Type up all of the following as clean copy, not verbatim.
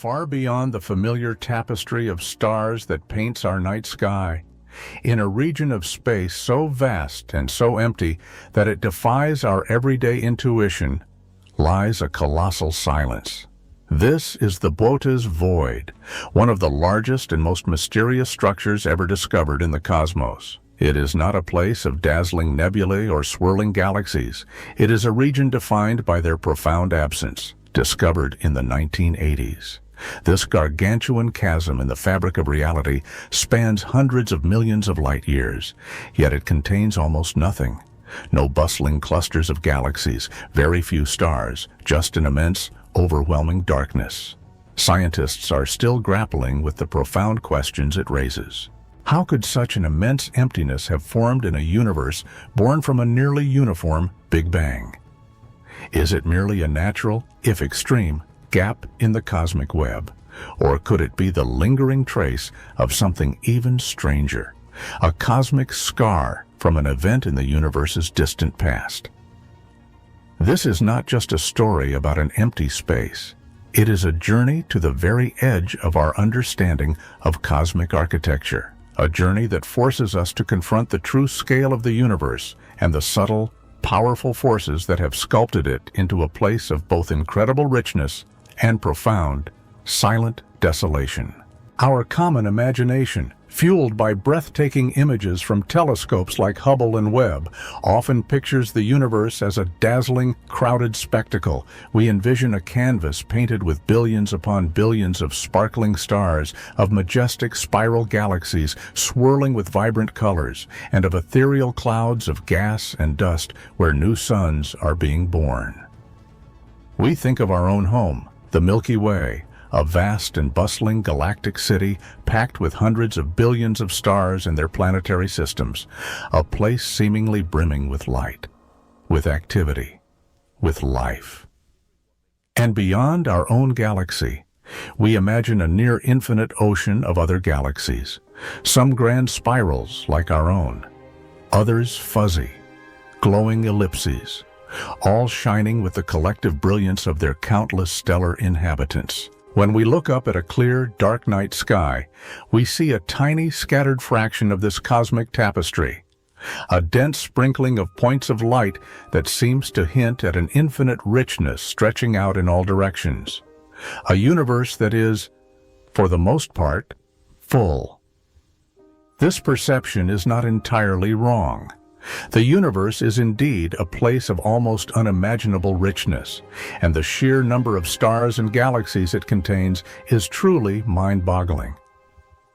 far beyond the familiar tapestry of stars that paints our night sky. In a region of space so vast and so empty that it defies our everyday intuition, lies a colossal silence. This is the Boötes Void, one of the largest and most mysterious structures ever discovered in the cosmos. It is not a place of dazzling nebulae or swirling galaxies. It is a region defined by their profound absence, discovered in the 1980s. This gargantuan chasm in the fabric of reality spans hundreds of millions of light years, yet it contains almost nothing. No bustling clusters of galaxies, very few stars, just an immense, overwhelming darkness. Scientists are still grappling with the profound questions it raises. How could such an immense emptiness have formed in a universe born from a nearly uniform Big Bang? Is it merely a natural, if extreme, gap in the cosmic web? Or could it be the lingering trace of something even stranger, a cosmic scar from an event in the universe's distant past? This is not just a story about an empty space. It is a journey to the very edge of our understanding of cosmic architecture. A journey that forces us to confront the true scale of the universe and the subtle, powerful forces that have sculpted it into a place of both incredible richness and profound, silent desolation. Our common imagination, fueled by breathtaking images from telescopes like Hubble and Webb, often pictures the universe as a dazzling, crowded spectacle. We envision a canvas painted with billions upon billions of sparkling stars, of majestic spiral galaxies swirling with vibrant colors, and of ethereal clouds of gas and dust where new suns are being born. We think of our own home, the Milky Way, a vast and bustling galactic city packed with hundreds of billions of stars and their planetary systems, a place seemingly brimming with light, with activity, with life. And beyond our own galaxy, we imagine a near-infinite ocean of other galaxies, some grand spirals like our own, others fuzzy, glowing ellipses, all shining with the collective brilliance of their countless stellar inhabitants. When we look up at a clear, dark night sky, we see a tiny, scattered fraction of this cosmic tapestry, a dense sprinkling of points of light that seems to hint at an infinite richness stretching out in all directions, a universe that is, for the most part, full. This perception is not entirely wrong. The universe is indeed a place of almost unimaginable richness, and the sheer number of stars and galaxies it contains is truly mind-boggling.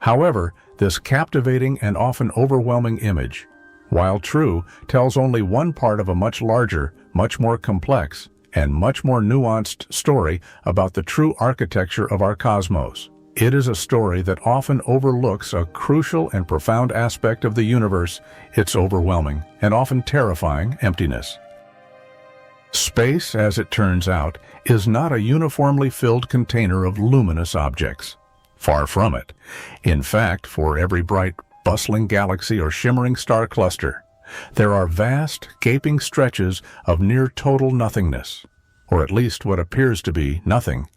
However, this captivating and often overwhelming image, while true, tells only one part of a much larger, much more complex, and much more nuanced story about the true architecture of our cosmos. It is a story that often overlooks a crucial and profound aspect of the universe, its overwhelming and often terrifying emptiness. Space, as it turns out, is not a uniformly filled container of luminous objects. Far from it. In fact, for every bright, bustling galaxy or shimmering star cluster, there are vast, gaping stretches of near total nothingness, or at least what appears to be nothing.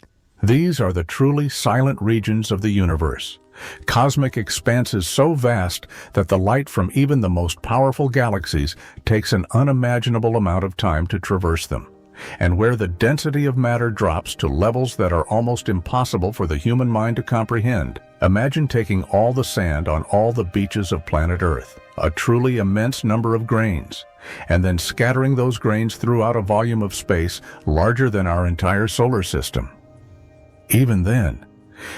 These are the truly silent regions of the universe, cosmic expanses so vast that the light from even the most powerful galaxies takes an unimaginable amount of time to traverse them, and where the density of matter drops to levels that are almost impossible for the human mind to comprehend. Imagine taking all the sand on all the beaches of planet Earth, a truly immense number of grains, and then scattering those grains throughout a volume of space larger than our entire solar system. Even then,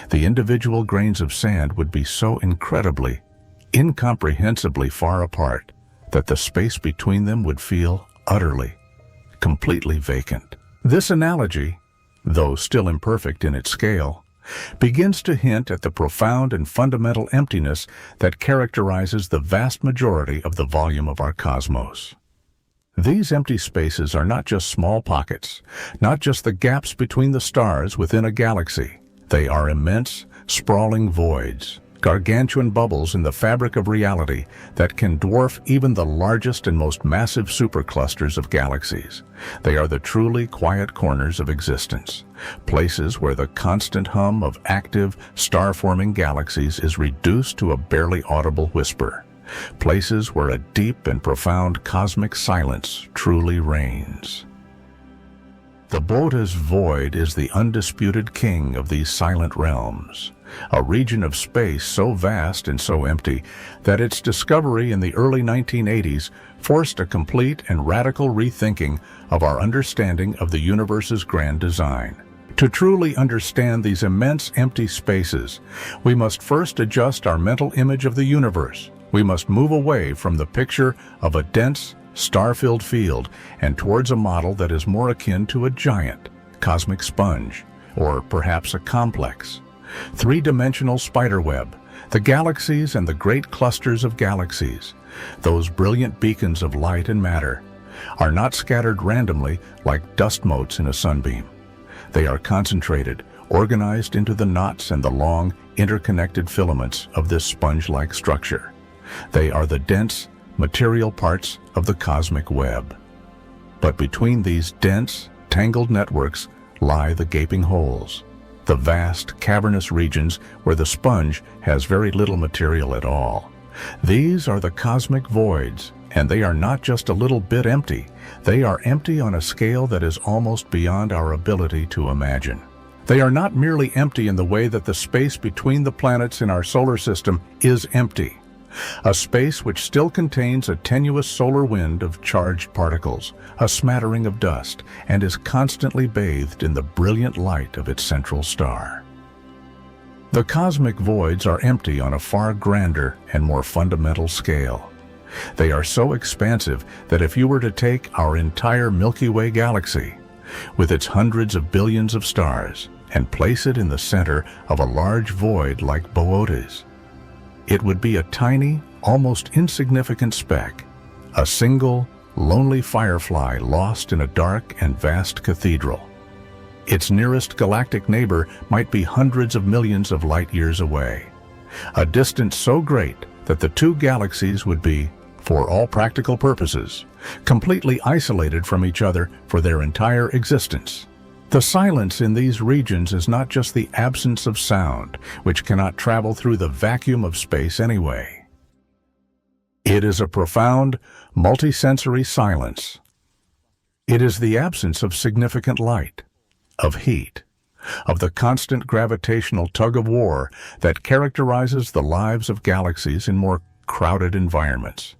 the individual grains of sand would be so incredibly, incomprehensibly far apart that the space between them would feel utterly, completely vacant. This analogy, though still imperfect in its scale, begins to hint at the profound and fundamental emptiness that characterizes the vast majority of the volume of our cosmos. These empty spaces are not just small pockets, not just the gaps between the stars within a galaxy. They are immense, sprawling voids, gargantuan bubbles in the fabric of reality that can dwarf even the largest and most massive superclusters of galaxies. They are the truly quiet corners of existence, places where the constant hum of active, star-forming galaxies is reduced to a barely audible whisper, places where a deep and profound cosmic silence truly reigns. The Boötes Void is the undisputed king of these silent realms, a region of space so vast and so empty that its discovery in the early 1980s forced a complete and radical rethinking of our understanding of the universe's grand design. To truly understand these immense empty spaces, we must first adjust our mental image of the universe. We must move away from the picture of a dense, star-filled field and towards a model that is more akin to a giant, cosmic sponge, or perhaps a complex, three-dimensional spiderweb, the galaxies and the great clusters of galaxies, those brilliant beacons of light and matter, are not scattered randomly like dust motes in a sunbeam. They are concentrated, organized into the knots and the long, interconnected filaments of this sponge-like structure. They are the dense, material parts of the cosmic web. But between these dense, tangled networks lie the gaping holes, the vast, cavernous regions where the sponge has very little material at all. These are the cosmic voids, and they are not just a little bit empty. They are empty on a scale that is almost beyond our ability to imagine. They are not merely empty in the way that the space between the planets in our solar system is empty. A space which still contains a tenuous solar wind of charged particles, a smattering of dust, and is constantly bathed in the brilliant light of its central star. The cosmic voids are empty on a far grander and more fundamental scale. They are so expansive that if you were to take our entire Milky Way galaxy, with its hundreds of billions of stars, and place it in the center of a large void like Boötes, it would be a tiny, almost insignificant speck, a single, lonely firefly lost in a dark and vast cathedral. Its nearest galactic neighbor might be hundreds of millions of light years away, a distance so great that the two galaxies would be, for all practical purposes, completely isolated from each other for their entire existence. The silence in these regions is not just the absence of sound, which cannot travel through the vacuum of space anyway. It is a profound, multisensory silence. It is the absence of significant light, of heat, of the constant gravitational tug-of-war that characterizes the lives of galaxies in more crowded environments.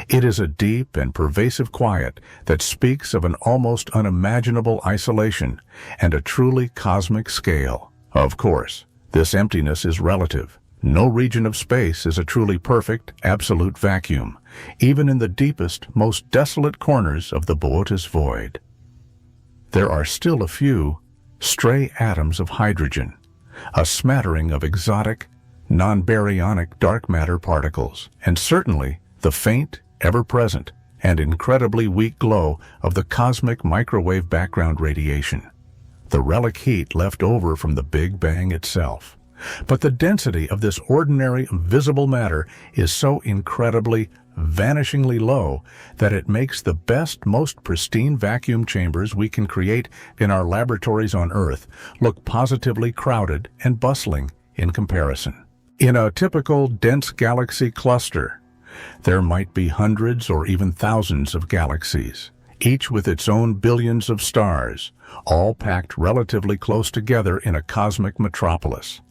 It is a deep and pervasive quiet that speaks of an almost unimaginable isolation and a truly cosmic scale. Of course, this emptiness is relative. No region of space is a truly perfect, absolute vacuum, even in the deepest, most desolate corners of the Boötes Void. There are still a few stray atoms of hydrogen, a smattering of exotic, non-baryonic dark matter particles, and certainly the faint, ever-present, and incredibly weak glow of the cosmic microwave background radiation, the relic heat left over from the Big Bang itself. But the density of this ordinary visible matter is so incredibly, vanishingly low that it makes the best, most pristine vacuum chambers we can create in our laboratories on Earth look positively crowded and bustling in comparison. In a typical dense galaxy cluster, there might be hundreds or even thousands of galaxies, each with its own billions of stars, all packed relatively close together in a cosmic metropolis.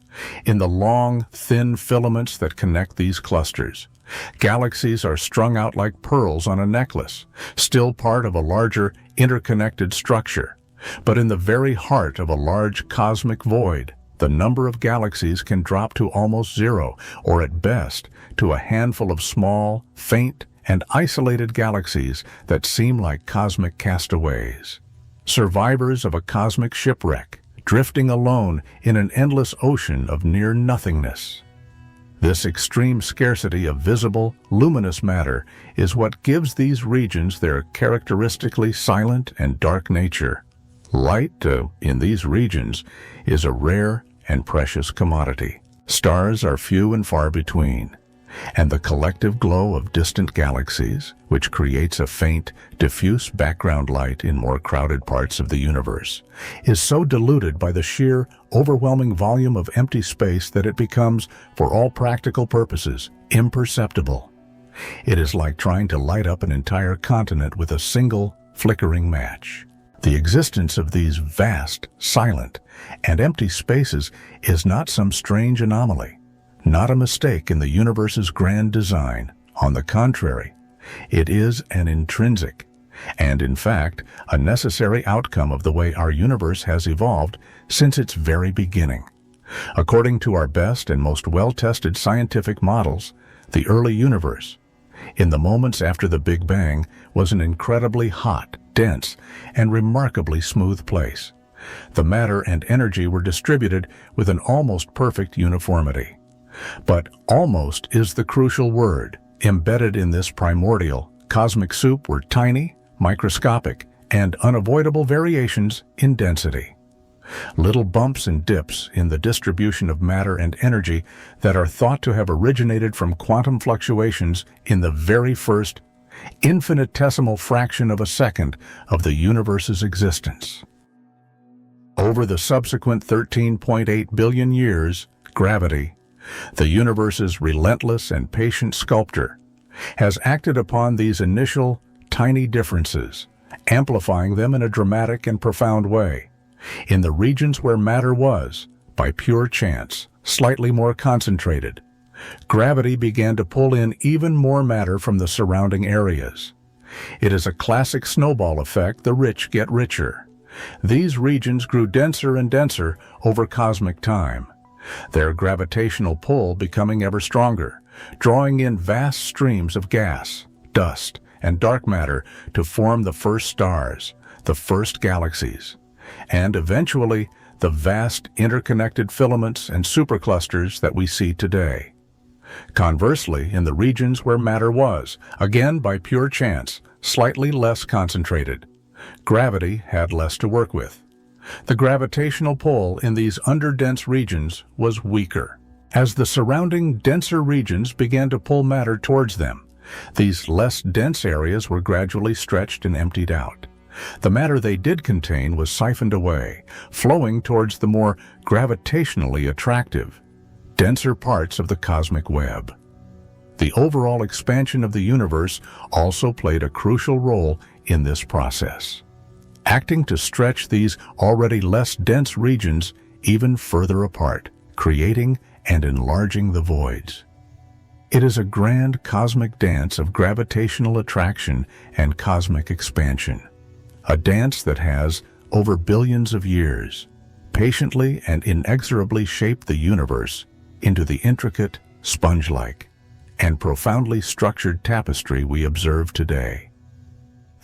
In the long, thin filaments that connect these clusters, galaxies are strung out like pearls on a necklace, still part of a larger, interconnected structure. But in the very heart of a large cosmic void, the number of galaxies can drop to almost zero, or at best, to a handful of small, faint, and isolated galaxies that seem like cosmic castaways. Survivors of a cosmic shipwreck, drifting alone in an endless ocean of near nothingness. This extreme scarcity of visible, luminous matter is what gives these regions their characteristically silent and dark nature. Light, in these regions, is a rare and precious commodity. Stars are few and far between, and the collective glow of distant galaxies, which creates a faint, diffuse background light in more crowded parts of the universe, is so diluted by the sheer, overwhelming volume of empty space that it becomes, for all practical purposes, imperceptible. It is like trying to light up an entire continent with a single, flickering match. The existence of these vast, silent, and empty spaces is not some strange anomaly, not a mistake in the universe's grand design. On the contrary, it is an intrinsic, and in fact, a necessary outcome of the way our universe has evolved since its very beginning. According to our best and most well-tested scientific models, the early universe, in the moments after the Big Bang, was an incredibly hot, dense, and remarkably smooth place. The matter and energy were distributed with an almost perfect uniformity. But almost is the crucial word. Embedded in this primordial, cosmic soup were tiny, microscopic, and unavoidable variations in density. Little bumps and dips in the distribution of matter and energy that are thought to have originated from quantum fluctuations in the very first, infinitesimal fraction of a second of the universe's existence. Over the subsequent 13.8 billion years, gravity, the universe's relentless and patient sculptor, has acted upon these initial, tiny differences, amplifying them in a dramatic and profound way. In the regions where matter was, by pure chance, slightly more concentrated, gravity began to pull in even more matter from the surrounding areas. It is a classic snowball effect. The rich get richer. These regions grew denser and denser over cosmic time, their gravitational pull becoming ever stronger, drawing in vast streams of gas, dust, and dark matter to form the first stars, the first galaxies, and eventually the vast interconnected filaments and superclusters that we see today. Conversely, in the regions where matter was, again by pure chance, slightly less concentrated, gravity had less to work with. The gravitational pull in these underdense regions was weaker. As the surrounding denser regions began to pull matter towards them, these less dense areas were gradually stretched and emptied out. The matter they did contain was siphoned away, flowing towards the more gravitationally attractive, denser parts of the cosmic web. The overall expansion of the universe also played a crucial role in this process, acting to stretch these already less dense regions even further apart, creating and enlarging the voids. It is a grand cosmic dance of gravitational attraction and cosmic expansion, a dance that has, over billions of years, patiently and inexorably shaped the universe into the intricate, sponge-like, and profoundly structured tapestry we observe today.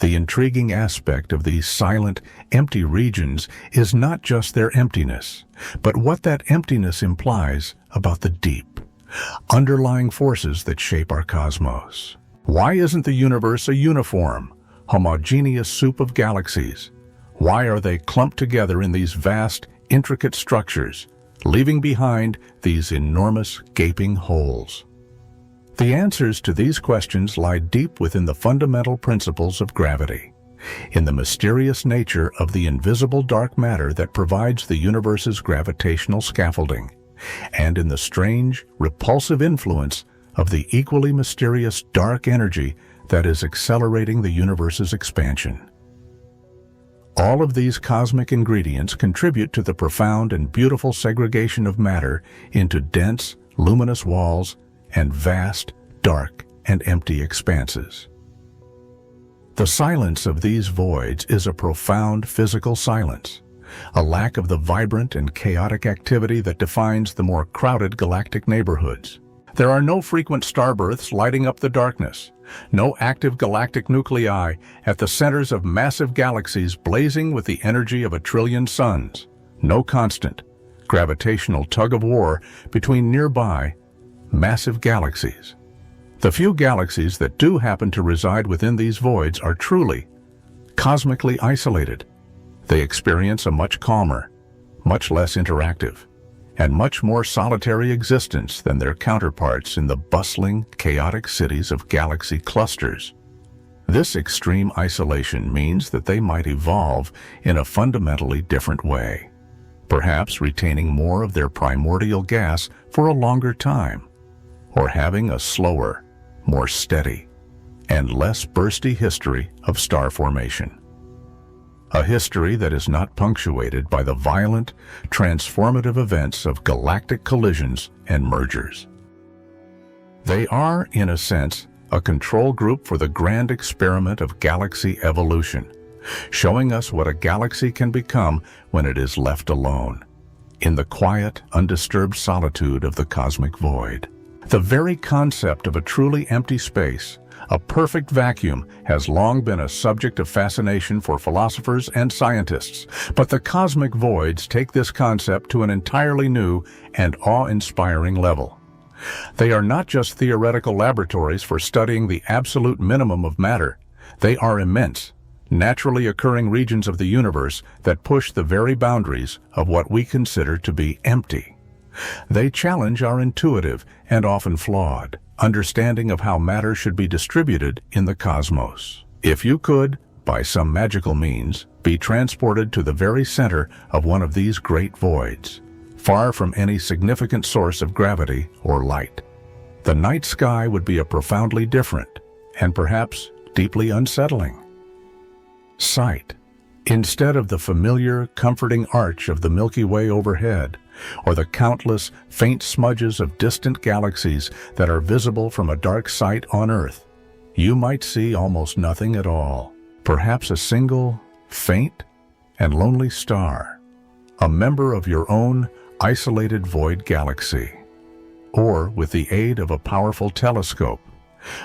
The intriguing aspect of these silent, empty regions is not just their emptiness, but what that emptiness implies about the deep, underlying forces that shape our cosmos. Why isn't the universe a uniform, homogeneous soup of galaxies? Why are they clumped together in these vast, intricate structures, leaving behind these enormous, gaping holes? The answers to these questions lie deep within the fundamental principles of gravity, in the mysterious nature of the invisible dark matter that provides the universe's gravitational scaffolding, and in the strange, repulsive influence of the equally mysterious dark energy that is accelerating the universe's expansion. All of these cosmic ingredients contribute to the profound and beautiful segregation of matter into dense, luminous walls and vast, dark, and empty expanses. The silence of these voids is a profound physical silence, a lack of the vibrant and chaotic activity that defines the more crowded galactic neighborhoods. There are no frequent starbirths lighting up the darkness, no active galactic nuclei at the centers of massive galaxies blazing with the energy of 1 trillion suns, no constant, gravitational tug-of-war between nearby, massive galaxies. The few galaxies that do happen to reside within these voids are truly, cosmically isolated. They experience a much calmer, much less interactive, and much more solitary existence than their counterparts in the bustling, chaotic cities of galaxy clusters. This extreme isolation means that they might evolve in a fundamentally different way, perhaps retaining more of their primordial gas for a longer time, or having a slower, more steady, and less bursty history of star formation. A history that is not punctuated by the violent, transformative events of galactic collisions and mergers. They are, in a sense, a control group for the grand experiment of galaxy evolution, showing us what a galaxy can become when it is left alone, in the quiet, undisturbed solitude of the cosmic void. The very concept of a truly empty space, a perfect vacuum, has long been a subject of fascination for philosophers and scientists, but the cosmic voids take this concept to an entirely new and awe-inspiring level. They are not just theoretical laboratories for studying the absolute minimum of matter. They are immense, naturally occurring regions of the universe that push the very boundaries of what we consider to be empty. They challenge our intuitive and often flawed understanding of how matter should be distributed in the cosmos. If you could, by some magical means, be transported to the very center of one of these great voids, far from any significant source of gravity or light, the night sky would be a profoundly different and perhaps deeply unsettling sight. Instead of the familiar, comforting arch of the Milky Way overhead, or the countless faint smudges of distant galaxies that are visible from a dark site on Earth, you might see almost nothing at all. Perhaps a single, faint, and lonely star, a member of your own isolated void galaxy. Or, with the aid of a powerful telescope,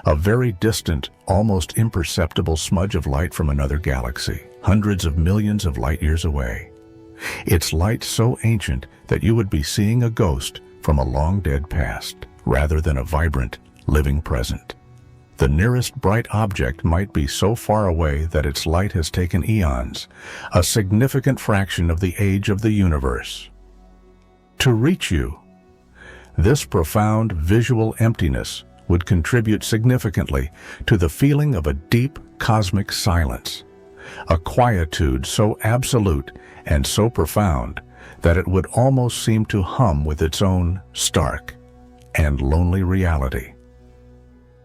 a very distant, almost imperceptible smudge of light from another galaxy, hundreds of millions of light years away. Its light so ancient that you would be seeing a ghost from a long-dead past, rather than a vibrant, living present. The nearest bright object might be so far away that its light has taken eons, a significant fraction of the age of the universe, to reach you. This profound visual emptiness would contribute significantly to the feeling of a deep cosmic silence, a quietude so absolute and so profound that it would almost seem to hum with its own stark and lonely reality.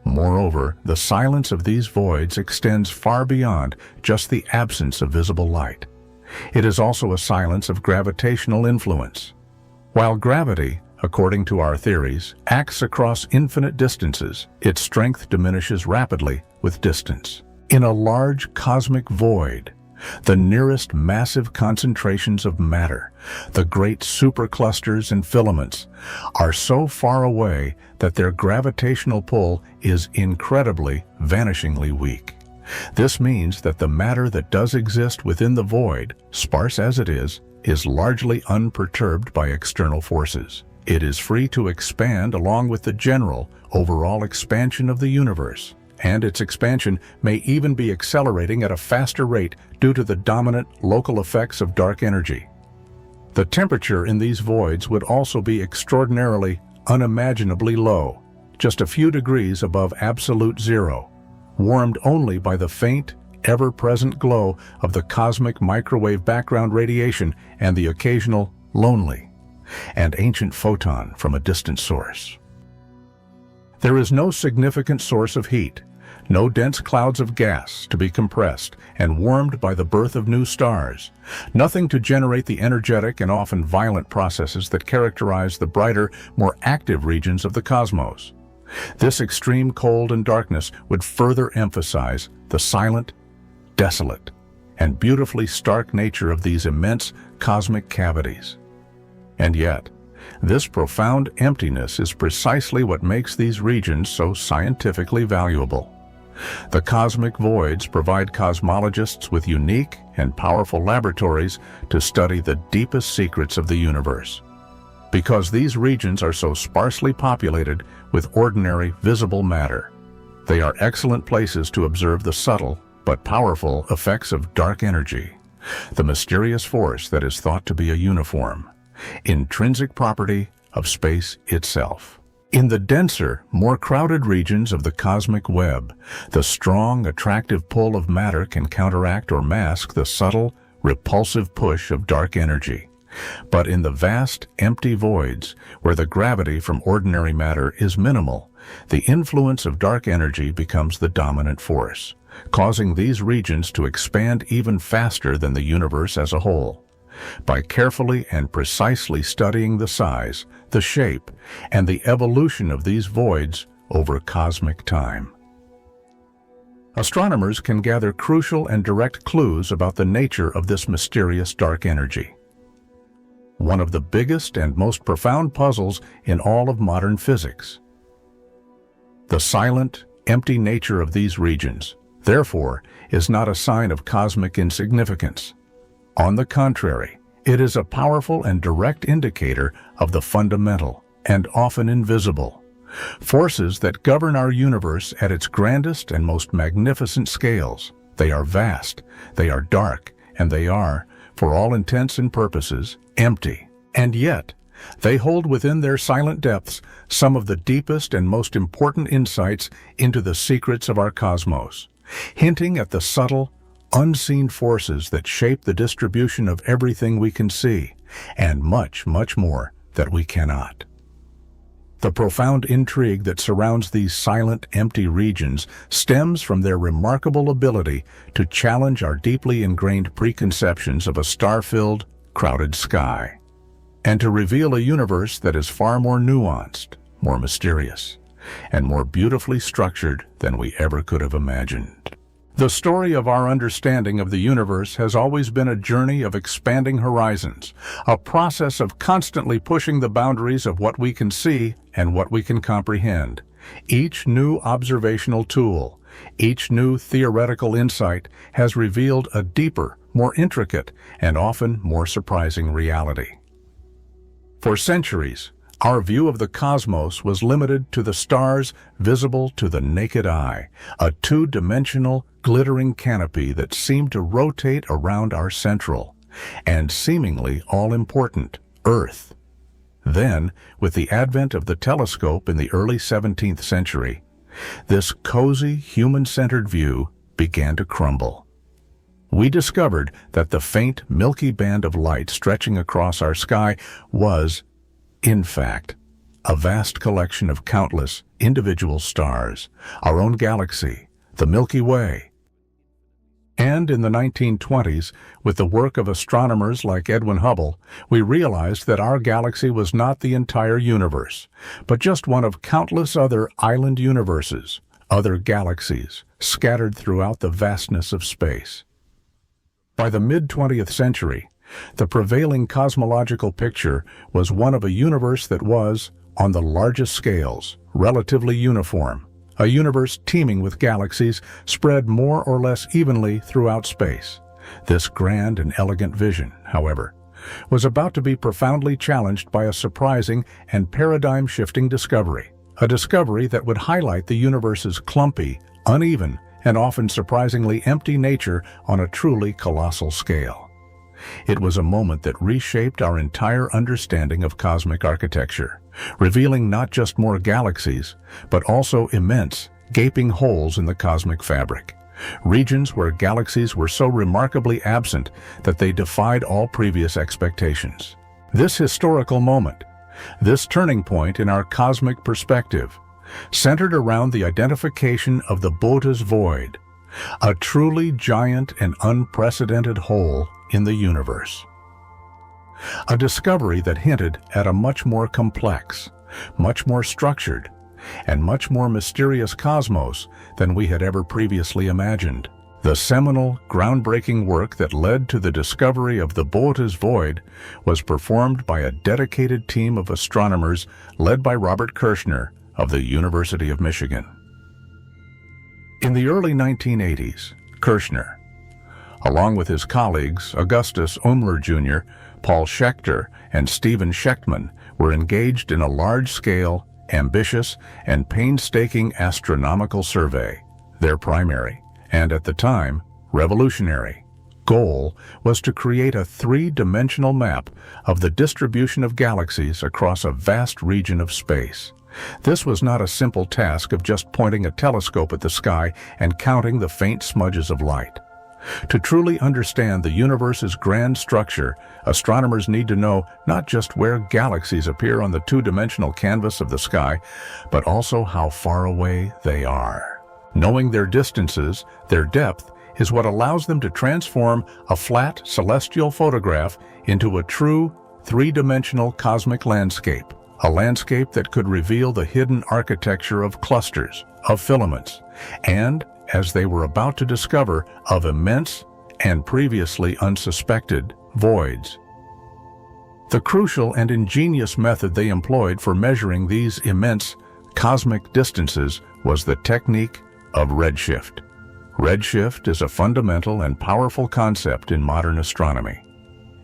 Moreover, the silence of these voids extends far beyond just the absence of visible light. It is also a silence of gravitational influence. While gravity, according to our theories, acts across infinite distances, its strength diminishes rapidly with distance. In a large cosmic void, the nearest massive concentrations of matter, the great superclusters and filaments, are so far away that their gravitational pull is incredibly, vanishingly weak. This means that the matter that does exist within the void, sparse as it is largely unperturbed by external forces. It is free to expand along with the general, overall expansion of the universe, and its expansion may even be accelerating at a faster rate due to the dominant local effects of dark energy. The temperature in these voids would also be extraordinarily, unimaginably low, just a few degrees above absolute zero, warmed only by the faint, ever-present glow of the cosmic microwave background radiation and the occasional lonely and ancient photon from a distant source. There is no significant source of heat, no dense clouds of gas to be compressed and warmed by the birth of new stars, nothing to generate the energetic and often violent processes that characterize the brighter, more active regions of the cosmos. This extreme cold and darkness would further emphasize the silent, desolate, and beautifully stark nature of these immense cosmic cavities. And yet, this profound emptiness is precisely what makes these regions so scientifically valuable. The cosmic voids provide cosmologists with unique and powerful laboratories to study the deepest secrets of the universe. Because these regions are so sparsely populated with ordinary visible matter, they are excellent places to observe the subtle but powerful effects of dark energy, the mysterious force that is thought to be a uniform, intrinsic property of space itself. In the denser, more crowded regions of the cosmic web, the strong, attractive pull of matter can counteract or mask the subtle, repulsive push of dark energy. But in the vast, empty voids, where the gravity from ordinary matter is minimal, the influence of dark energy becomes the dominant force, causing these regions to expand even faster than the universe as a whole. By carefully and precisely studying the size, the shape, and the evolution of these voids over cosmic time, astronomers can gather crucial and direct clues about the nature of this mysterious dark energy. One of the biggest and most profound puzzles in all of modern physics. The silent, empty nature of these regions, therefore, is not a sign of cosmic insignificance. On the contrary, it is a powerful and direct indicator of the fundamental, and often invisible, forces that govern our universe at its grandest and most magnificent scales. They are vast, they are dark, and they are, for all intents and purposes, empty. And yet, they hold within their silent depths some of the deepest and most important insights into the secrets of our cosmos, hinting at the subtle, unseen forces that shape the distribution of everything we can see, and much, much more that we cannot. The profound intrigue that surrounds these silent, empty regions stems from their remarkable ability to challenge our deeply ingrained preconceptions of a star-filled, crowded sky, and to reveal a universe that is far more nuanced, more mysterious, and more beautifully structured than we ever could have imagined. The story of our understanding of the universe has always been a journey of expanding horizons, a process of constantly pushing the boundaries of what we can see and what we can comprehend. Each new observational tool, each new theoretical insight has revealed a deeper, more intricate, and often more surprising reality. For centuries, our view of the cosmos was limited to the stars visible to the naked eye, a two-dimensional, glittering canopy that seemed to rotate around our central, and seemingly all-important, Earth. Then, with the advent of the telescope in the early 17th century, this cozy, human-centered view began to crumble. We discovered that the faint, milky band of light stretching across our sky was, in fact, a vast collection of countless individual stars, our own galaxy, the Milky Way. And in the 1920s, with the work of astronomers like Edwin Hubble, we realized that our galaxy was not the entire universe, but just one of countless other island universes, other galaxies, scattered throughout the vastness of space. By the mid-20th century, the prevailing cosmological picture was one of a universe that was, on the largest scales, relatively uniform, a universe teeming with galaxies spread more or less evenly throughout space. This grand and elegant vision, however, was about to be profoundly challenged by a surprising and paradigm-shifting discovery, a discovery that would highlight the universe's clumpy, uneven, and often surprisingly empty nature on a truly colossal scale. It was a moment that reshaped our entire understanding of cosmic architecture, revealing not just more galaxies, but also immense, gaping holes in the cosmic fabric, regions where galaxies were so remarkably absent that they defied all previous expectations. This historical moment, this turning point in our cosmic perspective, centered around the identification of the Boötes Void, a truly giant and unprecedented hole in the universe. A discovery that hinted at a much more complex, much more structured, and much more mysterious cosmos than we had ever previously imagined. The seminal, groundbreaking work that led to the discovery of the Boötes Void was performed by a dedicated team of astronomers led by Robert Kirshner of the University of Michigan. In the early 1980s, Kirshner, along with his colleagues Augustus Umler Jr., Paul Schechter, and Stephen Schechtman, were engaged in a large-scale, ambitious, and painstaking astronomical survey, their primary, and at the time, revolutionary, goal was to create a three-dimensional map of the distribution of galaxies across a vast region of space. This was not a simple task of just pointing a telescope at the sky and counting the faint smudges of light. To truly understand the universe's grand structure, astronomers need to know not just where galaxies appear on the two-dimensional canvas of the sky, but also how far away they are. Knowing their distances, their depth, is what allows them to transform a flat celestial photograph into a true three-dimensional cosmic landscape, a landscape that could reveal the hidden architecture of clusters, of filaments, and, as they were about to discover, of immense and previously unsuspected voids. The crucial and ingenious method they employed for measuring these immense cosmic distances was the technique of redshift. Redshift is a fundamental and powerful concept in modern astronomy,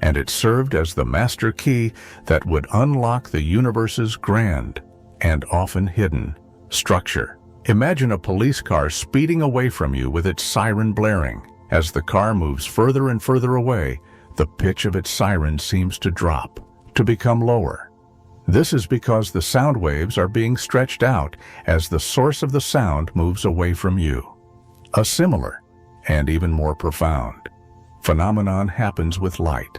and it served as the master key that would unlock the universe's grand, and often hidden, structure. Imagine a police car speeding away from you with its siren blaring. As the car moves further and further away, the pitch of its siren seems to drop, to become lower. This is because the sound waves are being stretched out as the source of the sound moves away from you. A similar, and even more profound, phenomenon happens with light.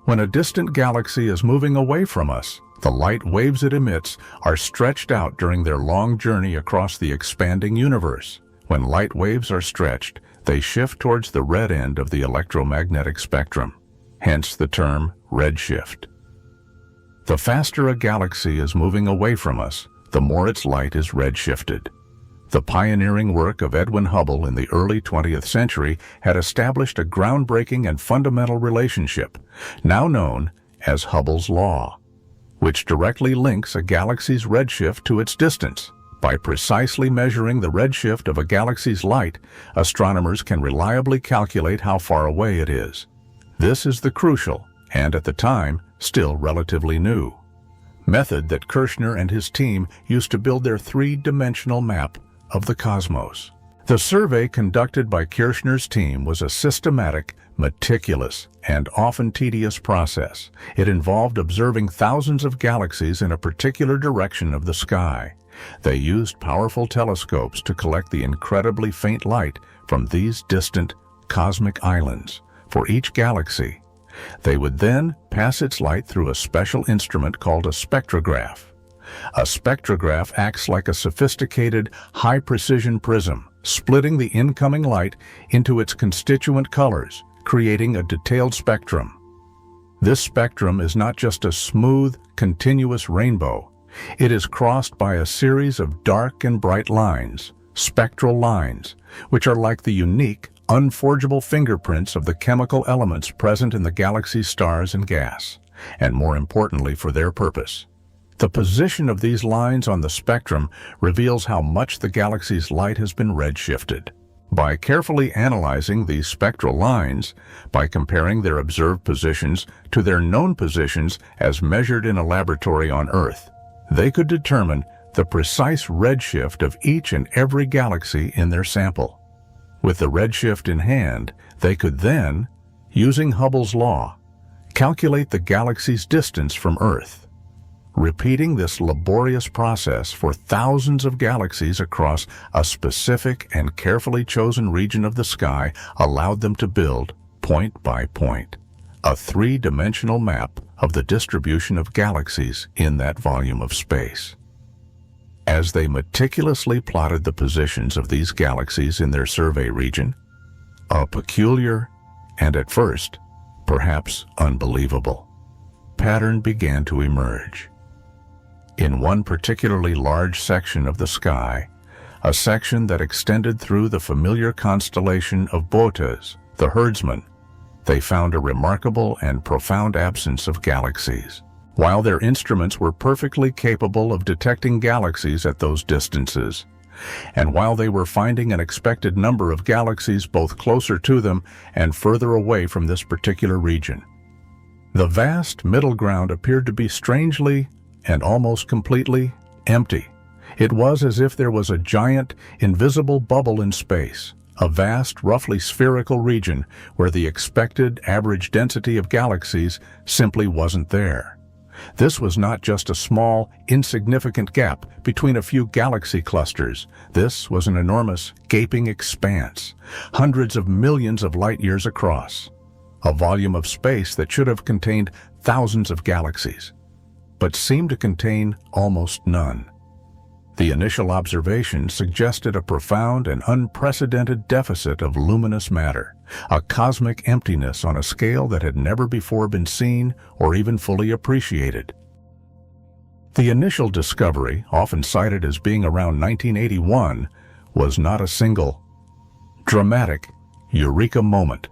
When a distant galaxy is moving away from us, the light waves it emits are stretched out during their long journey across the expanding universe. When light waves are stretched, they shift towards the red end of the electromagnetic spectrum, hence the term redshift. The faster a galaxy is moving away from us, the more its light is redshifted. The pioneering work of Edwin Hubble in the early 20th century had established a groundbreaking and fundamental relationship, now known as Hubble's law, which directly links a galaxy's redshift to its distance. By precisely measuring the redshift of a galaxy's light, astronomers can reliably calculate how far away it is. This is the crucial, and at the time, still relatively new, method that Kirshner and his team used to build their three-dimensional map of the cosmos. The survey conducted by Kirshner's team was a systematic, meticulous, and often tedious process. It involved observing thousands of galaxies in a particular direction of the sky. They used powerful telescopes to collect the incredibly faint light from these distant cosmic islands. For each galaxy, they would then pass its light through a special instrument called a spectrograph. A spectrograph acts like a sophisticated, high-precision prism, splitting the incoming light into its constituent colors, creating a detailed spectrum. This spectrum is not just a smooth, continuous rainbow. It is crossed by a series of dark and bright lines, spectral lines, which are like the unique, unforgeable fingerprints of the chemical elements present in the galaxy's stars and gas, and more importantly for their purpose. The position of these lines on the spectrum reveals how much the galaxy's light has been redshifted. By carefully analyzing these spectral lines, by comparing their observed positions to their known positions as measured in a laboratory on Earth, they could determine the precise redshift of each and every galaxy in their sample. With the redshift in hand, they could then, using Hubble's law, calculate the galaxy's distance from Earth. Repeating this laborious process for thousands of galaxies across a specific and carefully chosen region of the sky allowed them to build, point by point, a three-dimensional map of the distribution of galaxies in that volume of space. As they meticulously plotted the positions of these galaxies in their survey region, a peculiar, and at first, perhaps unbelievable, pattern began to emerge. In one particularly large section of the sky, a section that extended through the familiar constellation of Boötes, the herdsman, they found a remarkable and profound absence of galaxies. While their instruments were perfectly capable of detecting galaxies at those distances, and while they were finding an expected number of galaxies both closer to them and further away from this particular region, the vast middle ground appeared to be strangely and almost completely empty. It was as if there was a giant, invisible bubble in space, a vast, roughly spherical region where the expected average density of galaxies simply wasn't there. This was not just a small, insignificant gap between a few galaxy clusters. This was an enormous, gaping expanse, hundreds of millions of light-years across. A volume of space that should have contained thousands of galaxies, but seemed to contain almost none. The initial observations suggested a profound and unprecedented deficit of luminous matter, a cosmic emptiness on a scale that had never before been seen or even fully appreciated. The initial discovery, often cited as being around 1981, was not a single, dramatic eureka moment.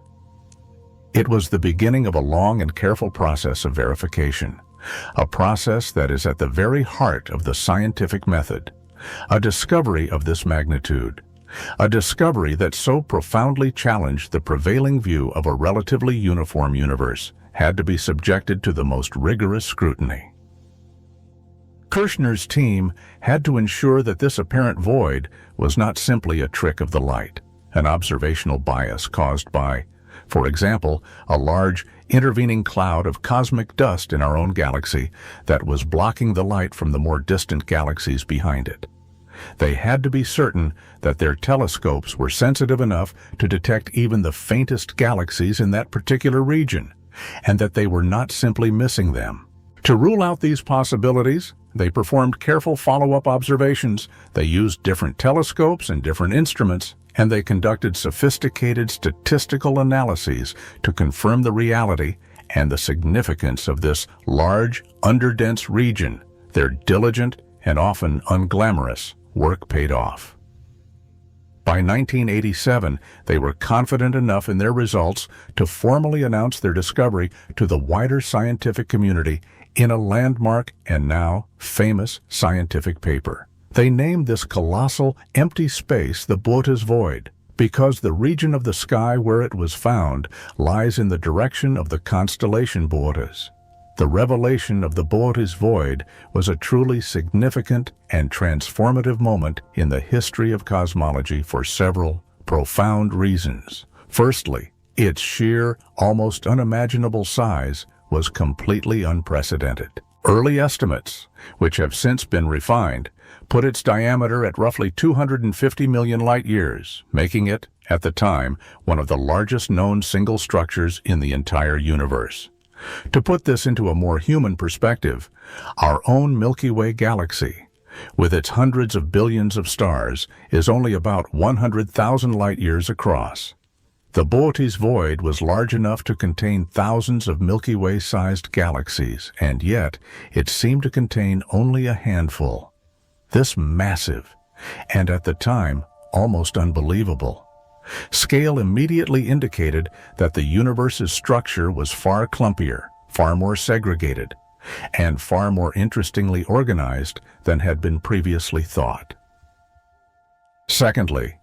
It was the beginning of a long and careful process of verification, a process that is at the very heart of the scientific method. A discovery of this magnitude, a discovery that so profoundly challenged the prevailing view of a relatively uniform universe, had to be subjected to the most rigorous scrutiny. Kirshner's team had to ensure that this apparent void was not simply a trick of the light, an observational bias caused by, for example, a large, intervening cloud of cosmic dust in our own galaxy that was blocking the light from the more distant galaxies behind it. They had to be certain that their telescopes were sensitive enough to detect even the faintest galaxies in that particular region, and that they were not simply missing them. To rule out these possibilities, they performed careful follow-up observations. They used different telescopes and different instruments, and they conducted sophisticated statistical analyses to confirm the reality and the significance of this large, underdense region. Their diligent and often unglamorous work paid off. By 1987, they were confident enough in their results to formally announce their discovery to the wider scientific community in a landmark and now famous scientific paper. They named this colossal, empty space the Boötes Void, because the region of the sky where it was found lies in the direction of the constellation Boötes. The revelation of the Boötes Void was a truly significant and transformative moment in the history of cosmology for several profound reasons. Firstly, its sheer, almost unimaginable size was completely unprecedented. Early estimates, which have since been refined, put its diameter at roughly 250 million light-years, making it, at the time, one of the largest known single structures in the entire universe. To put this into a more human perspective, our own Milky Way galaxy, with its hundreds of billions of stars, is only about 100,000 light-years across. The Boötes Void was large enough to contain thousands of Milky Way-sized galaxies, and yet it seemed to contain only a handful. This massive, and at the time, almost unbelievable, scale immediately indicated that the universe's structure was far clumpier, far more segregated, and far more interestingly organized than had been previously thought. Secondly,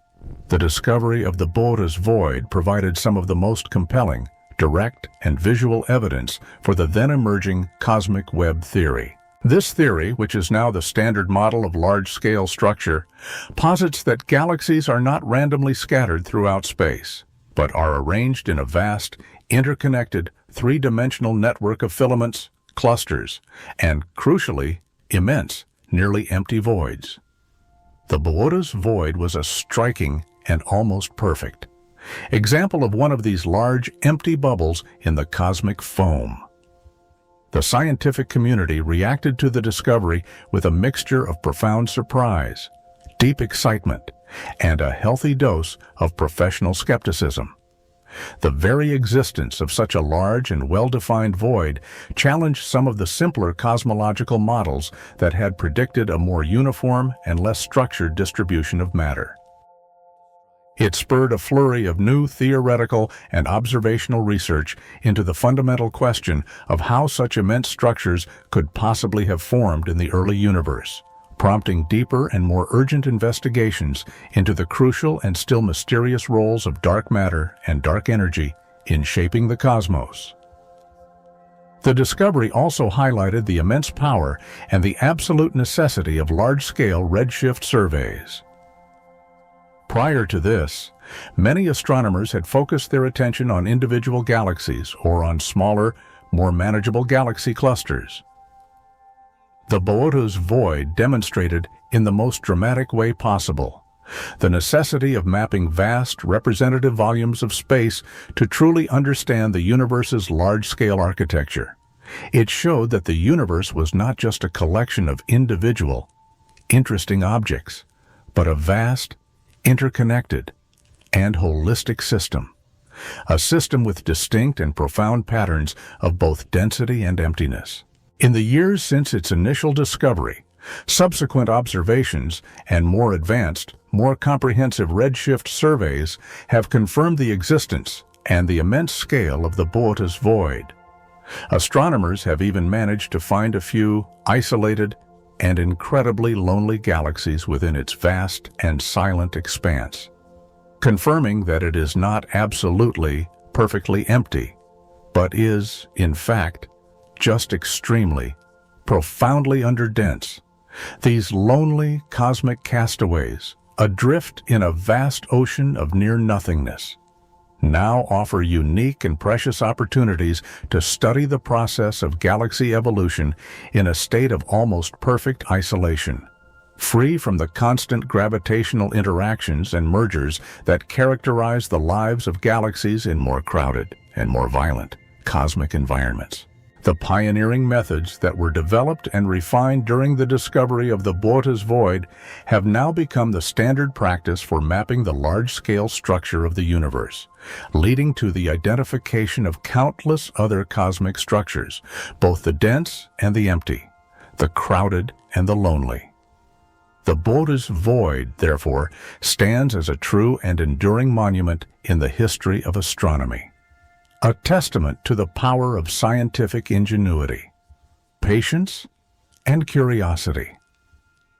the discovery of the Boötes Void provided some of the most compelling, direct, and visual evidence for the then-emerging cosmic web theory. This theory, which is now the standard model of large-scale structure, posits that galaxies are not randomly scattered throughout space, but are arranged in a vast, interconnected, three-dimensional network of filaments, clusters, and, crucially, immense, nearly empty voids. The Boötes Void was a striking and almost perfect example of one of these large, empty bubbles in the cosmic foam. The scientific community reacted to the discovery with a mixture of profound surprise, deep excitement, and a healthy dose of professional skepticism. The very existence of such a large and well-defined void challenged some of the simpler cosmological models that had predicted a more uniform and less structured distribution of matter. It spurred a flurry of new theoretical and observational research into the fundamental question of how such immense structures could possibly have formed in the early universe, prompting deeper and more urgent investigations into the crucial and still mysterious roles of dark matter and dark energy in shaping the cosmos. The discovery also highlighted the immense power and the absolute necessity of large-scale redshift surveys. Prior to this, many astronomers had focused their attention on individual galaxies or on smaller, more manageable galaxy clusters. The Boötes Void demonstrated, in the most dramatic way possible, the necessity of mapping vast, representative volumes of space to truly understand the universe's large-scale architecture. It showed that the universe was not just a collection of individual, interesting objects, but a vast, interconnected, and holistic system. A system with distinct and profound patterns of both density and emptiness. In the years since its initial discovery, subsequent observations and more advanced, more comprehensive redshift surveys have confirmed the existence and the immense scale of the Boötes Void. Astronomers have even managed to find a few isolated and incredibly lonely galaxies within its vast and silent expanse, confirming that it is not absolutely, perfectly empty, but is, in fact, just extremely, profoundly underdense. These lonely cosmic castaways, adrift in a vast ocean of near-nothingness, now offer unique and precious opportunities to study the process of galaxy evolution in a state of almost perfect isolation, free from the constant gravitational interactions and mergers that characterize the lives of galaxies in more crowded and more violent cosmic environments. The pioneering methods that were developed and refined during the discovery of the Boötes Void have now become the standard practice for mapping the large-scale structure of the universe, leading to the identification of countless other cosmic structures, both the dense and the empty, the crowded and the lonely. The Boötes Void, therefore, stands as a true and enduring monument in the history of astronomy. A testament to the power of scientific ingenuity, patience, and curiosity.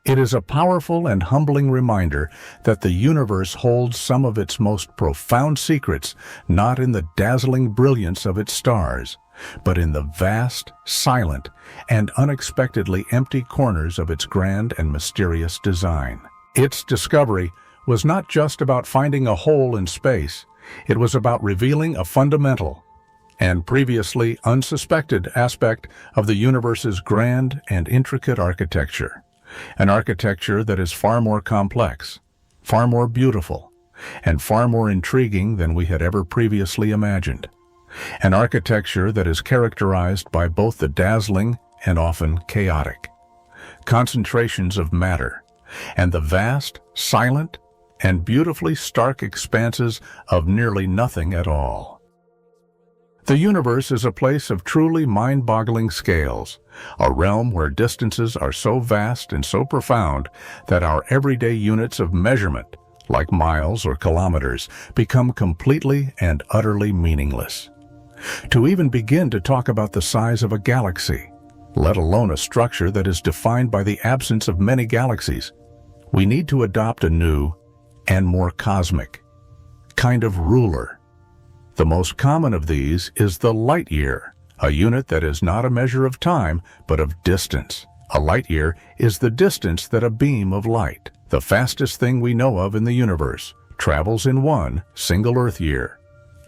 It is a powerful and humbling reminder that the universe holds some of its most profound secrets not in the dazzling brilliance of its stars, but in the vast, silent, and unexpectedly empty corners of its grand and mysterious design. Its discovery was not just about finding a hole in space. It was about revealing a fundamental and previously unsuspected aspect of the universe's grand and intricate architecture, an architecture that is far more complex, far more beautiful, and far more intriguing than we had ever previously imagined. An architecture that is characterized by both the dazzling and often chaotic concentrations of matter and the vast, silent, and beautifully stark expanses of nearly nothing at all. The universe is a place of truly mind-boggling scales, a realm where distances are so vast and so profound that our everyday units of measurement, like miles or kilometers, become completely and utterly meaningless. To even begin to talk about the size of a galaxy, let alone a structure that is defined by the absence of many galaxies, we need to adopt a new and more cosmic kind of ruler. The most common of these is the light year, a unit that is not a measure of time, but of distance. A light year is the distance that a beam of light, the fastest thing we know of in the universe, travels in one single Earth year.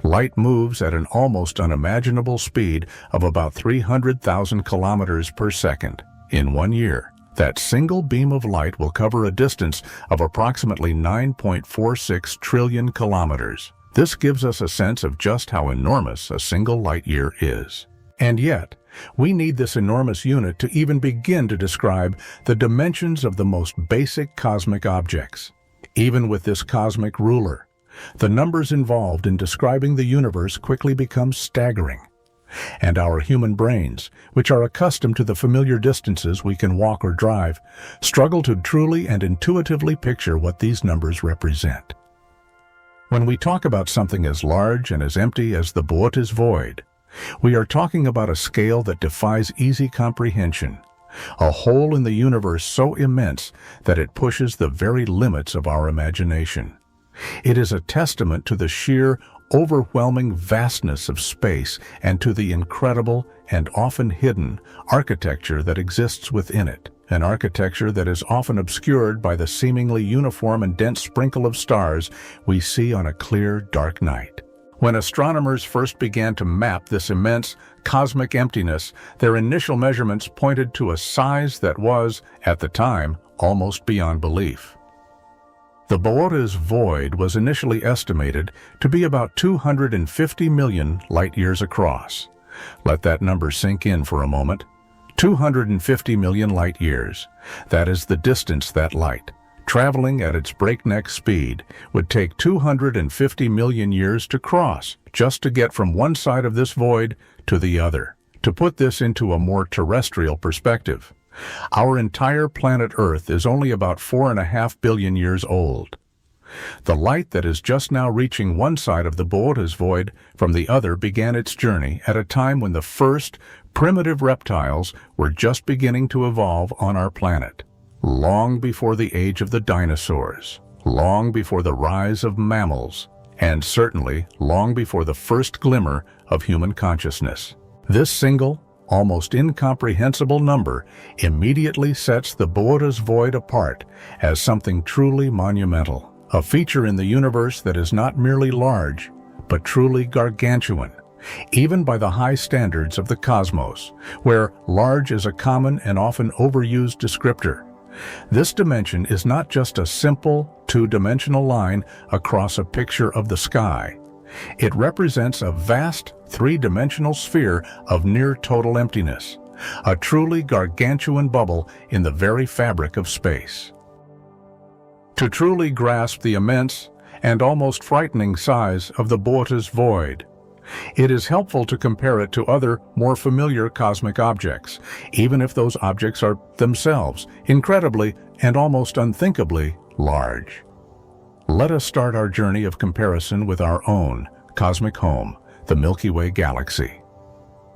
Light moves at an almost unimaginable speed of about 300,000 kilometers per second in 1 year. That single beam of light will cover a distance of approximately 9.46 trillion kilometers. This gives us a sense of just how enormous a single light year is. And yet, we need this enormous unit to even begin to describe the dimensions of the most basic cosmic objects. Even with this cosmic ruler, the numbers involved in describing the universe quickly become staggering. And our human brains, which are accustomed to the familiar distances we can walk or drive, struggle to truly and intuitively picture what these numbers represent. When we talk about something as large and as empty as the Boötes Void, we are talking about a scale that defies easy comprehension, a hole in the universe so immense that it pushes the very limits of our imagination. It is a testament to the sheer, overwhelming vastness of space and to the incredible and often hidden architecture that exists within it. an architecture that is often obscured by the seemingly uniform and dense sprinkle of stars we see on a clear, dark night. When astronomers first began to map this immense cosmic emptiness, their initial measurements pointed to a size that was, at the time, almost beyond belief. The Boötes Void was initially estimated to be about 250 million light-years across. Let that number sink in for a moment. 250 million light-years. That is the distance that light, traveling at its breakneck speed, would take 250 million years to cross, just to get from one side of this void to the other. To put this into a more terrestrial perspective, our entire planet Earth is only about 4.5 billion years old. The light that is just now reaching one side of the Boötes Void from the other began its journey at a time when the first primitive reptiles were just beginning to evolve on our planet, long before the age of the dinosaurs, long before the rise of mammals, and certainly long before the first glimmer of human consciousness. This single, almost incomprehensible number immediately sets the Boötes Void apart as something truly monumental, a feature in the universe that is not merely large, but truly gargantuan, even by the high standards of the cosmos, where large is a common and often overused descriptor. This dimension is not just a simple, two-dimensional line across a picture of the sky. It represents a vast, three-dimensional sphere of near-total emptiness, a truly gargantuan bubble in the very fabric of space. To truly grasp the immense and almost frightening size of the Boötes Void, it is helpful to compare it to other, more familiar cosmic objects, even if those objects are themselves incredibly and almost unthinkably large. Let us start our journey of comparison with our own cosmic home, the Milky Way galaxy.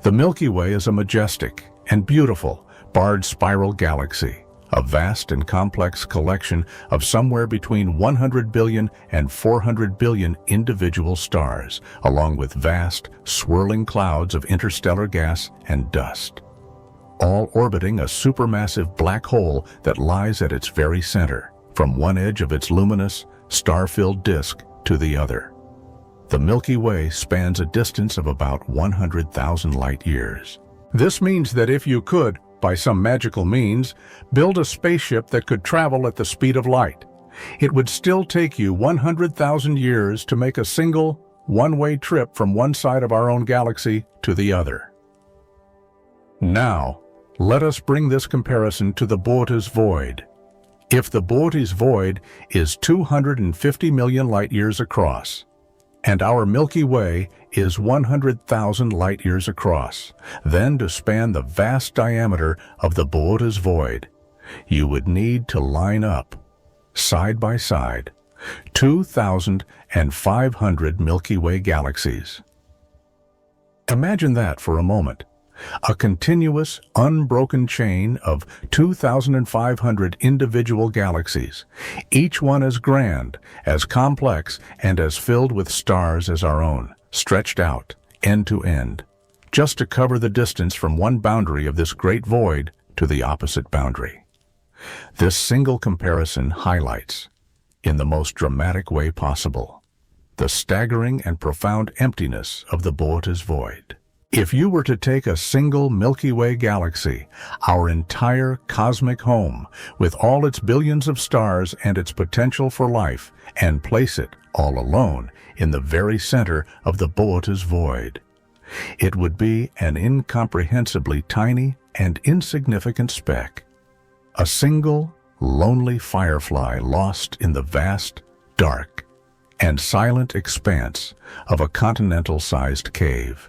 The Milky Way is a majestic and beautiful, barred spiral galaxy, a vast and complex collection of somewhere between 100 billion and 400 billion individual stars, along with vast, swirling clouds of interstellar gas and dust, all orbiting a supermassive black hole that lies at its very center, from one edge of its luminous, star-filled disk to the other. The Milky Way spans a distance of about 100,000 light-years. This means that if you could, by some magical means, build a spaceship that could travel at the speed of light, it would still take you 100,000 years to make a single, one-way trip from one side of our own galaxy to the other. Now, let us bring this comparison to the Boötes Void. If the Boötes Void is 250 million light-years across, and our Milky Way is 100,000 light-years across, then to span the vast diameter of the Boötes Void, you would need to line up, side by side, 2,500 Milky Way galaxies. Imagine that for a moment. A continuous, unbroken chain of 2,500 individual galaxies, each one as grand, as complex, and as filled with stars as our own, stretched out, end to end, just to cover the distance from one boundary of this great void to the opposite boundary. This single comparison highlights, in the most dramatic way possible, the staggering and profound emptiness of the Boötes Void. If you were to take a single Milky Way galaxy, our entire cosmic home, with all its billions of stars and its potential for life, and place it, all alone, in the very center of the Boötes Void, it would be an incomprehensibly tiny and insignificant speck. A single, lonely firefly lost in the vast, dark, and silent expanse of a continental-sized cave.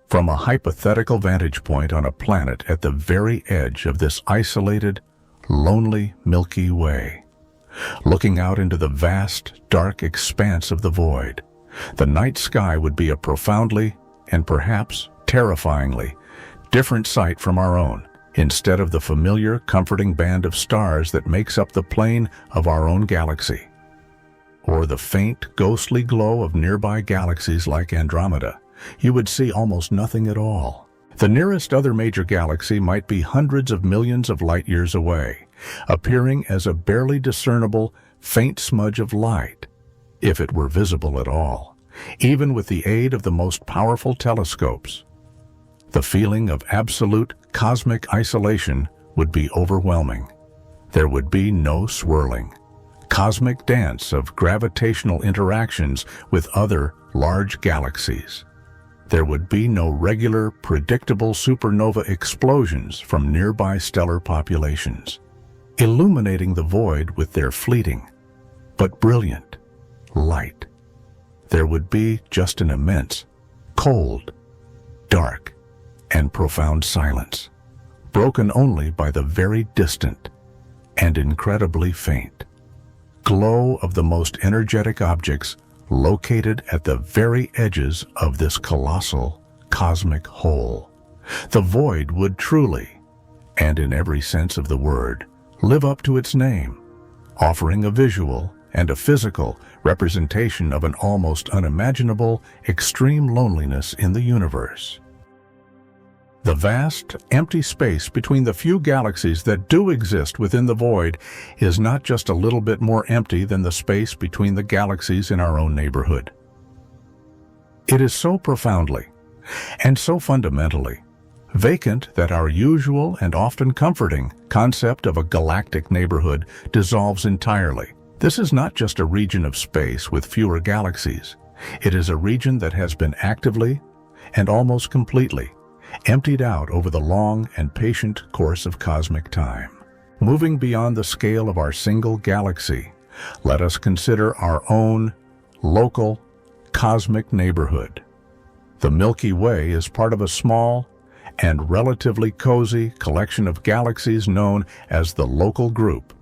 From a hypothetical vantage point on a planet at the very edge of this isolated, lonely Milky Way, looking out into the vast, dark expanse of the void, the night sky would be a profoundly, and perhaps terrifyingly, different sight from our own, instead of the familiar, comforting band of stars that makes up the plane of our own galaxy, or the faint, ghostly glow of nearby galaxies like Andromeda. You would see almost nothing at all. The nearest other major galaxy might be hundreds of millions of light-years away, appearing as a barely discernible, faint smudge of light, if it were visible at all, even with the aid of the most powerful telescopes. The feeling of absolute cosmic isolation would be overwhelming. There would be no swirling, cosmic dance of gravitational interactions with other large galaxies. There would be no regular, predictable supernova explosions from nearby stellar populations, illuminating the void with their fleeting, but brilliant, light. There would be just an immense, cold, dark, and profound silence, broken only by the very distant and incredibly faint glow of the most energetic objects located at the very edges of this colossal cosmic whole. The void would truly, and in every sense of the word, live up to its name, offering a visual and a physical representation of an almost unimaginable, extreme loneliness in the universe. The vast, empty space between the few galaxies that do exist within the void is not just a little bit more empty than the space between the galaxies in our own neighborhood. It is so profoundly, and so fundamentally, vacant that our usual and often comforting concept of a galactic neighborhood dissolves entirely. This is not just a region of space with fewer galaxies. It is a region that has been actively, and almost completely, emptied out over the long and patient course of cosmic time. Moving beyond the scale of our single galaxy, let us consider our own local cosmic neighborhood. The Milky Way is part of a small and relatively cozy collection of galaxies known as the Local Group.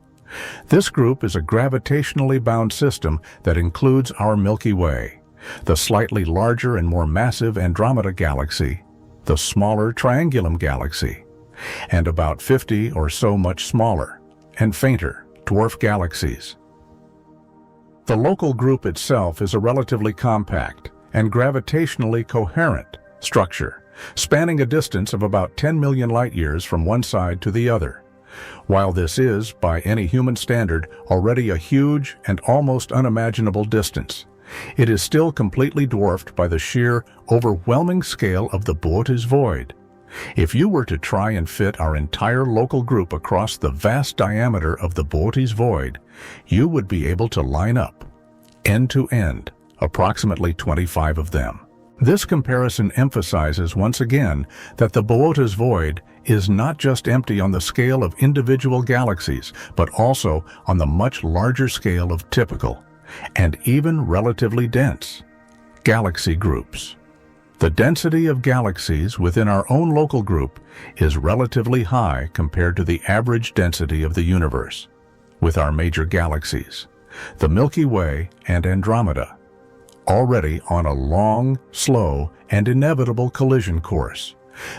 This group is a gravitationally bound system that includes our Milky Way, the slightly larger and more massive Andromeda Galaxy, the smaller Triangulum Galaxy, and about 50 or so much smaller and fainter dwarf galaxies. The local group itself is a relatively compact and gravitationally coherent structure, spanning a distance of about 10 million light-years from one side to the other. While this is, by any human standard, already a huge and almost unimaginable distance, it is still completely dwarfed by the sheer, overwhelming scale of the Boötes Void. If you were to try and fit our entire local group across the vast diameter of the Boötes Void, you would be able to line up, end to end, approximately 25 of them. This comparison emphasizes once again that the Boötes Void is not just empty on the scale of individual galaxies, but also on the much larger scale of typical, and even relatively dense, galaxy groups. The density of galaxies within our own local group is relatively high compared to the average density of the universe, with our major galaxies, the Milky Way and Andromeda, already on a long, slow, and inevitable collision course,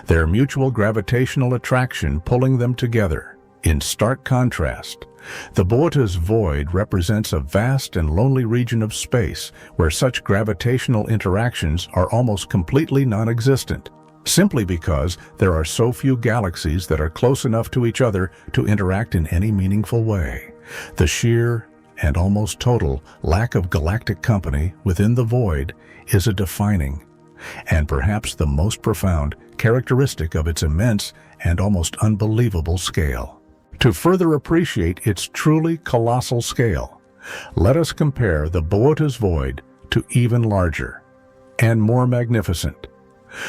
their mutual gravitational attraction pulling them together. In stark contrast, the Boötes Void represents a vast and lonely region of space where such gravitational interactions are almost completely non-existent, simply because there are so few galaxies that are close enough to each other to interact in any meaningful way. The sheer and almost total lack of galactic company within the void is a defining, and perhaps the most profound, characteristic of its immense and almost unbelievable scale. To further appreciate its truly colossal scale, let us compare the Boötes Void to even larger and more magnificent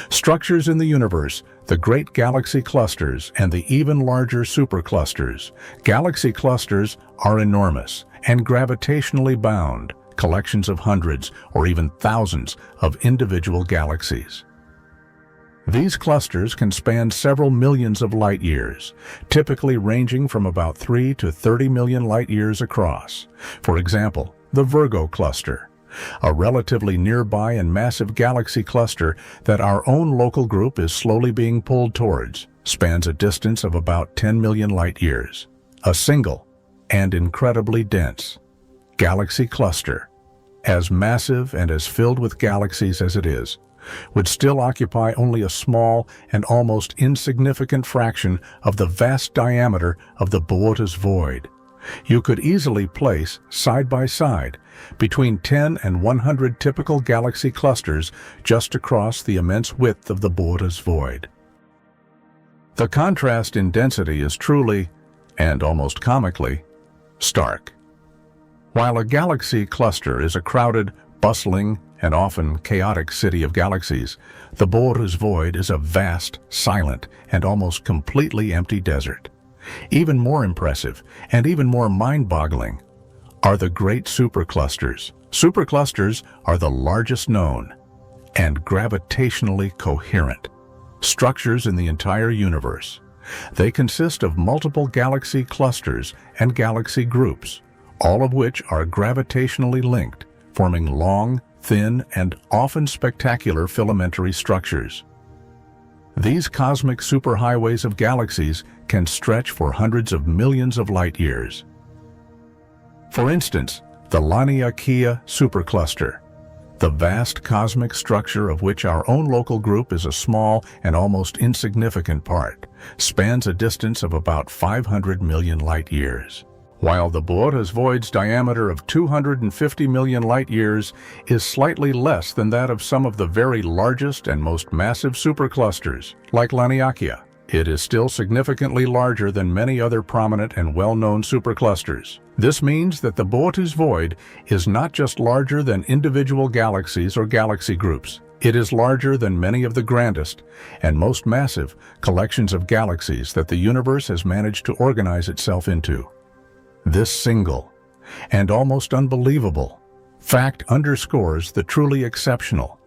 structures in the universe, the great galaxy clusters and the even larger superclusters. Galaxy clusters are enormous and gravitationally bound collections of hundreds or even thousands of individual galaxies. These clusters can span several millions of light-years, typically ranging from about 3 to 30 million light-years across. For example, the Virgo cluster, a relatively nearby and massive galaxy cluster that our own local group is slowly being pulled towards, spans a distance of about 10 million light-years. A single and incredibly dense galaxy cluster, as massive and as filled with galaxies as it is, would still occupy only a small and almost insignificant fraction of the vast diameter of the Boötes Void. You could easily place, side by side, between 10 and 100 typical galaxy clusters just across the immense width of the Boötes Void. The contrast in density is truly, and almost comically, stark. While a galaxy cluster is a crowded, bustling, and often chaotic city of galaxies, the Boötes Void is a vast, silent, and almost completely empty desert. Even more impressive, and even more mind-boggling, are the great superclusters. Superclusters are the largest known and gravitationally coherent structures in the entire universe. They consist of multiple galaxy clusters and galaxy groups, all of which are gravitationally linked, forming long, thin, and often spectacular filamentary structures. These cosmic superhighways of galaxies can stretch for hundreds of millions of light years. For instance, the Laniakea supercluster, the vast cosmic structure of which our own local group is a small and almost insignificant part, spans a distance of about 500 million light years. While the Boötes Void's diameter of 250 million light-years is slightly less than that of some of the very largest and most massive superclusters, like Laniakea, it is still significantly larger than many other prominent and well-known superclusters. This means that the Boötes Void is not just larger than individual galaxies or galaxy groups. It is larger than many of the grandest and most massive collections of galaxies that the universe has managed to organize itself into. This single, and almost unbelievable, fact underscores the truly exceptional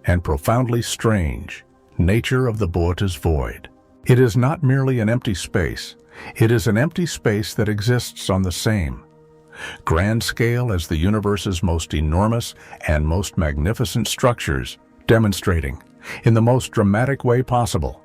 and profoundly strange nature of the Boötes Void. It is not merely an empty space, it is an empty space that exists on the same grand scale as the universe's most enormous and most magnificent structures, demonstrating, in the most dramatic way possible,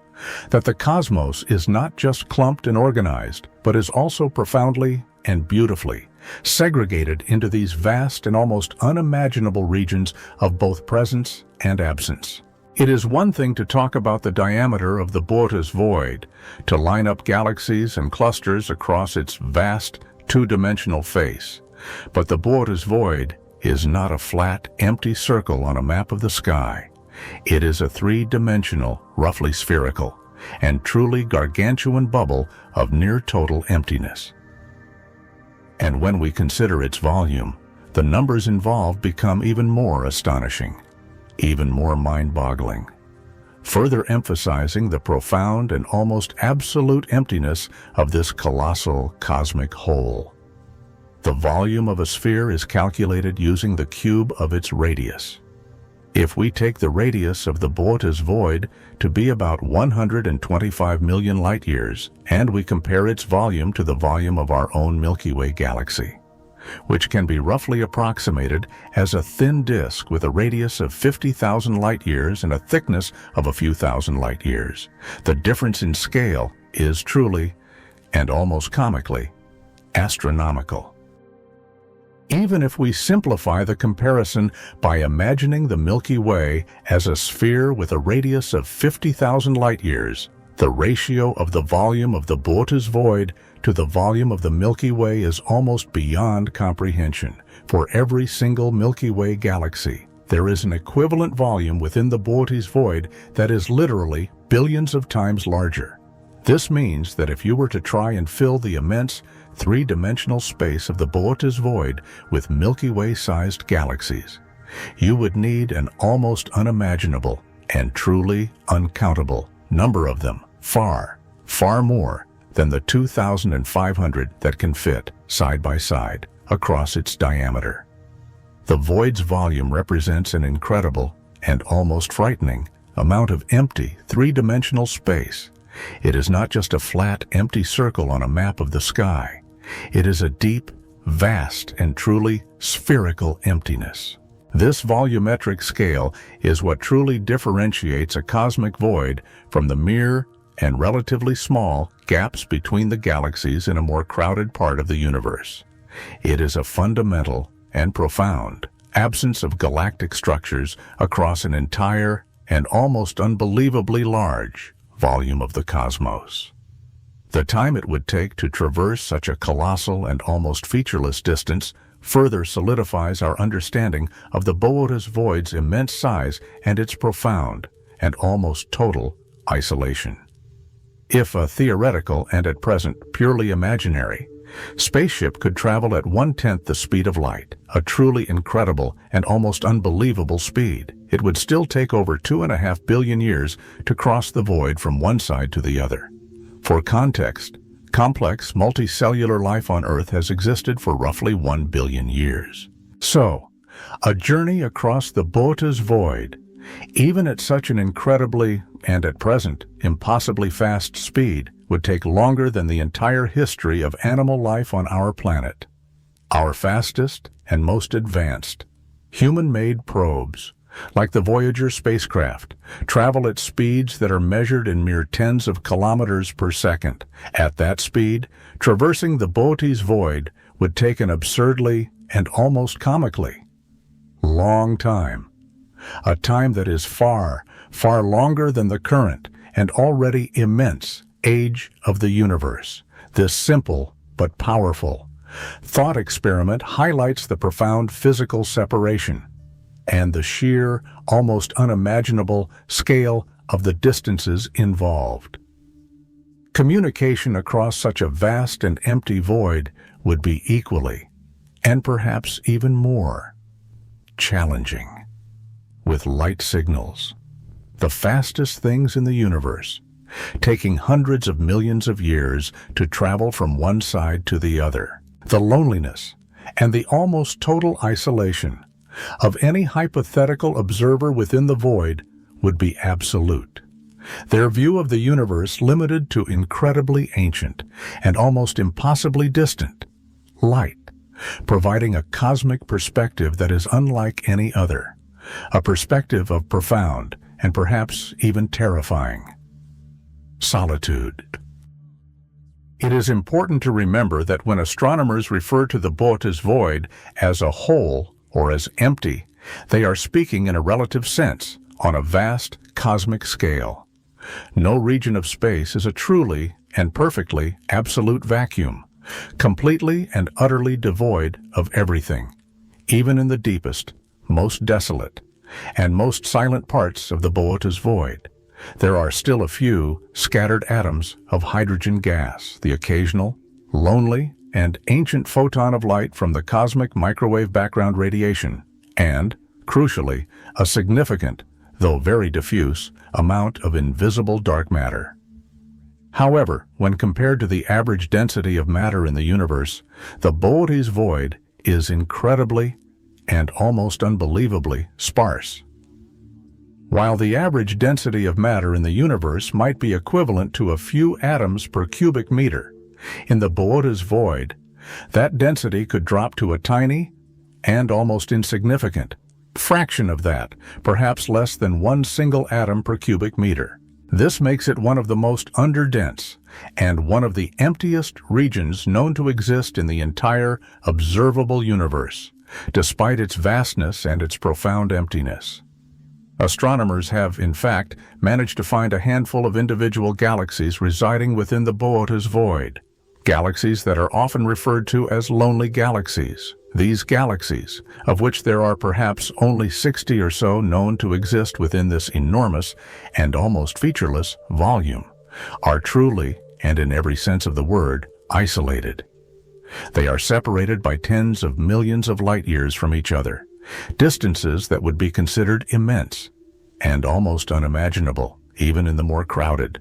that the cosmos is not just clumped and organized, but is also profoundly and beautifully segregated into these vast and almost unimaginable regions of both presence and absence. It is one thing to talk about the diameter of the Boötes Void, to line up galaxies and clusters across its vast, two-dimensional face, but the Boötes Void is not a flat, empty circle on a map of the sky. It is a three-dimensional, roughly spherical, and truly gargantuan bubble of near-total emptiness. And when we consider its volume, the numbers involved become even more astonishing, even more mind-boggling, further emphasizing the profound and almost absolute emptiness of this colossal cosmic whole. The volume of a sphere is calculated using the cube of its radius. If we take the radius of the Boötes Void to be about 125 million light-years, and we compare its volume to the volume of our own Milky Way galaxy, which can be roughly approximated as a thin disk with a radius of 50,000 light-years and a thickness of a few thousand light-years, the difference in scale is truly, and almost comically, astronomical. Even if we simplify the comparison by imagining the Milky Way as a sphere with a radius of 50,000 light-years, the ratio of the volume of the Boötes Void to the volume of the Milky Way is almost beyond comprehension. For every single Milky Way galaxy, there is an equivalent volume within the Boötes Void that is literally billions of times larger. This means that if you were to try and fill the immense three-dimensional space of the Boötes Void with Milky Way-sized galaxies, you would need an almost unimaginable and truly uncountable number of them, far, far more than the 2,500 that can fit, side by side, across its diameter. The void's volume represents an incredible and almost frightening amount of empty, three-dimensional space. It is not just a flat, empty circle on a map of the sky. It is a deep, vast, and truly spherical emptiness. This volumetric scale is what truly differentiates a cosmic void from the mere and relatively small gaps between the galaxies in a more crowded part of the universe. It is a fundamental and profound absence of galactic structures across an entire and almost unbelievably large volume of the cosmos. The time it would take to traverse such a colossal and almost featureless distance further solidifies our understanding of the Boötes Void's immense size and its profound and almost total isolation. If a theoretical and at present purely imaginary spaceship could travel at 1/10 the speed of light, a truly incredible and almost unbelievable speed, it would still take over 2.5 billion years to cross the void from one side to the other. For context, complex multicellular life on Earth has existed for roughly 1 billion years. So, a journey across the Boötes Void, even at such an incredibly, and at present, impossibly fast speed, would take longer than the entire history of animal life on our planet. Our fastest and most advanced human-made probes, like the Voyager spacecraft, travel at speeds that are measured in mere tens of kilometers per second. At that speed, traversing the Boötes Void would take an absurdly and almost comically long time. A time that is far, far longer than the current and already immense age of the universe. This simple but powerful thought experiment highlights the profound physical separation and the sheer, almost unimaginable scale of the distances involved. Communication across such a vast and empty void would be equally, and perhaps even more, challenging. With light signals, the fastest things in the universe, taking hundreds of millions of years to travel from one side to the other. The loneliness and the almost total isolation of any hypothetical observer within the void would be absolute. Their view of the universe limited to incredibly ancient and almost impossibly distant light, providing a cosmic perspective that is unlike any other, a perspective of profound and perhaps even terrifying solitude. It is important to remember that when astronomers refer to the Boötes Void as a whole or as empty, they are speaking in a relative sense on a vast cosmic scale. No region of space is a truly and perfectly absolute vacuum, completely and utterly devoid of everything. Even in the deepest, most desolate, and most silent parts of the Boötes Void, there are still a few scattered atoms of hydrogen gas, the occasional, lonely, and ancient photon of light from the cosmic microwave background radiation, and, crucially, a significant, though very diffuse, amount of invisible dark matter. However, when compared to the average density of matter in the universe, the Boötes Void is incredibly and almost unbelievably sparse. While the average density of matter in the universe might be equivalent to a few atoms per cubic meter, in the Boötes Void, that density could drop to a tiny and almost insignificant fraction of that, perhaps less than one single atom per cubic meter. This makes it one of the most underdense and one of the emptiest regions known to exist in the entire observable universe, despite its vastness and its profound emptiness. Astronomers have, in fact, managed to find a handful of individual galaxies residing within the Boötes Void, galaxies that are often referred to as lonely galaxies. These galaxies, of which there are perhaps only 60 or so known to exist within this enormous and almost featureless volume, are truly, and in every sense of the word, isolated. They are separated by tens of millions of light years from each other, distances that would be considered immense and almost unimaginable, even in the more crowded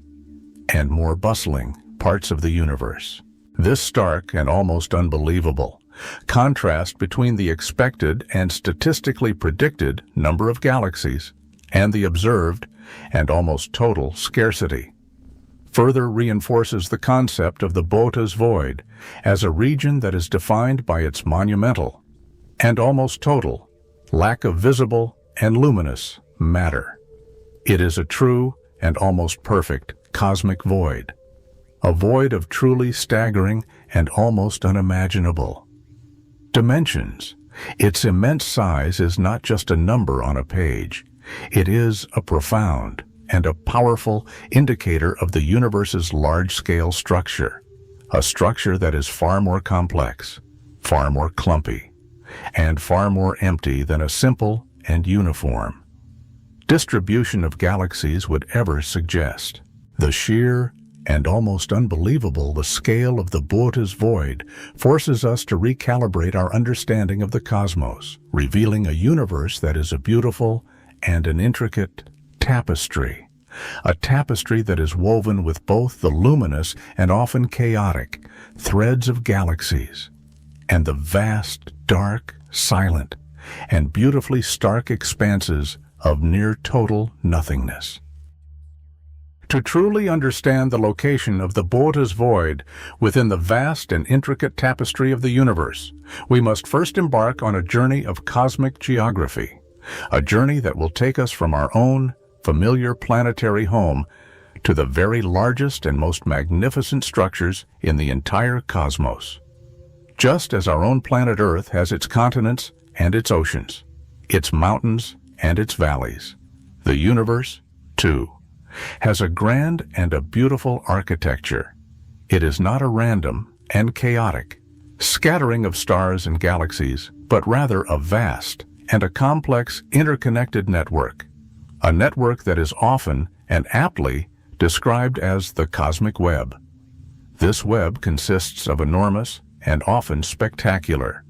and more bustling parts of the universe. This stark and almost unbelievable contrast between the expected and statistically predicted number of galaxies and the observed and almost total scarcity further reinforces the concept of the Boötes Void as a region that is defined by its monumental and almost total lack of visible and luminous matter. It is a true and almost perfect cosmic void, a void of truly staggering and almost unimaginable dimensions. Its immense size is not just a number on a page. It is a profound and a powerful indicator of the universe's large-scale structure, a structure that is far more complex, far more clumpy, and far more empty than a simple and uniform distribution of galaxies would ever suggest. The sheer and almost unbelievable the scale of the Boötes Void forces us to recalibrate our understanding of the cosmos, revealing a universe that is a beautiful and an intricate tapestry. A tapestry that is woven with both the luminous and often chaotic threads of galaxies, and the vast, dark, silent, and beautifully stark expanses of near-total nothingness. To truly understand the location of the Boötes Void within the vast and intricate tapestry of the universe, we must first embark on a journey of cosmic geography, a journey that will take us from our own familiar planetary home to the very largest and most magnificent structures in the entire cosmos. Just as our own planet Earth has its continents and its oceans, its mountains and its valleys, the universe, too, has a grand and a beautiful architecture. It is not a random and chaotic scattering of stars and galaxies, but rather a vast and a complex interconnected network, a network that is often and aptly described as the cosmic web. This web consists of enormous and often spectacular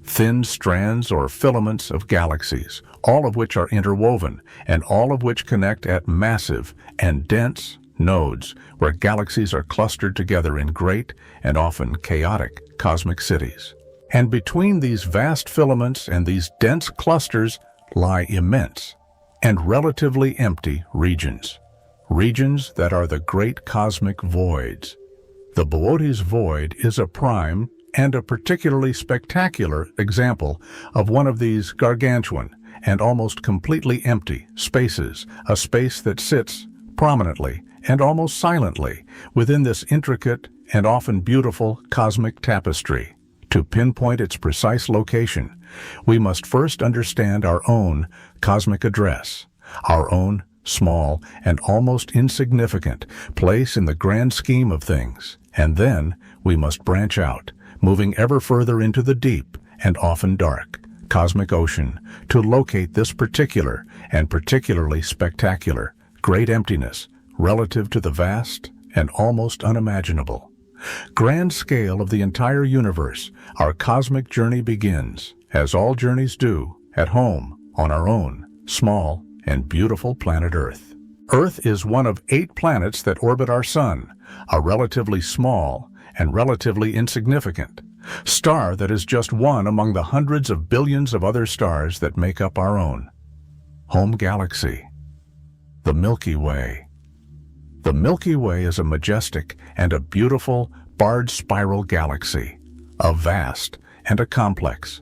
thin strands or filaments of galaxies, all of which are interwoven and all of which connect at massive and dense nodes where galaxies are clustered together in great and often chaotic cosmic cities. And between these vast filaments and these dense clusters lie immense and relatively empty regions that are the great cosmic voids. The Boötes Void is a prime and a particularly spectacular example of one of these gargantuan and almost completely empty spaces, a space that sits prominently and almost silently within this intricate and often beautiful cosmic tapestry. To pinpoint its precise location, we must first understand our own cosmic address, our own small and almost insignificant place in the grand scheme of things, and then we must branch out, moving ever further into the deep and often dark cosmic ocean to locate this particular and particularly spectacular great emptiness relative to the vast and almost unimaginable grand scale of the entire universe. Our cosmic journey begins, as all journeys do, at home on our own small and beautiful planet Earth. Earth is one of 8 planets that orbit our Sun, a relatively small and relatively insignificant star that is just one among the hundreds of billions of other stars that make up our own home galaxy, the Milky Way. The Milky Way is a majestic and a beautiful barred spiral galaxy, a vast and a complex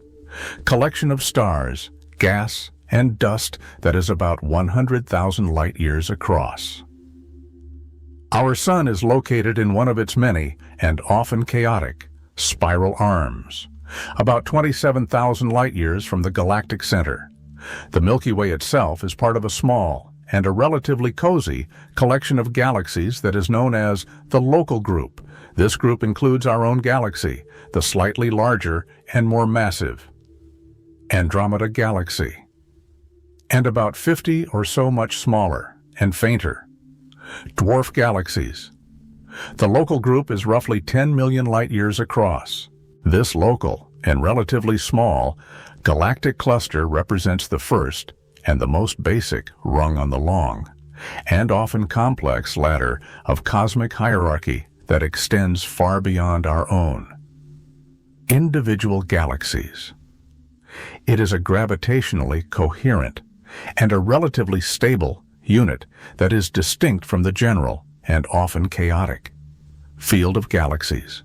collection of stars, gas, and dust that is about 100,000 light-years across. Our Sun is located in one of its many, and often chaotic, spiral arms, about 27,000 light-years from the galactic center. The Milky Way itself is part of a small and a relatively cozy collection of galaxies that is known as the Local Group. This group includes our own galaxy, the slightly larger and more massive Andromeda Galaxy, and about 50 or so much smaller and fainter dwarf galaxies. The Local Group is roughly 10 million light-years across. This local and relatively small galactic cluster represents the first and the most basic rung on the long and often complex ladder of cosmic hierarchy that extends far beyond our own individual galaxies. It is a gravitationally coherent and a relatively stable unit that is distinct from the general and often chaotic field of galaxies.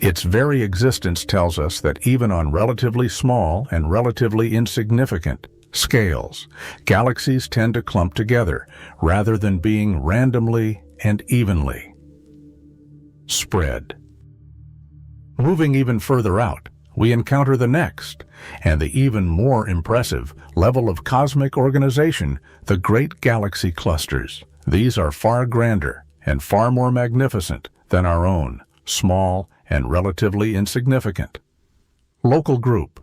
Its very existence tells us that even on relatively small and relatively insignificant scales, galaxies tend to clump together rather than being randomly and evenly spread. Moving even further out, we encounter the next, and the even more impressive level of cosmic organization, the great galaxy clusters. These are far grander and far more magnificent than our own, small and relatively insignificant. Local group.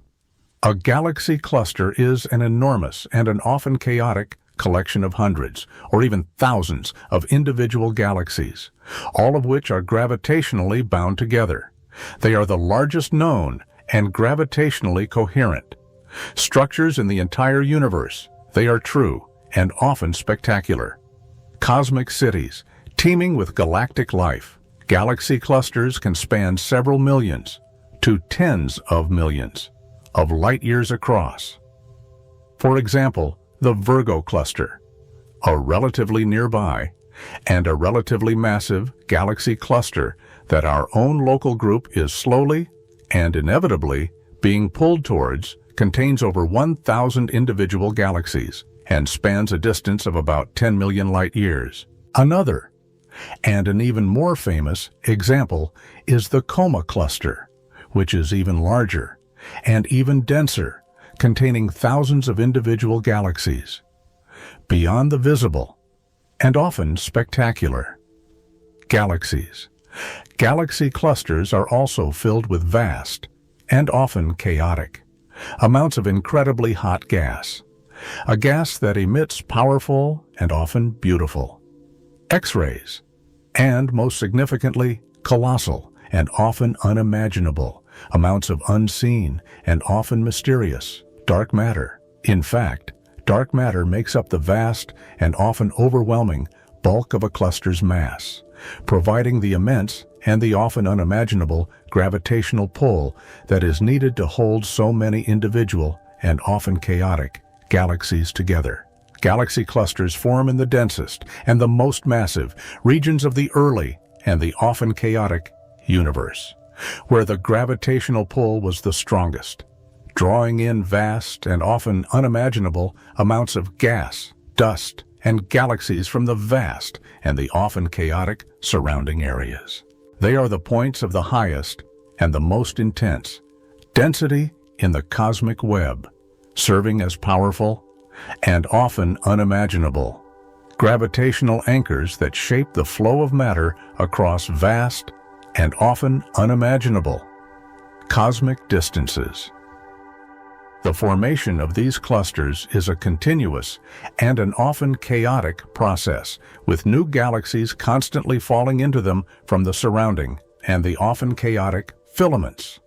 A galaxy cluster is an enormous and an often chaotic collection of hundreds or even thousands of individual galaxies, all of which are gravitationally bound together. They are the largest known and gravitationally coherent structures in the entire universe. They are true and often spectacular. Cosmic cities, teeming with galactic life. Galaxy clusters can span several millions to tens of millions of light years across. For example, the Virgo cluster, a relatively nearby and a relatively massive galaxy cluster that our own local group is slowly and inevitably being pulled towards, contains over 1,000 individual galaxies and spans a distance of about 10 million light years. Another, and an even more famous, example is the Coma cluster, which is even larger and even denser, containing thousands of individual galaxies, beyond the visible and often spectacular. Galaxies. Galaxy clusters are also filled with vast and often chaotic amounts of incredibly hot gas, a gas that emits powerful and often beautiful X-rays, and most significantly, colossal and often unimaginable amounts of unseen and often mysterious dark matter. In fact, dark matter makes up the vast and often overwhelming bulk of a cluster's mass, providing the immense and the often unimaginable gravitational pull that is needed to hold so many individual and often chaotic galaxies together. Galaxy clusters form in the densest and the most massive regions of the early and the often chaotic universe, where the gravitational pull was the strongest, drawing in vast and often unimaginable amounts of gas, dust, and galaxies from the vast and the often chaotic surrounding areas. They are the points of the highest and the most intense density in the cosmic web, serving as powerful and often unimaginable gravitational anchors that shape the flow of matter across vast and often unimaginable cosmic distances. The formation of these clusters is a continuous and an often chaotic process, with new galaxies constantly falling into them from the surrounding and the often chaotic filaments,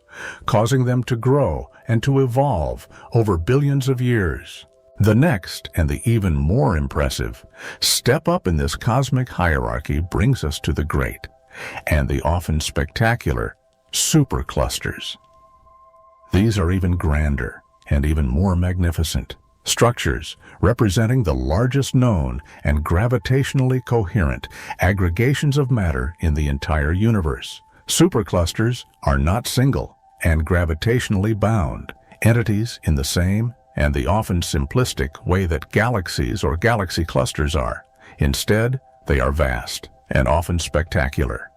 causing them to grow and to evolve over billions of years. The next, and the even more impressive, step up in this cosmic hierarchy brings us to the great, and the often spectacular, superclusters. These are even grander and even more magnificent structures representing the largest known and gravitationally coherent aggregations of matter in the entire universe. Superclusters are not single and gravitationally bound entities in the same and the often simplistic way that galaxies or galaxy clusters are. Instead, they are vast and often spectacular,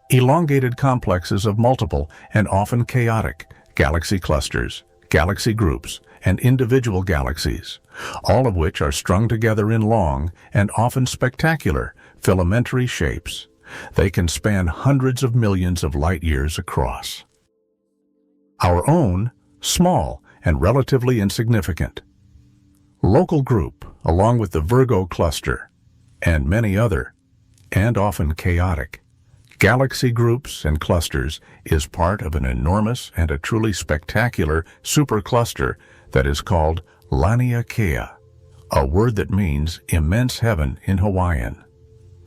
elongated complexes of multiple and often chaotic galaxy clusters, galaxy groups, and individual galaxies, all of which are strung together in long and often spectacular filamentary shapes. They can span hundreds of millions of light years across. Our own, small and relatively insignificant local group, along with the Virgo cluster and many other, and often chaotic, galaxy groups and clusters, is part of an enormous and a truly spectacular supercluster that is called Laniakea, a word that means immense heaven in Hawaiian.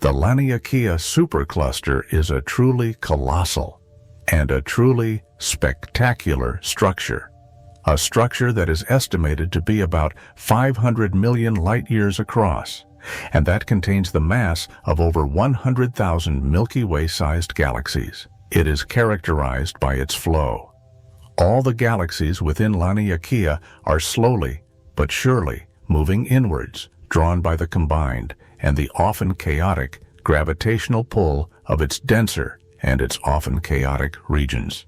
The Laniakea supercluster is a truly colossal and a truly spectacular structure, a structure that is estimated to be about 500 million light years across, and that contains the mass of over 100,000 Milky Way-sized galaxies. It is characterized by its flow. All the galaxies within Laniakea are slowly but surely moving inwards, drawn by the combined and the often chaotic gravitational pull of its denser and its often chaotic regions,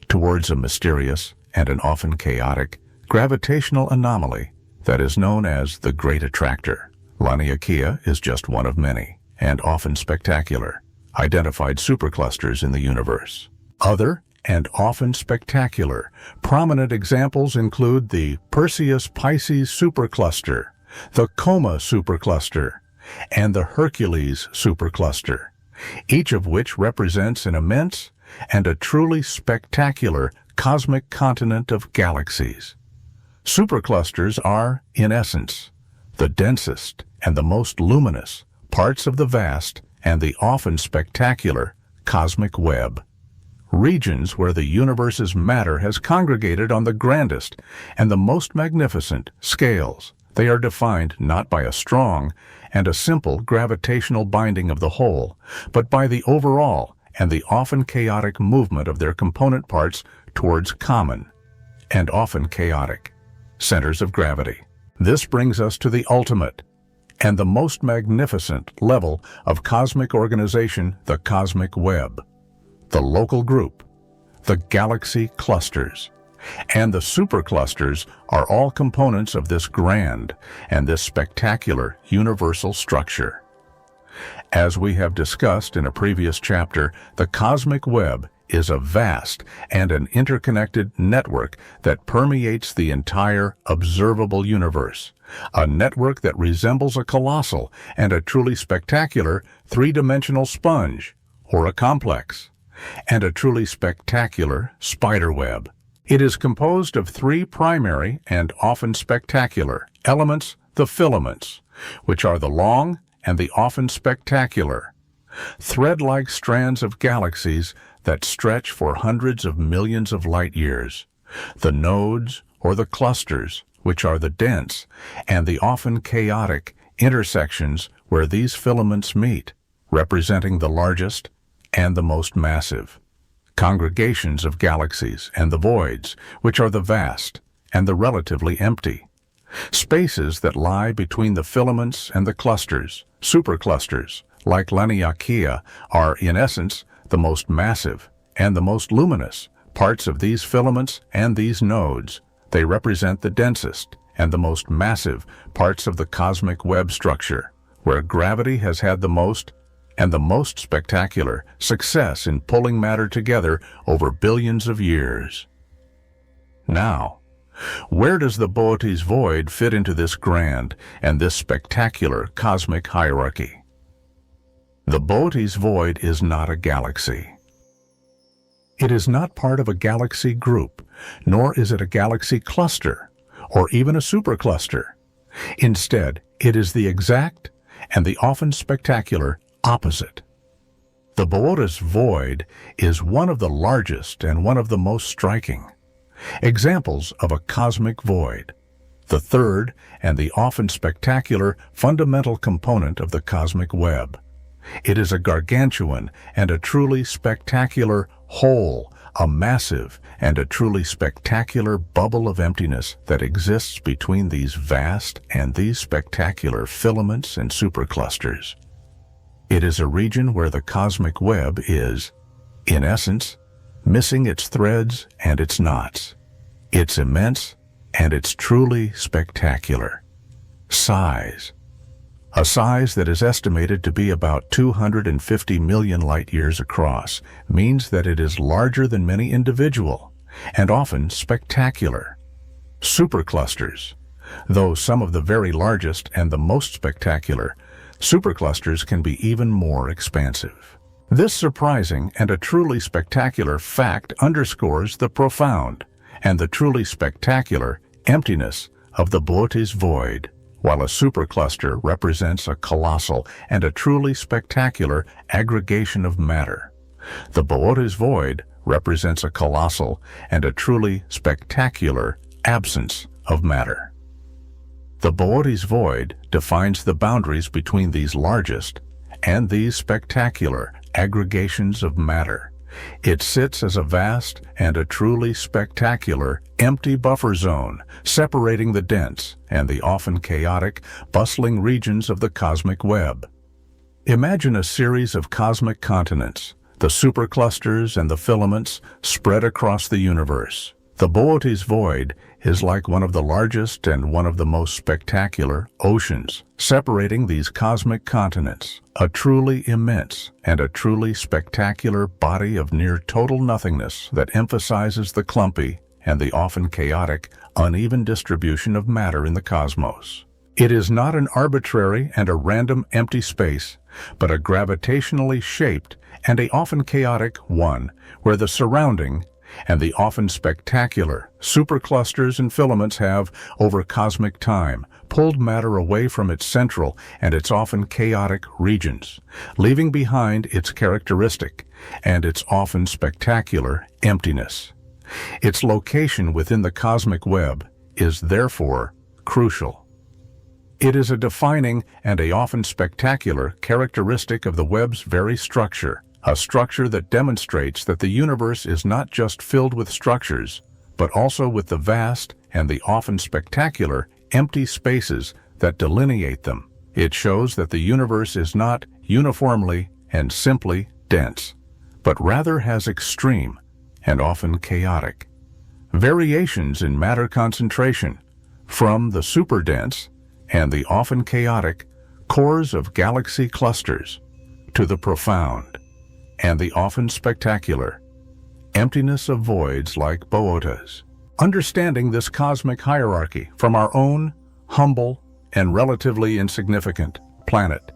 towards a mysterious and an often chaotic gravitational anomaly that is known as the Great Attractor. Laniakea is just one of many, and often spectacular, identified superclusters in the universe. Other and often spectacular, prominent examples include the Perseus-Pisces supercluster, the Coma supercluster, and the Hercules supercluster, each of which represents an immense and a truly spectacular cosmic continent of galaxies. Superclusters are, in essence, the densest and the most luminous parts of the vast and the often spectacular cosmic web. Regions where the universe's matter has congregated on the grandest and the most magnificent scales. They are defined not by a strong and a simple gravitational binding of the whole, but by the overall and the often chaotic movement of their component parts towards common and often chaotic centers of gravity. This brings us to the ultimate and the most magnificent level of cosmic organization, the cosmic web, the local group, the galaxy clusters, and the superclusters are all components of this grand and this spectacular universal structure. As we have discussed in a previous chapter, the cosmic web is a vast and an interconnected network that permeates the entire observable universe, a network that resembles a colossal and a truly spectacular three-dimensional sponge, or a complex, and a truly spectacular spiderweb. It is composed of three primary and often spectacular elements, the filaments, which are the long and the often spectacular, thread-like strands of galaxies that stretch for hundreds of millions of light years, the nodes or the clusters, which are the dense and the often chaotic intersections where these filaments meet, representing the largest and the most massive, congregations of galaxies, and the voids, which are the vast and the relatively empty, spaces that lie between the filaments and the clusters. Superclusters, like Laniakea, are in essence the most massive and the most luminous parts of these filaments and these nodes. They represent the densest and the most massive parts of the cosmic web structure, where gravity has had the most and the most spectacular success in pulling matter together over billions of years. Now, where does the Boötes Void fit into this grand and this spectacular cosmic hierarchy? The Boötes Void is not a galaxy. It is not part of a galaxy group, nor is it a galaxy cluster, or even a supercluster. Instead, it is the exact and the often spectacular opposite. The Boötes Void is one of the largest and one of the most striking examples of a cosmic void, the third and the often spectacular fundamental component of the cosmic web. It is a gargantuan and a truly spectacular hole, a massive and a truly spectacular bubble of emptiness that exists between these vast and these spectacular filaments and superclusters. It is a region where the cosmic web is, in essence, missing its threads and its knots. It's immense and it's truly spectacular. Size. A size that is estimated to be about 250 million light-years across means that it is larger than many individual and often spectacular superclusters. Though some of the very largest and the most spectacular, superclusters can be even more expansive. This surprising and a truly spectacular fact underscores the profound and the truly spectacular emptiness of the Boötes Void. While a supercluster represents a colossal and a truly spectacular aggregation of matter, the Boötes Void represents a colossal and a truly spectacular absence of matter. The Boötes Void defines the boundaries between these largest and these spectacular aggregations of matter. It sits as a vast and a truly spectacular empty buffer zone, separating the dense and the often chaotic, bustling regions of the cosmic web. Imagine a series of cosmic continents, The superclusters and the filaments spread across the universe. The Boötes Void is like one of the largest and one of the most spectacular oceans, separating these cosmic continents, a truly immense and a truly spectacular body of near total nothingness that emphasizes the clumpy and the often chaotic, uneven distribution of matter in the cosmos. It is not an arbitrary and a random empty space, but a gravitationally shaped and a often chaotic one, where the surrounding and the often spectacular superclusters and filaments have, over cosmic time, pulled matter away from its central and its often chaotic regions, leaving behind its characteristic and its often spectacular emptiness. Its location within the cosmic web is therefore crucial. It is a defining and a often spectacular characteristic of the web's very structure, a structure that demonstrates that the universe is not just filled with structures, but also with the vast and the often spectacular empty spaces that delineate them. It shows that the universe is not uniformly and simply dense, but rather has extreme and often chaotic variations in matter concentration, from the superdense and the often chaotic cores of galaxy clusters to the profound and the often spectacular emptiness of voids like Boötes. Understanding this cosmic hierarchy from our own humble and relatively insignificant planet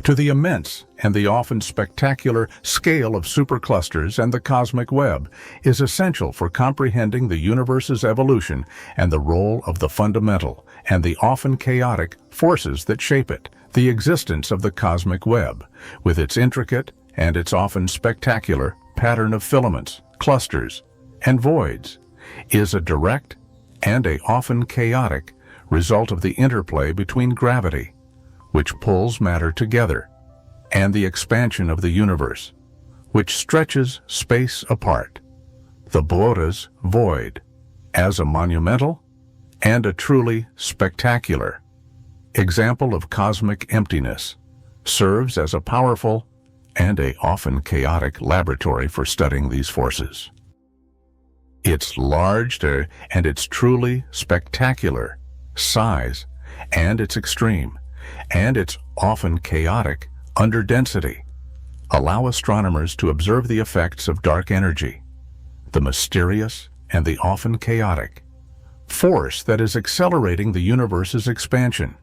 to the immense and the often spectacular scale of superclusters and the cosmic web is essential for comprehending the universe's evolution and the role of the fundamental and the often chaotic forces that shape it. The existence of the cosmic web, with its intricate and its often spectacular pattern of filaments, clusters, and voids, is a direct and a often chaotic result of the interplay between gravity, which pulls matter together, and the expansion of the universe, which stretches space apart. The Boötes Void, as a monumental and a truly spectacular example of cosmic emptiness, serves as a powerful and a often chaotic laboratory for studying these forces. Its large and its truly spectacular size and its extreme and its often chaotic underdensity allow astronomers to observe the effects of dark energy, the mysterious and the often chaotic force that is accelerating the universe's expansion.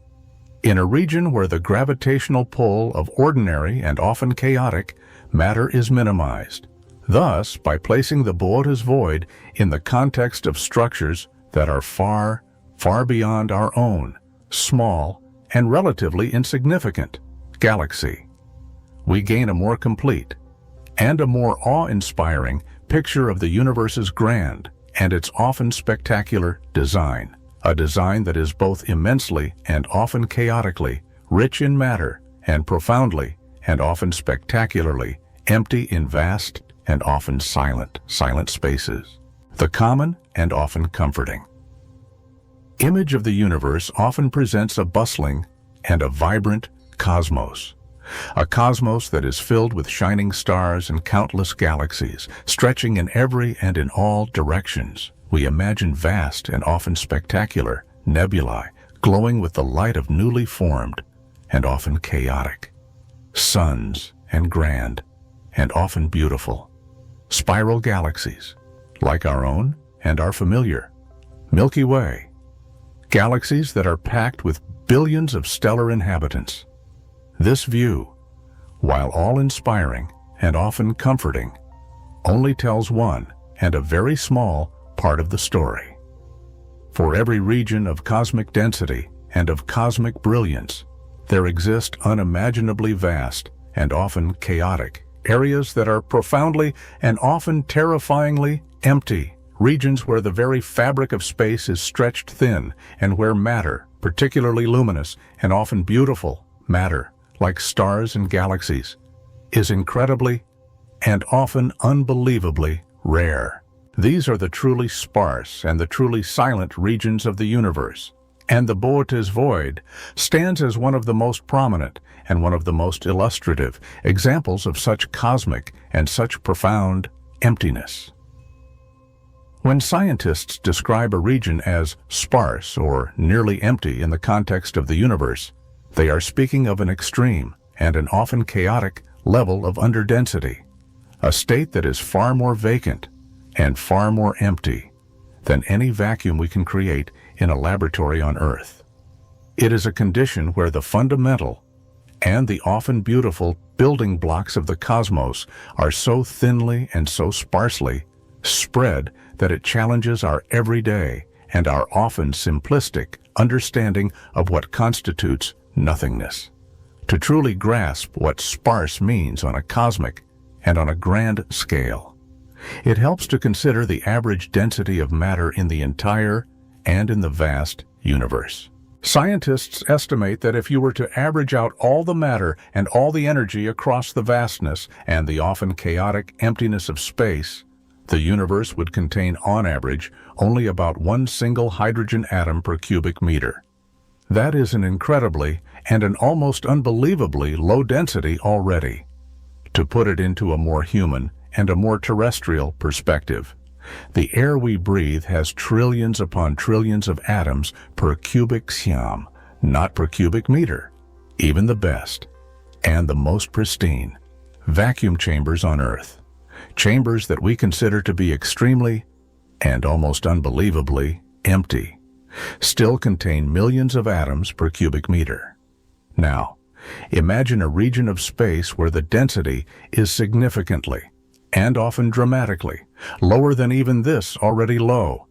In a region where the gravitational pull of ordinary and often chaotic matter is minimized. Thus, by placing the Boötes Void in the context of structures that are far, far beyond our own, small and relatively insignificant galaxy, we gain a more complete and a more awe-inspiring picture of the universe's grand and its often spectacular design. A design that is both immensely and often chaotically rich in matter and profoundly and often spectacularly empty in vast and often silent spaces. The common and often comforting image of the universe often presents a bustling and a vibrant cosmos. A cosmos that is filled with shining stars and countless galaxies, stretching in every and in all directions. We imagine vast and often spectacular nebulae glowing with the light of newly formed and often chaotic suns and grand and often beautiful spiral galaxies like our own and our familiar Milky Way, galaxies that are packed with billions of stellar inhabitants. This view, while all-inspiring and often comforting, only tells one and a very small part of the story. For every region of cosmic density and of cosmic brilliance, there exist unimaginably vast and often chaotic areas that are profoundly and often terrifyingly empty, regions where the very fabric of space is stretched thin and where matter, particularly luminous and often beautiful matter, like stars and galaxies, is incredibly and often unbelievably rare. These are the truly sparse and the truly silent regions of the universe, And the Boötes Void stands as one of the most prominent and one of the most illustrative examples of such cosmic and such profound emptiness. When scientists describe a region as sparse or nearly empty in the context of the universe, they are speaking of an extreme and an often chaotic level of underdensity, a state that is far more vacant and far more empty than any vacuum we can create in a laboratory on Earth. It is a condition where the fundamental and the often beautiful building blocks of the cosmos are so thinly and so sparsely spread that it challenges our everyday and our often simplistic understanding of what constitutes nothingness. To truly grasp what sparse means on a cosmic and on a grand scale, it helps to consider the average density of matter in the entire and in the vast universe. Scientists estimate that if you were to average out all the matter and all the energy across the vastness and the often chaotic emptiness of space, the universe would contain, on average, only about one single hydrogen atom per cubic meter. That is an incredibly and an almost unbelievably low density already. To put it into a more human and a more terrestrial perspective, the air we breathe has trillions upon trillions of atoms per cubic cm, not per cubic meter. Even the best and the most pristine vacuum chambers on Earth, chambers that we consider to be extremely and almost unbelievably empty, still contain millions of atoms per cubic meter. Now, imagine a region of space where the density is significantly and often dramatically lower than even this already low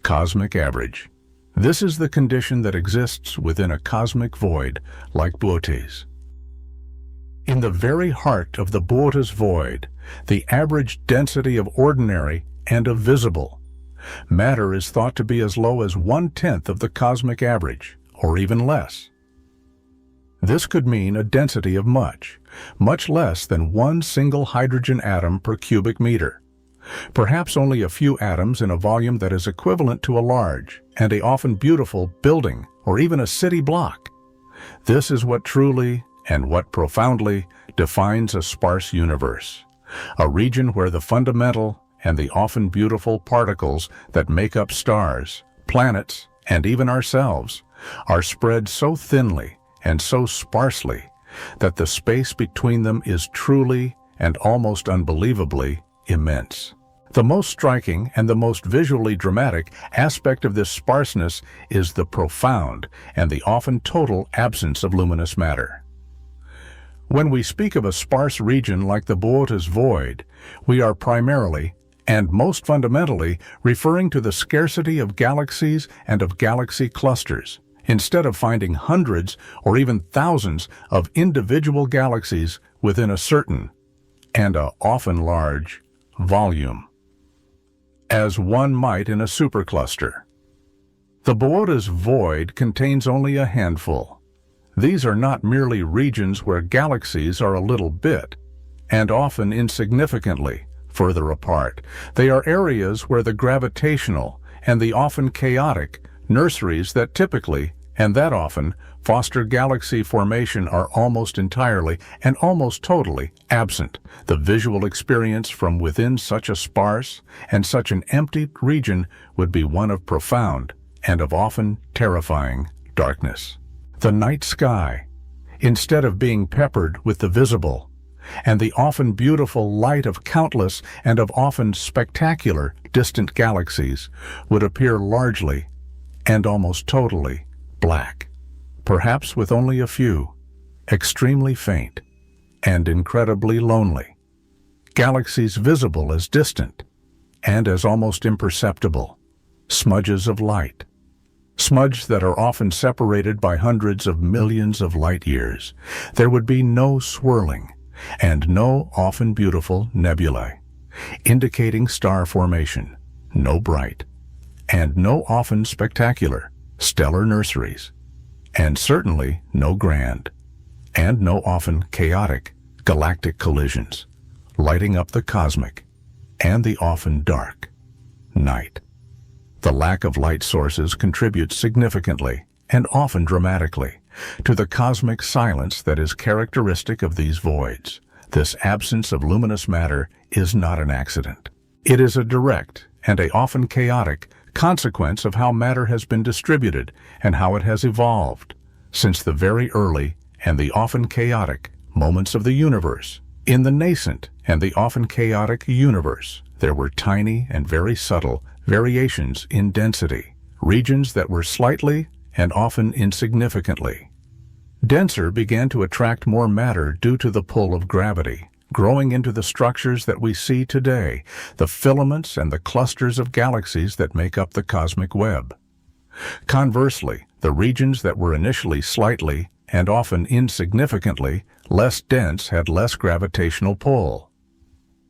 cosmic average. This is the condition that exists within a cosmic void like Boötes. In the very heart of the Boötes Void, the average density of ordinary and of visible matter is thought to be as low as 1/10 of the cosmic average, or even less. This could mean a density of much less than one single hydrogen atom per cubic meter. Perhaps only a few atoms in a volume that is equivalent to a large and a often beautiful building or even a city block. This is what truly and what profoundly defines a sparse universe, a region where the fundamental and the often beautiful particles that make up stars, planets, and even ourselves are spread so thinly and so sparsely that the space between them is truly and almost unbelievably immense. The most striking and the most visually dramatic aspect of this sparseness is the profound and the often total absence of luminous matter. When we speak of a sparse region like the Boötes Void, we are primarily and most fundamentally referring to the scarcity of galaxies and of galaxy clusters, instead of finding hundreds or even thousands of individual galaxies within a certain, and a often large, volume, as one might in a supercluster. The Boötes Void contains only a handful. These are not merely regions where galaxies are a little bit, and often insignificantly, further apart. They are areas where the gravitational and the often chaotic nurseries that typically, and that often, foster galaxy formation are almost entirely and almost totally absent. The visual experience from within such a sparse and such an empty region would be one of profound and of often terrifying darkness. The night sky, instead of being peppered with the visible and the often beautiful light of countless and of often spectacular distant galaxies, would appear largely and almost totally black, perhaps with only a few, extremely faint and incredibly lonely, galaxies visible as distant and as almost imperceptible, smudges of light, smudges that are often separated by hundreds of millions of light years. There would be no swirling and no often beautiful nebulae, indicating star formation, no bright, and no often spectacular stellar nurseries, and certainly no grand, and no often chaotic galactic collisions, lighting up the cosmic and the often dark night. The lack of light sources contributes significantly and often dramatically, to the cosmic silence that is characteristic of these voids. This absence of luminous matter is not an accident. It is a direct, and a often chaotic, consequence of how matter has been distributed and how it has evolved since the very early and the often chaotic moments of the universe. In the nascent and the often chaotic universe, there were tiny and very subtle variations in density, regions that were slightly and often insignificantly denser began to attract more matter due to the pull of gravity, growing into the structures that we see today, the filaments and the clusters of galaxies that make up the cosmic web. Conversely, the regions that were initially slightly and often insignificantly less dense had less gravitational pull.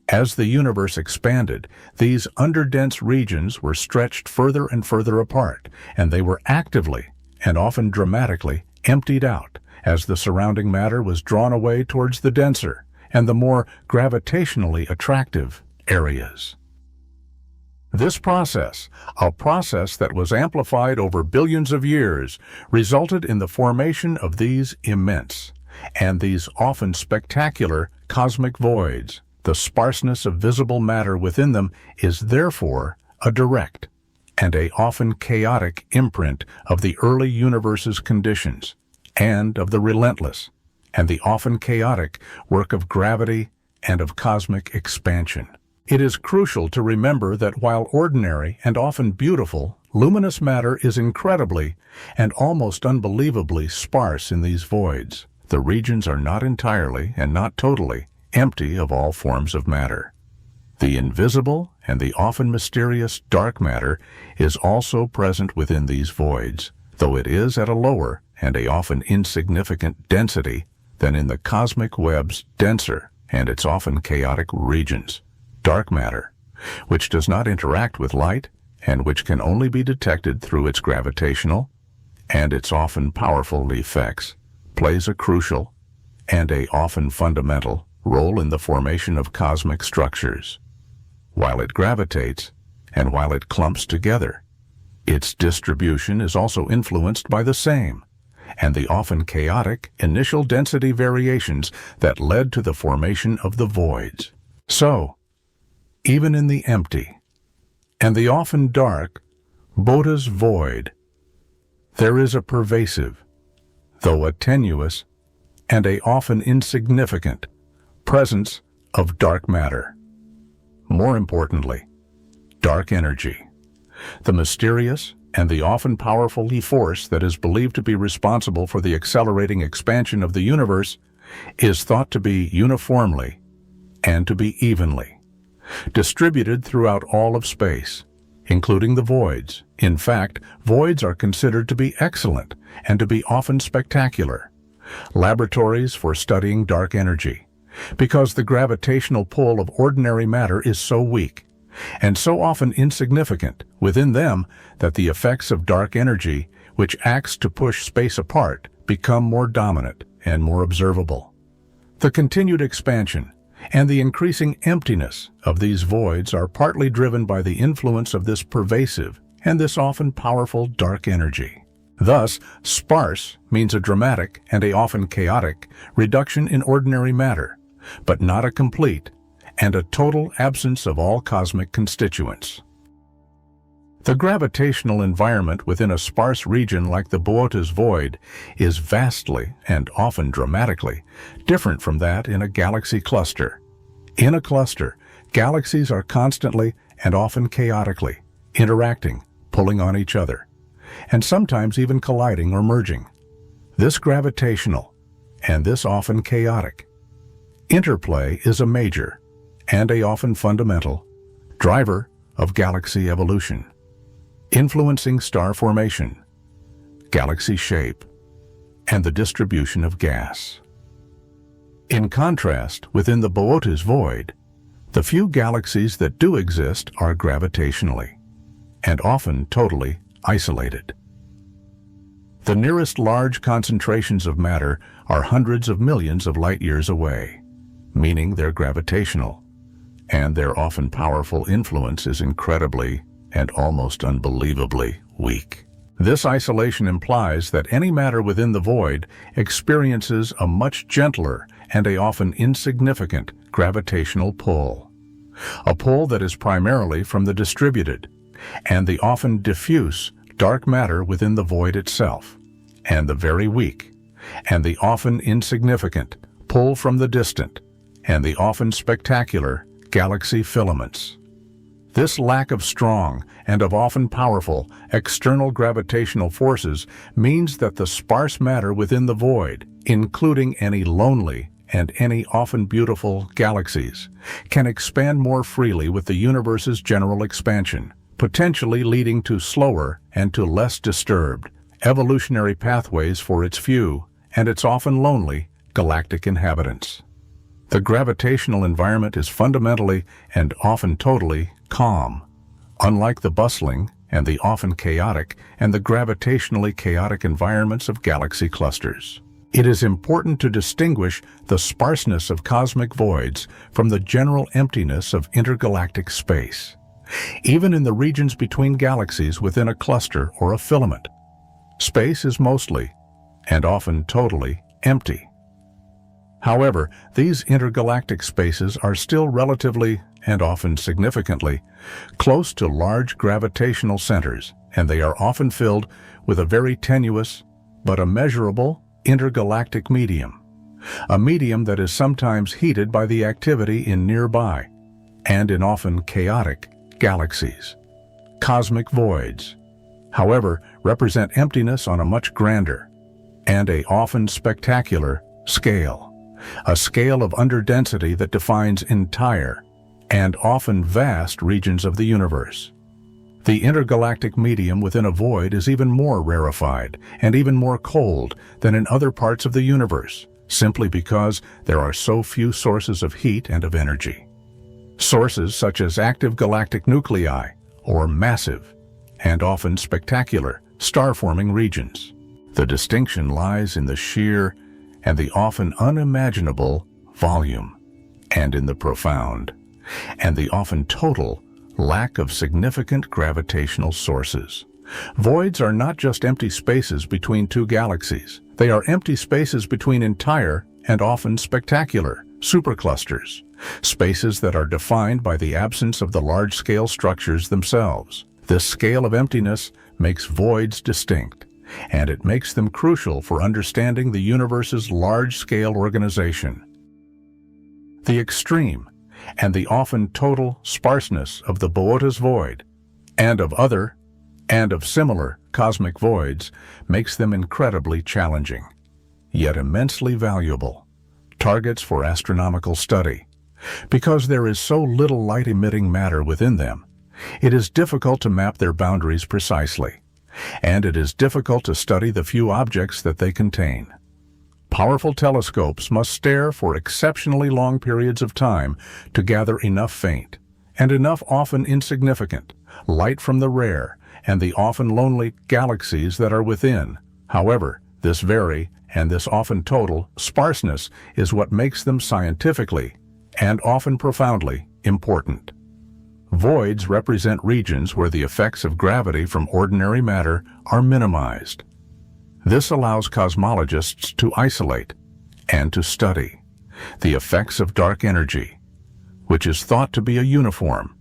As the universe expanded, these underdense regions were stretched further and further apart, and they were actively and often dramatically emptied out as the surrounding matter was drawn away towards the denser and the more gravitationally attractive areas. This process, a process that was amplified over billions of years, resulted in the formation of these immense and these often spectacular cosmic voids. The sparseness of visible matter within them is therefore a direct and a often chaotic imprint of the early universe's conditions and of the relentless and the often chaotic work of gravity and of cosmic expansion. It is crucial to remember that while ordinary and often beautiful, luminous matter is incredibly and almost unbelievably sparse in these voids. The regions are not entirely and not totally empty of all forms of matter. The invisible and the often mysterious dark matter is also present within these voids, though it is at a lower and a often insignificant density than in the cosmic web's denser and its often chaotic regions. Dark matter, which does not interact with light and which can only be detected through its gravitational and its often powerful effects, plays a crucial and a often fundamental role in the formation of cosmic structures. While it gravitates and while it clumps together, its distribution is also influenced by the same and the often chaotic initial density variations that led to the formation of the voids. So, even in the empty and the often dark Boötes Void, there is a pervasive, though a tenuous and a often insignificant, presence of dark matter. More importantly, dark energy, the mysterious and the often powerful force that is believed to be responsible for the accelerating expansion of the universe, is thought to be uniformly and to be evenly distributed throughout all of space, including the voids. In fact, voids are considered to be excellent and to be often spectacular laboratories for studying dark energy, because the gravitational pull of ordinary matter is so weak and so often insignificant within them that the effects of dark energy, which acts to push space apart, become more dominant and more observable. The continued expansion and the increasing emptiness of these voids are partly driven by the influence of this pervasive and this often powerful dark energy. Thus, sparse means a dramatic and a often chaotic reduction in ordinary matter, but not a complete and a total absence of all cosmic constituents. The gravitational environment within a sparse region like the Boötes Void is vastly and often dramatically different from that in a galaxy cluster. In a cluster, galaxies are constantly and often chaotically interacting, pulling on each other, and sometimes even colliding or merging. This gravitational and this often chaotic interplay is a major and a often fundamental driver of galaxy evolution, influencing star formation, galaxy shape, and the distribution of gas. In contrast, within the Boötes Void, the few galaxies that do exist are gravitationally and often totally isolated. The nearest large concentrations of matter are hundreds of millions of light-years away, meaning they're gravitational, and their often powerful influence is incredibly and almost unbelievably weak. This isolation implies that any matter within the void experiences a much gentler and a often insignificant gravitational pull. A pull that is primarily from the distributed, and the often diffuse, dark matter within the void itself, and the very weak, and the often insignificant pull from the distant, and the often spectacular galaxy filaments. This lack of strong and of often powerful external gravitational forces means that the sparse matter within the void, including any lonely and any often beautiful galaxies, can expand more freely with the universe's general expansion, potentially leading to slower and to less disturbed evolutionary pathways for its few, and its often lonely, galactic inhabitants. The gravitational environment is fundamentally and often totally calm, unlike the bustling and the often chaotic and the gravitationally chaotic environments of galaxy clusters. It is important to distinguish the sparseness of cosmic voids from the general emptiness of intergalactic space. Even in the regions between galaxies within a cluster or a filament, space is mostly, and often totally, empty. However, these intergalactic spaces are still relatively, and often significantly, close to large gravitational centers, and they are often filled with a very tenuous, but immeasurable, intergalactic medium. A medium that is sometimes heated by the activity in nearby, and in often chaotic, galaxies. Cosmic voids, however, represent emptiness on a much grander, and a often spectacular, scale. A scale of underdensity that defines entire, and often vast regions of the universe. The intergalactic medium within a void is even more rarefied and even more cold than in other parts of the universe, simply because there are so few sources of heat and of energy. Sources such as active galactic nuclei, or massive, and often spectacular, star-forming regions. The distinction lies in the sheer and the often unimaginable volume, and in the profound, and the often total lack of significant gravitational sources. Voids are not just empty spaces between two galaxies. They are empty spaces between entire and often spectacular superclusters, spaces that are defined by the absence of the large-scale structures themselves. This scale of emptiness makes voids distinct, and it makes them crucial for understanding the universe's large-scale organization. The extreme and the often total sparseness of the Boötes Void, and of other, and of similar cosmic voids, makes them incredibly challenging, yet immensely valuable, targets for astronomical study. Because there is so little light-emitting matter within them, it is difficult to map their boundaries precisely, and it is difficult to study the few objects that they contain. Powerful telescopes must stare for exceptionally long periods of time to gather enough faint, and enough often insignificant, light from the rare and the often lonely galaxies that are within. However, this very, and this often total, sparseness is what makes them scientifically, and often profoundly, important. Voids represent regions where the effects of gravity from ordinary matter are minimized. This allows cosmologists to isolate and to study the effects of dark energy, which is thought to be a uniform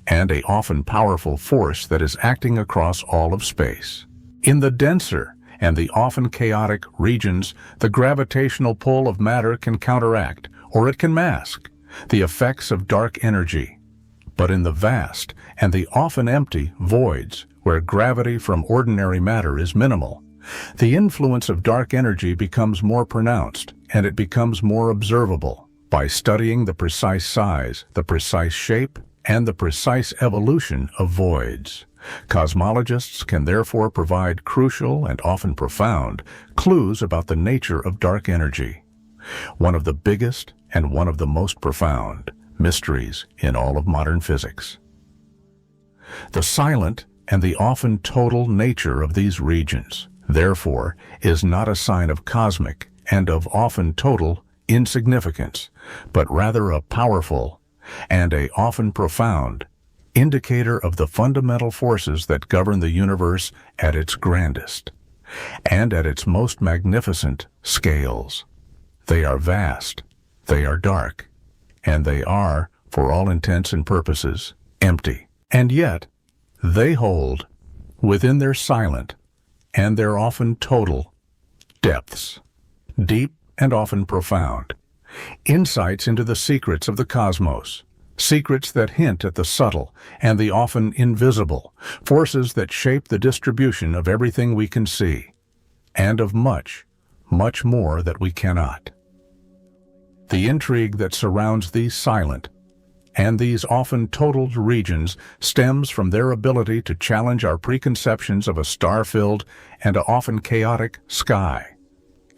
and a often powerful force that is acting across all of space. In the denser and the often chaotic regions, the gravitational pull of matter can counteract, or it can mask, the effects of dark energy. But in the vast and the often empty voids, where gravity from ordinary matter is minimal, the influence of dark energy becomes more pronounced, and it becomes more observable. By studying the precise size, the precise shape, and the precise evolution of voids, cosmologists can therefore provide crucial and often profound clues about the nature of dark energy, one of the biggest and one of the most profound mysteries in all of modern physics. The silent and the often total nature of these regions, therefore, is not a sign of cosmic and of often total insignificance, but rather a powerful and a often profound indicator of the fundamental forces that govern the universe at its grandest and at its most magnificent scales. They are vast, they are dark, and they are, for all intents and purposes, empty. And yet, they hold, within their silent, and their often total, depths, deep and often profound, insights into the secrets of the cosmos, secrets that hint at the subtle and the often invisible, forces that shape the distribution of everything we can see, and of much, much more that we cannot. The intrigue that surrounds these silent and these often totaled regions stems from their ability to challenge our preconceptions of a star-filled and often chaotic sky,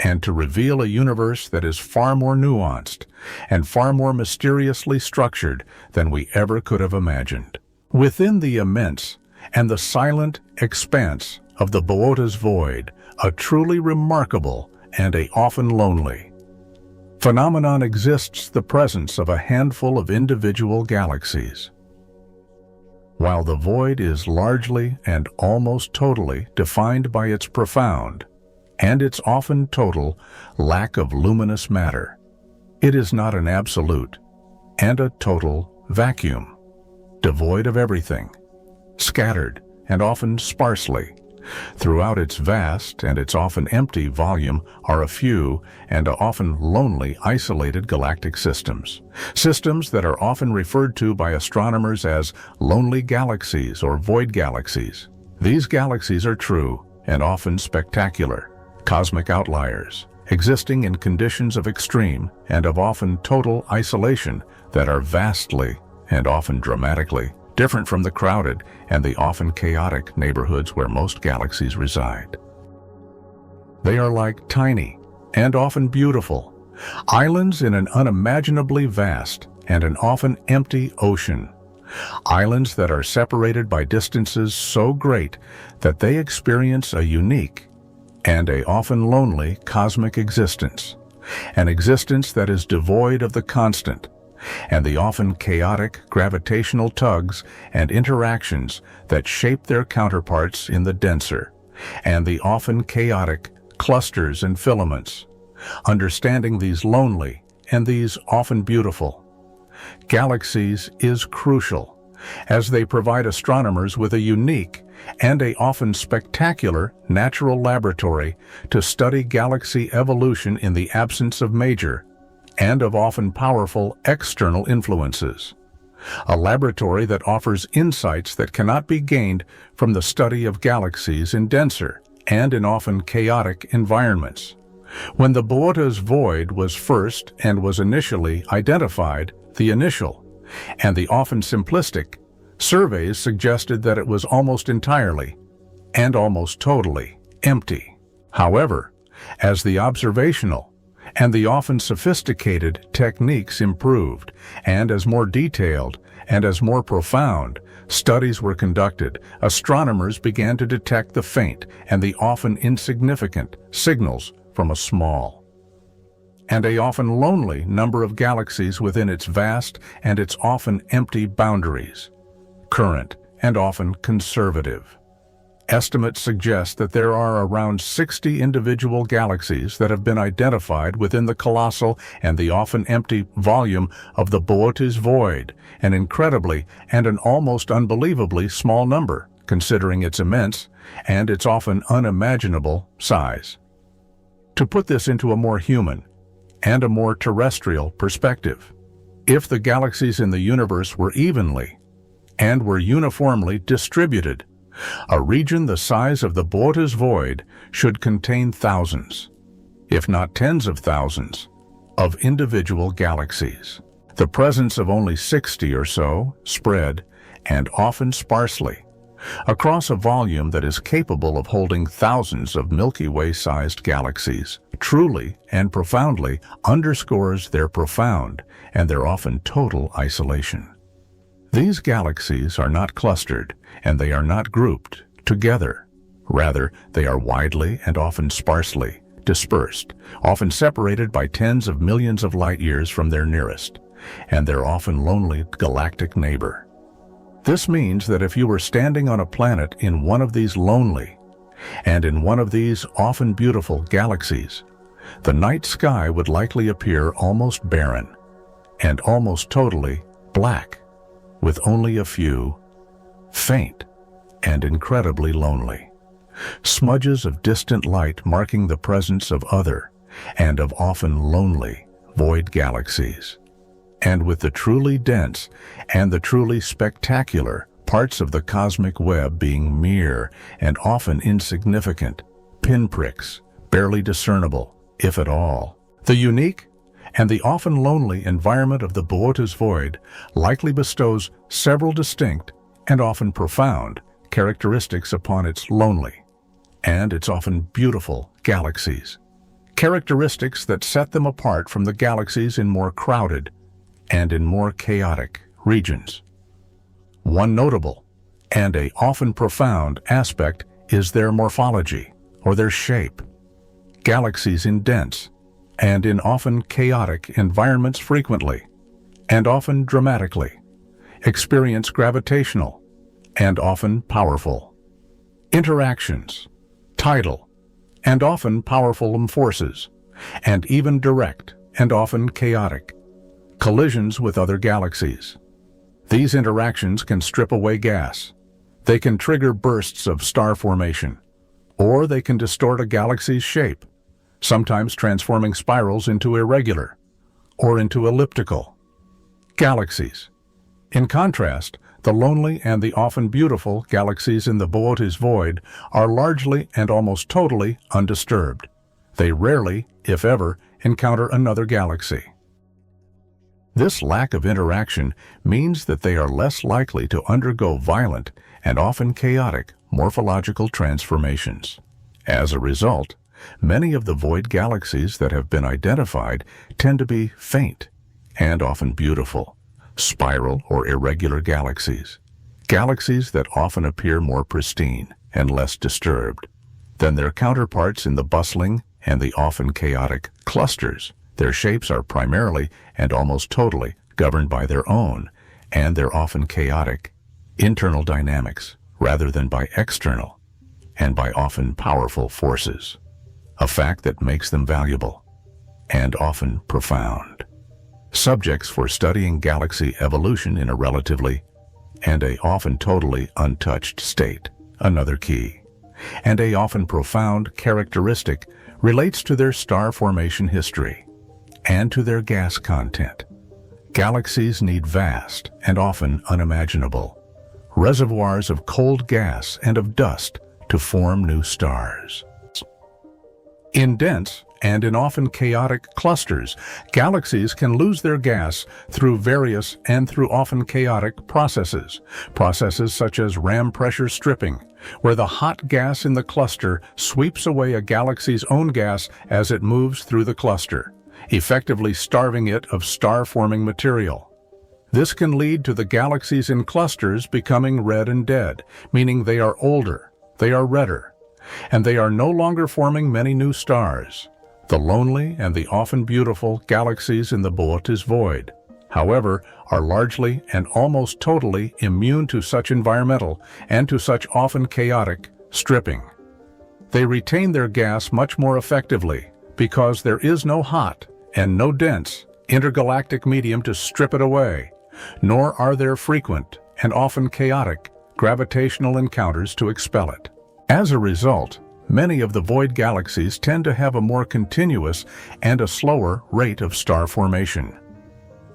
and to reveal a universe that is far more nuanced and far more mysteriously structured than we ever could have imagined. Within the immense and the silent expanse of the Boötes Void, a truly remarkable and a often lonely phenomenon exists, the presence of a handful of individual galaxies. While the void is largely and almost totally defined by its profound and its often total lack of luminous matter, it is not an absolute and a total vacuum, devoid of everything, scattered and often sparsely. Throughout its vast and its often empty volume are a few and often lonely isolated galactic systems. Systems that are often referred to by astronomers as lonely galaxies or void galaxies. These galaxies are true and often spectacular, cosmic outliers, existing in conditions of extreme and of often total isolation that are vastly and often dramatically different from the crowded and the often chaotic neighborhoods where most galaxies reside. They are like tiny and often beautiful islands in an unimaginably vast and an often empty ocean. Islands that are separated by distances so great that they experience a unique and a often lonely cosmic existence, an existence that is devoid of the constant and the often chaotic gravitational tugs and interactions that shape their counterparts in the denser and the often chaotic clusters and filaments. Understanding these lonely and these often beautiful galaxies is crucial, as they provide astronomers with a unique and a often spectacular natural laboratory to study galaxy evolution in the absence of major and of often powerful external influences. A laboratory that offers insights that cannot be gained from the study of galaxies in denser and in often chaotic environments. When the Boötes Void was first and was initially identified, the initial and the often simplistic surveys suggested that it was almost entirely and almost totally empty. However, as the observational and the often sophisticated techniques improved, and as more detailed and as more profound studies were conducted, astronomers began to detect the faint and the often insignificant signals from a small and a often lonely number of galaxies within its vast and its often empty boundaries, current and often conservative. Estimates suggest that there are around 60 individual galaxies that have been identified within the colossal and the often empty volume of the Boötes Void, an incredibly and an almost unbelievably small number, considering its immense and its often unimaginable size. To put this into a more human and a more terrestrial perspective, if the galaxies in the universe were evenly and were uniformly distributed, a region the size of the Boötes Void should contain thousands, if not tens of thousands, of individual galaxies. The presence of only 60 or so, spread, and often sparsely, across a volume that is capable of holding thousands of Milky Way-sized galaxies, truly and profoundly underscores their profound and their often total isolation. These galaxies are not clustered, and they are not grouped together. Rather, they are widely and often sparsely dispersed, often separated by tens of millions of light years from their nearest, and their often lonely galactic neighbor. This means that if you were standing on a planet in one of these lonely and in one of these often beautiful galaxies, the night sky would likely appear almost barren and almost totally black, with only a few, faint and incredibly lonely, smudges of distant light marking the presence of other and of often lonely void galaxies. And with the truly dense and the truly spectacular parts of the cosmic web being mere and often insignificant pinpricks, barely discernible, if at all. The unique and the often lonely environment of the Boötes Void likely bestows several distinct and often profound characteristics upon its lonely and its often beautiful galaxies. Characteristics that set them apart from the galaxies in more crowded and in more chaotic regions. One notable and a often profound aspect is their morphology, or their shape. Galaxies in dense and in often chaotic environments frequently, and often dramatically, experience gravitational and often powerful interactions, tidal and often powerful forces, and even direct and often chaotic collisions with other galaxies. These interactions can strip away gas. They can trigger bursts of star formation, or they can distort a galaxy's shape, sometimes transforming spirals into irregular or into elliptical galaxies. In contrast, the lonely and the often beautiful galaxies in the Boötes Void are largely and almost totally undisturbed. They rarely, if ever, encounter another galaxy. This lack of interaction means that they are less likely to undergo violent and often chaotic morphological transformations. As a result, many of the void galaxies that have been identified tend to be faint and often beautiful, spiral or irregular galaxies. Galaxies that often appear more pristine and less disturbed than their counterparts in the bustling and the often chaotic clusters. Their shapes are primarily and almost totally governed by their own and their often chaotic internal dynamics rather than by external and by often powerful forces, a fact that makes them valuable and often profound subjects for studying galaxy evolution in a relatively and a often totally untouched state. Another key and a often profound characteristic relates to their star formation history and to their gas content. Galaxies need vast and often unimaginable reservoirs of cold gas and of dust to form new stars. In dense and in often chaotic clusters, galaxies can lose their gas through various and through often chaotic processes. Processes such as ram pressure stripping, where the hot gas in the cluster sweeps away a galaxy's own gas as it moves through the cluster, effectively starving it of star-forming material. This can lead to the galaxies in clusters becoming red and dead, meaning they are older, they are redder, and they are no longer forming many new stars. The lonely and the often beautiful galaxies in the Boötes Void, however, are largely and almost totally immune to such environmental and to such often chaotic stripping. They retain their gas much more effectively because there is no hot and no dense intergalactic medium to strip it away, nor are there frequent and often chaotic gravitational encounters to expel it. As a result, many of the void galaxies tend to have a more continuous and a slower rate of star formation,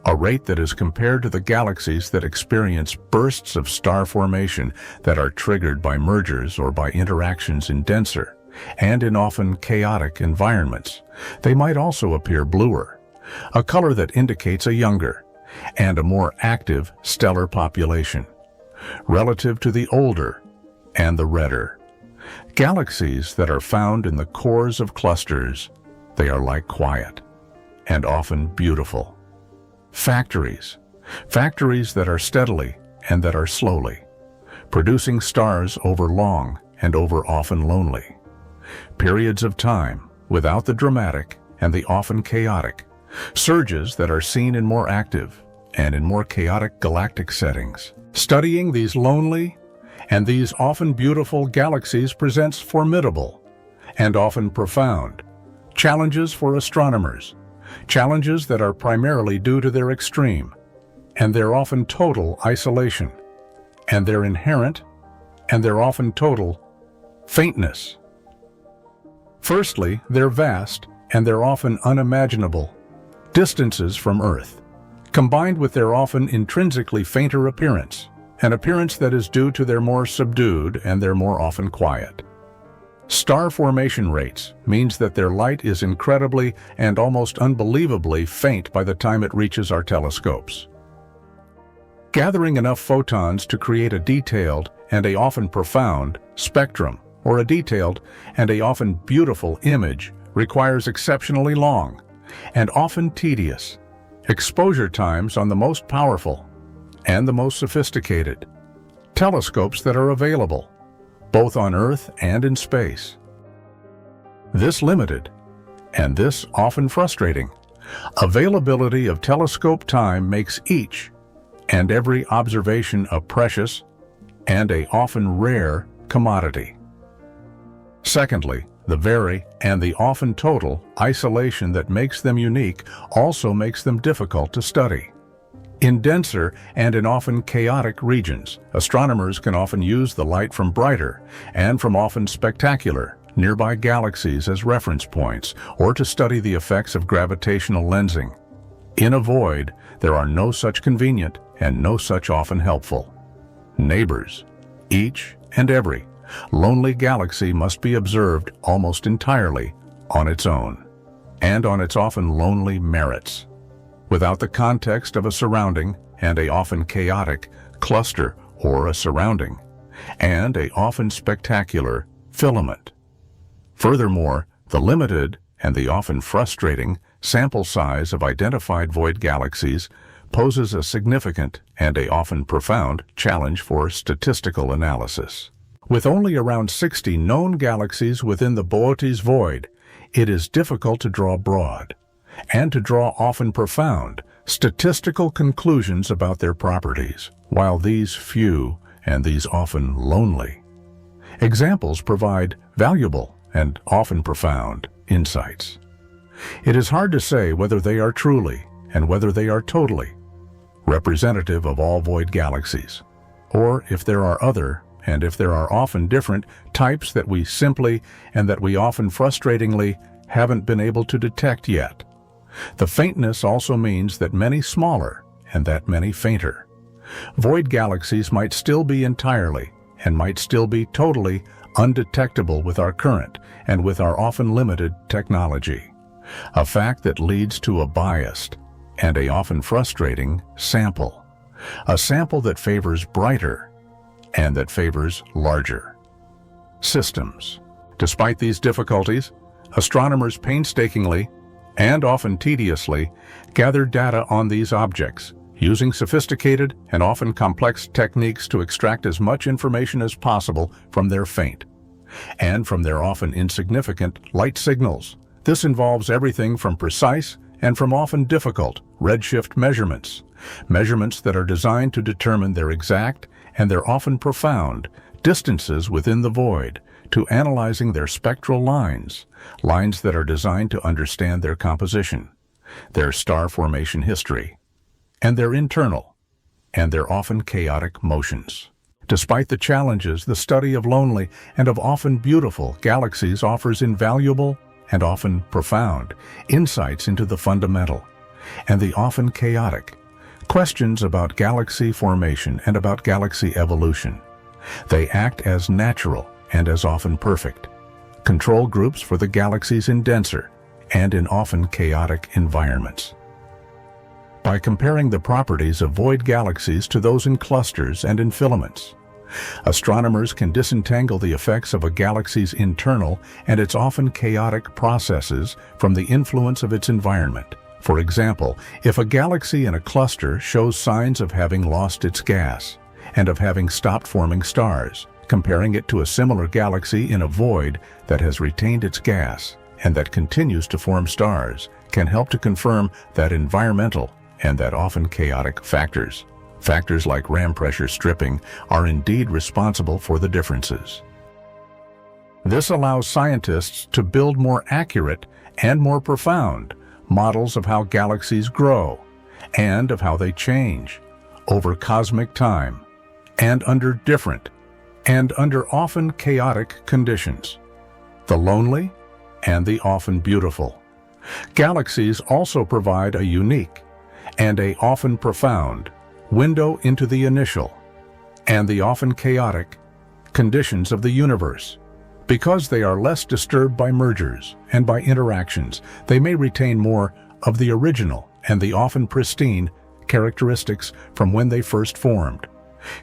a rate that is compared to the galaxies that experience bursts of star formation that are triggered by mergers or by interactions in denser and in often chaotic environments. They might also appear bluer, a color that indicates a younger and a more active stellar population, relative to the older and the redder. Galaxies that are found in the cores of clusters, they are like quiet and often beautiful factories that are steadily and that are slowly producing stars over long and over often lonely periods of time without the dramatic and the often chaotic surges that are seen in more active and in more chaotic galactic settings. Studying these lonely and these often beautiful galaxies presents formidable and often profound challenges for astronomers, challenges that are primarily due to their extreme and their often total isolation, and their inherent and their often total faintness. Firstly, their vast and their often unimaginable distances from Earth, combined with their often intrinsically fainter appearance, an appearance that is due to their more subdued and their more often quiet. Star formation rates means that their light is incredibly and almost unbelievably faint by the time it reaches our telescopes. Gathering enough photons to create a detailed and a often profound spectrum, or a detailed and a often beautiful image, requires exceptionally long and often tedious exposure times on the most powerful and the most sophisticated telescopes that are available, both on Earth and in space. This limited, and this often frustrating, availability of telescope time makes each and every observation a precious and a often rare commodity. Secondly, the very and the often total isolation that makes them unique also makes them difficult to study. In denser and in often chaotic regions, astronomers can often use the light from brighter and from often spectacular nearby galaxies as reference points, or to study the effects of gravitational lensing. In a void, there are no such convenient and no such often helpful neighbors. Each and every lonely galaxy must be observed almost entirely on its own, and on its often lonely merits, without the context of a surrounding and a often chaotic cluster or a surrounding, and a often spectacular filament. Furthermore, the limited and the often frustrating sample size of identified void galaxies poses a significant and a often profound challenge for statistical analysis. With only around 60 known galaxies within the Boötes Void, it is difficult to draw broad, and to draw often profound, statistical conclusions about their properties, while these few and these often lonely examples provide valuable and often profound insights. It is hard to say whether they are truly and whether they are totally representative of all void galaxies, or if there are other and if there are often different types that we simply and that we often frustratingly haven't been able to detect yet. The faintness also means that many smaller and that many fainter void galaxies might still be entirely and might still be totally undetectable with our current and with our often limited technology, a fact that leads to a biased and a often frustrating sample, a sample that favors brighter and that favors larger systems. Despite these difficulties, astronomers painstakingly and often tediously gather data on these objects, using sophisticated and often complex techniques to extract as much information as possible from their faint and from their often insignificant light signals. This involves everything from precise and from often difficult redshift measurements, measurements that are designed to determine their exact and their often profound distances within the void, to analyzing their spectral lines, lines that are designed to understand their composition, their star formation history, and their internal and their often chaotic motions. Despite the challenges, the study of lonely and of often beautiful galaxies offers invaluable and often profound insights into the fundamental and the often chaotic questions about galaxy formation and about galaxy evolution. They act as natural and as often perfect control groups for the galaxies in denser and in often chaotic environments. By comparing the properties of void galaxies to those in clusters and in filaments, astronomers can disentangle the effects of a galaxy's internal and its often chaotic processes from the influence of its environment. For example, if a galaxy in a cluster shows signs of having lost its gas and of having stopped forming stars, comparing it to a similar galaxy in a void that has retained its gas and that continues to form stars can help to confirm that environmental and that often chaotic factors Factors like ram pressure stripping are indeed responsible for the differences. This allows scientists to build more accurate and more profound models of how galaxies grow and of how they change over cosmic time and under different and under often chaotic conditions. The lonely and the often beautiful. Galaxies also provide a unique and a often profound window into the initial and the often chaotic conditions of the universe. Because they are less disturbed by mergers and by interactions, they may retain more of the original and the often pristine characteristics from when they first formed.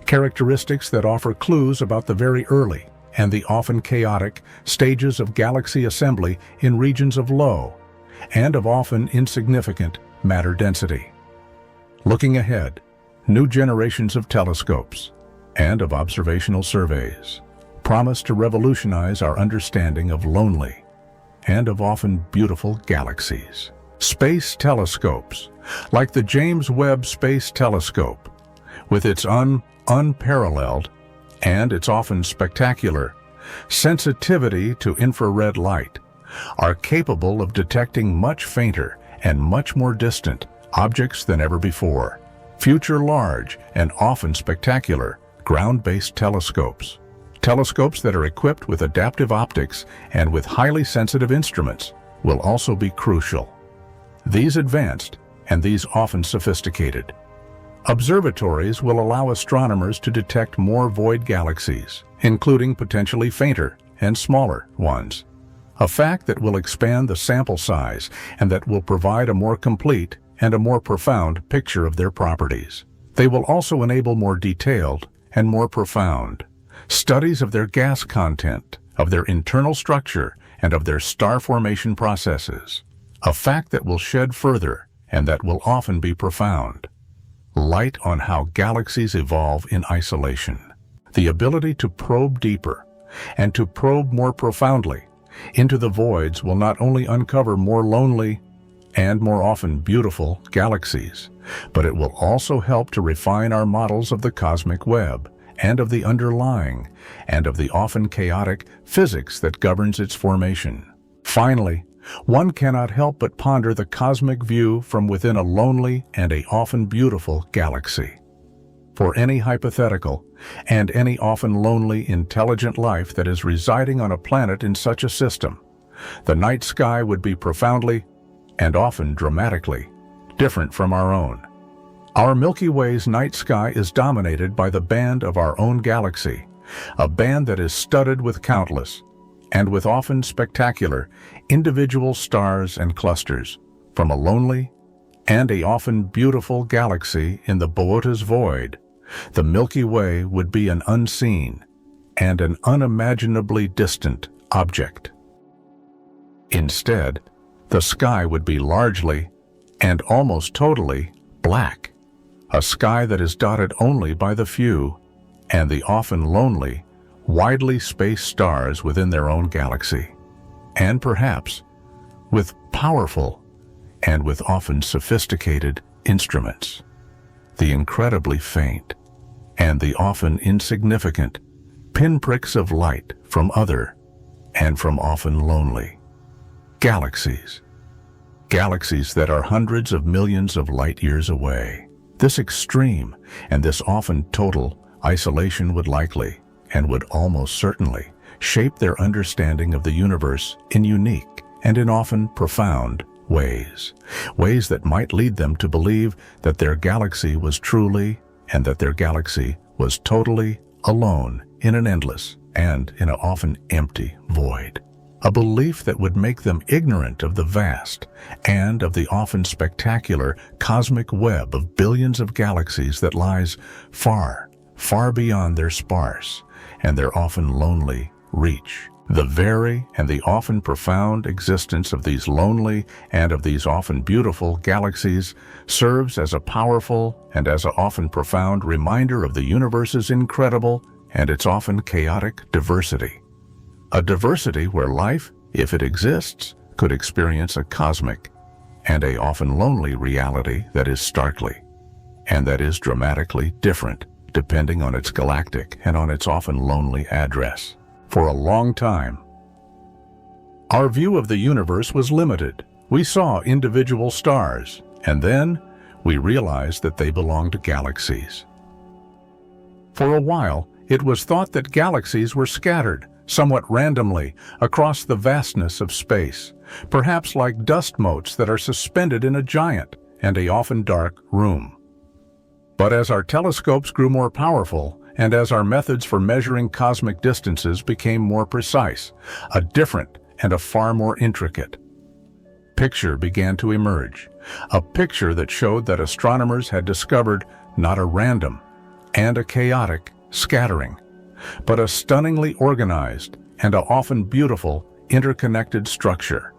Characteristics that offer clues about the very early and the often chaotic stages of galaxy assembly in regions of low and of often insignificant matter density. Looking ahead, new generations of telescopes and of observational surveys promise to revolutionize our understanding of lonely and of often beautiful galaxies. Space telescopes, like the James Webb Space Telescope, with its unparalleled and its often spectacular sensitivity to infrared light, are capable of detecting much fainter and much more distant objects than ever before. Future large and often spectacular ground-based telescopes that are equipped with adaptive optics and with highly sensitive instruments, will also be crucial. These advanced and these often sophisticated observatories will allow astronomers to detect more void galaxies, including potentially fainter and smaller ones, a fact that will expand the sample size and that will provide a more complete and a more profound picture of their properties. They will also enable more detailed and more profound studies of their gas content, of their internal structure, and of their star formation processes, a fact that will shed further and that will often be profound light on how galaxies evolve in isolation. The ability to probe deeper and to probe more profoundly into the voids will not only uncover more lonely and more often beautiful galaxies, but it will also help to refine our models of the cosmic web and of the underlying and of the often chaotic physics that governs its formation. Finally, one cannot help but ponder the cosmic view from within a lonely and a often beautiful galaxy. For any hypothetical and any often lonely intelligent life that is residing on a planet in such a system, the night sky would be profoundly and often dramatically different from our own. Our Milky Way's night sky is dominated by the band of our own galaxy, a band that is studded with countless and with often spectacular individual stars and clusters from a lonely and a often beautiful galaxy in the Boötes Void. The Milky Way would be an unseen and an unimaginably distant object. Instead, the sky would be largely and almost totally black, a sky that is dotted only by the few and the often lonely, widely spaced stars within their own galaxy, and perhaps with powerful and with often sophisticated instruments. The incredibly faint and the often insignificant pinpricks of light from other and from often lonely galaxies. Galaxies that are hundreds of millions of light years away. This extreme and this often total isolation would likely and would almost certainly shape their understanding of the universe in unique and in often profound ways that might lead them to believe that their galaxy was truly and that their galaxy was totally alone in an endless and in an often empty void. A belief that would make them ignorant of the vast and of the often spectacular cosmic web of billions of galaxies that lies far, far beyond their sparse and their often lonely reach. The very and the often profound existence of these lonely and of these often beautiful galaxies serves as a powerful and as an often profound reminder of the universe's incredible and its often chaotic diversity. A diversity where life, if it exists, could experience a cosmic and a often lonely reality that is starkly and that is dramatically different depending on its galactic and on its often lonely address. For a long time, our view of the universe was limited. We saw individual stars, and then we realized that they belonged to galaxies. For a while, it was thought that galaxies were scattered, somewhat randomly, across the vastness of space, perhaps like dust motes that are suspended in a giant and a often dark room. But as our telescopes grew more powerful, and as our methods for measuring cosmic distances became more precise, a different and a far more intricate picture began to emerge, a picture that showed that astronomers had discovered not a random and a chaotic scattering, but a stunningly organized and a often beautiful interconnected structure,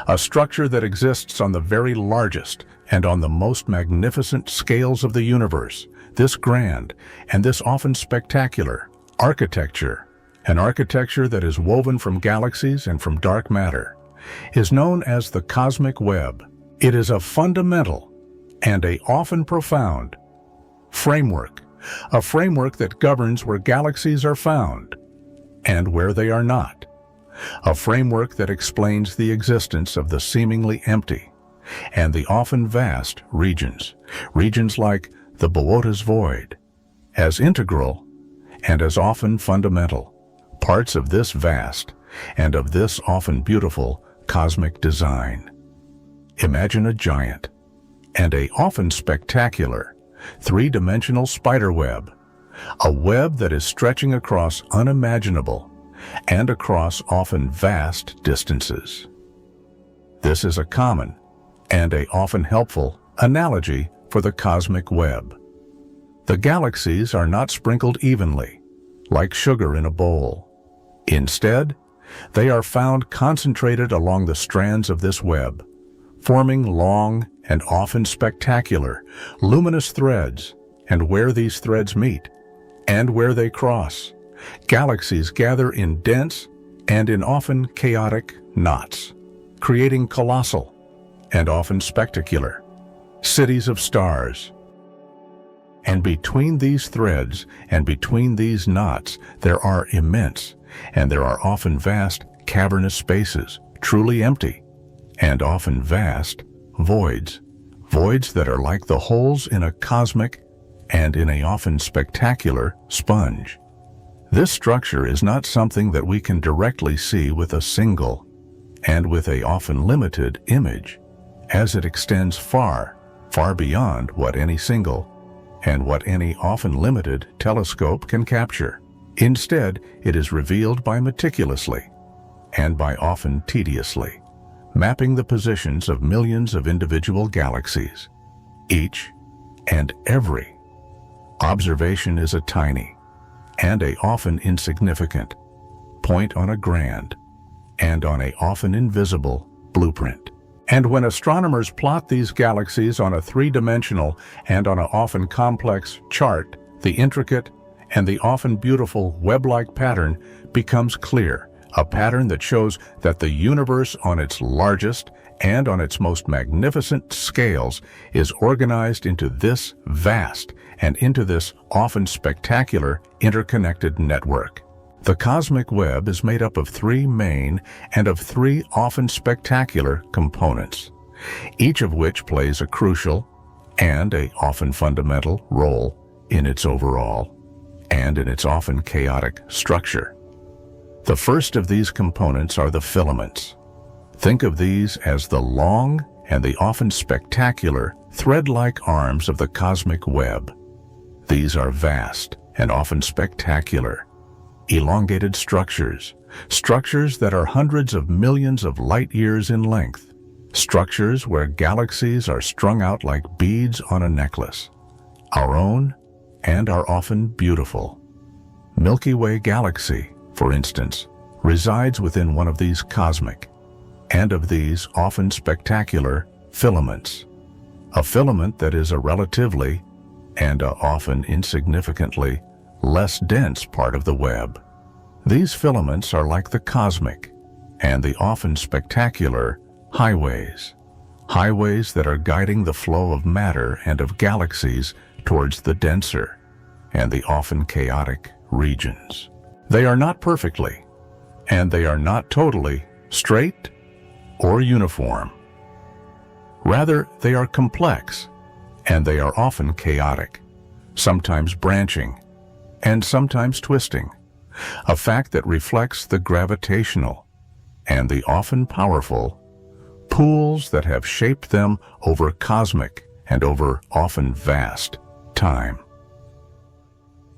a structure that exists on the very largest and on the most magnificent scales of the universe. This grand and this often spectacular architecture, an architecture that is woven from galaxies and from dark matter, is known as the cosmic web. It is a fundamental and a often profound framework, a framework that governs where galaxies are found and where they are not, a framework that explains the existence of the seemingly empty and the often vast regions like the Boötes Void, as integral and as often fundamental parts of this vast and of this often beautiful cosmic design. Imagine a giant and a often spectacular three-dimensional spider web, a web that is stretching across unimaginable and across often vast distances. This is a common and a often helpful analogy for the cosmic web. The galaxies are not sprinkled evenly, like sugar in a bowl. Instead, they are found concentrated along the strands of this web, forming long and often spectacular, luminous threads, and where these threads meet, and where they cross, galaxies gather in dense and in often chaotic knots, creating colossal and often spectacular cities of stars. And between these threads and between these knots, there are immense, and there are often vast, cavernous spaces, truly empty, and often vast voids, voids that are like the holes in a cosmic and in a often spectacular sponge. This structure is not something that we can directly see with a single and with a often limited image, as it extends far, far beyond what any single and what any often limited telescope can capture. Instead, it is revealed by meticulously and by often tediously mapping the positions of millions of individual galaxies. Each and every observation is a tiny and a often insignificant point on a grand and on a often invisible blueprint. And when astronomers plot these galaxies on a three-dimensional and on an often complex chart, the intricate and the often beautiful web-like pattern becomes clear, a pattern that shows that the universe on its largest and on its most magnificent scales is organized into this vast and into this often spectacular interconnected network. The cosmic web is made up of three main and of three often spectacular components, each of which plays a crucial and a often fundamental role in its overall and in its often chaotic structure. The first of these components are the filaments. Think of these as the long and the often spectacular thread-like arms of the cosmic web. These are vast and often spectacular, elongated structures, structures that are hundreds of millions of light years in length, structures where galaxies are strung out like beads on a necklace. Our own and our often beautiful Milky Way galaxy, for instance, resides within one of these cosmic and of these often spectacular filaments. A filament that is a relatively and a often insignificantly less dense part of the web. These filaments are like the cosmic and the often spectacular highways that are guiding the flow of matter and of galaxies towards the denser and the often chaotic regions. They are not perfectly, and they are not totally, straight or uniform. Rather, they are complex, and they are often chaotic, sometimes branching, and sometimes twisting, a fact that reflects the gravitational and the often powerful pools that have shaped them over cosmic and over often vast time.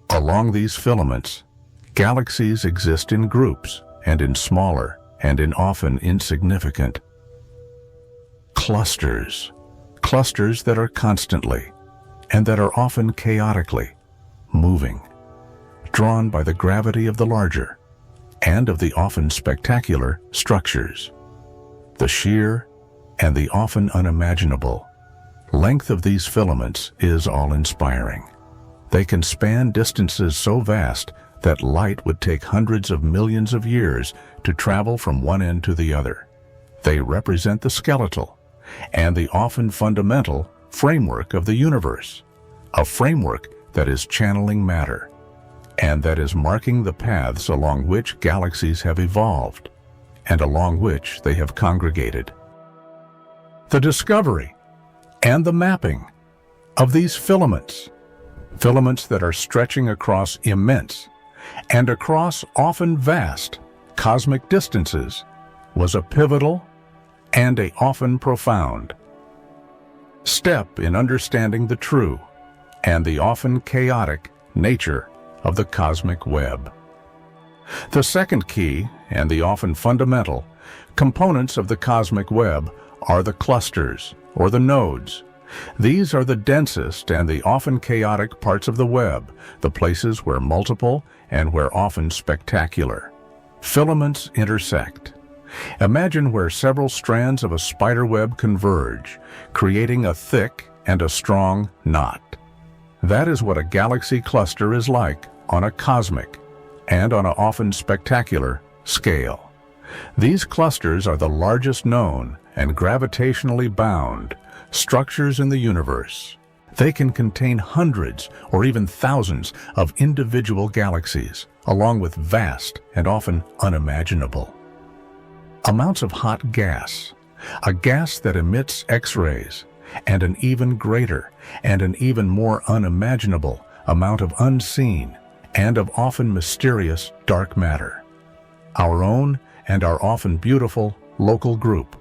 Along these filaments, galaxies exist in groups and in smaller and in often insignificant clusters, clusters that are constantly and that are often chaotically moving, drawn by the gravity of the larger and of the often spectacular structures. The sheer and the often unimaginable length of these filaments is awe-inspiring. They can span distances so vast that light would take hundreds of millions of years to travel from one end to the other. They represent the skeletal and the often fundamental framework of the universe, a framework that is channeling matter and that is marking the paths along which galaxies have evolved and along which they have congregated. The discovery and the mapping of these filaments, filaments that are stretching across immense and across often vast cosmic distances, was a pivotal and a often profound step in understanding the true and the often chaotic nature of the cosmic web. The second key and the often fundamental components of the cosmic web are the clusters, or the nodes. These are the densest and the often chaotic parts of the web, the places where multiple and where often spectacular filaments intersect. Imagine where several strands of a spider web converge, creating a thick and a strong knot. That is what a galaxy cluster is like on a cosmic and on an often spectacular scale. These clusters are the largest known and gravitationally bound structures in the universe. They can contain hundreds or even thousands of individual galaxies, along with vast and often unimaginable amounts of hot gas, a gas that emits X-rays, and an even greater and an even more unimaginable amount of unseen and of often mysterious dark matter. Our own and our often beautiful local group,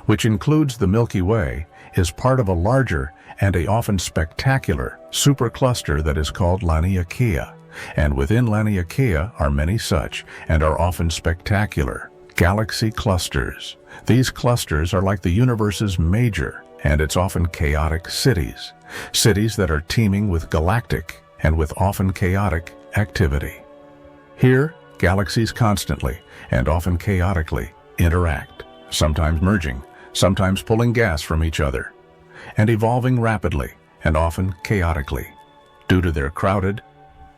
which includes the Milky Way, is part of a larger and a often spectacular supercluster that is called Laniakea, and within Laniakea are many such and are often spectacular galaxy clusters. These clusters are like the universe's major and its often chaotic cities, cities that are teeming with galactic and with often chaotic activity. Here, galaxies constantly and often chaotically interact, sometimes merging, sometimes pulling gas from each other, and evolving rapidly and often chaotically due to their crowded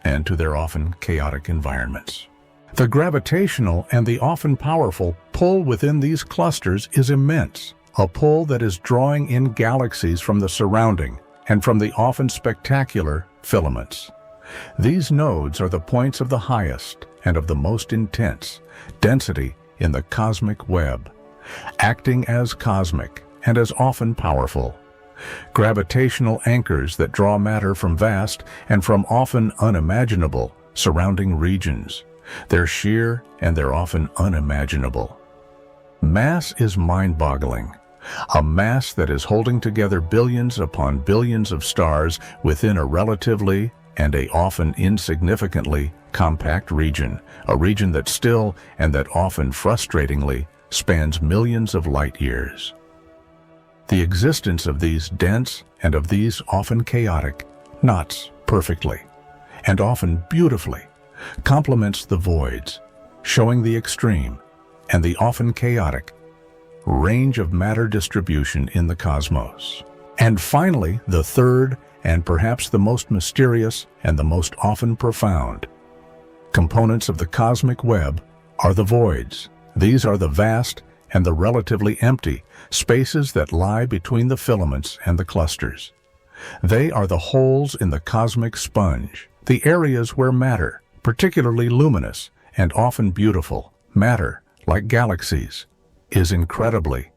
and to their often chaotic environments. The gravitational and the often powerful pull within these clusters is immense, a pull that is drawing in galaxies from the surrounding and from the often spectacular filaments. These nodes are the points of the highest and of the most intense density in the cosmic web, acting as cosmic and as often powerful gravitational anchors that draw matter from vast and from often unimaginable surrounding regions. They're sheer and they're often unimaginable. Mass is mind-boggling, a mass that is holding together billions upon billions of stars within a relatively and a often insignificantly compact region, a region that still and that often frustratingly spans millions of light years. The existence of these dense and of these often chaotic knots perfectly and often beautifully complements the voids, showing the extreme and the often chaotic range of matter distribution in the cosmos. And finally, the third and perhaps the most mysterious and the most often profound components of the cosmic web are the voids. These are the vast and the relatively empty spaces that lie between the filaments and the clusters. They are the holes in the cosmic sponge, the areas where matter, particularly luminous and often beautiful matter, like galaxies, is incredibly,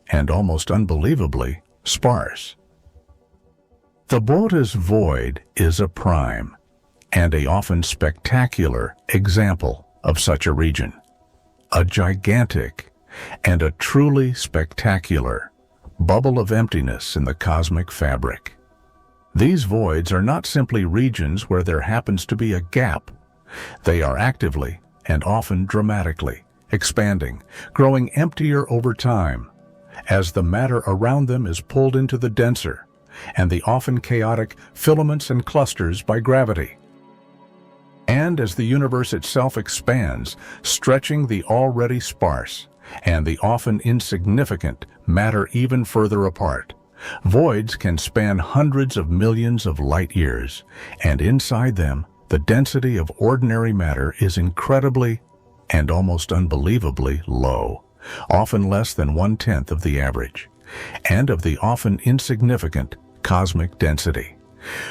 and almost unbelievably, sparse. The Boötes Void is a prime, and a often spectacular, example of such a region. A gigantic and a truly spectacular bubble of emptiness in the cosmic fabric. These voids are not simply regions where there happens to be a gap. They are actively, and often dramatically, expanding, growing emptier over time, as the matter around them is pulled into the denser, and the often chaotic filaments and clusters by gravity. And as the universe itself expands, stretching the already sparse and the often insignificant matter even further apart, voids can span hundreds of millions of light years, and inside them, the density of ordinary matter is incredibly and almost unbelievably low, often less than 1/10 of the average, and of the often insignificant cosmic density,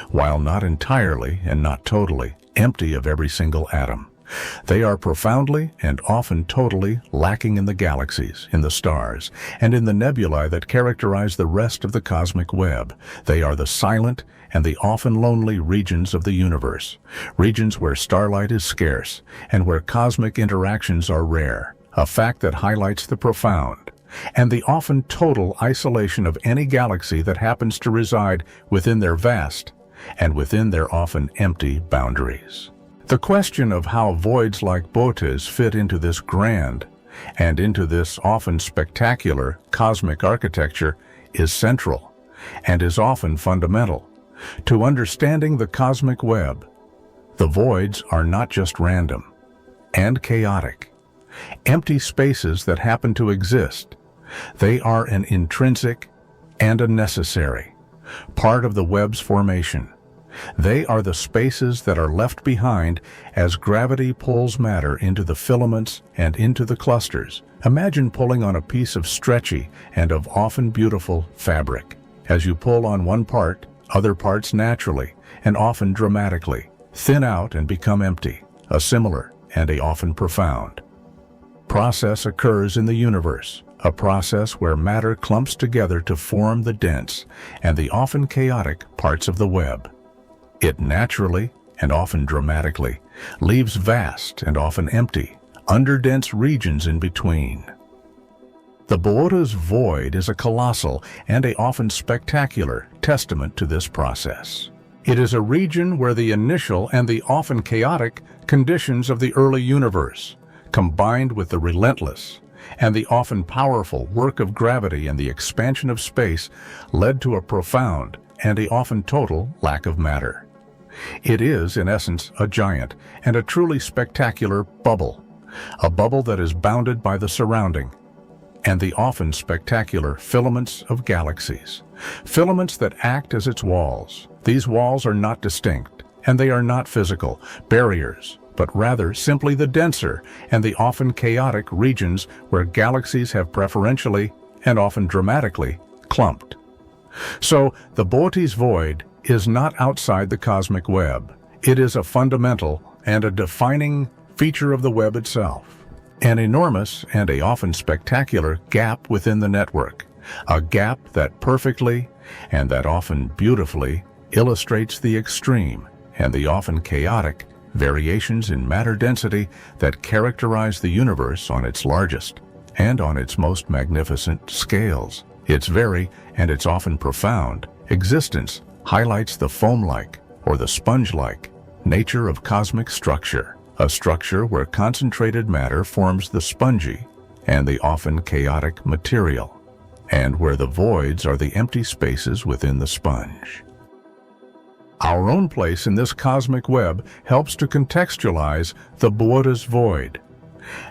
while not entirely and not totally empty of every single atom. They are profoundly and often totally lacking in the galaxies, in the stars, and in the nebulae that characterize the rest of the cosmic web. They are the silent and the often lonely regions of the universe, regions where starlight is scarce and where cosmic interactions are rare, a fact that highlights the profound and the often total isolation of any galaxy that happens to reside within their vast and within their often empty boundaries. The question of how voids like Boötes fit into this grand and into this often spectacular cosmic architecture is central and is often fundamental to understanding the cosmic web. The voids are not just random and chaotic, empty spaces that happen to exist. They are an intrinsic and a necessary part of the web's formation. They are the spaces that are left behind as gravity pulls matter into the filaments and into the clusters. Imagine pulling on a piece of stretchy and of often beautiful fabric. As you pull on one part, other parts naturally, and often dramatically, thin out and become empty. A similar and a often profound process occurs in the universe, a process where matter clumps together to form the dense and the often chaotic parts of the web. It naturally, and often dramatically, leaves vast and often empty, underdense regions in between. The Boötes Void is a colossal and a often spectacular testament to this process. It is a region where the initial and the often chaotic conditions of the early universe, combined with the relentless and the often powerful work of gravity and the expansion of space, led to a profound and a often total lack of matter. It is, in essence, a giant and a truly spectacular bubble, a bubble that is bounded by the surrounding and the often spectacular filaments of galaxies, filaments that act as its walls. These walls are not distinct, and they are not physical barriers, but rather simply the denser and the often chaotic regions where galaxies have preferentially and often dramatically clumped. So, the Boötes Void is not outside the cosmic web. It is a fundamental and a defining feature of the web itself. An enormous and a often spectacular gap within the network, a gap that perfectly and that often beautifully illustrates the extreme and the often chaotic variations in matter density that characterize the universe on its largest and on its most magnificent scales. Its very, and its often profound, existence highlights the foam-like or the sponge-like nature of cosmic structure, a structure where concentrated matter forms the spongy and the often chaotic material, and where the voids are the empty spaces within the sponge. Our own place in this cosmic web helps to contextualize the Boötes Void.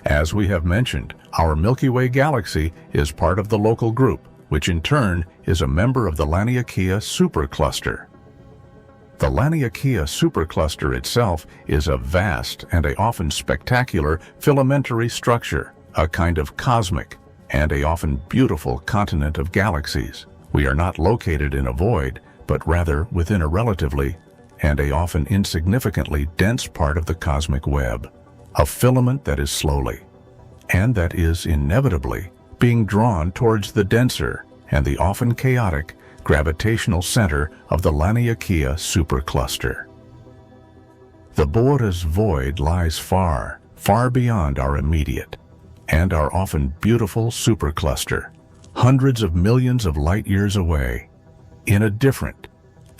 As we have mentioned, our Milky Way galaxy is part of the local group, which in turn is a member of the Laniakea supercluster. The Laniakea supercluster itself is a vast and a often spectacular filamentary structure, a kind of cosmic and a often beautiful continent of galaxies. We are not located in a void, but rather within a relatively, and a often insignificantly dense part of the cosmic web, a filament that is slowly, and that is inevitably, being drawn towards the denser and the often chaotic gravitational center of the Laniakea supercluster. The Boötes Void lies far, far beyond our immediate, and our often beautiful supercluster, hundreds of millions of light-years away, in a different,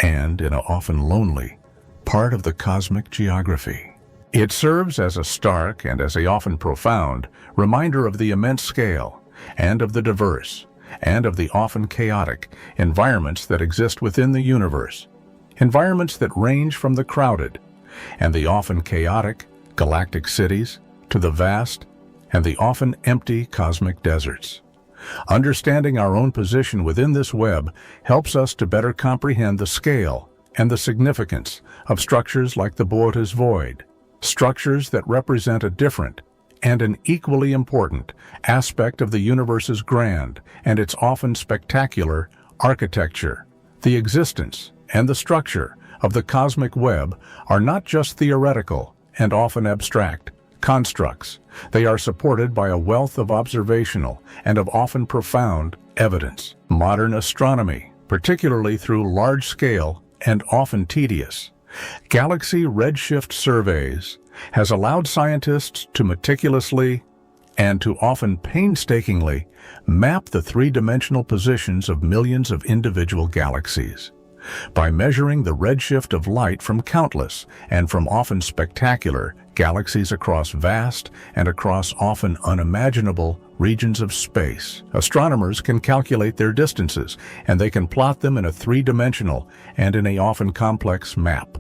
and in a often lonely, part of the cosmic geography. It serves as a stark and as a often profound reminder of the immense scale, and of the diverse, and of the often chaotic environments that exist within the universe, environments that range from the crowded and the often chaotic galactic cities to the vast and the often empty cosmic deserts. Understanding our own position within this web helps us to better comprehend the scale and the significance of structures like the Boötes Void, structures that represent a different and an equally important aspect of the universe's grand and its often spectacular architecture. The existence and the structure of the cosmic web are not just theoretical and often abstract constructs. They are supported by a wealth of observational and of often profound evidence. Modern astronomy, particularly through large-scale and often tedious galaxy redshift surveys, has allowed scientists to meticulously and to often painstakingly map the three-dimensional positions of millions of individual galaxies. By measuring the redshift of light from countless and from often spectacular galaxies across vast and across often unimaginable regions of space, astronomers can calculate their distances, and they can plot them in a three-dimensional and in a often complex map.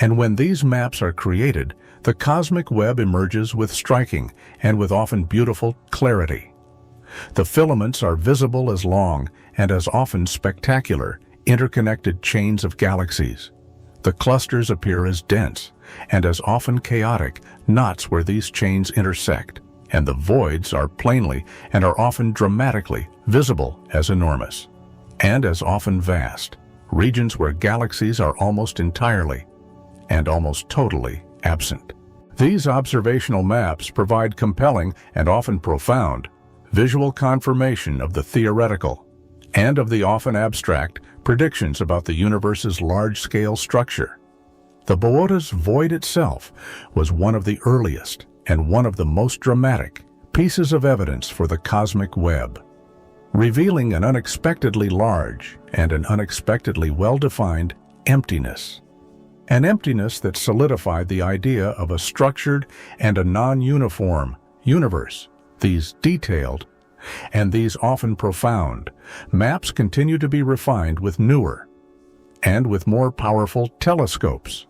And when these maps are created, the cosmic web emerges with striking and with often beautiful clarity. The filaments are visible as long and as often spectacular, interconnected chains of galaxies. The clusters appear as dense and as often chaotic knots where these chains intersect, and the voids are plainly and are often dramatically visible as enormous, and as often vast, regions where galaxies are almost entirely and almost totally absent. These observational maps provide compelling and often profound visual confirmation of the theoretical and of the often abstract predictions about the universe's large-scale structure. The Boötes Void itself was one of the earliest and one of the most dramatic pieces of evidence for the cosmic web, revealing an unexpectedly large and an unexpectedly well-defined emptiness. An emptiness that solidified the idea of a structured and a non-uniform universe. These detailed and these often profound maps continue to be refined with newer and with more powerful telescopes.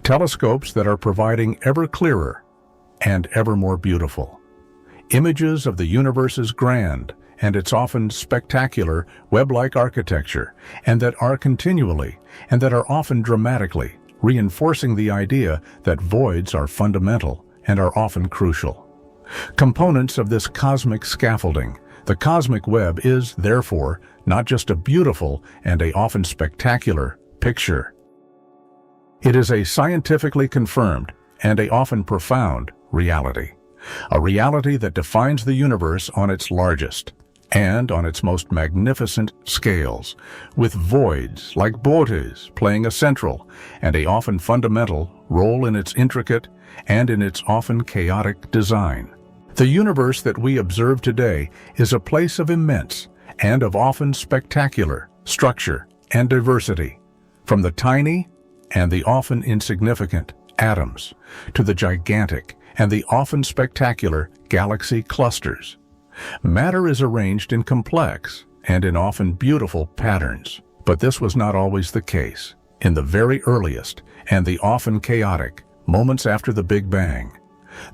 Telescopes that are providing ever clearer and ever more beautiful images of the universe's grand and its often spectacular web-like architecture, and that are continually and that are often dramatically reinforcing the idea that voids are fundamental and are often crucial components of this cosmic scaffolding. The cosmic web is, therefore, not just a beautiful and a often spectacular picture. It is a scientifically confirmed and a often profound reality, a reality that defines the universe on its largest and on its most magnificent scales, with voids like Boötes playing a central and a often fundamental role in its intricate and in its often chaotic design. The universe that we observe today is a place of immense and of often spectacular structure and diversity, from the tiny and the often insignificant atoms to the gigantic and the often spectacular galaxy clusters. Matter is arranged in complex and in often beautiful patterns, but this was not always the case. In the very earliest and the often chaotic moments after the Big Bang,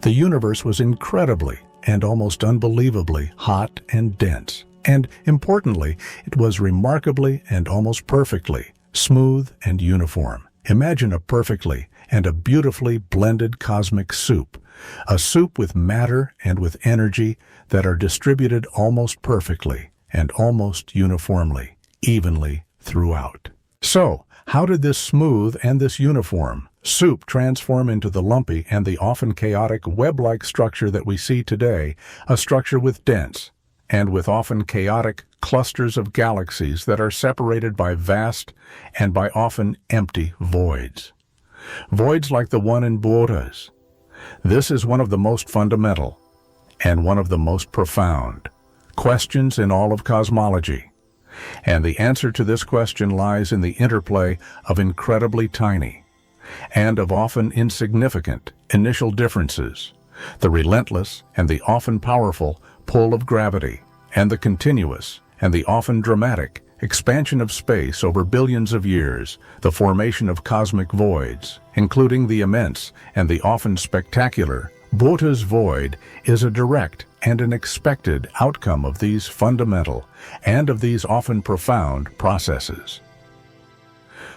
the universe was incredibly and almost unbelievably hot and dense, and importantly, it was remarkably and almost perfectly smooth and uniform. Imagine a perfectly and a beautifully blended cosmic soup, a soup with matter and with energy that are distributed almost perfectly and almost uniformly, evenly throughout. So, how did this smooth and this uniform soup transform into the lumpy and the often chaotic web-like structure that we see today, a structure with dense and with often chaotic clusters of galaxies that are separated by vast and by often empty voids? Voids like the one in Boötes. This is one of the most fundamental and one of the most profound questions in all of cosmology. And the answer to this question lies in the interplay of incredibly tiny and of often insignificant initial differences, the relentless and the often powerful pull of gravity, and the continuous and the often dramatic expansion of space over billions of years, the formation of cosmic voids, including the immense and the often spectacular Boötes Void, is a direct and an expected outcome of these fundamental and of these often profound processes.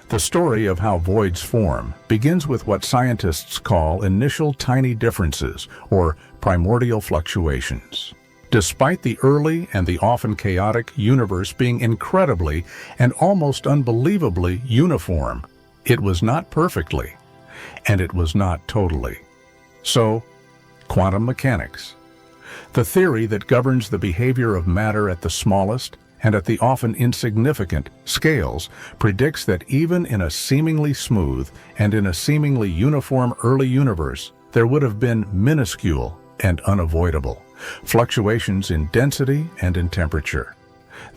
The story of how voids form begins with what scientists call initial tiny differences, or primordial fluctuations. Despite the early and the often chaotic universe being incredibly and almost unbelievably uniform, it was not perfectly, and it was not totally. So, quantum mechanics, the theory that governs the behavior of matter at the smallest and at the often insignificant scales, predicts that even in a seemingly smooth and in a seemingly uniform early universe, there would have been minuscule and unavoidable fluctuations in density and in temperature.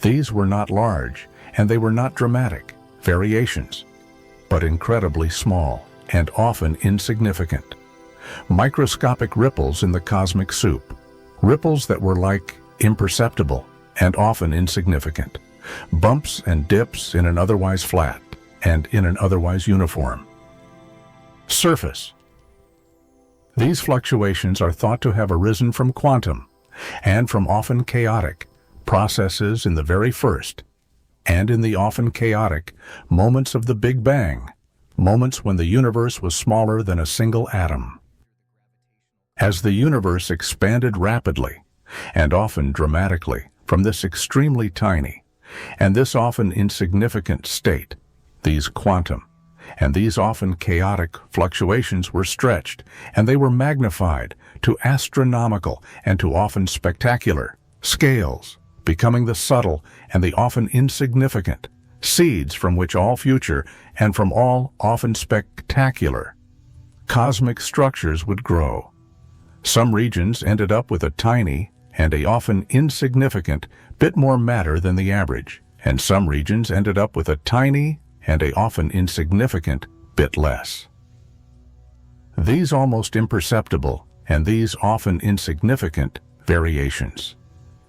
These were not large, and they were not dramatic variations, but incredibly small and often insignificant. Microscopic ripples in the cosmic soup, ripples that were like imperceptible and often insignificant, bumps and dips in an otherwise flat and in an otherwise uniform surface. These fluctuations are thought to have arisen from quantum and from often chaotic processes in the very first and in the often chaotic moments of the Big Bang, moments when the universe was smaller than a single atom. As the universe expanded rapidly and often dramatically from this extremely tiny and this often insignificant state, these quantum and these often chaotic fluctuations were stretched, and they were magnified to astronomical and to often spectacular scales, becoming the subtle and the often insignificant seeds from which all future and from all often spectacular cosmic structures would grow. Some regions ended up with a tiny and a often insignificant bit more matter than the average, and some regions ended up with a tiny and a often insignificant bit less. These almost imperceptible and these often insignificant variations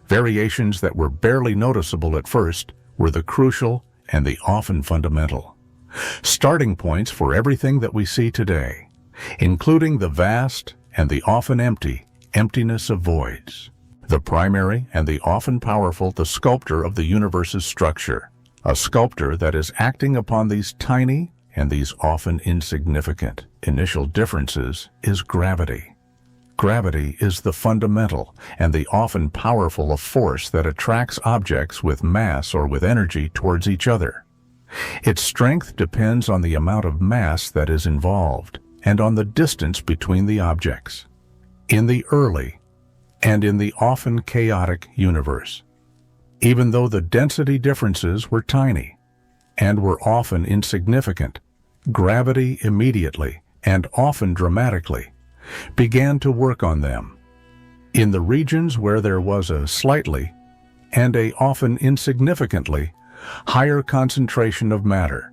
that were barely noticeable at first, were the crucial and the often fundamental starting points for everything that we see today, including the vast and the often emptiness of voids, the primary and the often powerful, the sculptor of the universe's structure, a sculptor that is acting upon these tiny and these often insignificant initial differences is gravity. Gravity is the fundamental and the often powerful of force that attracts objects with mass or with energy towards each other. Its strength depends on the amount of mass that is involved and on the distance between the objects. In the early and in the often chaotic universe, even though the density differences were tiny and were often insignificant, gravity immediately and often dramatically began to work on them. In the regions where there was a slightly and a often insignificantly higher concentration of matter,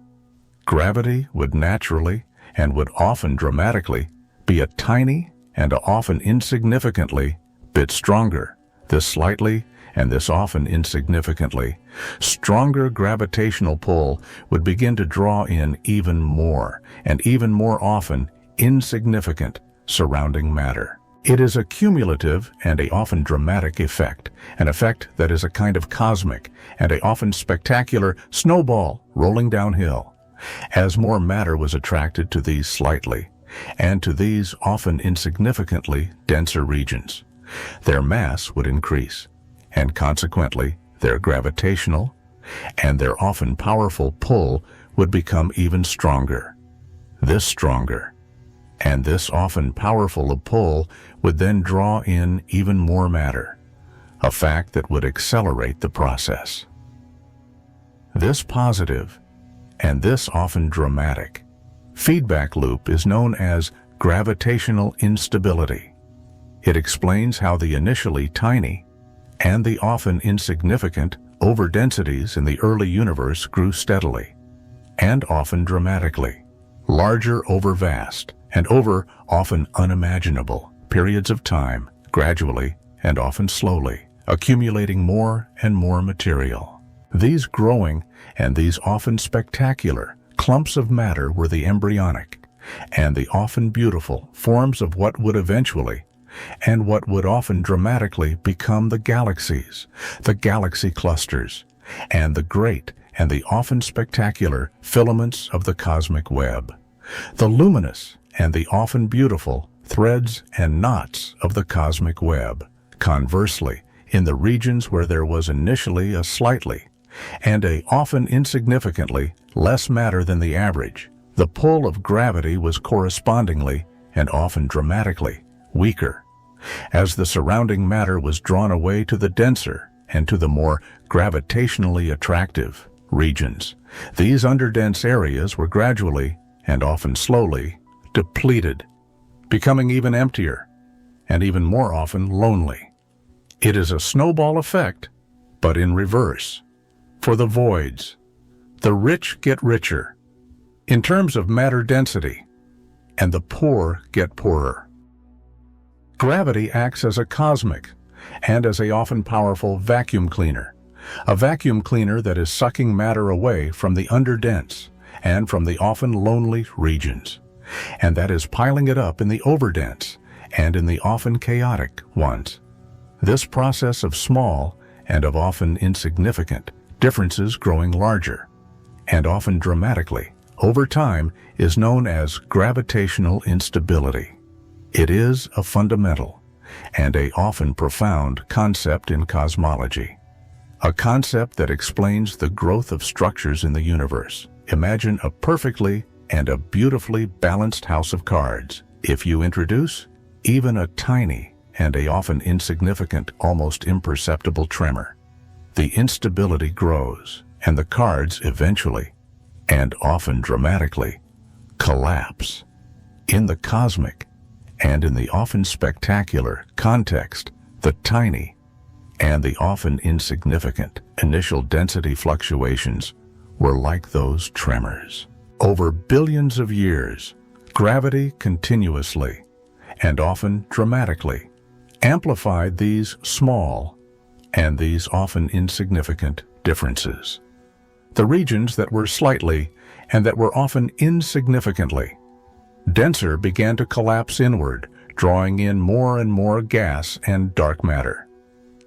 gravity would naturally and would often dramatically be a tiny and a often insignificantly bit stronger. This slightly and this often insignificantly stronger gravitational pull would begin to draw in even more and even more often insignificant surrounding matter. It is a cumulative and a often dramatic effect, an effect that is a kind of cosmic and a often spectacular snowball rolling downhill. As more matter was attracted to these slightly and to these often insignificantly denser regions, their mass would increase, and consequently their gravitational and their often powerful pull would become even stronger, this stronger, and this often powerful a pull would then draw in even more matter, a fact that would accelerate the process. This positive, and this often dramatic, feedback loop is known as gravitational instability. It explains how the initially tiny and the often insignificant overdensities in the early universe grew steadily, and often dramatically, larger over vast and over often unimaginable periods of time, gradually and often slowly, accumulating more and more material. These growing and these often spectacular clumps of matter were the embryonic and the often beautiful forms of what would eventually and what would often dramatically become the galaxies, the galaxy clusters, and the great and the often spectacular filaments of the cosmic web, the luminous and the often beautiful threads and knots of the cosmic web. Conversely, in the regions where there was initially a slightly and a often insignificantly less matter than the average, the pull of gravity was correspondingly and often dramatically weaker, as the surrounding matter was drawn away to the denser and to the more gravitationally attractive regions. These underdense areas were gradually and often slowly depleted, becoming even emptier and even more often lonely. It is a snowball effect, but in reverse. For the voids, the rich get richer in terms of matter density, and the poor get poorer. Gravity acts as a cosmic and as a often powerful vacuum cleaner, a vacuum cleaner that is sucking matter away from the underdense and from the often lonely regions, and that is piling it up in the overdense and in the often chaotic ones. This process of small and of often insignificant differences growing larger and often dramatically over time is known as gravitational instability. It is a fundamental and a often profound concept in cosmology, a concept that explains the growth of structures in the universe. Imagine a perfectly and a beautifully balanced house of cards. If you introduce even a tiny and a often insignificant, almost imperceptible tremor, the instability grows, and the cards eventually, and often dramatically, collapse. In the cosmic and in the often spectacular context, the tiny and the often insignificant initial density fluctuations were like those tremors. Over billions of years, gravity continuously and often dramatically amplified these small and these often insignificant differences. The regions that were slightly and that were often insignificantly denser began to collapse inward, drawing in more and more gas and dark matter.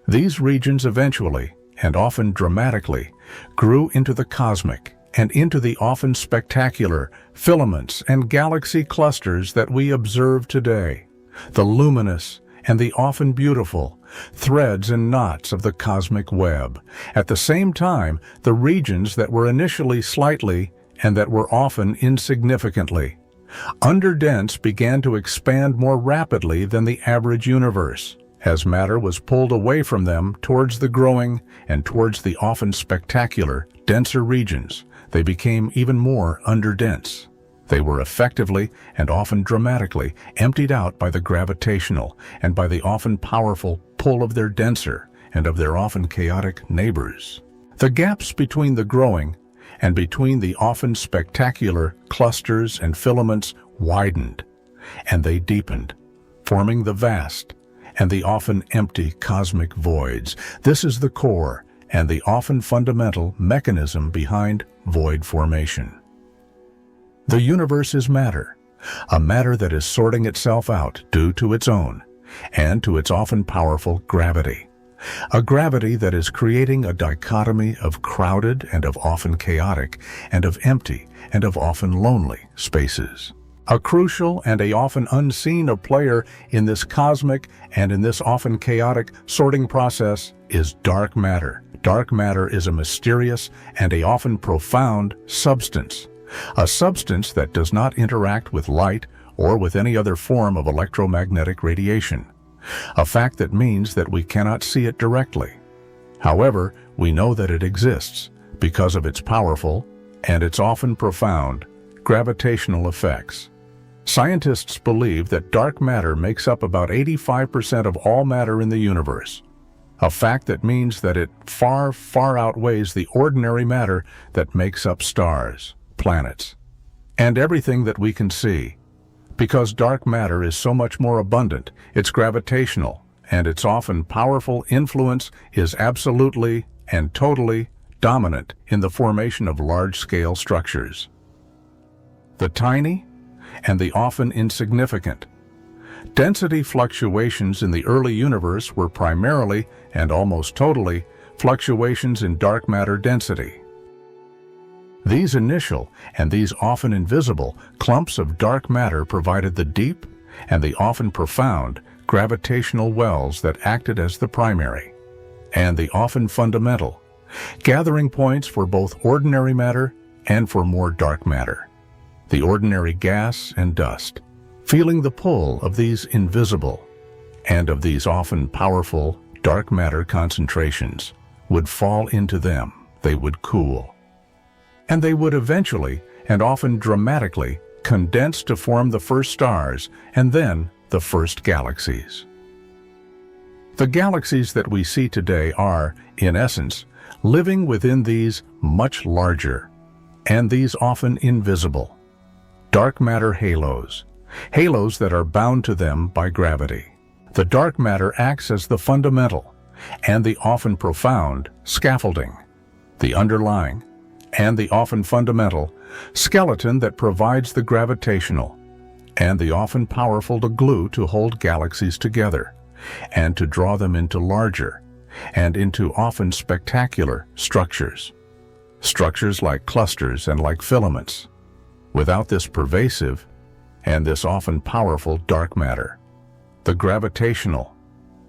These regions eventually, and often dramatically, grew into the cosmic and into the often spectacular filaments and galaxy clusters that we observe today, the luminous and the often beautiful threads and knots of the cosmic web. At the same time, the regions that were initially slightly and that were often insignificantly underdense began to expand more rapidly than the average universe. As matter was pulled away from them towards the growing and towards the often spectacular, denser regions, they became even more underdense. They were effectively and often dramatically emptied out by the gravitational and by the often powerful pull of their denser and of their often chaotic neighbors. The gaps between the growing and between the often spectacular clusters and filaments widened, and they deepened, forming the vast and the often empty cosmic voids. This is the core and the often fundamental mechanism behind void formation. The universe is matter, a matter that is sorting itself out due to its own and to its often powerful gravity. A gravity that is creating a dichotomy of crowded and of often chaotic and of empty and of often lonely spaces. A crucial and a often unseen player in this cosmic and in this often chaotic sorting process is dark matter. Dark matter is a mysterious and a often profound substance. A substance that does not interact with light or with any other form of electromagnetic radiation. A fact that means that we cannot see it directly. However, we know that it exists because of its powerful, and its often profound, gravitational effects. Scientists believe that dark matter makes up about 85% of all matter in the universe. A fact that means that it far, far outweighs the ordinary matter that makes up stars, planets, and everything that we can see. Because dark matter is so much more abundant, it's gravitational, and its often powerful influence is absolutely and totally dominant in the formation of large-scale structures. The tiny and the often insignificant. Density fluctuations in the early universe were primarily and almost totally fluctuations in dark matter density. These initial and these often invisible clumps of dark matter provided the deep and the often profound gravitational wells that acted as the primary and the often fundamental gathering points for both ordinary matter and for more dark matter. The ordinary gas and dust, feeling the pull of these invisible and of these often powerful dark matter concentrations, would fall into them. They would cool. And they would eventually, and often dramatically, condense to form the first stars and then the first galaxies. The galaxies that we see today are, in essence, living within these much larger, and these often invisible, dark matter halos that are bound to them by gravity. The dark matter acts as the fundamental and the often profound scaffolding, the underlying and the often fundamental skeleton that provides the gravitational and the often powerful glue to hold galaxies together and to draw them into larger and into often spectacular structures. Structures like clusters and like filaments. Without this pervasive and this often powerful dark matter, the gravitational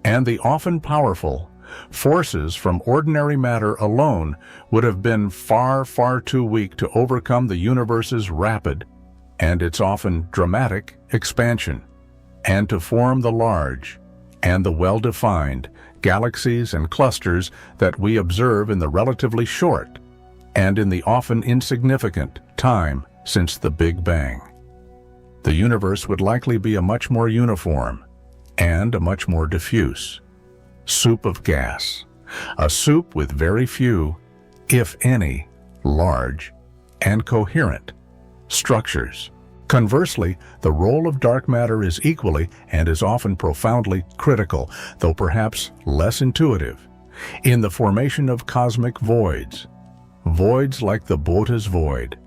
and the often powerful forces from ordinary matter alone would have been far, far too weak to overcome the universe's rapid and its often dramatic expansion, and to form the large and the well-defined galaxies and clusters that we observe in the relatively short and in the often insignificant time since the Big Bang. The universe would likely be a much more uniform and a much more diffuse soup of gas, a soup with very few, if any, large and coherent structures. Conversely, the role of dark matter is equally and is often profoundly critical, though perhaps less intuitive, in the formation of cosmic voids, voids like the Boötes Void.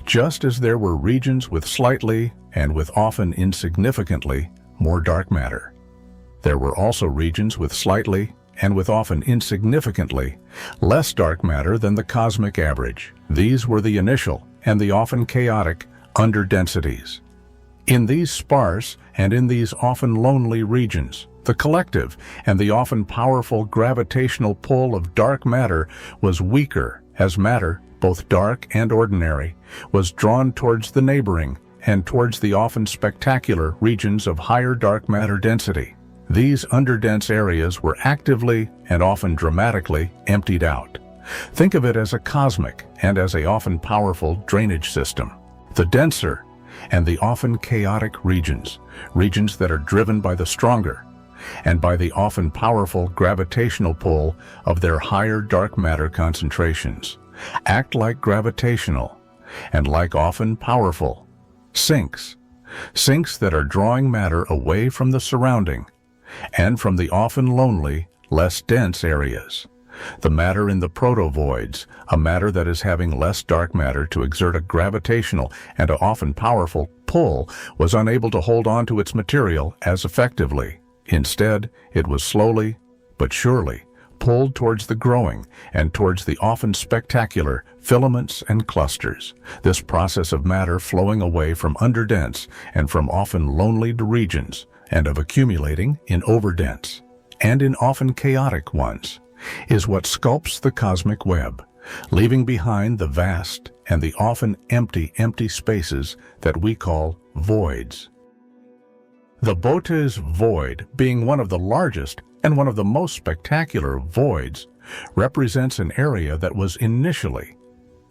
Just as there were regions with slightly and with often insignificantly more dark matter, there were also regions with slightly and with often insignificantly less dark matter than the cosmic average. These were the initial and the often chaotic underdensities. In these sparse and in these often lonely regions, the collective and the often powerful gravitational pull of dark matter was weaker as matter, both dark and ordinary, was drawn towards the neighboring and towards the often spectacular regions of higher dark matter density. These underdense areas were actively and often dramatically emptied out. Think of it as a cosmic and as a often powerful drainage system. The denser and the often chaotic regions that are driven by the stronger and by the often powerful gravitational pull of their higher dark matter concentrations, act like gravitational and like often powerful sinks that are drawing matter away from the surrounding and from the often lonely, less dense areas. The matter in the protovoids, a matter that is having less dark matter to exert a gravitational and a often powerful pull, was unable to hold on to its material as effectively. Instead, it was slowly but surely pulled towards the growing and towards the often spectacular filaments and clusters. This process of matter flowing away from underdense and from often lonely regions and of accumulating in overdense and in often chaotic ones is what sculpts the cosmic web, leaving behind the vast and the often empty spaces that we call voids. The Boötes Void, being one of the largest and one of the most spectacular voids, represents an area that was initially,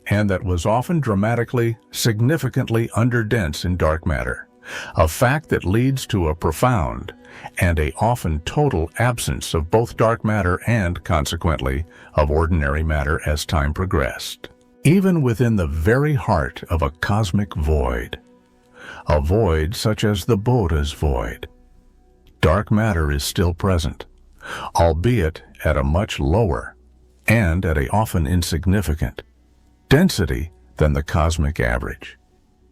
and that was often dramatically, significantly underdense in dark matter, a fact that leads to a profound and a often total absence of both dark matter and, consequently, of ordinary matter as time progressed. Even within the very heart of a cosmic void, a void such as the Boötes Void, dark matter is still present, albeit at a much lower and at a often insignificant density than the cosmic average.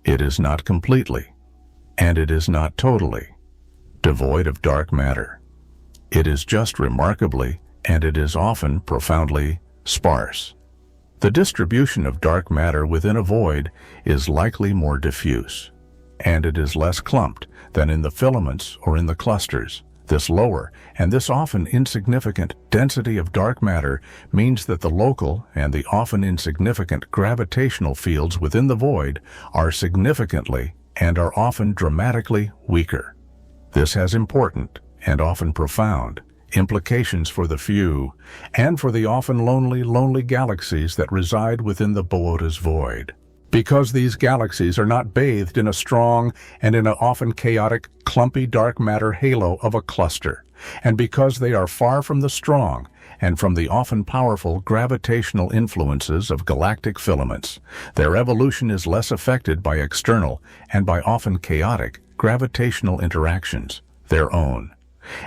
It is not completely, and it is not totally, devoid of dark matter. It is just remarkably, and it is often profoundly, sparse. The distribution of dark matter within a void is likely more diffuse, and it is less clumped than in the filaments or in the clusters. This lower, and this often insignificant, density of dark matter means that the local and the often insignificant gravitational fields within the void are significantly and are often dramatically weaker. This has important, and often profound, implications for the few, and for the often lonely galaxies that reside within the Boötes Void. Because these galaxies are not bathed in a strong and in an often chaotic, clumpy dark matter halo of a cluster, and because they are far from the strong and from the often powerful gravitational influences of galactic filaments, their evolution is less affected by external and by often chaotic gravitational interactions, their own,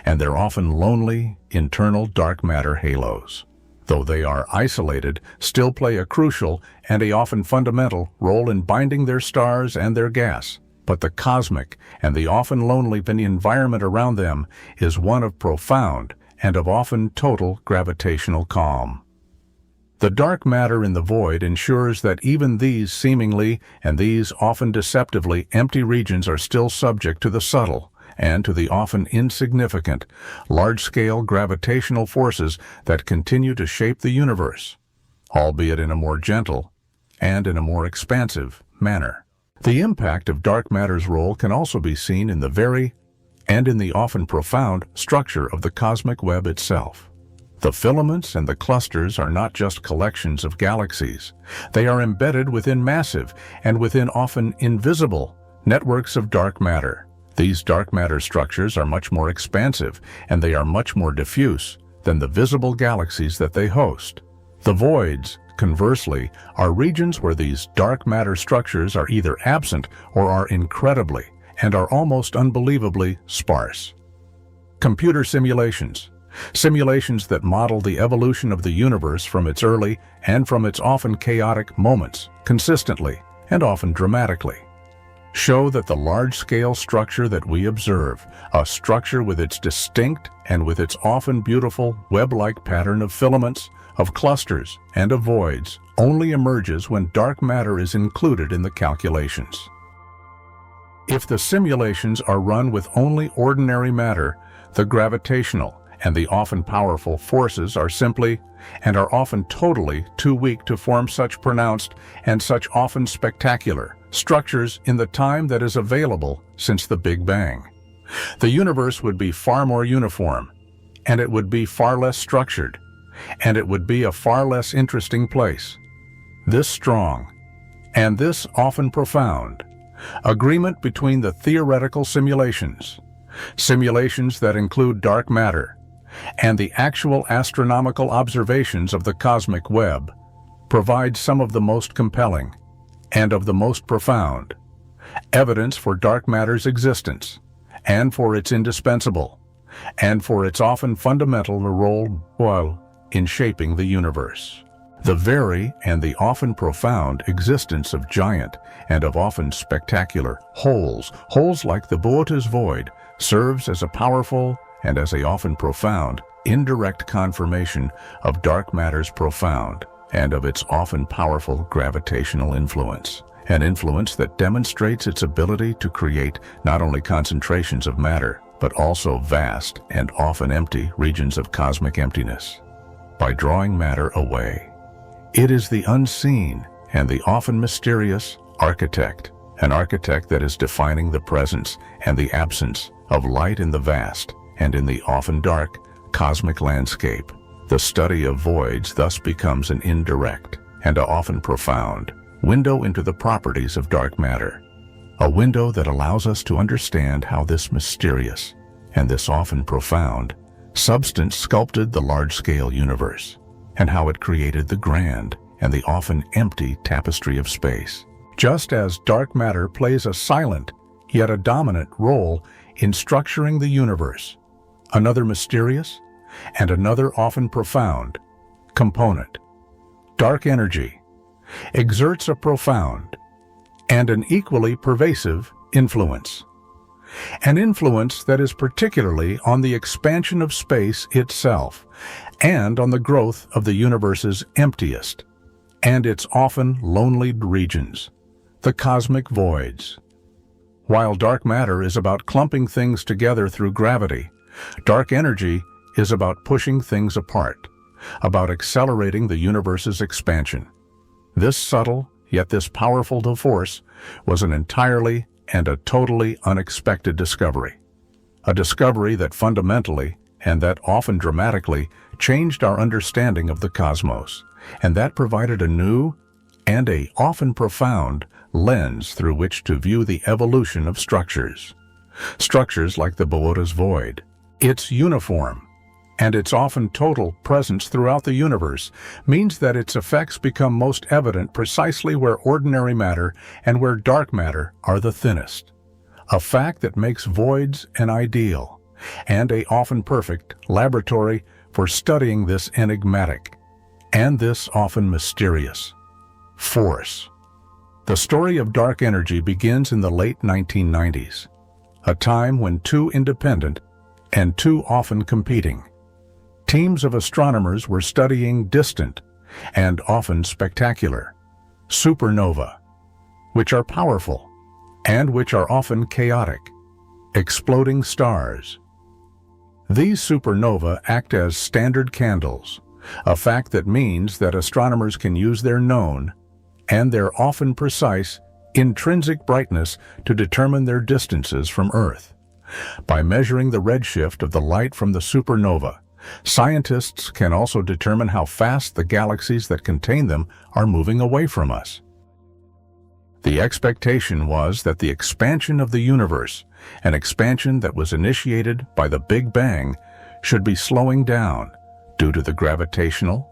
and their often lonely, internal dark matter halos, though they are isolated, still play a crucial and a often fundamental role in binding their stars and their gas. But the cosmic and the often lonely environment around them is one of profound and of often total gravitational calm. The dark matter in the void ensures that even these seemingly and these often deceptively empty regions are still subject to the subtle and to the often insignificant, large-scale gravitational forces that continue to shape the universe, albeit in a more gentle and in a more expansive manner. The impact of dark matter's role can also be seen in the very and in the often profound structure of the cosmic web itself. The filaments and the clusters are not just collections of galaxies. They are embedded within massive and within often invisible networks of dark matter. These dark matter structures are much more expansive, and they are much more diffuse than the visible galaxies that they host. The voids, conversely, are regions where these dark matter structures are either absent or are incredibly and are almost unbelievably sparse. Computer simulations. Simulations that model the evolution of the universe from its early and from its often chaotic moments, consistently and often dramatically, show that the large-scale structure that we observe, a structure with its distinct and with its often beautiful web-like pattern of filaments, of clusters, and of voids, only emerges when dark matter is included in the calculations. If the simulations are run with only ordinary matter, the gravitational and the often powerful forces are simply, and are often totally, too weak to form such pronounced and such often spectacular structures in the time that is available since the Big Bang. The universe would be far more uniform, and it would be far less structured, and it would be a far less interesting place. This strong, and this often profound, agreement between the theoretical simulations that include dark matter, and the actual astronomical observations of the cosmic web, provides some of the most compelling and of the most profound evidence for dark matter's existence, and for its indispensable, and for its often fundamental role in shaping the universe. The very and the often profound existence of giant and of often spectacular holes like the Boötes Void, serves as a powerful and as a often profound, indirect confirmation of dark matter's profound and of its often powerful gravitational influence, an influence that demonstrates its ability to create not only concentrations of matter, but also vast and often empty regions of cosmic emptiness. by drawing matter away. It is the unseen and the often mysterious architect, an architect that is defining the presence and the absence of light in the vast and in the often dark cosmic landscape. The study of voids thus becomes an indirect and a often profound window into the properties of dark matter, a window that allows us to understand how this mysterious and this often profound substance sculpted the large-scale universe, and how it created the grand and the often empty tapestry of space. Just as dark matter plays a silent yet a dominant role in structuring the universe, another mysterious and another often profound component, dark energy, exerts a profound and an equally pervasive influence. An influence that is particularly on the expansion of space itself and on the growth of the universe's emptiest and its often lonely regions, the cosmic voids. While dark matter is about clumping things together through gravity, dark energy is about pushing things apart, about accelerating the universe's expansion. This subtle, yet this powerful force was an entirely and a totally unexpected discovery. A discovery that fundamentally, and that often dramatically, changed our understanding of the cosmos, and that provided a new and a often profound lens through which to view the evolution of structures. Structures like the Boötes Void. Its uniform and its often total presence throughout the universe means that its effects become most evident precisely where ordinary matter and where dark matter are the thinnest. A fact that makes voids an ideal and a often perfect laboratory for studying this enigmatic and this often mysterious force. The story of dark energy begins in the late 1990s, a time when two independent and two often competing teams of astronomers were studying distant and often spectacular supernovae, which are powerful and which are often chaotic, exploding stars. These supernovae act as standard candles, a fact that means that astronomers can use their known and their often precise intrinsic brightness to determine their distances from Earth. By measuring the redshift of the light from the supernova, scientists can also determine how fast the galaxies that contain them are moving away from us. The expectation was that the expansion of the universe, an expansion that was initiated by the Big Bang, should be slowing down due to the gravitational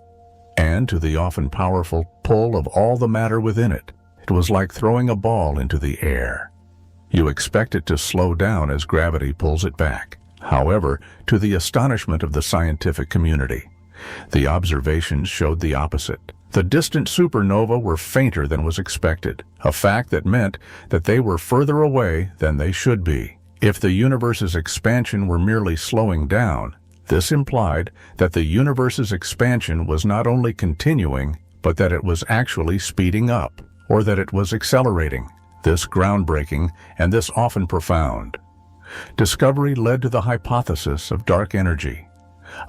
and to the often powerful pull of all the matter within it. It was like throwing a ball into the air. You expect it to slow down as gravity pulls it back. However, to the astonishment of the scientific community, the observations showed the opposite. The distant supernovae were fainter than was expected, a fact that meant that they were further away than they should be. If the universe's expansion were merely slowing down, this implied that the universe's expansion was not only continuing, but that it was actually speeding up, or that it was accelerating. This groundbreaking and this often profound discovery led to the hypothesis of dark energy,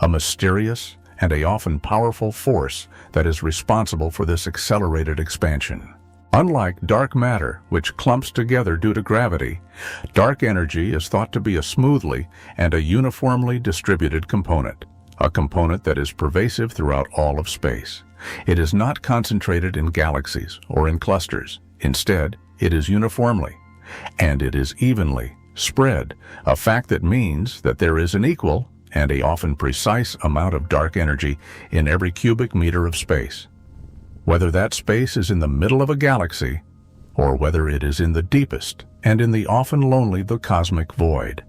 a mysterious and a often powerful force that is responsible for this accelerated expansion. Unlike dark matter, which clumps together due to gravity, dark energy is thought to be a smoothly and a uniformly distributed component, a component that is pervasive throughout all of space. It is not concentrated in galaxies or in clusters. Instead, it is uniformly, and it is evenly spread, a fact that means that there is an equal and a often precise amount of dark energy in every cubic meter of space. Whether that space is in the middle of a galaxy, or whether it is in the deepest and in the often lonely the cosmic void.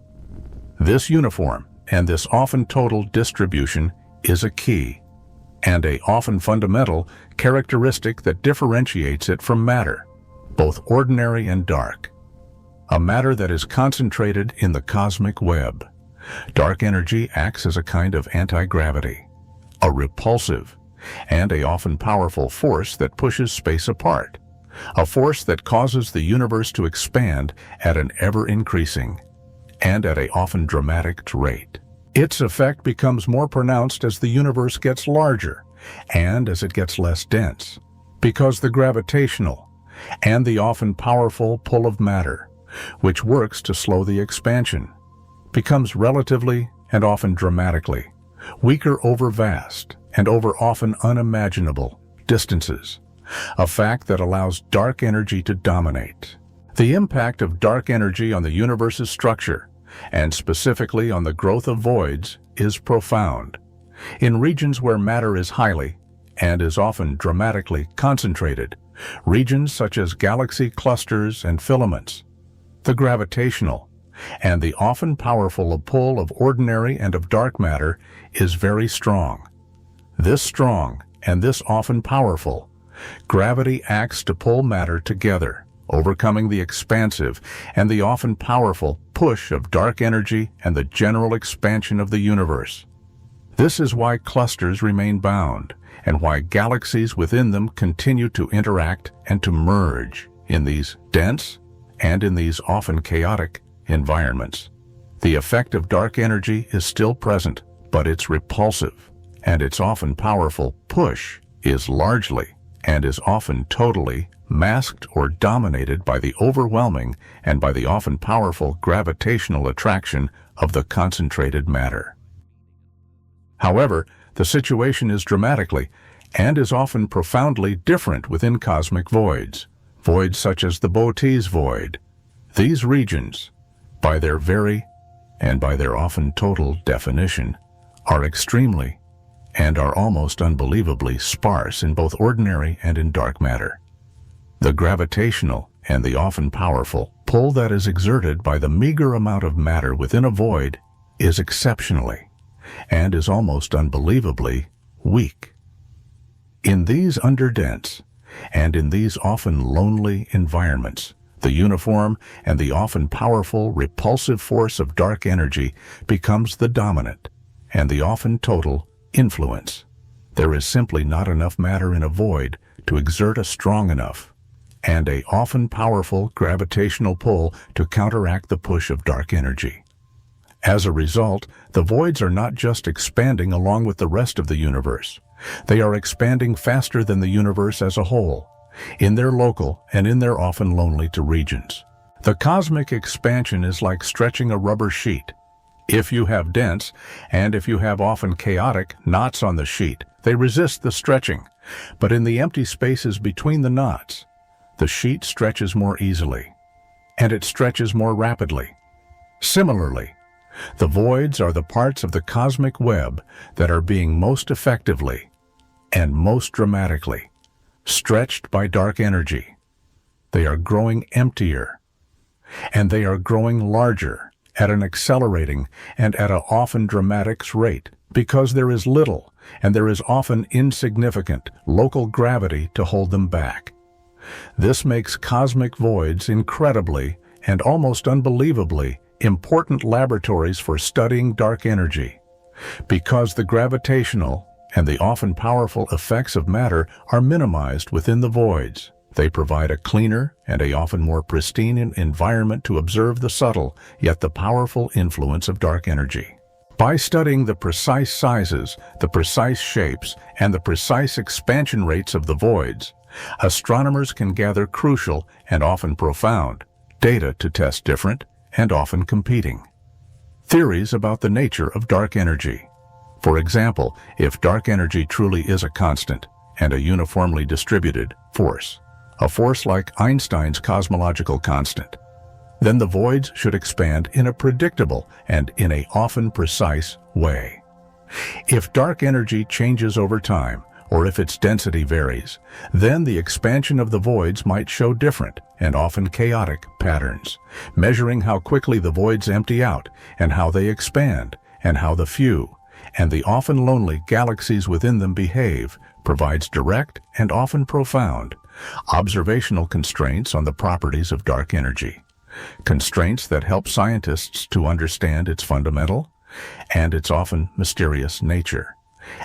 This uniform and this often total distribution is a key and a often fundamental characteristic that differentiates it from matter, both ordinary and dark. A matter that is concentrated in the cosmic web. Dark energy acts as a kind of anti-gravity, a repulsive and a often powerful force that pushes space apart, a force that causes the universe to expand at an ever-increasing and at a often dramatic rate. Its effect becomes more pronounced as the universe gets larger and as it gets less dense, because the gravitational and the often powerful pull of matter, which works to slow the expansion, becomes relatively and often dramatically weaker over vast and over often unimaginable distances, a fact that allows dark energy to dominate. The impact of dark energy on the universe's structure, and specifically on the growth of voids, is profound. In regions where matter is highly, and is often dramatically concentrated, regions such as galaxy clusters and filaments, the gravitational and the often powerful pull of ordinary and of dark matter is very strong. This strong and this often powerful gravity acts to pull matter together, overcoming the expansive and the often powerful push of dark energy and the general expansion of the universe. This is why clusters remain bound, and why galaxies within them continue to interact and to merge in these dense and in these often chaotic environments. The effect of dark energy is still present, but its repulsive and its often powerful push is largely and is often totally masked or dominated by the overwhelming and by the often powerful gravitational attraction of the concentrated matter. However, the situation is dramatically and is often profoundly different within cosmic voids, voids such as the Boötes Void. These regions, by their very and by their often total definition, are extremely and are almost unbelievably sparse in both ordinary and in dark matter. The gravitational and the often powerful pull that is exerted by the meager amount of matter within a void is exceptionally and is almost unbelievably weak. In these underdense and in these often lonely environments, the uniform and the often powerful repulsive force of dark energy becomes the dominant and the often total influence. There is simply not enough matter in a void to exert a strong enough and a often powerful gravitational pull to counteract the push of dark energy. As a result, the voids are not just expanding along with the rest of the universe. They are expanding faster than the universe as a whole, in their local and in their often lonely regions. The cosmic expansion is like stretching a rubber sheet. If you have dense, and if you have often chaotic, knots on the sheet, they resist the stretching. But in the empty spaces between the knots, the sheet stretches more easily, and it stretches more rapidly. Similarly, the voids are the parts of the cosmic web that are being most effectively and most dramatically stretched by dark energy. They are growing emptier, and they are growing larger at an accelerating and at an often dramatic rate, because there is little and there is often insignificant local gravity to hold them back. This makes cosmic voids incredibly and almost unbelievably important laboratories for studying dark energy, because the gravitational and the often powerful effects of matter are minimized within the voids. They provide a cleaner and a often more pristine environment to observe the subtle yet the powerful influence of dark energy. By studying the precise sizes, the precise shapes, and the precise expansion rates of the voids, astronomers can gather crucial and often profound data to test different and often competing theories about the nature of dark energy. For example, if dark energy truly is a constant and a uniformly distributed force, a force like Einstein's cosmological constant, then the voids should expand in a predictable and in a often precise way. If dark energy changes over time, or if its density varies, then the expansion of the voids might show different and often chaotic patterns, measuring how quickly the voids empty out and how they expand and how the few and the often lonely galaxies within them behave provides direct and often profound observational constraints on the properties of dark energy, constraints that help scientists to understand its fundamental and its often mysterious nature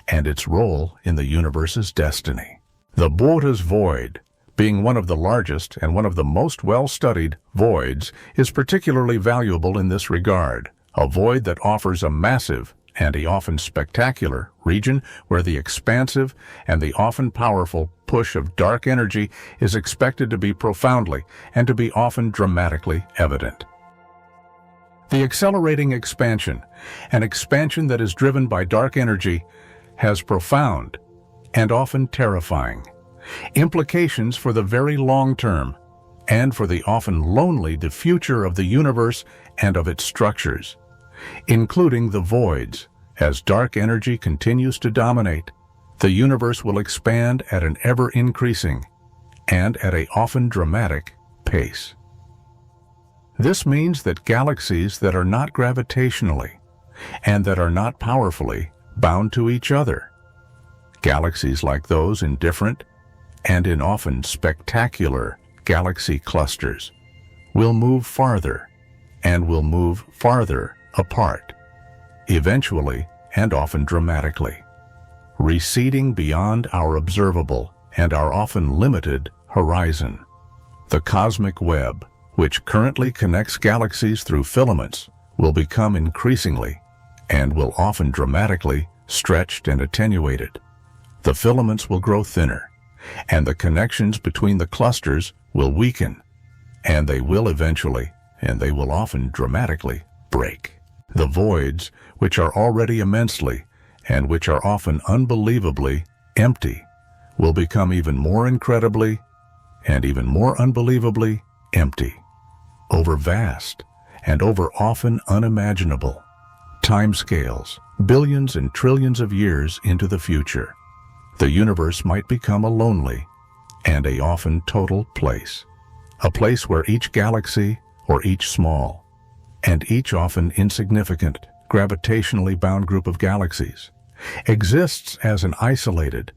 and its role in the universe's destiny. The Boötes Void, being one of the largest and one of the most well-studied voids, is particularly valuable in this regard. a void that offers a massive and a often spectacular region where the expansive and the often powerful push of dark energy is expected to be profoundly and to be often dramatically evident. The accelerating expansion, an expansion that is driven by dark energy, has profound and often terrifying implications for the very long term and for the often lonely future of the universe and of its structures, including the voids. As dark energy continues to dominate, the universe will expand at an ever-increasing and at an often dramatic pace. This means that galaxies that are not gravitationally and that are not powerfully bound to each other, galaxies like those in different and in often spectacular galaxy clusters, will move farther and will move farther apart, eventually and often dramatically, receding beyond our observable and our often limited horizon. The cosmic web, which currently connects galaxies through filaments, will become increasingly and will often dramatically stretched and attenuated. The filaments will grow thinner, and the connections between the clusters will weaken, and they will eventually, and they will often dramatically, break. The voids, which are already immensely, and which are often unbelievably empty, will become even more incredibly, and even more unbelievably empty, over vast, and over often unimaginable timescales, billions and trillions of years into the future. The universe might become a lonely and a often total place, a place where each galaxy or each small and each often insignificant gravitationally bound group of galaxies exists as an isolated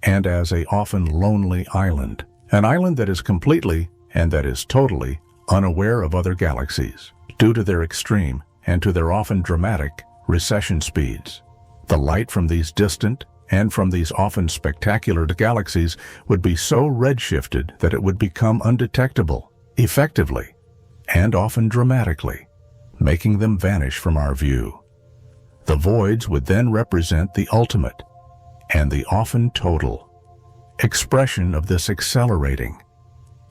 and as a often lonely island, an island that is completely and that is totally unaware of other galaxies due to their extreme and to their often dramatic recession speeds. The light from these distant and from these often spectacular galaxies would be so redshifted that it would become undetectable, effectively, and often dramatically, making them vanish from our view. The voids would then represent the ultimate and the often total expression of this accelerating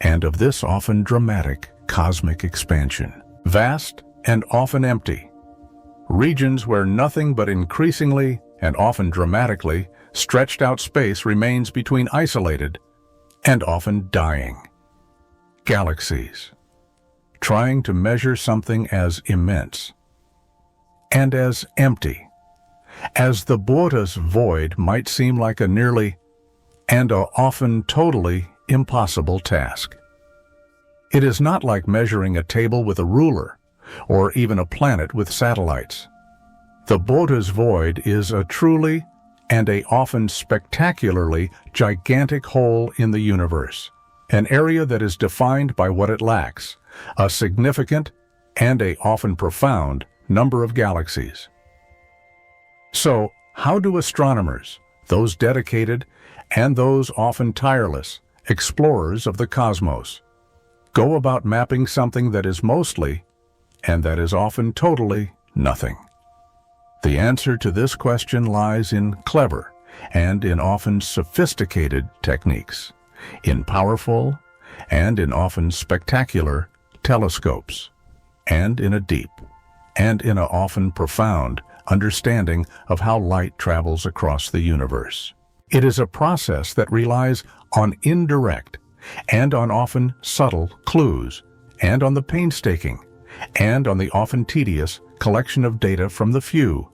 and of this often dramatic cosmic expansion. Vast and often empty, regions where nothing but increasingly and often dramatically stretched out space remains between isolated and often dying galaxies, trying to measure something as immense and as empty as the Boötes Void might seem like a nearly and a often totally impossible task. It is not like measuring a table with a ruler or even a planet with satellites. The Boötes Void is a truly and a often spectacularly gigantic hole in the universe, an area that is defined by what it lacks, a significant and a often profound number of galaxies. So, how do astronomers, those dedicated and those often tireless explorers of the cosmos, go about mapping something that is mostly and that is often totally nothing? The answer to this question lies in clever and in often sophisticated techniques, in powerful and in often spectacular telescopes, and in a deep and in a often profound understanding of how light travels across the universe. It is a process that relies on indirect and on often subtle clues, and on the painstaking and on the often tedious collection of data from the few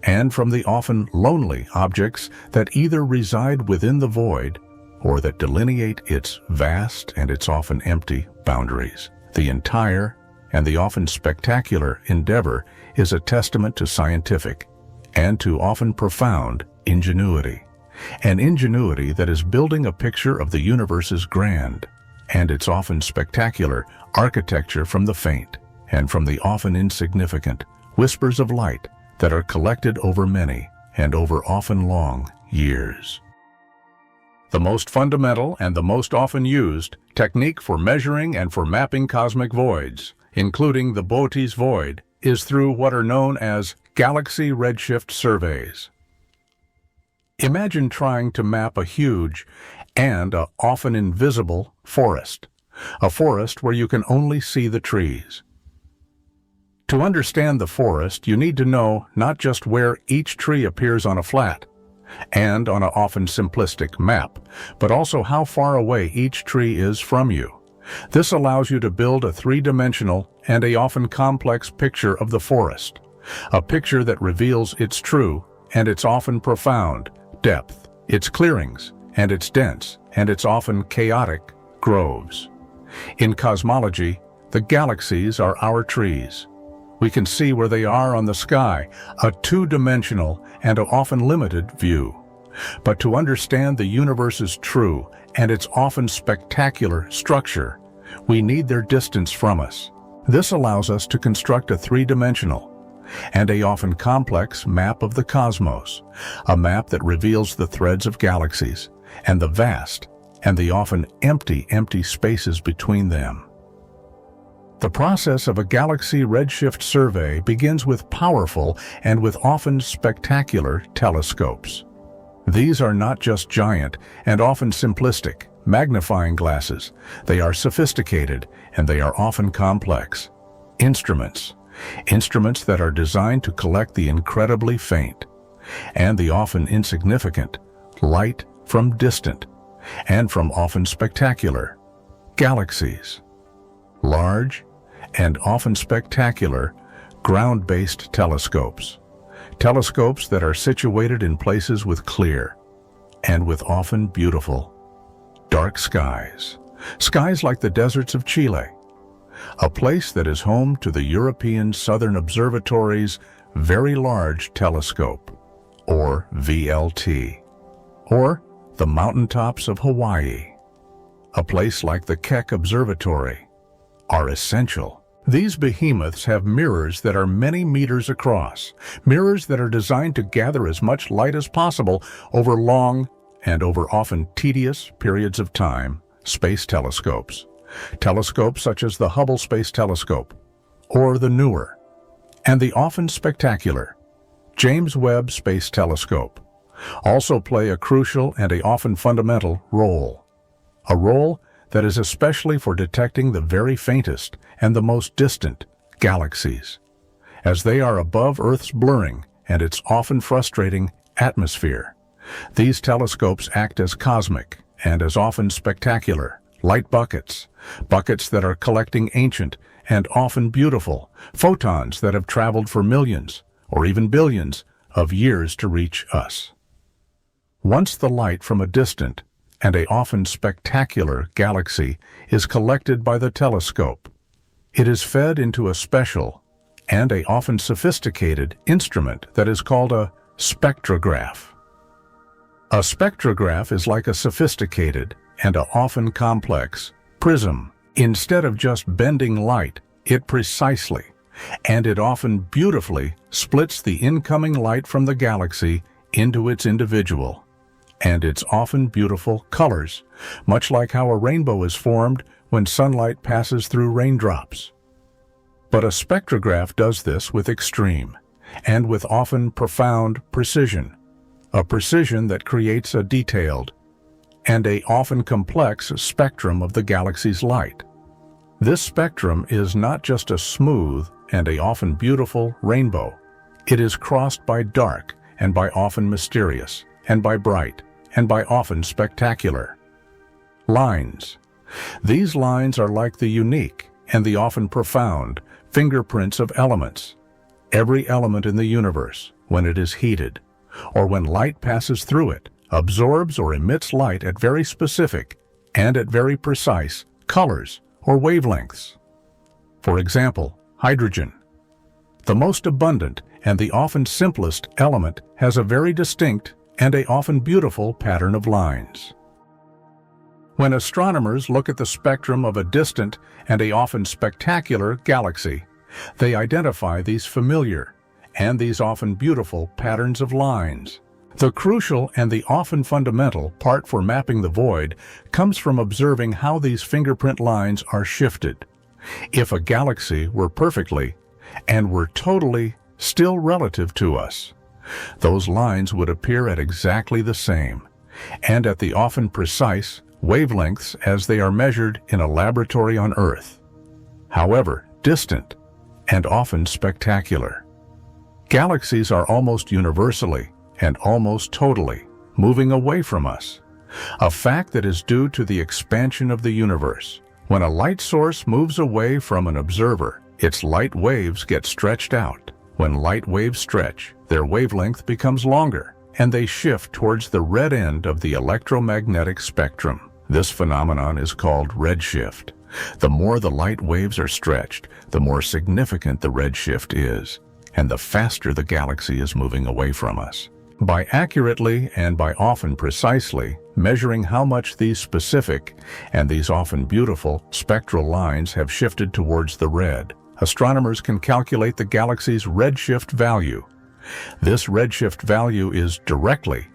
and from the often lonely objects that either reside within the void or that delineate its vast and its often empty boundaries. The entire and the often spectacular endeavor is a testament to scientific and to often profound ingenuity, an ingenuity that is building a picture of the universe's grand and its often spectacular architecture from the faint and from the often insignificant whispers of light that are collected over many and over often long years. The most fundamental and the most often used technique for measuring and for mapping cosmic voids, including the Boötes Void, is through what are known as galaxy redshift surveys. Imagine trying to map a huge and often invisible forest, a forest where you can only see the trees. To understand the forest, you need to know not just where each tree appears on a flat and on an often simplistic map, but also how far away each tree is from you. This allows you to build a three-dimensional and a often complex picture of the forest, a picture that reveals its true and its often profound depth, its clearings and its dense and its often chaotic groves. In cosmology, the galaxies are our trees. We can see where they are on the sky, a two-dimensional and often limited view. But to understand the universe's true and its often spectacular structure, we need their distance from us. This allows us to construct a three-dimensional and a often complex map of the cosmos, a map that reveals the threads of galaxies and the vast and the often empty spaces between them. The process of a galaxy redshift survey begins with powerful and with often spectacular telescopes. These are not just giant and often simplistic magnifying glasses. They are sophisticated and they are often complex instruments that are designed to collect the incredibly faint and the often insignificant light from distant and from often spectacular galaxies. Large and often spectacular ground-based telescopes that are situated in places with clear and with often beautiful dark skies like the deserts of Chile, a place that is home to the European Southern Observatory's Very Large Telescope, or VLT, or the mountaintops of Hawaii. A place like the Keck Observatory are essential. These behemoths have mirrors that are many meters across, mirrors that are designed to gather as much light as possible over long and over often tedious periods of time. Space telescopes such as the Hubble Space Telescope, or the newer and the often spectacular James Webb Space Telescope, also play a crucial and a often fundamental role. A role that is especially for detecting the very faintest and the most distant galaxies, as they are above Earth's blurring and its often frustrating atmosphere. These telescopes act as cosmic and as often spectacular light buckets that are collecting ancient and often beautiful photons that have traveled for millions or even billions of years to reach us. Once the light from a distant and a often spectacular galaxy is collected by the telescope, it is fed into a special and a often sophisticated instrument that is called a spectrograph. A spectrograph is like a sophisticated and a often complex prism. Instead of just bending light, it precisely and it often beautifully splits the incoming light from the galaxy into its individual and its often beautiful colors, much like how a rainbow is formed when sunlight passes through raindrops. But a spectrograph does this with extreme and with often profound precision, a precision that creates a detailed and a often complex spectrum of the galaxy's light. This spectrum is not just a smooth and a often beautiful rainbow. It is crossed by dark and by often mysterious and by bright and by often spectacular lines. These lines are like the unique and the often profound fingerprints of elements. Every element in the universe, when it is heated, or when light passes through it, absorbs or emits light at very specific and at very precise colors or wavelengths. For example, hydrogen, the most abundant and the often simplest element, has a very distinct and a often beautiful pattern of lines. When astronomers look at the spectrum of a distant and a often spectacular galaxy, they identify these familiar and these often beautiful patterns of lines. The crucial and the often fundamental part for mapping the void comes from observing how these fingerprint lines are shifted. If a galaxy were perfectly and were totally still relative to us. Those lines would appear at exactly the same, and at the often precise wavelengths as they are measured in a laboratory on Earth. However, distant and often spectacular. Galaxies are almost universally and almost totally moving away from us, a fact that is due to the expansion of the universe. When a light source moves away from an observer, its light waves get stretched out. When light waves stretch, their wavelength becomes longer, and they shift towards the red end of the electromagnetic spectrum. This phenomenon is called redshift. The more the light waves are stretched, the more significant the redshift is, and the faster the galaxy is moving away from us. By accurately and by often precisely measuring how much these specific and these often beautiful spectral lines have shifted towards the red, astronomers can calculate the galaxy's redshift value. This redshift value is directly,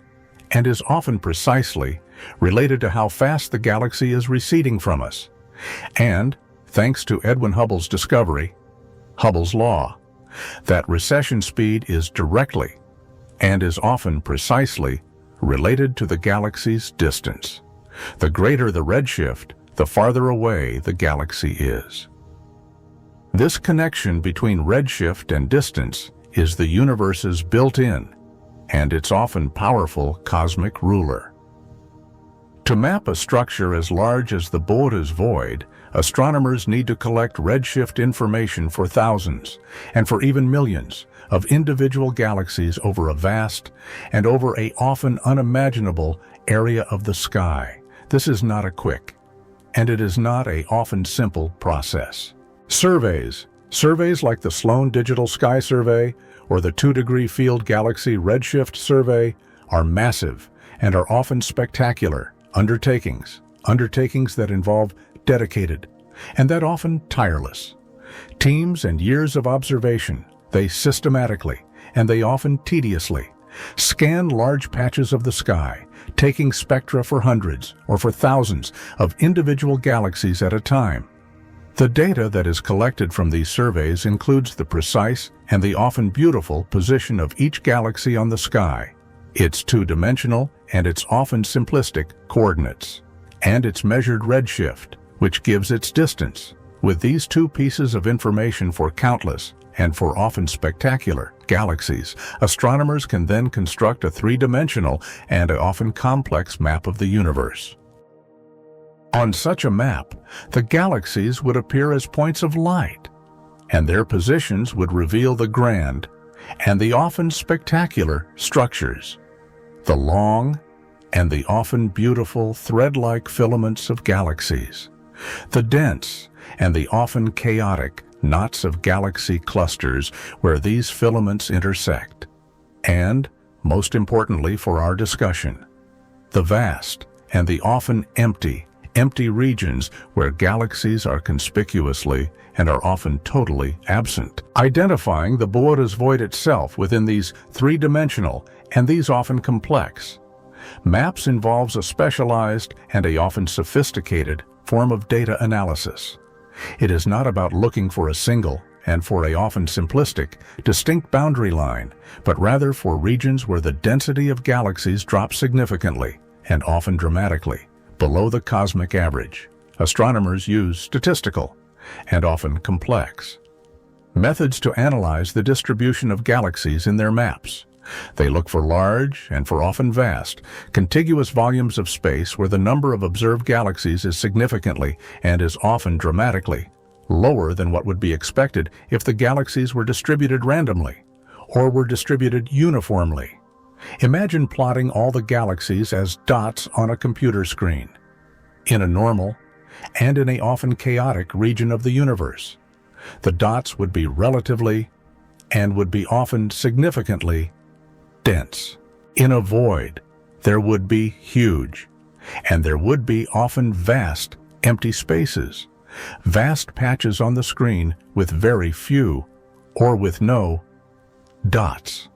and is often precisely, related to how fast the galaxy is receding from us. And, thanks to Edwin Hubble's discovery, Hubble's law, that recession speed is directly, and is often precisely, related to the galaxy's distance. The greater the redshift, the farther away the galaxy is. This connection between redshift and distance is the universe's built-in, and its often powerful cosmic ruler. To map a structure as large as the Boötes Void, astronomers need to collect redshift information for thousands, and for even millions, of individual galaxies over a vast and over a often unimaginable area of the sky. This is not a quick, and it is not a often simple process. Surveys like the Sloan Digital Sky Survey or the 2-degree field galaxy redshift survey are massive and are often spectacular undertakings that involve dedicated and that often tireless teams and years of observation. They systematically, and they often tediously, scan large patches of the sky, taking spectra for hundreds or for thousands of individual galaxies at a time. The data that is collected from these surveys includes the precise and the often beautiful position of each galaxy on the sky, its two-dimensional and its often simplistic coordinates, and its measured redshift, which gives its distance. With these two pieces of information for countless and for often spectacular galaxies, astronomers can then construct a three-dimensional and often complex map of the universe. On such a map, the galaxies would appear as points of light, and their positions would reveal the grand and the often spectacular structures, the long and the often beautiful thread-like filaments of galaxies, the dense and the often chaotic knots of galaxy clusters where these filaments intersect, and, most importantly for our discussion, the vast and the often empty regions where galaxies are conspicuously and are often totally absent. Identifying the Boötes Void itself within these three-dimensional and these often complex maps involves a specialized and a often sophisticated form of data analysis. It is not about looking for a single and for a often simplistic, distinct boundary line, but rather for regions where the density of galaxies drops significantly and often dramatically below the cosmic average. Astronomers use statistical and often complex methods to analyze the distribution of galaxies in their maps. They look for large and for often vast, contiguous volumes of space where the number of observed galaxies is significantly and is often dramatically lower than what would be expected if the galaxies were distributed randomly or were distributed uniformly. Imagine plotting all the galaxies as dots on a computer screen, in a normal and in a often chaotic region of the universe. The dots would be relatively and would be often significantly dense. In a void, there would be huge, and there would be often vast, empty spaces, vast patches on the screen with very few, or with no, dots.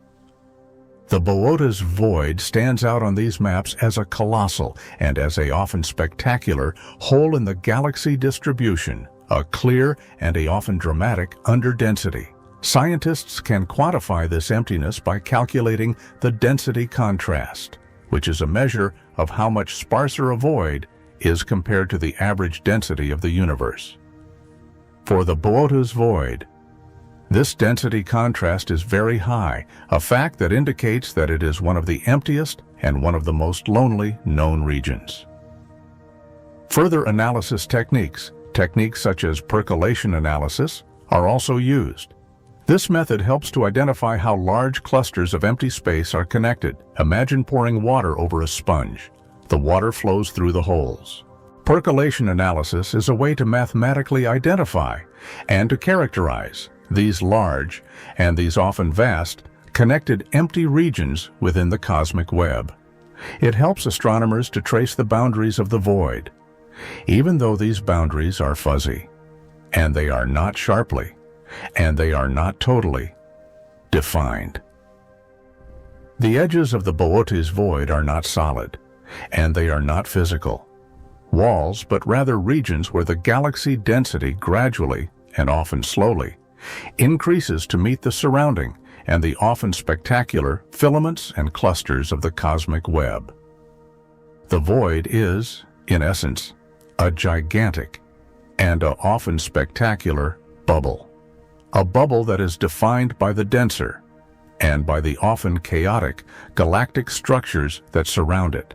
The Boötes Void stands out on these maps as a colossal and as a often spectacular hole in the galaxy distribution, a clear and a often dramatic underdensity. Scientists can quantify this emptiness by calculating the density contrast, which is a measure of how much sparser a void is compared to the average density of the universe. For the Boötes Void, this density contrast is very high, a fact that indicates that it is one of the emptiest and one of the most lonely known regions. Further analysis techniques such as percolation analysis, are also used. This method helps to identify how large clusters of empty space are connected. Imagine pouring water over a sponge. The water flows through the holes. Percolation analysis is a way to mathematically identify and to characterize these large, and these often vast, connected empty regions within the cosmic web. It helps astronomers to trace the boundaries of the void, even though these boundaries are fuzzy, and they are not sharply, and they are not totally defined. The edges of the Boötes Void are not solid, and they are not physical walls, but rather regions where the galaxy density gradually, and often slowly, increases to meet the surrounding and the often spectacular filaments and clusters of the cosmic web. The void is, in essence, a gigantic and a often spectacular bubble. A bubble that is defined by the denser and by the often chaotic galactic structures that surround it,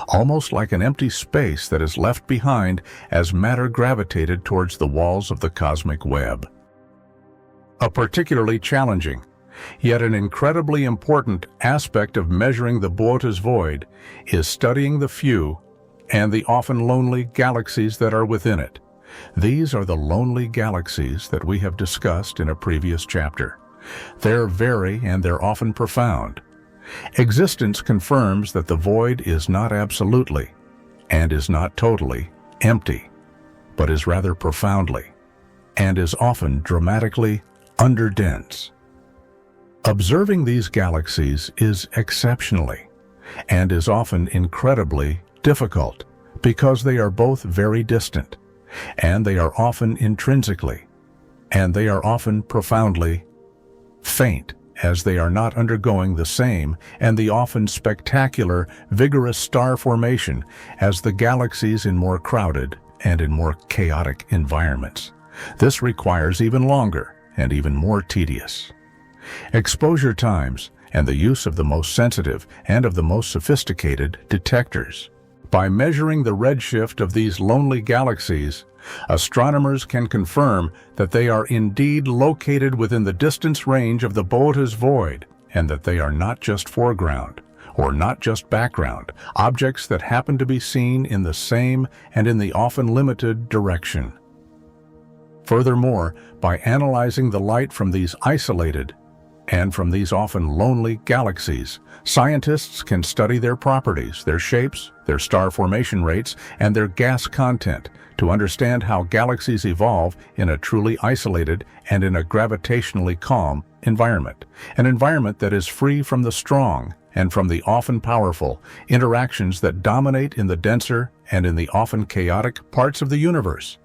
almost like an empty space that is left behind as matter gravitated towards the walls of the cosmic web. A particularly challenging, yet an incredibly important aspect of measuring the Boötes Void is studying the few and the often lonely galaxies that are within it. These are the lonely galaxies that we have discussed in a previous chapter. They're very and they're often profound. Existence confirms that the void is not absolutely and is not totally empty, but is rather profoundly and is often dramatically underdense. Observing these galaxies is exceptionally and is often incredibly difficult because they are both very distant, and they are often intrinsically, and they are often profoundly faint, as they are not undergoing the same and the often spectacular, vigorous star formation as the galaxies in more crowded and in more chaotic environments. This requires even longer and even more tedious exposure times and the use of the most sensitive and of the most sophisticated detectors. By measuring the redshift of these lonely galaxies, astronomers can confirm that they are indeed located within the distance range of the Boötes Void, and that they are not just foreground, or not just background, objects that happen to be seen in the same and in the often limited direction. Furthermore, by analyzing the light from these isolated and from these often lonely galaxies, scientists can study their properties, their shapes, their star formation rates, and their gas content to understand how galaxies evolve in a truly isolated and in a gravitationally calm environment, an environment that is free from the strong and from the often powerful interactions that dominate in the denser and in the often chaotic parts of the universe.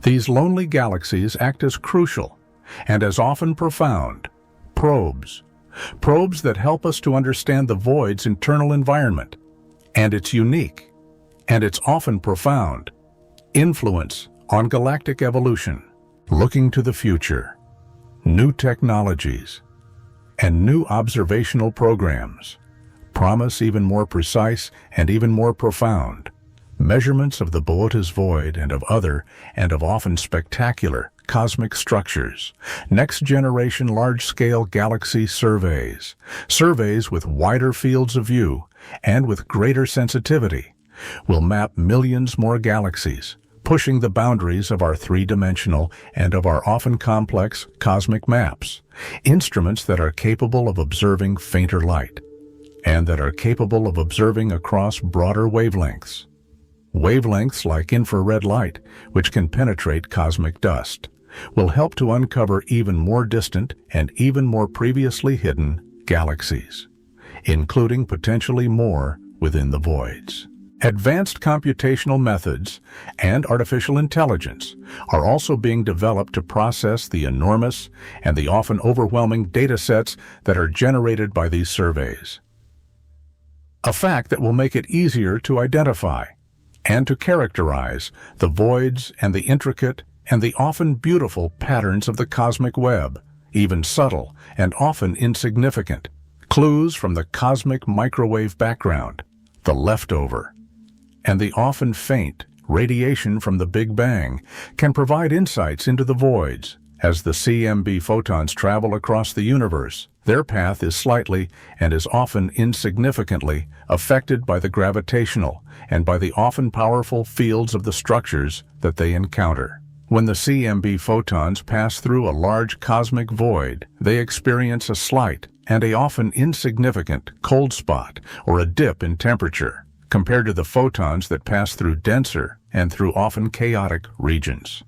These lonely galaxies act as crucial and as often profound probes that help us to understand the void's internal environment and its unique, and its often profound, influence on galactic evolution. Looking to the future, new technologies and new observational programs promise even more precise and even more profound measurements of the Boötes Void and of other and of often spectacular cosmic structures. Next-generation large-scale galaxy surveys with wider fields of view and with greater sensitivity, will map millions more galaxies, pushing the boundaries of our three-dimensional and of our often complex cosmic maps, instruments that are capable of observing fainter light, and that are capable of observing across broader wavelengths. Wavelengths like infrared light, which can penetrate cosmic dust, will help to uncover even more distant and even more previously hidden galaxies, including potentially more within the voids. Advanced computational methods and artificial intelligence are also being developed to process the enormous and the often overwhelming data sets that are generated by these surveys. A fact that will make it easier to identify and to characterize the voids and the intricate and the often beautiful patterns of the cosmic web, even subtle and often insignificant, clues from the cosmic microwave background, the leftover, and the often faint radiation from the Big Bang can provide insights into the voids. As the CMB photons travel across the universe, their path is slightly and is often insignificantly affected by the gravitational and by the often powerful fields of the structures that they encounter. When the CMB photons pass through a large cosmic void, they experience a slight and a often insignificant cold spot or a dip in temperature, compared to the photons that pass through denser and through often chaotic regions.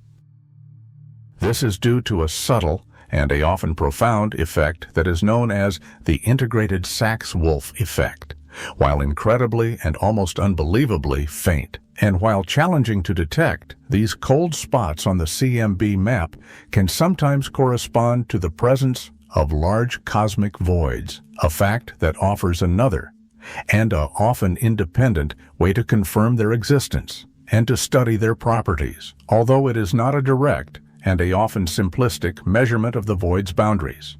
This is due to a subtle and a often profound effect that is known as the integrated Sachs-Wolf effect. While incredibly and almost unbelievably faint, and while challenging to detect, these cold spots on the CMB map can sometimes correspond to the presence of large cosmic voids, a fact that offers another and a often independent way to confirm their existence and to study their properties, although it is not a direct and a often simplistic measurement of the void's boundaries.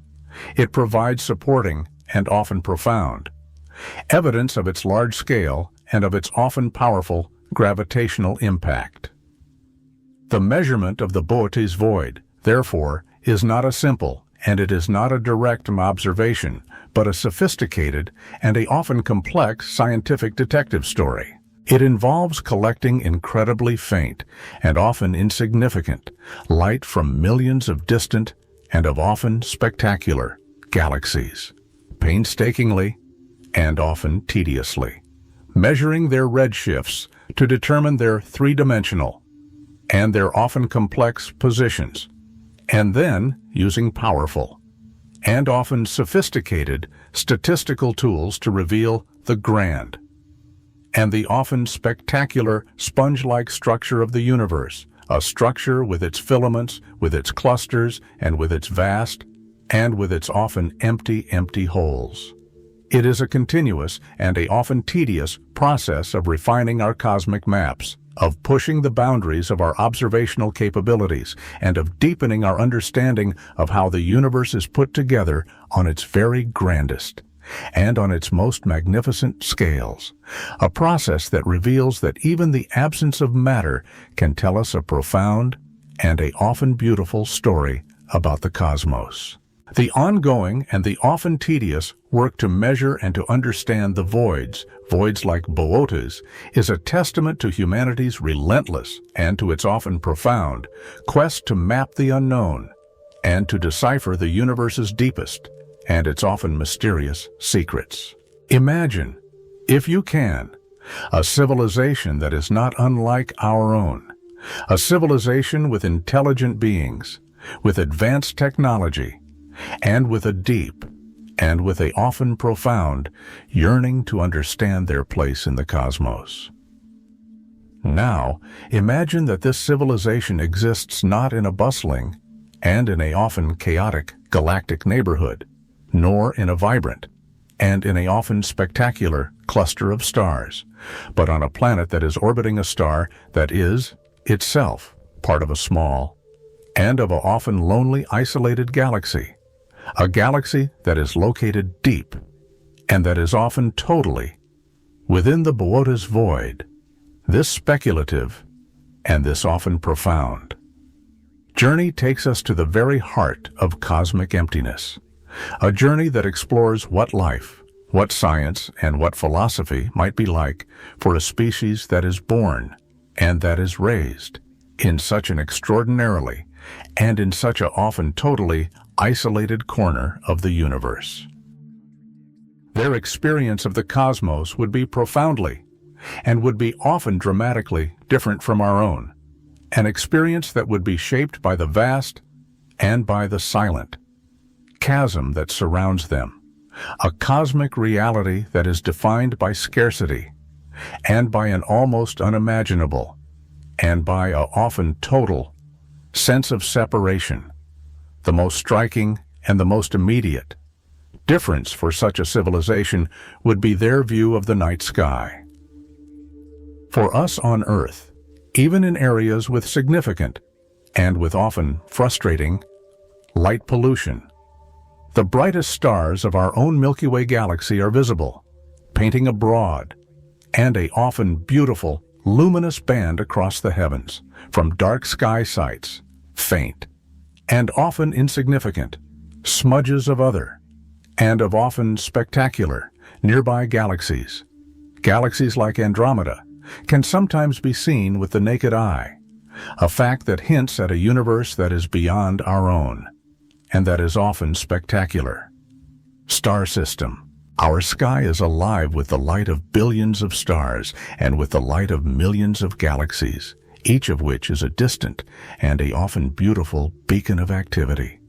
It provides supporting and often profound evidence of its large scale and of its often powerful gravitational impact. The measurement of the Boötes Void, therefore, is not a simple and it is not a direct observation, but a sophisticated and a often complex scientific detective story. It involves collecting incredibly faint and often insignificant light from millions of distant and of often spectacular galaxies, painstakingly and often tediously, measuring their redshifts to determine their three-dimensional and their often complex positions, and then using powerful and often sophisticated statistical tools to reveal the grand and the often spectacular sponge-like structure of the universe, a structure with its filaments, with its clusters, and with its vast, and with its often empty holes. It is a continuous and a often tedious process of refining our cosmic maps, of pushing the boundaries of our observational capabilities, and of deepening our understanding of how the universe is put together on its very grandest and on its most magnificent scales, a process that reveals that even the absence of matter can tell us a profound and a often beautiful story about the cosmos. The ongoing and the often tedious work to measure and to understand the voids like Boötes, is a testament to humanity's relentless and to its often profound quest to map the unknown and to decipher the universe's deepest and its often mysterious secrets. Imagine, if you can, a civilization that is not unlike our own, a civilization with intelligent beings, with advanced technology, and with a deep, and with a often profound yearning to understand their place in the cosmos. Now, imagine that this civilization exists not in a bustling and in a often chaotic galactic neighborhood, nor in a vibrant and in a often spectacular cluster of stars, but on a planet that is orbiting a star that is, itself, part of a small and of a often lonely, isolated galaxy, a galaxy that is located deep and that is often totally within the Boötes Void, this speculative and this often profound journey takes us to the very heart of cosmic emptiness, a journey that explores what life, what science, and what philosophy might be like for a species that is born and that is raised in such an extraordinarily and in such a often totally isolated corner of the universe. Their experience of the cosmos would be profoundly and would be often dramatically different from our own, an experience that would be shaped by the vast and by the silent chasm that surrounds them, a cosmic reality that is defined by scarcity, and by an almost unimaginable, and by a often total, sense of separation. The most striking and the most immediate difference for such a civilization would be their view of the night sky. For us on Earth, even in areas with significant, and with often frustrating, light pollution, the brightest stars of our own Milky Way galaxy are visible, painting a broad and a often beautiful, luminous band across the heavens, from dark sky sites, faint, and often insignificant, smudges of other, and of often spectacular, nearby galaxies. Galaxies like Andromeda can sometimes be seen with the naked eye, a fact that hints at a universe that is beyond our own, and that is often spectacular. Star system. Our sky is alive with the light of billions of stars and with the light of millions of galaxies, each of which is a distant and a often beautiful beacon of activity.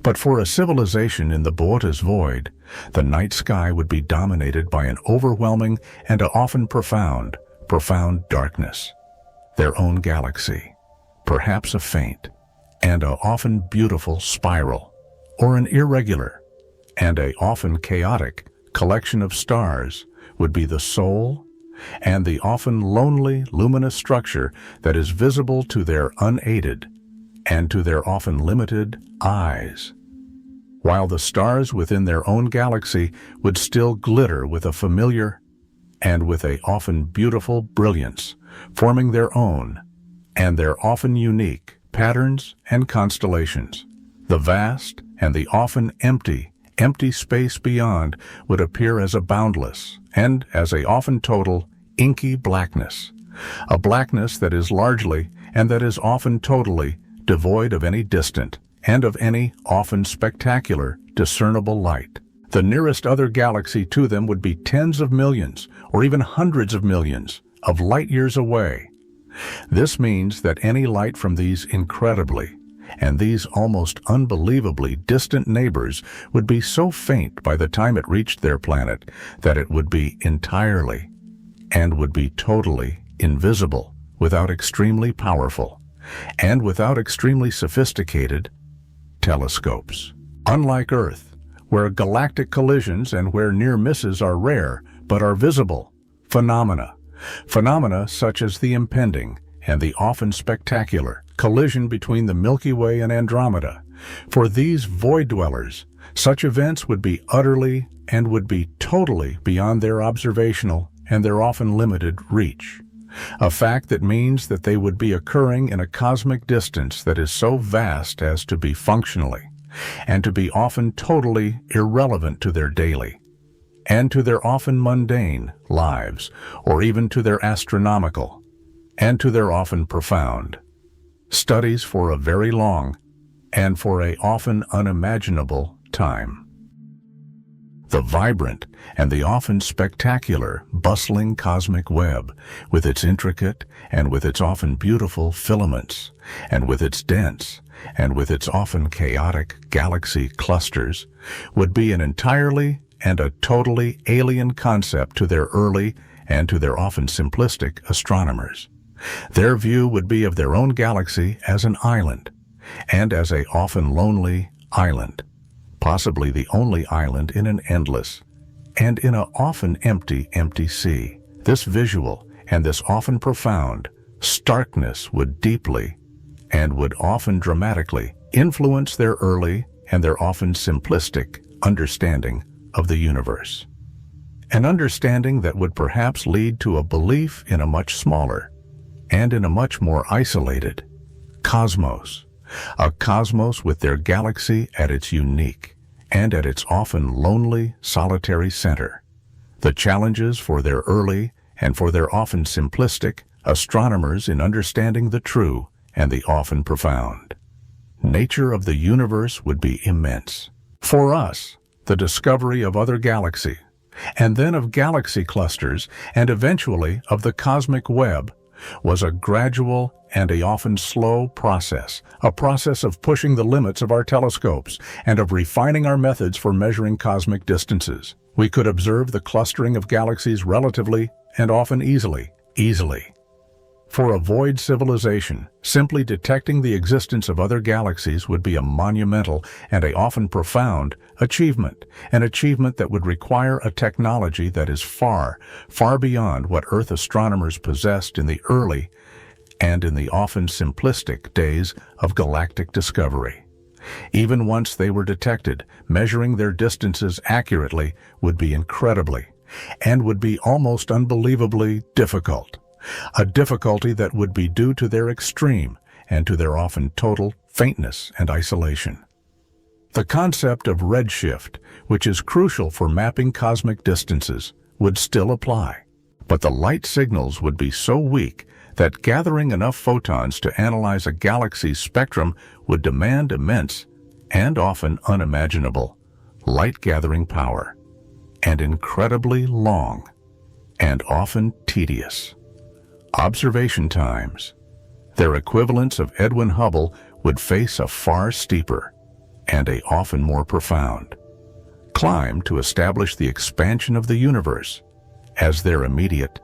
But for a civilization in the Boötes Void, the night sky would be dominated by an overwhelming and a often profound darkness. Their own galaxy, perhaps a faint, and a often beautiful spiral, or an irregular, and a often chaotic collection of stars would be the soul and the often lonely, luminous structure that is visible to their unaided and to their often limited eyes, while the stars within their own galaxy would still glitter with a familiar and with a often beautiful brilliance, forming their own and their often unique patterns and constellations. The vast and the often empty space beyond would appear as a boundless and as a often total, inky blackness, a blackness that is largely and that is often totally devoid of any distant and of any often spectacular discernible light. The nearest other galaxy to them would be tens of millions or even hundreds of millions of light years away. This means that any light from these incredibly and these almost unbelievably distant neighbors would be so faint by the time it reached their planet that it would be entirely and would be totally invisible without extremely powerful and without extremely sophisticated telescopes. Unlike Earth, where galactic collisions and where near misses are rare but are visible, phenomena such as the impending and the often spectacular collision between the Milky Way and Andromeda. For these void dwellers, such events would be utterly and would be totally beyond their observational and their often limited reach. A fact that means that they would be occurring in a cosmic distance that is so vast as to be functionally and to be often totally irrelevant to their daily and to their often mundane lives, or even to their astronomical and to their often profound studies for a very long and for a often unimaginable time. The vibrant and the often spectacular, bustling cosmic web, with its intricate and with its often beautiful filaments, and with its dense and with its often chaotic galaxy clusters, would be an entirely and a totally alien concept to their early and to their often simplistic astronomers. Their view would be of their own galaxy as an island, and as a often lonely island, possibly the only island in an endless and in a often empty sea. This visual and this often profound starkness would deeply and would often dramatically influence their early and their often simplistic understanding of the universe. An understanding that would perhaps lead to a belief in a much smaller and in a much more isolated cosmos, a cosmos with their galaxy at its unique and at its often lonely, solitary center. The challenges for their early and for their often simplistic astronomers in understanding the true and the often profound nature of the universe would be immense. For us, the discovery of other galaxies, and then of galaxy clusters, and eventually of the cosmic web, was a gradual and a often slow process, a process of pushing the limits of our telescopes and of refining our methods for measuring cosmic distances. We could observe the clustering of galaxies relatively and often easily. For a void civilization, simply detecting the existence of other galaxies would be a monumental and a often profound achievement, an achievement that would require a technology that is far, far beyond what Earth astronomers possessed in the early and in the often simplistic days of galactic discovery. Even once they were detected, measuring their distances accurately would be incredibly, and would be almost unbelievably difficult. A difficulty that would be due to their extreme and to their often total faintness and isolation. The concept of redshift, which is crucial for mapping cosmic distances, would still apply, but the light signals would be so weak that gathering enough photons to analyze a galaxy's spectrum would demand immense, and often unimaginable, light-gathering power, and incredibly long, and often tedious observation times. Their equivalents of Edwin Hubble would face a far steeper, and a often more profound, climb to establish the expansion of the universe, as their immediate,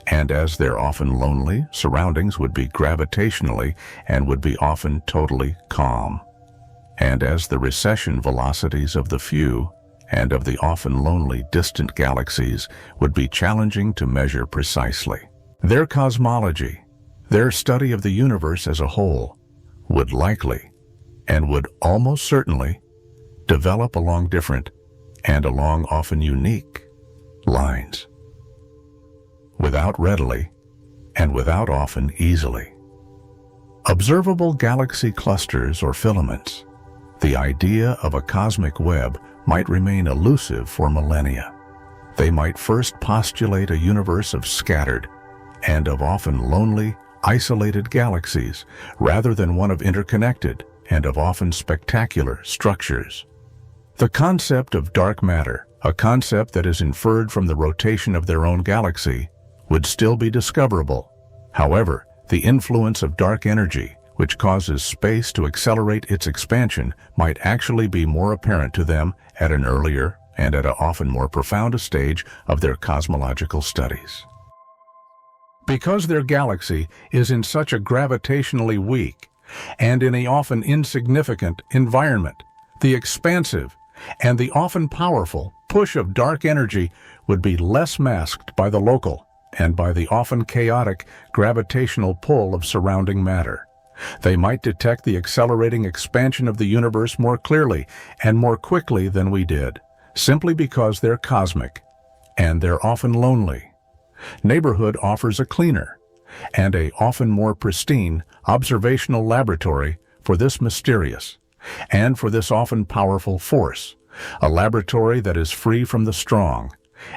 and as their often lonely, surroundings would be gravitationally and would be often totally calm, and as the recession velocities of the few, and of the often lonely distant galaxies would be challenging to measure precisely. Their cosmology, their study of the universe as a whole, would likely, and would almost certainly, develop along different, and along often unique, lines. Without readily, and without often easily. Observable galaxy clusters or filaments, the idea of a cosmic web might remain elusive for millennia. They might first postulate a universe of scattered, and of often lonely, isolated galaxies, rather than one of interconnected and of often spectacular structures. The concept of dark matter, a concept that is inferred from the rotation of their own galaxy, would still be discoverable. However, the influence of dark energy, which causes space to accelerate its expansion, might actually be more apparent to them at an earlier and at an often more profound stage of their cosmological studies. Because their galaxy is in such a gravitationally weak and in a often insignificant environment, the expansive and the often powerful push of dark energy would be less masked by the local and by the often chaotic gravitational pull of surrounding matter. They might detect the accelerating expansion of the universe more clearly and more quickly than we did, simply because they're cosmic, and they're often lonely. Neighborhood offers a cleaner, and a often more pristine observational laboratory for this mysterious, and for this often powerful force, a laboratory that is free from the strong,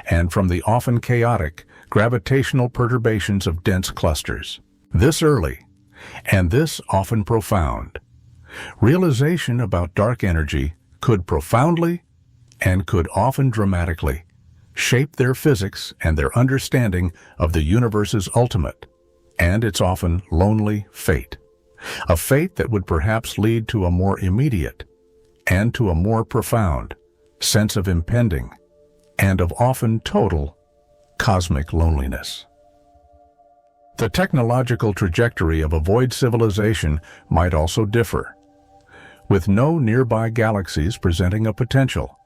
and from the often chaotic, gravitational perturbations of dense clusters. This early, and this often profound, realization about dark energy could profoundly, and could often dramatically, shape their physics and their understanding of the universe's ultimate, and its often lonely fate. A fate that would perhaps lead to a more immediate, and to a more profound, sense of impending, and of often total, cosmic loneliness. The technological trajectory of a void civilization might also differ, with no nearby galaxies presenting a potential,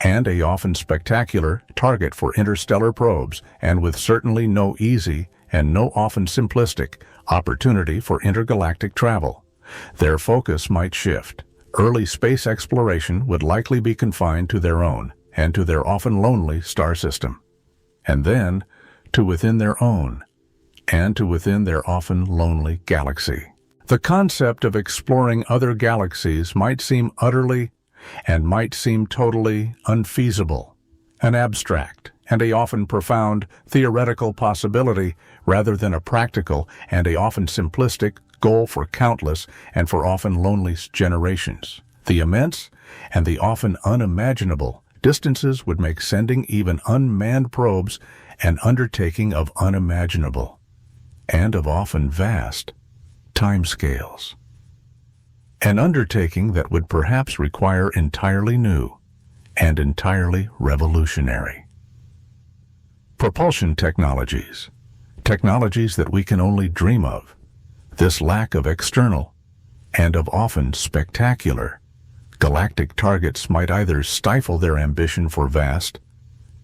and a often spectacular target for interstellar probes, and with certainly no easy and no often simplistic opportunity for intergalactic travel. Their focus might shift. Early space exploration would likely be confined to their own, and to their often lonely star system, and then to within their own, and to within their often lonely galaxy. The concept of exploring other galaxies might seem utterly and might seem totally unfeasible, an abstract and a often profound theoretical possibility rather than a practical and a often simplistic goal for countless and for often lonely generations. The immense and the often unimaginable distances would make sending even unmanned probes an undertaking of unimaginable and of often vast timescales. An undertaking that would perhaps require entirely new and entirely revolutionary Propulsion technologies, technologies that we can only dream of. This lack of external, and of often spectacular, galactic targets might either stifle their ambition for vast,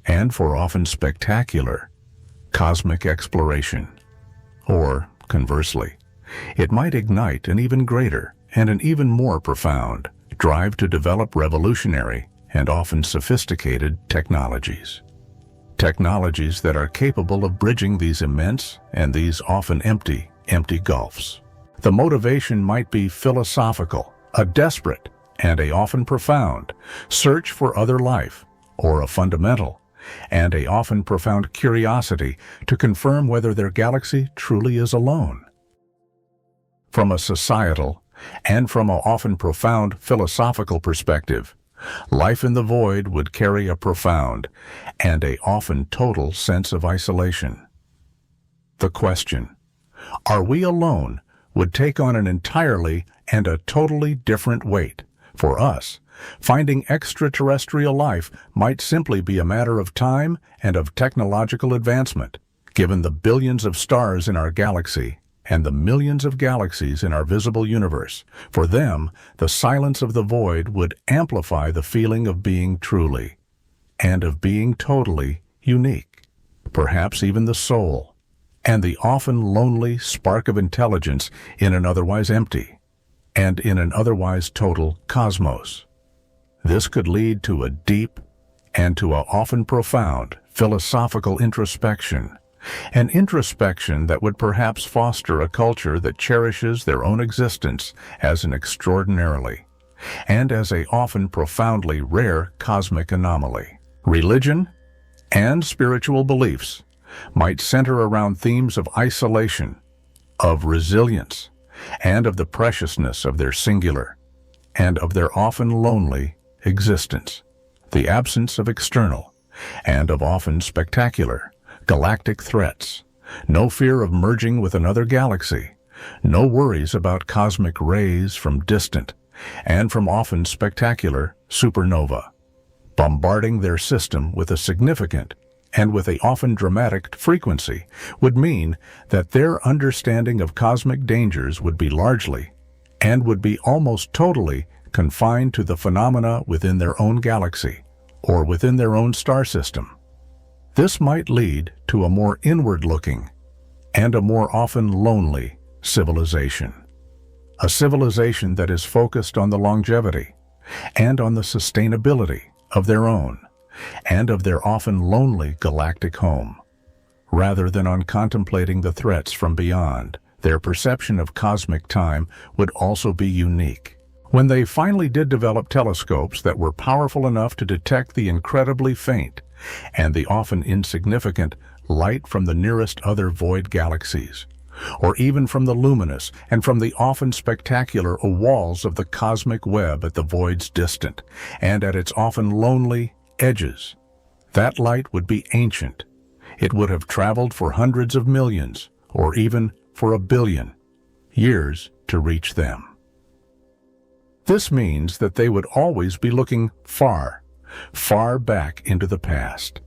and for often spectacular, cosmic exploration, or, conversely, it might ignite an even greater and an even more profound drive to develop revolutionary and often sophisticated technologies. Technologies that are capable of bridging these immense and these often empty gulfs. The motivation might be philosophical, a desperate and a often profound search for other life, or a fundamental and a often profound curiosity to confirm whether their galaxy truly is alone. From a societal and from an often profound philosophical perspective, life in the void would carry a profound and a often total sense of isolation. The question, "Are we alone?" would take on an entirely and a totally different weight. For us, finding extraterrestrial life might simply be a matter of time and of technological advancement, given the billions of stars in our galaxy and the millions of galaxies in our visible universe. For them, the silence of the void would amplify the feeling of being truly, and of being totally, unique, perhaps even the soul, and the often lonely spark of intelligence in an otherwise empty, and in an otherwise total cosmos. This could lead to a deep and to a often profound philosophical introspection, an introspection that would perhaps foster a culture that cherishes their own existence as an extraordinarily, and as a often profoundly rare cosmic anomaly. Religion and spiritual beliefs might center around themes of isolation, of resilience, and of the preciousness of their singular, and of their often lonely existence, the absence of external, and of often spectacular, galactic threats, no fear of merging with another galaxy, no worries about cosmic rays from distant, and from often spectacular supernova, bombarding their system with a significant and with a often dramatic frequency would mean that their understanding of cosmic dangers would be largely, and would be almost totally, confined to the phenomena within their own galaxy, or within their own star system. This might lead to a more inward-looking, and a more often lonely civilization. A civilization that is focused on the longevity, and on the sustainability of their own, and of their often lonely galactic home. Rather than on contemplating the threats from beyond, their perception of cosmic time would also be unique. When they finally did develop telescopes that were powerful enough to detect the incredibly faint and the often insignificant light from the nearest other void galaxies, or even from the luminous and from the often spectacular walls of the cosmic web at the void's distant and at its often lonely edges, that light would be ancient. It would have traveled for hundreds of millions, or even for 1 billion, years to reach them. This means that they would always be looking far, far back into the past.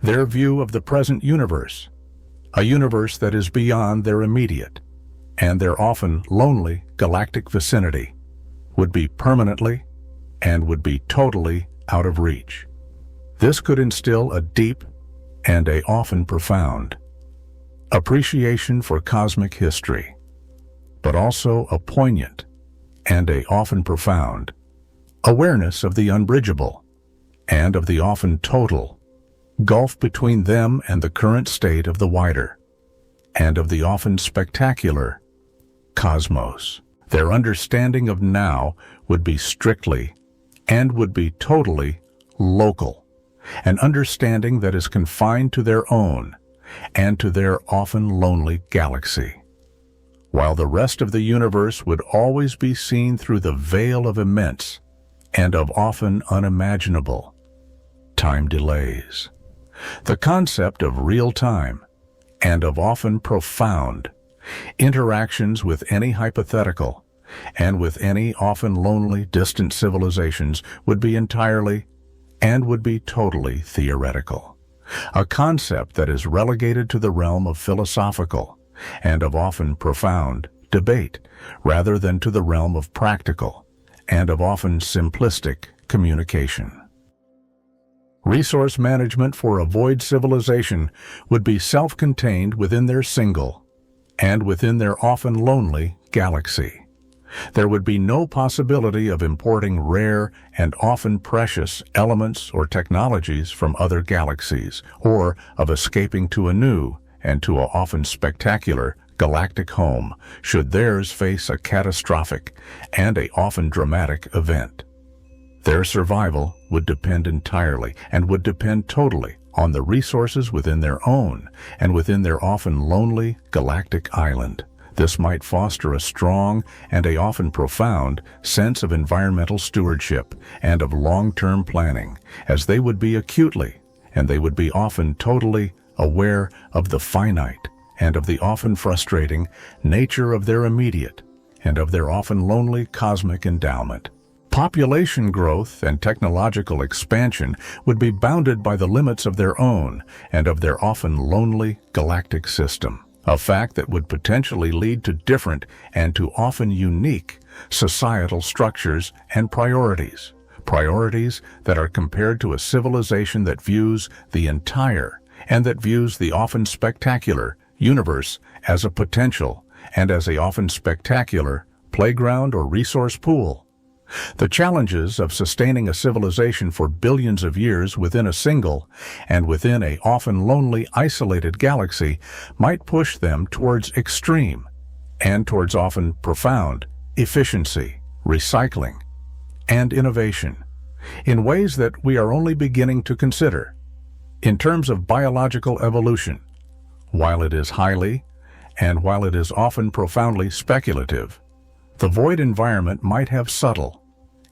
Their view of the present universe, a universe that is beyond their immediate and their often lonely galactic vicinity, would be permanently and would be totally out of reach. This could instill a deep and a often profound appreciation for cosmic history, but also a poignant and a often profound awareness of the unbridgeable and of the often total gulf between them and the current state of the wider and of the often spectacular cosmos. Their understanding of now would be strictly and would be totally local, an understanding that is confined to their own and to their often lonely galaxy, while the rest of the universe would always be seen through the veil of immense and of often unimaginable time delays. The concept of real time and of often profound interactions with any hypothetical and with any often lonely distant civilizations would be entirely and would be totally theoretical. a concept that is relegated to the realm of philosophical and of often profound debate, rather than to the realm of practical and of often simplistic communication. Resource management for a void civilization would be self-contained within their single and within their often lonely galaxy. There would be no possibility of importing rare and often precious elements or technologies from other galaxies, or of escaping to a new and to a often spectacular galactic home should theirs face a catastrophic and a often dramatic event. Their survival would depend entirely and would depend totally on the resources within their own and within their often lonely galactic island. This might foster a strong and a often profound sense of environmental stewardship and of long-term planning, as they would be acutely, and they would be often totally, aware of the finite and of the often frustrating nature of their immediate and of their often lonely cosmic endowment. Population growth and technological expansion would be bounded by the limits of their own and of their often lonely galactic system, a fact that would potentially lead to different and to often unique societal structures and priorities that are compared to a civilization that views the entire and that views the often spectacular universe as a potential and as a often spectacular playground or resource pool. The challenges of sustaining a civilization for billions of years within a single and within a often lonely, isolated galaxy might push them towards extreme and towards often profound efficiency, recycling, and innovation in ways that we are only beginning to consider. In terms of biological evolution, while it is highly and while it is often profoundly speculative, the void environment might have subtle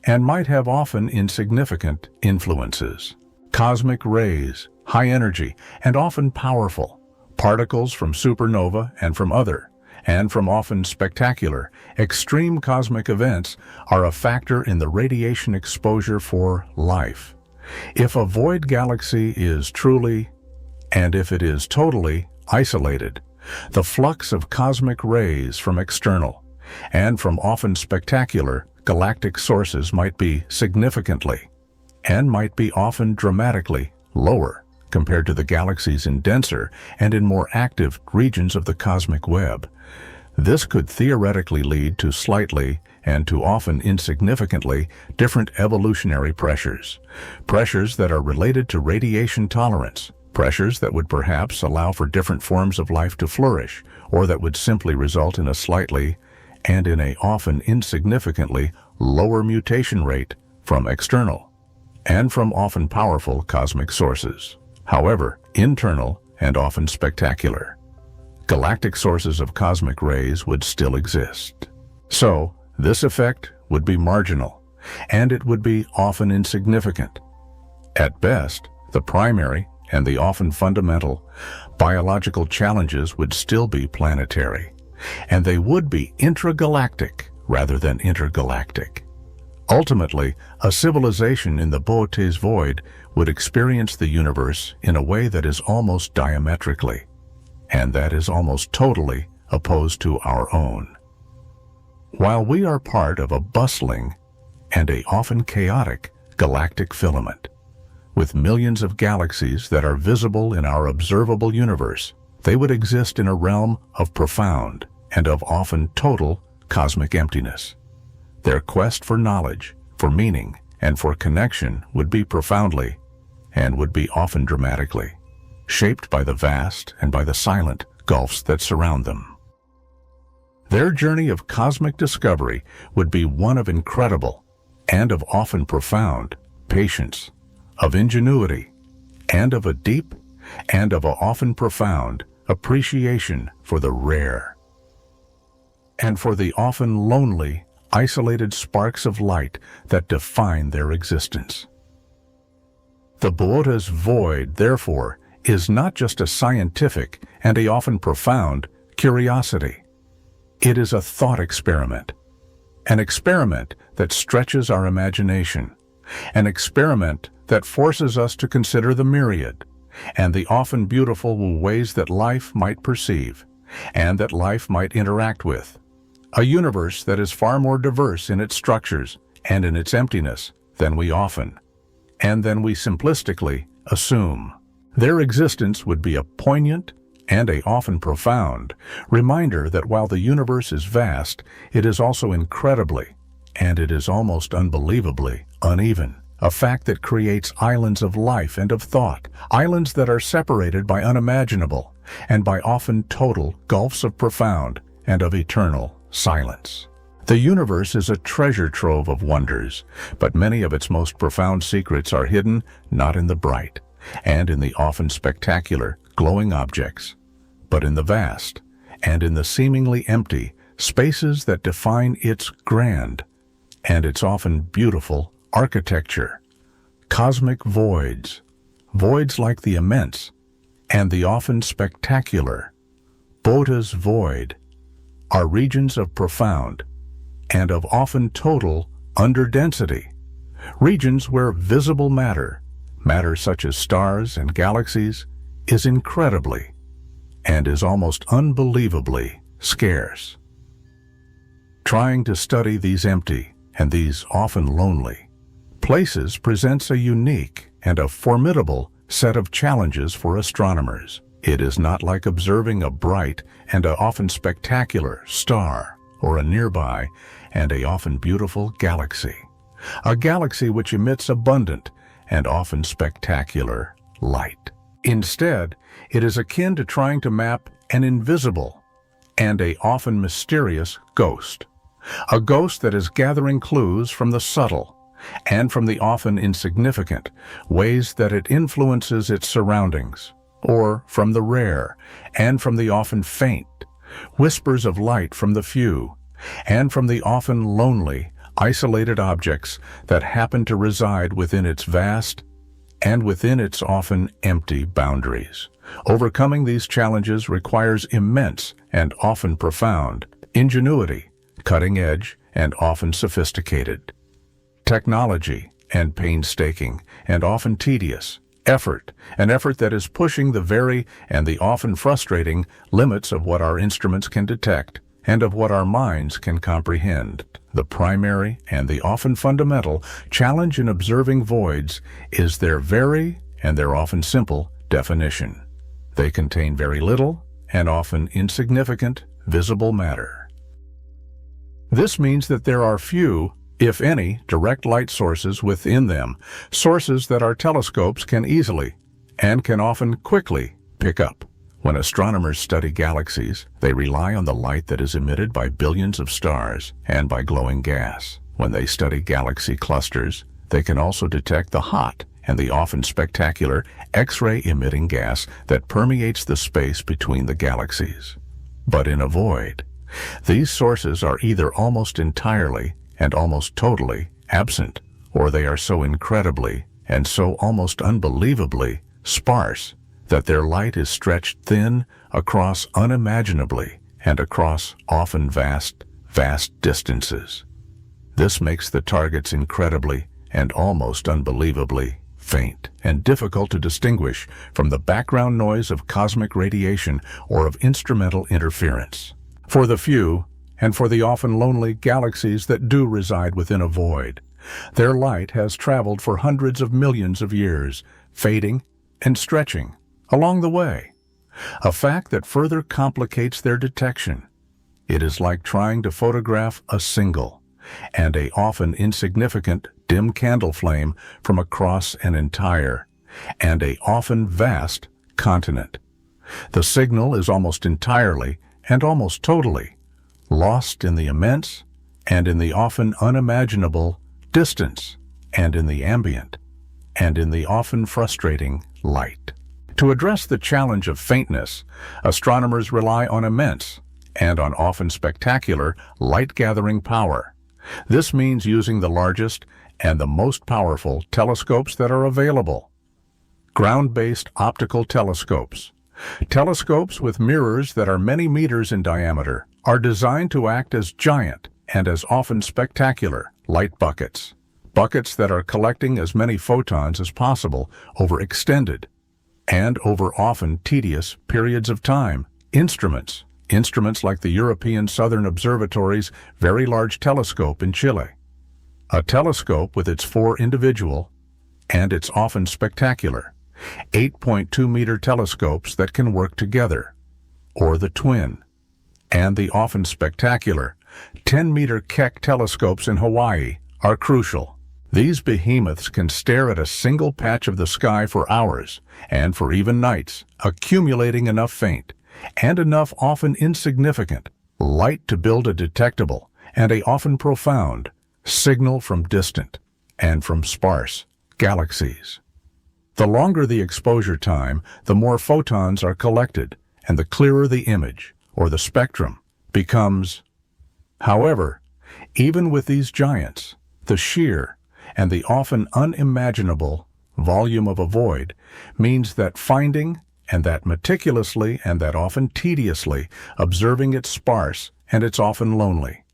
and might have often insignificant influences. Cosmic rays, high energy, and often powerful, particles from supernova and from often spectacular, extreme cosmic events are a factor in the radiation exposure for life. If a void galaxy is truly, and if it is totally, isolated, the flux of cosmic rays from external and from often spectacular galactic sources might be significantly, and might be often dramatically, lower compared to the galaxies in denser and in more active regions of the cosmic web. This could theoretically lead to slightly and to often insignificantly different evolutionary pressures that are related to radiation tolerance, pressures that would perhaps allow for different forms of life to flourish, or that would simply result in a slightly and in a often insignificantly lower mutation rate from external and from often powerful cosmic sources. However, internal and often spectacular galactic sources of cosmic rays would still exist. So, this effect would be marginal, and it would be often insignificant. At best, the primary and the often fundamental biological challenges would still be planetary, and they would be intragalactic rather than intergalactic. Ultimately, a civilization in the Boötes Void would experience the universe in a way that is almost diametrically, and that is almost totally opposed to our own. While we are part of a bustling and a often chaotic galactic filament, with millions of galaxies that are visible in our observable universe, they would exist in a realm of profound and of often total cosmic emptiness. Their quest for knowledge, for meaning, and for connection would be profoundly, and would be often dramatically, shaped by the vast and by the silent gulfs that surround them. Their journey of cosmic discovery would be one of incredible and of often profound patience, of ingenuity, and of a deep and of a often profound appreciation for the rare, and for the often lonely, isolated sparks of light that define their existence. The Boötes Void, therefore, is not just a scientific and a often profound curiosity. It is a thought experiment, an experiment that stretches our imagination, an experiment that forces us to consider the myriad and the often beautiful ways that life might perceive, and that life might interact with. A universe that is far more diverse in its structures and in its emptiness than we often, and than we simplistically assume. Their existence would be a poignant and a often profound reminder that while the universe is vast, it is also incredibly, and it is almost unbelievably, uneven. A fact that creates islands of life and of thought, islands that are separated by unimaginable and by often total gulfs of profound and of eternal silence. The universe is a treasure trove of wonders, but many of its most profound secrets are hidden not in the bright and in the often spectacular, glowing objects, but in the vast and in the seemingly empty spaces that define its grand and its often beautiful architecture. Cosmic voids, voids like the immense and the often spectacular Boötes Void, are regions of profound and of often total underdensity, regions where visible matter such as stars and galaxies, is incredibly and is almost unbelievably scarce. Trying to study these empty and these often lonely places presents a unique and a formidable set of challenges for astronomers. It is not like observing a bright and a often spectacular star or a nearby and a often beautiful galaxy, a galaxy which emits abundant and often spectacular light. Instead, it is akin to trying to map an invisible and a often mysterious ghost, a ghost that is gathering clues from the subtle and from the often insignificant ways that it influences its surroundings, or from the rare and from the often faint whispers of light from the few, and from the often lonely, isolated objects that happen to reside within its vast and within its often empty boundaries. Overcoming these challenges requires immense and often profound ingenuity, cutting-edge and often sophisticated technology, and painstaking and often tedious effort, an effort that is pushing the very and the often frustrating limits of what our instruments can detect and of what our minds can comprehend. The primary and the often fundamental challenge in observing voids is their very and their often simple definition. They contain very little and often insignificant visible matter. This means that there are few, if any, direct light sources within them, sources that our telescopes can easily and can often quickly pick up. When astronomers study galaxies, they rely on the light that is emitted by billions of stars and by glowing gas. When they study galaxy clusters, they can also detect the hot and the often spectacular X-ray emitting gas that permeates the space between the galaxies. But in a void, these sources are either almost entirely and almost totally absent, or they are so incredibly and so almost unbelievably sparse that their light is stretched thin across unimaginably and across often vast distances. This makes the targets incredibly and almost unbelievably faint and difficult to distinguish from the background noise of cosmic radiation or of instrumental interference. For the few, and for the often lonely galaxies that do reside within a void, their light has traveled for hundreds of millions of years, fading and stretching along the way, a fact that further complicates their detection. It is like trying to photograph a single and a often insignificant dim candle flame from across an entire and a often vast continent. The signal is almost entirely and almost totally lost in the immense and in the often unimaginable distance and in the ambient and in the often frustrating light. To address the challenge of faintness, astronomers rely on immense and on often spectacular light-gathering power. This means using the largest and the most powerful telescopes that are available. Ground-based optical telescopes. Telescopes with mirrors that are many meters in diameter are designed to act as giant and as often spectacular light buckets. Buckets that are collecting as many photons as possible over extended and over often tedious periods of time. Instruments like the European Southern Observatory's Very Large Telescope in Chile. A telescope with its 4 individual, and it's often spectacular, 8.2-meter telescopes that can work together, or the twin, and the often spectacular 10-meter Keck telescopes in Hawaii are crucial. These behemoths can stare at a single patch of the sky for hours, and for even nights, accumulating enough faint, and enough often insignificant, light to build a detectable, and a often profound, signal from distant, and from sparse, galaxies. The longer the exposure time, the more photons are collected, and the clearer the image, or the spectrum, becomes. However, even with these giants, the sheer, and the often unimaginable, volume of a void means that finding, and that meticulously, and that often tediously, observing its sparse, and it's often lonely.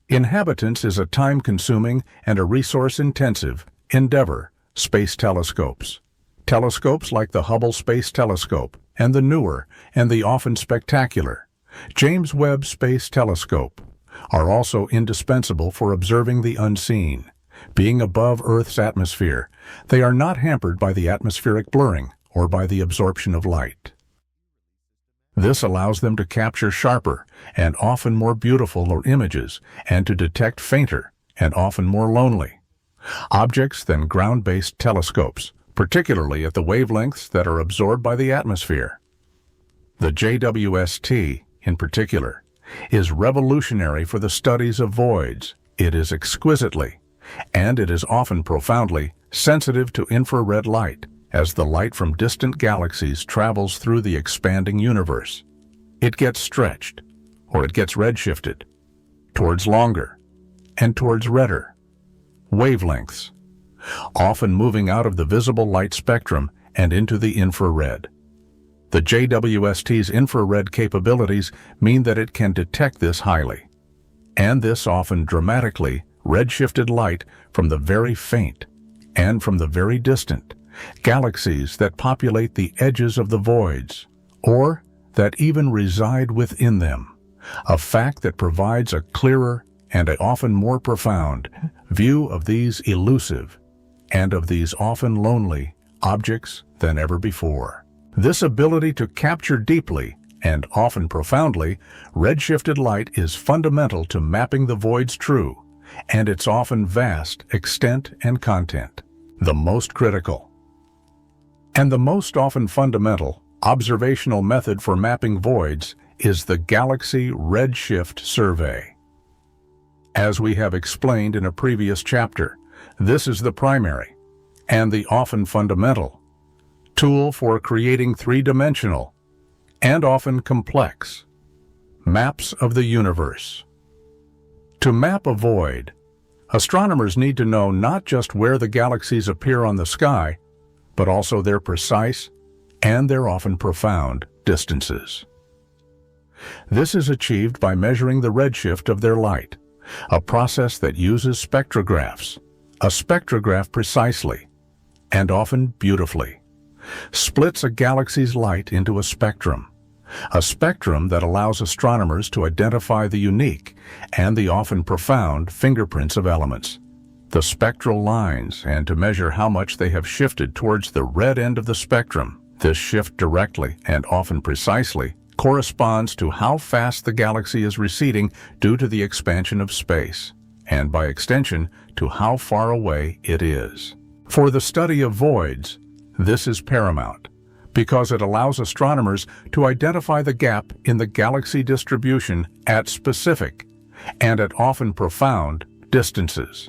Inhabitants is a time-consuming and a resource-intensive endeavor. Space telescopes. Telescopes like the Hubble Space Telescope, and the newer, and the often spectacular James Webb Space Telescope, are also indispensable for observing the unseen. Being above Earth's atmosphere, they are not hampered by the atmospheric blurring or by the absorption of light. This allows them to capture sharper and often more beautiful images and to detect fainter and often more lonely objects than ground-based telescopes, particularly at the wavelengths that are absorbed by the atmosphere. The JWST, in particular, is revolutionary for the studies of voids. It is exquisitely, and it is often profoundly, sensitive to infrared light as the light from distant galaxies travels through the expanding universe. It gets stretched, or it gets redshifted, towards longer, and towards redder wavelengths, often moving out of the visible light spectrum and into the infrared. The JWST's infrared capabilities mean that it can detect this highly, and this often dramatically redshifted light from the very faint and from the very distant galaxies that populate the edges of the voids, or that even reside within them, a fact that provides a clearer and an often more profound view of these elusive and of these often lonely objects than ever before. This ability to capture deeply and often profoundly redshifted light is fundamental to mapping the void's true and its often vast extent and content. The most critical and the most often fundamental observational method for mapping voids is the Galaxy Redshift Survey. As we have explained in a previous chapter, this is the primary, and the often fundamental, tool for creating three-dimensional, and often complex, maps of the universe. To map a void, astronomers need to know not just where the galaxies appear on the sky, but also their precise, and their often profound, distances. This is achieved by measuring the redshift of their light, a process that uses spectrographs. A spectrograph precisely, and often beautifully, splits a galaxy's light into a spectrum that allows astronomers to identify the unique and the often profound fingerprints of elements, the spectral lines, and to measure how much they have shifted towards the red end of the spectrum. This shift directly and often precisely corresponds to how fast the galaxy is receding due to the expansion of space, and by extension to how far away it is. For the study of voids, this is paramount, because it allows astronomers to identify the gap in the galaxy distribution at specific, and at often profound, distances.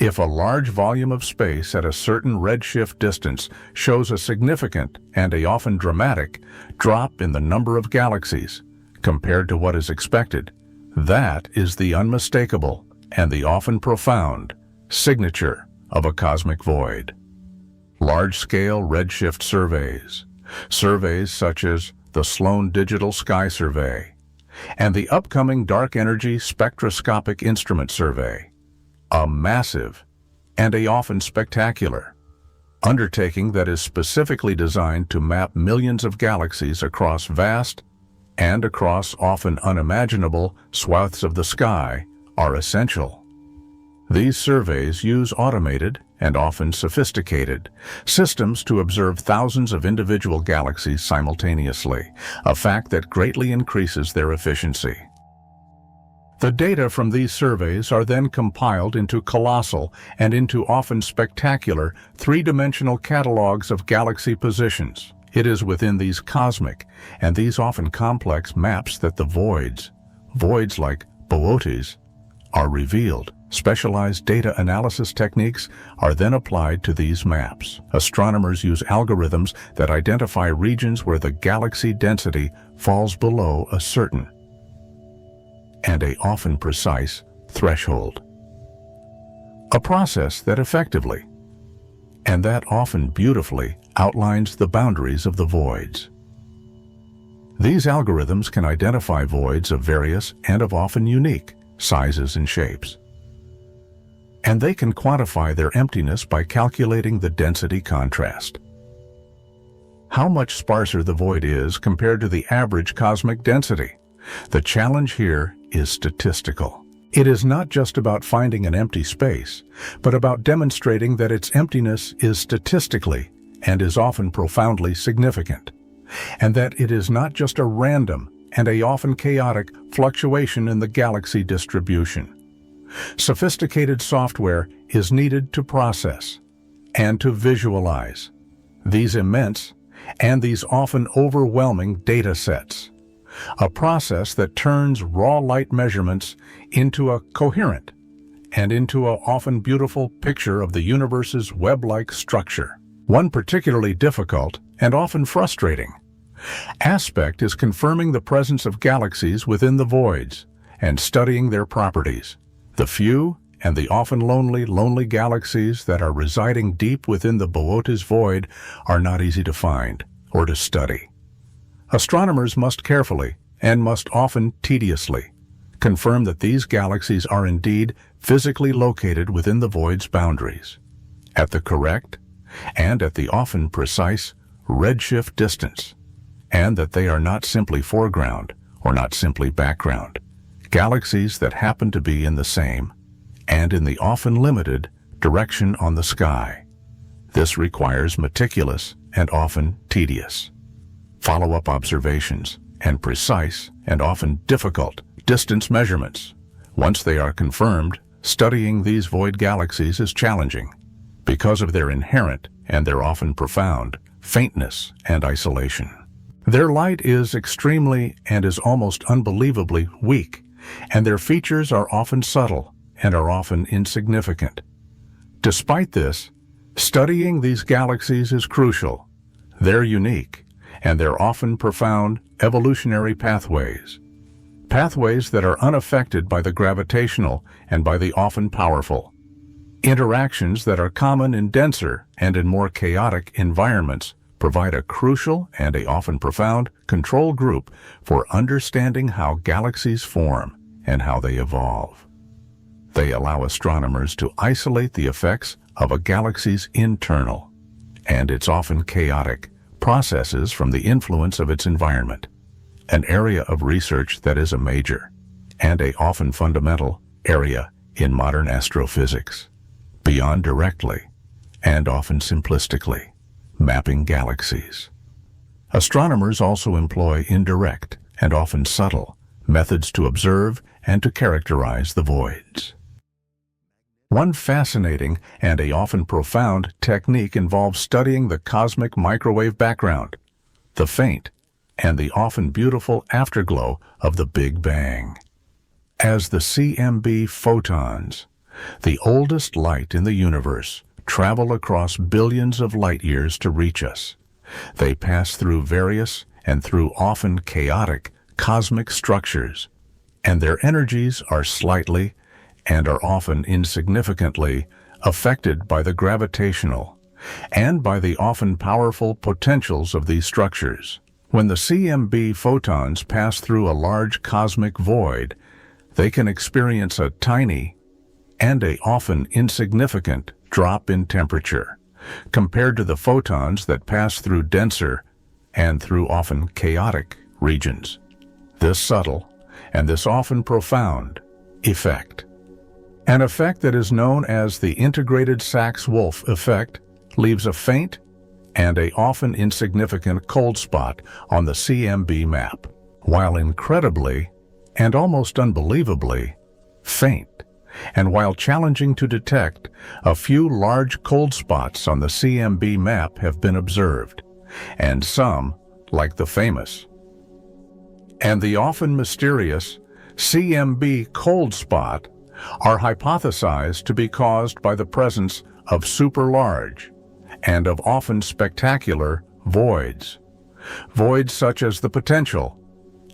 If a large volume of space at a certain redshift distance shows a significant and a often dramatic drop in the number of galaxies compared to what is expected, that is the unmistakable and the often profound signature of a cosmic void. Large-scale redshift surveys such as the Sloan Digital Sky Survey and the upcoming Dark Energy Spectroscopic Instrument Survey, a massive and a often spectacular undertaking that is specifically designed to map millions of galaxies across vast and across often unimaginable swaths of the sky, are essential. These surveys use automated and often sophisticated systems to observe thousands of individual galaxies simultaneously, a fact that greatly increases their efficiency. The data from these surveys are then compiled into colossal and into often spectacular three-dimensional catalogs of galaxy positions. It is within these cosmic and these often complex maps that the voids like Boötes, are revealed. Specialized data analysis techniques are then applied to these maps. Astronomers use algorithms that identify regions where the galaxy density falls below a certain and a often precise threshold. A process that effectively and that often beautifully outlines the boundaries of the voids. These algorithms can identify voids of various and of often unique sizes and shapes. And they can quantify their emptiness by calculating the density contrast. How much sparser the void is compared to the average cosmic density. The challenge here is statistical. It is not just about finding an empty space, but about demonstrating that its emptiness is statistically and is often profoundly significant, and that it is not just a random and a often chaotic fluctuation in the galaxy distribution. Sophisticated software is needed to process and to visualize these immense and these often overwhelming data sets. A process that turns raw light measurements into a coherent and into an often beautiful picture of the universe's web-like structure. One particularly difficult and often frustrating aspect is confirming the presence of galaxies within the voids and studying their properties. The few and the often lonely galaxies that are residing deep within the Boötes Void are not easy to find or to study. Astronomers must carefully, and must often tediously, confirm that these galaxies are indeed physically located within the void's boundaries, at the correct and at the often precise redshift distance, and that they are not simply foreground or not simply background, galaxies that happen to be in the same and in the often limited direction on the sky. This requires meticulous and often tedious follow-up observations and precise and often difficult distance measurements. Once they are confirmed, studying these void galaxies is challenging because of their inherent and their often profound faintness and isolation. Their light is extremely and is almost unbelievably weak, and their features are often subtle and are often insignificant. Despite this, studying these galaxies is crucial. They're unique, and they're often profound evolutionary pathways that are unaffected by the gravitational and by the often powerful. Interactions that are common in denser and in more chaotic environments provide a crucial and a often profound control group for understanding how galaxies form and how they evolve. They allow astronomers to isolate the effects of a galaxy's internal and its often chaotic processes from the influence of its environment, an area of research that is a major and a often fundamental area in modern astrophysics, beyond directly and often simplistically mapping galaxies. Astronomers also employ indirect and often subtle methods to observe and to characterize the voids. One fascinating and a often profound technique involves studying the cosmic microwave background, the faint and the often beautiful afterglow of the Big Bang. As the CMB photons, the oldest light in the universe, travel across billions of light years to reach us, they pass through various and through often chaotic cosmic structures, and their energies are slightly and are often insignificantly affected by the gravitational and by the often powerful potentials of these structures. When the CMB photons pass through a large cosmic void, they can experience a tiny and a often insignificant drop in temperature, compared to the photons that pass through denser and through often chaotic regions. This subtle, and this often profound, effect. An effect that is known as the integrated Sachs-Wolf effect leaves a faint and a often insignificant cold spot on the CMB map, while incredibly and almost unbelievably faint. And while challenging to detect, a few large cold spots on the CMB map have been observed, and some, like the famous and the often mysterious CMB cold spot, are hypothesized to be caused by the presence of super-large and of often spectacular voids. Voids such as the potential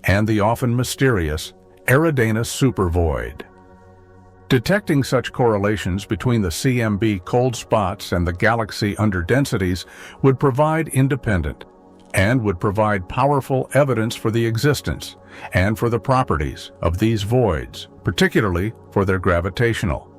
and the often mysterious Eridanus supervoid. Detecting such correlations between the CMB cold spots and the galaxy underdensities would provide independent and would provide powerful evidence for the existence and for the properties of these voids, particularly for their gravitational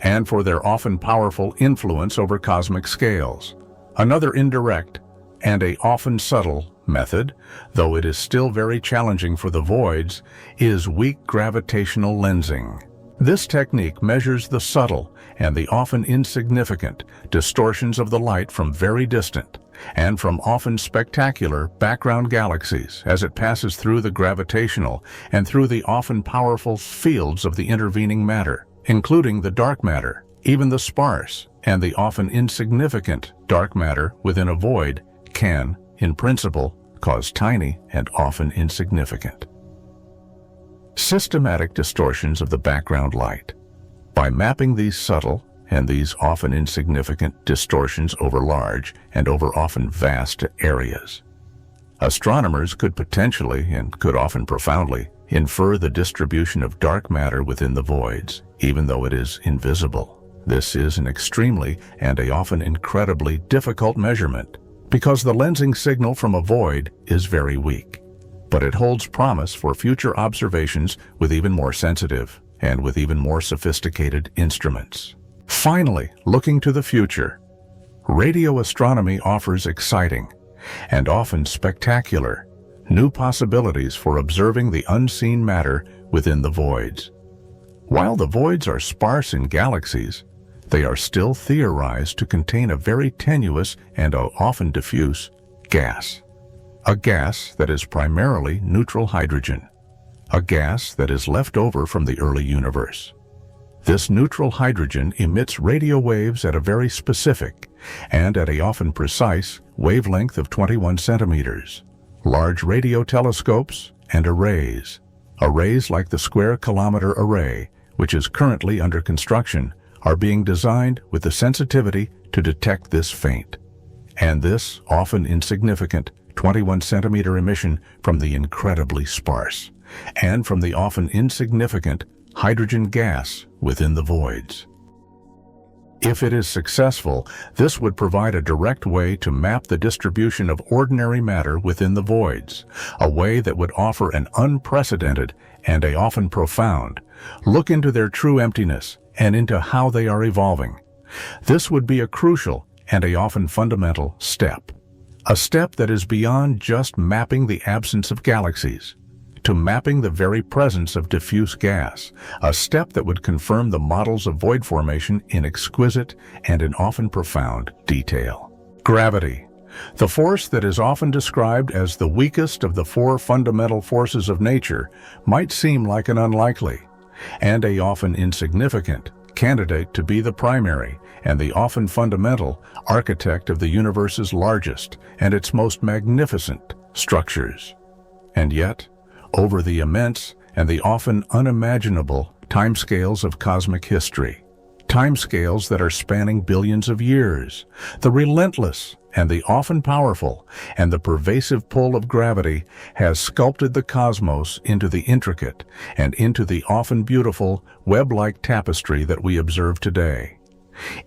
and for their often powerful influence over cosmic scales. Another indirect and a often subtle method, though it is still very challenging for the voids, is weak gravitational lensing. This technique measures the subtle and the often insignificant distortions of the light from very distant and from often spectacular background galaxies as it passes through the gravitational and through the often powerful fields of the intervening matter, including the dark matter. Even the sparse and the often insignificant dark matter within a void can, in principle, cause tiny and often insignificant systematic distortions of the background light. By mapping these subtle and these often insignificant distortions over large and over often vast areas, astronomers could potentially and could often profoundly infer the distribution of dark matter within the voids, even though it is invisible. This is an extremely and a often incredibly difficult measurement because the lensing signal from a void is very weak. But it holds promise for future observations with even more sensitive and with even more sophisticated instruments. Finally, looking to the future, radio astronomy offers exciting and often spectacular new possibilities for observing the unseen matter within the voids. While the voids are sparse in galaxies, they are still theorized to contain a very tenuous and often diffuse gas. A gas that is primarily neutral hydrogen, a gas that is left over from the early universe. This neutral hydrogen emits radio waves at a very specific and at a often precise wavelength of 21 centimeters. Large radio telescopes and arrays like the Square Kilometer Array, which is currently under construction, are being designed with the sensitivity to detect this faint and this often insignificant 21-centimeter emission from the incredibly sparse and from the often insignificant hydrogen gas within the voids. If it is successful, this would provide a direct way to map the distribution of ordinary matter within the voids, a way that would offer an unprecedented and a often profound look into their true emptiness and into how they are evolving. This would be a crucial and a often fundamental step. A step that is beyond just mapping the absence of galaxies, to mapping the very presence of diffuse gas, a step that would confirm the models of void formation in exquisite and in often profound detail. Gravity, the force that is often described as the weakest of the four fundamental forces of nature, might seem like an unlikely and a often insignificant candidate to be the primary and the often fundamental architect of the universe's largest and its most magnificent structures. And yet, over the immense and the often unimaginable timescales of cosmic history, timescales that are spanning billions of years, the relentless and the often powerful and the pervasive pull of gravity has sculpted the cosmos into the intricate and into the often beautiful web-like tapestry that we observe today.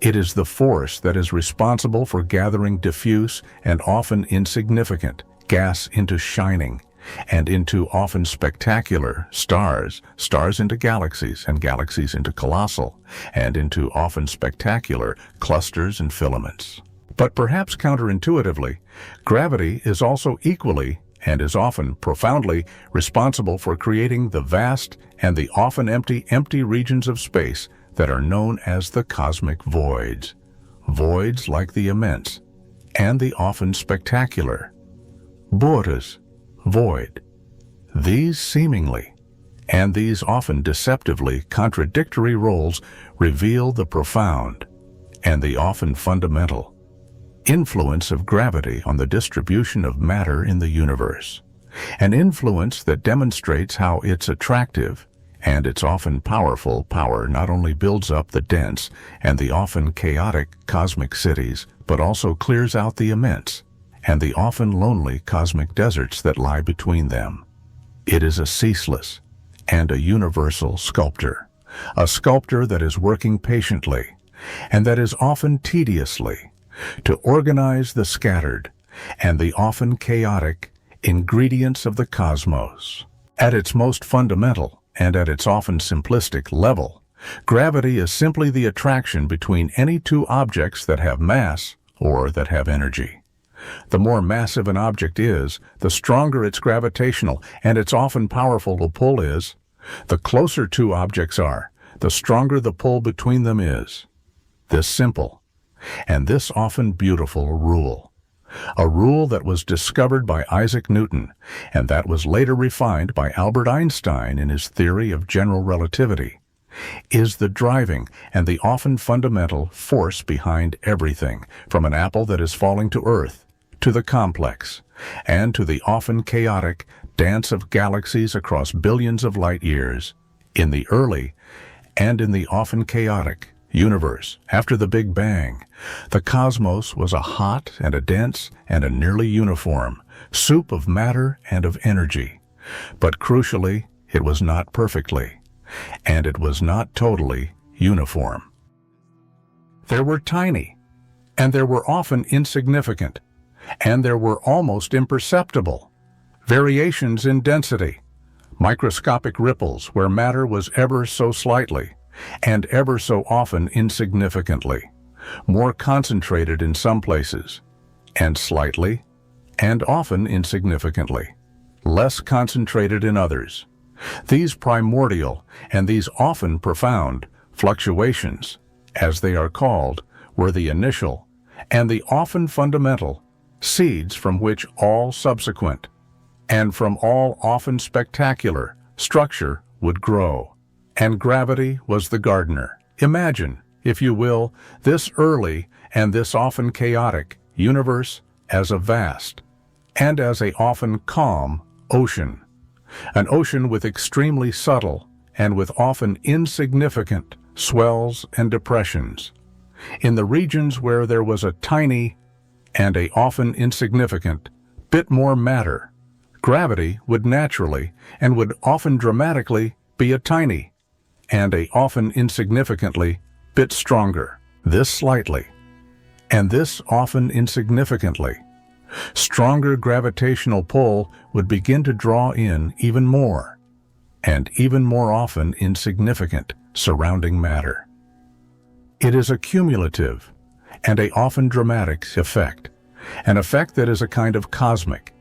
It is the force that is responsible for gathering diffuse and often insignificant gas into shining and into often spectacular stars, stars into galaxies and galaxies into colossal, and into often spectacular clusters and filaments. But perhaps counterintuitively, gravity is also equally, and is often profoundly, responsible for creating the vast and the often empty regions of space that are known as the cosmic voids. Voids like the immense, and the often spectacular. Boötes Void. These seemingly, and these often deceptively contradictory roles reveal the profound, and the often fundamental, influence of gravity on the distribution of matter in the universe, an influence that demonstrates how its attractive and its often powerful power not only builds up the dense and the often chaotic cosmic cities, but also clears out the immense and the often lonely cosmic deserts that lie between them. It is a ceaseless and a universal sculptor, a sculptor that is working patiently, and that is often tediously, to organize the scattered and the often chaotic ingredients of the cosmos. At its most fundamental and at its often simplistic level, gravity is simply the attraction between any two objects that have mass or that have energy. The more massive an object is, the stronger its gravitational and its often powerful pull is. The closer two objects are, the stronger the pull between them is. This simple, and this often beautiful rule, a rule that was discovered by Isaac Newton and that was later refined by Albert Einstein in his theory of general relativity, is the driving and the often fundamental force behind everything, from an apple that is falling to Earth, to the complex, and to the often chaotic dance of galaxies across billions of light years, in the early and in the often chaotic universe. After the Big Bang, the cosmos was a hot and a dense and a nearly uniform soup of matter and of energy. But crucially, it was not perfectly, and it was not totally uniform. There were tiny, and there were often insignificant, and there were almost imperceptible variations in density, microscopic ripples where matter was ever so slightly, and ever so often insignificantly, more concentrated in some places, and slightly, and often insignificantly, less concentrated in others. These primordial and these often profound fluctuations, as they are called, were the initial and the often fundamental seeds from which all subsequent, and from all often spectacular, structure would grow. And gravity was the gardener. Imagine, if you will, this early and this often chaotic universe as a vast, and as a often calm ocean. An ocean with extremely subtle and with often insignificant swells and depressions. In the regions where there was a tiny and a often insignificant bit more matter, gravity would naturally and would often dramatically be a tiny and a often insignificantly bit stronger. This slightly, and this often insignificantly, stronger gravitational pull would begin to draw in even more, and even more often insignificant surrounding matter. It is a cumulative and a often dramatic effect, an effect that is a kind of cosmic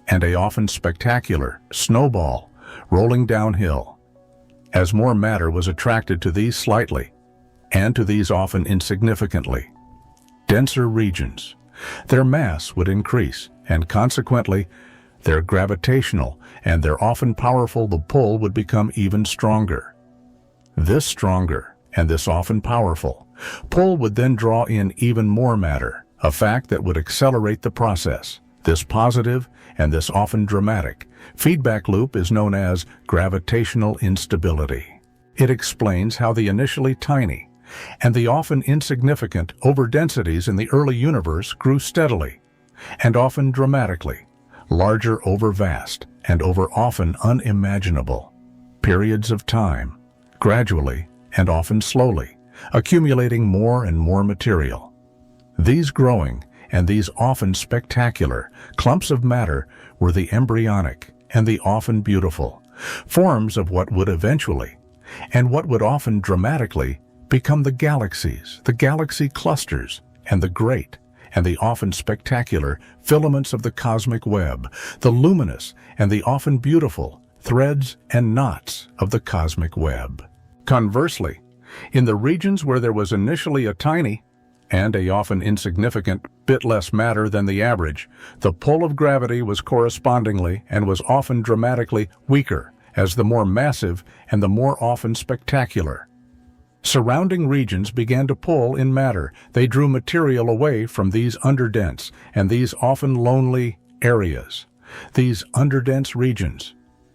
and a often spectacular snowball rolling downhill. As more matter was attracted to these slightly, and to these often insignificantly denser regions, their mass would increase, and consequently, their gravitational and their often powerful pull would become even stronger. This stronger and this often powerful pull would then draw in even more matter, a fact that would accelerate the process. This positive and this often dramatic feedback loop is known as gravitational instability. It explains how the initially tiny and the often insignificant overdensities in the early universe grew steadily and often dramatically, larger over vast and over often unimaginable periods of time, gradually and often slowly, accumulating more and more material. These growing and these often spectacular clumps of matter were the embryonic and the often beautiful forms of what would eventually, and what would often dramatically, become the galaxies, the galaxy clusters, and the great and the often spectacular filaments of the cosmic web, the luminous and the often beautiful threads and knots of the cosmic web. Conversely, in the regions where there was initially a tiny, and a often insignificant, bit less matter than the average, the pull of gravity was correspondingly and was often dramatically weaker as the more massive and the more often spectacular. Surrounding regions began to pull in matter. They drew material away from these underdense and these often lonely areas. These underdense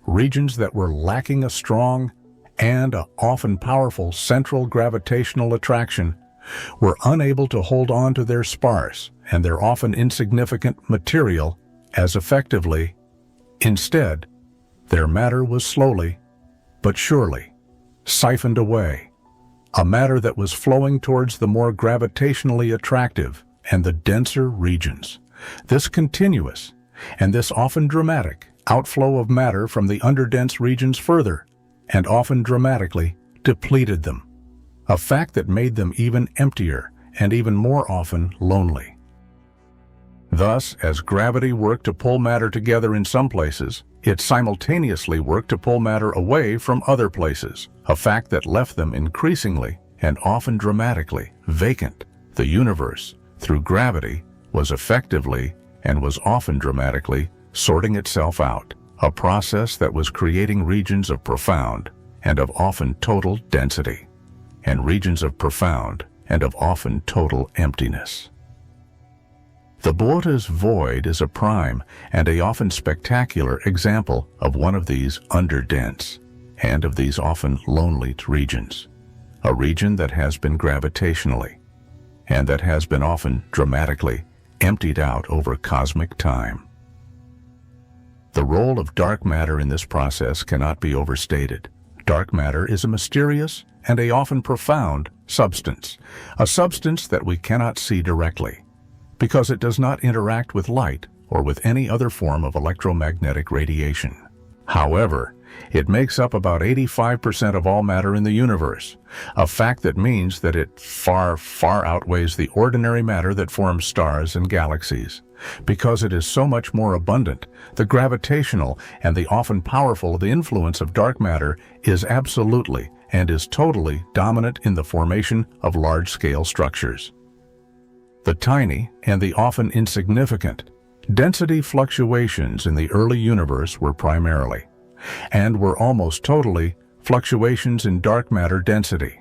regions that were lacking a strong and a often powerful central gravitational attraction, were unable to hold on to their sparse and their often insignificant material as effectively. Instead, their matter was slowly, but surely, siphoned away, a matter that was flowing towards the more gravitationally attractive and the denser regions. This continuous, and this often dramatic, outflow of matter from the underdense regions further, and often dramatically, depleted them, a fact that made them even emptier and even more often lonely. Thus, as gravity worked to pull matter together in some places, it simultaneously worked to pull matter away from other places, a fact that left them increasingly and often dramatically vacant. The universe, through gravity, was effectively and was often dramatically sorting itself out, a process that was creating regions of profound and of often total density, and regions of profound and of often total emptiness. The Boötes Void is a prime and a often spectacular example of one of these underdense and of these often lonely regions, a region that has been gravitationally and that has been often dramatically emptied out over cosmic time. The role of dark matter in this process cannot be overstated. Dark matter is a mysterious and a often profound substance, a substance that we cannot see directly, because it does not interact with light or with any other form of electromagnetic radiation. However, it makes up about 85% of all matter in the universe, a fact that means that it far, far outweighs the ordinary matter that forms stars and galaxies. Because it is so much more abundant, the gravitational and the often powerful influence of dark matter is absolutely and is totally dominant in the formation of large-scale structures. The tiny and the often insignificant density fluctuations in the early universe were primarily, and were almost totally, fluctuations in dark matter density.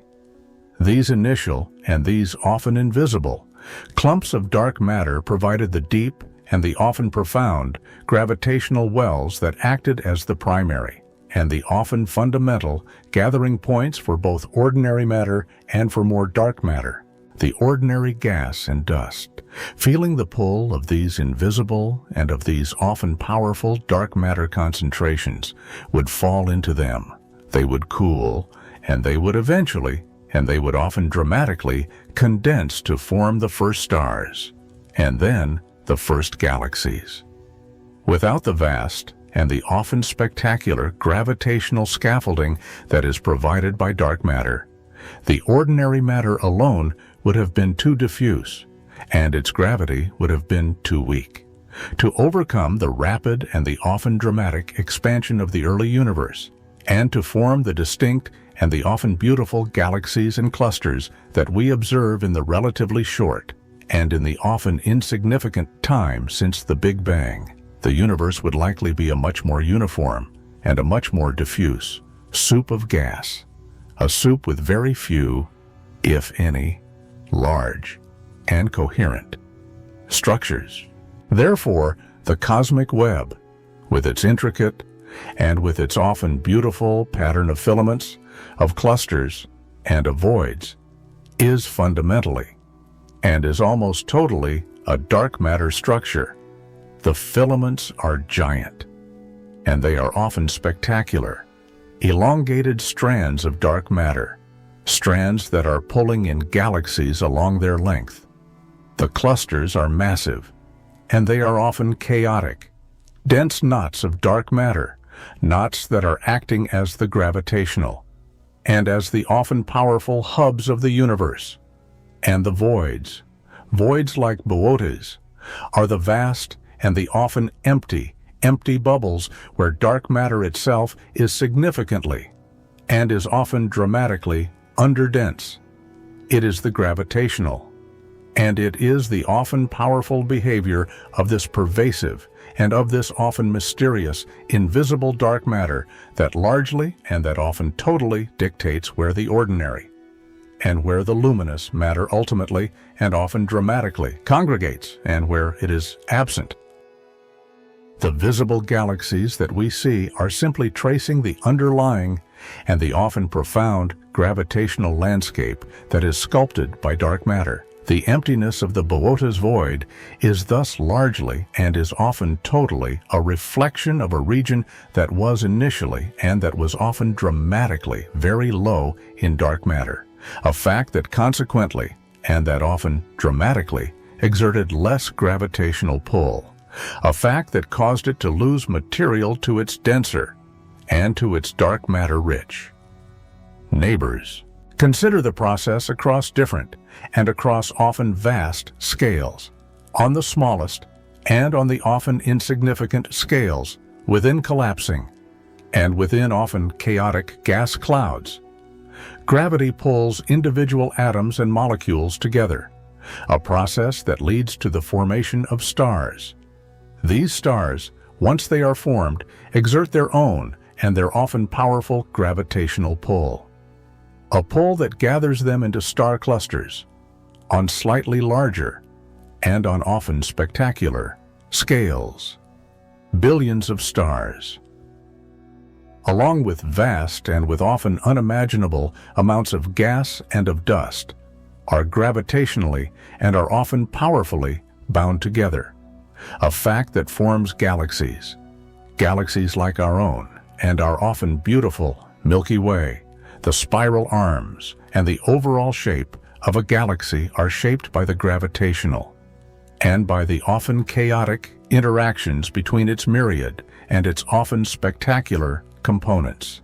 These initial and these often invisible clumps of dark matter provided the deep and the often profound gravitational wells that acted as the primary and the often fundamental gathering points for both ordinary matter and for more dark matter, the ordinary gas and dust. Feeling the pull of these invisible and of these often powerful dark matter concentrations would fall into them. They would cool, and they would eventually, and they would often dramatically, condense to form the first stars, and then the first galaxies. Without the vast and the often spectacular gravitational scaffolding that is provided by dark matter, the ordinary matter alone would have been too diffuse, and its gravity would have been too weak to overcome the rapid and the often dramatic expansion of the early universe, and to form the distinct and the often beautiful galaxies and clusters that we observe in the relatively short and in the often insignificant time since the Big Bang. The universe would likely be a much more uniform and a much more diffuse soup of gas, a soup with very few, if any, large and coherent structures. Therefore, the cosmic web, with its intricate and with its often beautiful pattern of filaments, of clusters, and of voids, is fundamentally and is almost totally a dark matter structure. The filaments are giant, and they are often spectacular, elongated strands of dark matter, strands that are pulling in galaxies along their length. The clusters are massive, and they are often chaotic, dense knots of dark matter, knots that are acting as the gravitational, and as the often powerful hubs of the universe. And the voids, Voids like Boötes are the vast and the often empty bubbles where dark matter itself is significantly and is often dramatically underdense. It is the gravitational, and it is the often powerful behavior of this pervasive and of this often mysterious, invisible dark matter that largely and that often totally dictates where the ordinary and where the luminous matter ultimately and often dramatically congregates and where it is absent. The visible galaxies that we see are simply tracing the underlying and the often profound gravitational landscape that is sculpted by dark matter. The emptiness of the Boötes Void is thus largely and is often totally a reflection of a region that was initially and that was often dramatically very low in dark matter, a fact that consequently and that often dramatically exerted less gravitational pull, a fact that caused it to lose material to its denser and to its dark matter-rich neighbors. Consider the process across different and across often vast scales, on the smallest and on the often insignificant scales, within collapsing and within often chaotic gas clouds. Gravity pulls individual atoms and molecules together, a process that leads to the formation of stars. These stars, once they are formed, exert their own and their often powerful gravitational pull. A pull that gathers them into star clusters, on slightly larger and on often spectacular scales. Billions of stars, along with vast and with often unimaginable amounts of gas and of dust, are gravitationally and are often powerfully bound together, a fact that forms galaxies. Galaxies like our own and our often beautiful Milky Way. The spiral arms and the overall shape of a galaxy are shaped by the gravitational and by the often chaotic interactions between its myriad and its often spectacular components,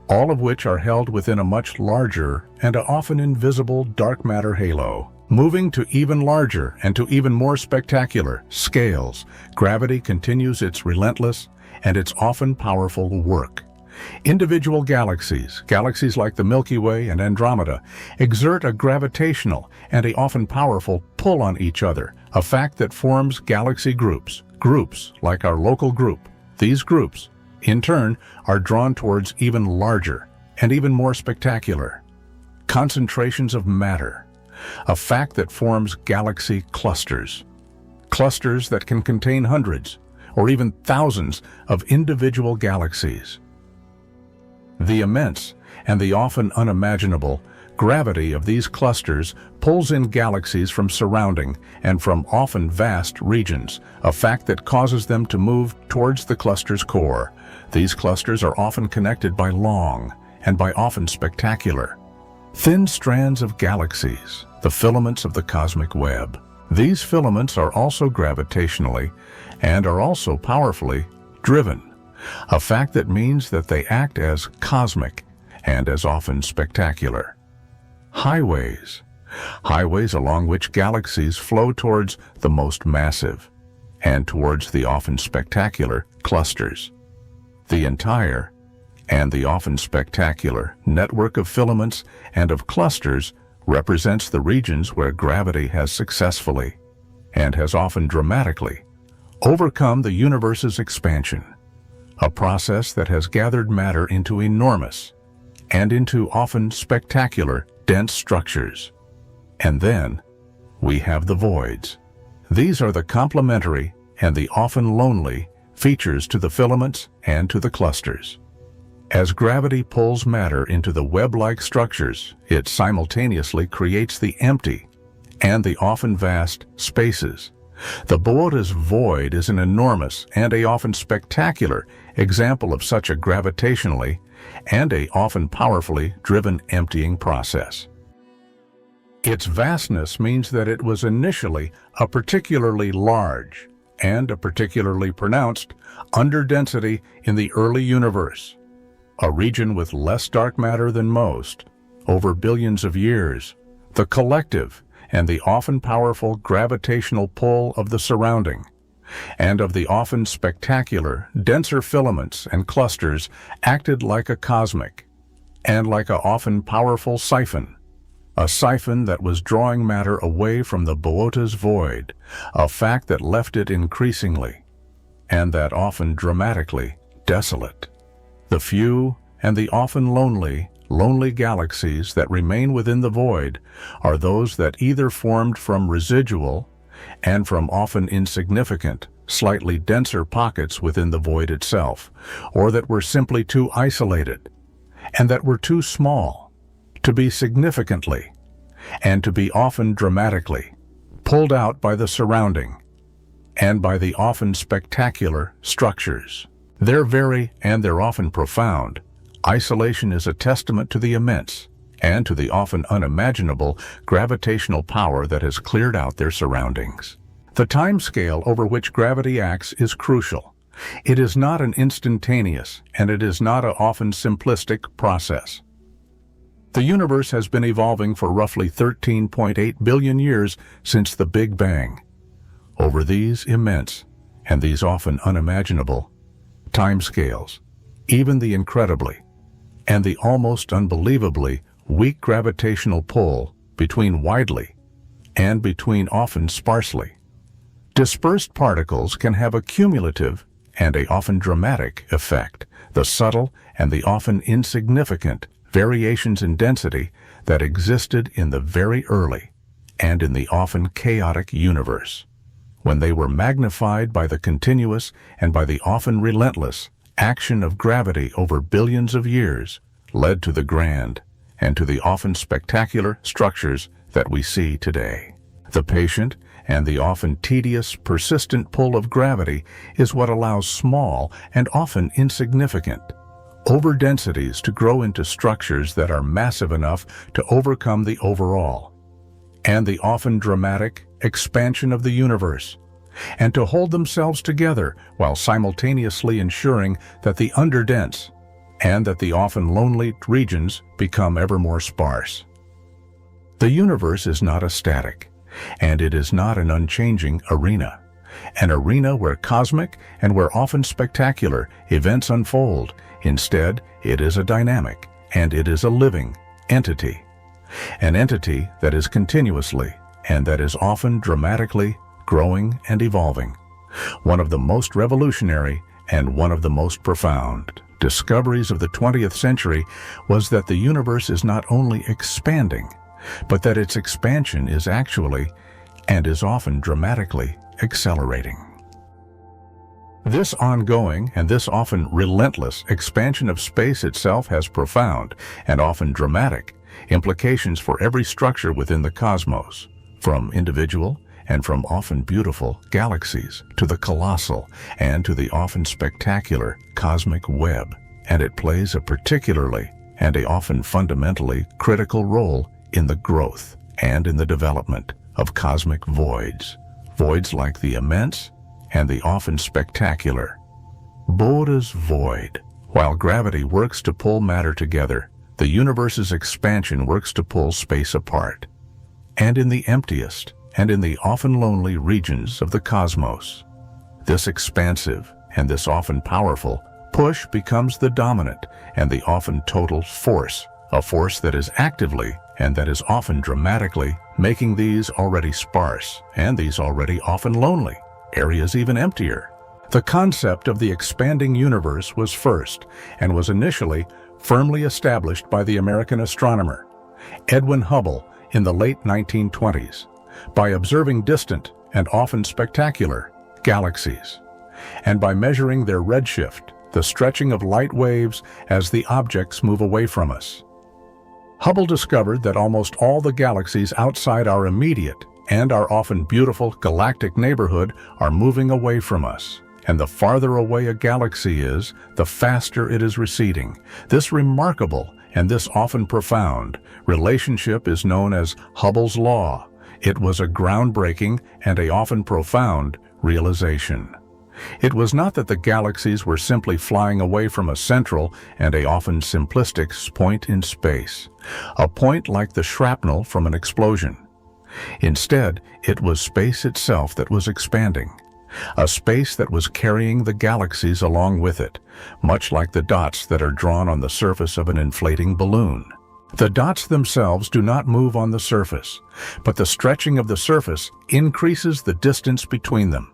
all of which are held within a much larger and a often invisible dark matter halo. Moving to even larger and to even more spectacular scales, gravity continues its relentless and its often powerful work. Individual galaxies like the Milky Way and Andromeda, exert a gravitational and a often powerful pull on each other, a fact that forms galaxy groups like our local group. These groups, in turn, are drawn towards even larger and even more spectacular concentrations of matter, a fact that forms galaxy clusters that can contain hundreds or even thousands of individual galaxies. The immense and the often unimaginable gravity of these clusters pulls in galaxies from surrounding and from often vast regions, a fact that causes them to move towards the cluster's core. These clusters are often connected by long and by often spectacular thin strands of galaxies, the filaments of the cosmic web. These filaments are also gravitationally and are also powerfully driven, a fact that means that they act as cosmic and as often spectacular highways along which galaxies flow towards the most massive and towards the often spectacular clusters. The entire and the often spectacular network of filaments and of clusters represents the regions where gravity has successfully and has often dramatically overcome the universe's expansion, a process that has gathered matter into enormous and into often spectacular dense structures. And then we have the voids. These are the complementary and the often lonely features to the filaments and to the clusters. As gravity pulls matter into the web-like structures, it simultaneously creates the empty and the often vast spaces. The Boötes Void is an enormous and a often spectacular example of such a gravitationally and a often powerfully driven emptying process. Its vastness means that it was initially a particularly large and a particularly pronounced underdensity in the early universe, a region with less dark matter than most. Over billions of years, the collective and the often powerful gravitational pull of the surrounding, and of the often spectacular, denser filaments and clusters acted like a cosmic, and like a often powerful siphon, a siphon that was drawing matter away from the Boötes Void, a fact that left it increasingly, and that often dramatically, desolate. The few and the often lonely galaxies that remain within the void are those that either formed from residual and from often insignificant, slightly denser pockets within the void itself, or that were simply too isolated, and that were too small to be significantly, and to be often dramatically, pulled out by the surrounding, and by the often spectacular structures. They're very, and they're often profound. Isolation is a testament to the immense, and to the often unimaginable, gravitational power that has cleared out their surroundings. The time scale over which gravity acts is crucial. It is not an instantaneous, and it is not an often simplistic process. The universe has been evolving for roughly 13.8 billion years since the Big Bang. Over these immense, and these often unimaginable, timescales, even the incredibly, and the almost unbelievably weak gravitational pull between widely and between often sparsely dispersed particles can have a cumulative and a often dramatic effect, the subtle and the often insignificant variations in density that existed in the very early and in the often chaotic universe, when they were magnified by the continuous and by the often relentless action of gravity over billions of years, led to the grand and to the often spectacular structures that we see today. The patient and the often tedious, persistent pull of gravity is what allows small and often insignificant overdensities to grow into structures that are massive enough to overcome the overall and the often dramatic expansion of the universe, and to hold themselves together while simultaneously ensuring that the underdense and that the often lonely regions become ever more sparse. The universe is not a static, and it is not an unchanging arena, an arena where cosmic and where often spectacular events unfold. Instead, it is a dynamic, and it is a living entity, an entity that is continuously and that is often dramatically growing and evolving. One of the most revolutionary and one of the most profound discoveries of the 20th century was that the universe is not only expanding, but that its expansion is actually, and is often dramatically, accelerating. This ongoing and this often relentless expansion of space itself has profound and often dramatic implications for every structure within the cosmos, from individual and from often beautiful galaxies to the colossal and to the often spectacular cosmic web, and it plays a particularly and a often fundamentally critical role in the growth and in the development of cosmic voids, voids like the immense and the often spectacular. Boötes Void. While gravity works to pull matter together, the universe's expansion works to pull space apart. And in the emptiest and in the often lonely regions of the cosmos, this expansive and this often powerful push becomes the dominant and the often total force, a force that is actively and that is often dramatically making these already sparse and these already often lonely areas even emptier. The concept of the expanding universe was first and was initially firmly established by the American astronomer Edwin Hubble in the late 1920s by observing distant and often spectacular galaxies, and by measuring their redshift, the stretching of light waves as the objects move away from us. Hubble discovered that almost all the galaxies outside our immediate and our often beautiful galactic neighborhood are moving away from us, and the farther away a galaxy is, the faster it is receding. This remarkable and this often profound relationship is known as Hubble's law. It was a groundbreaking and a often profound realization. It was not that the galaxies were simply flying away from a central and a often simplistic point in space, a point like the shrapnel from an explosion. Instead, it was space itself that was expanding, a space that was carrying the galaxies along with it, much like the dots that are drawn on the surface of an inflating balloon. The dots themselves do not move on the surface, but the stretching of the surface increases the distance between them.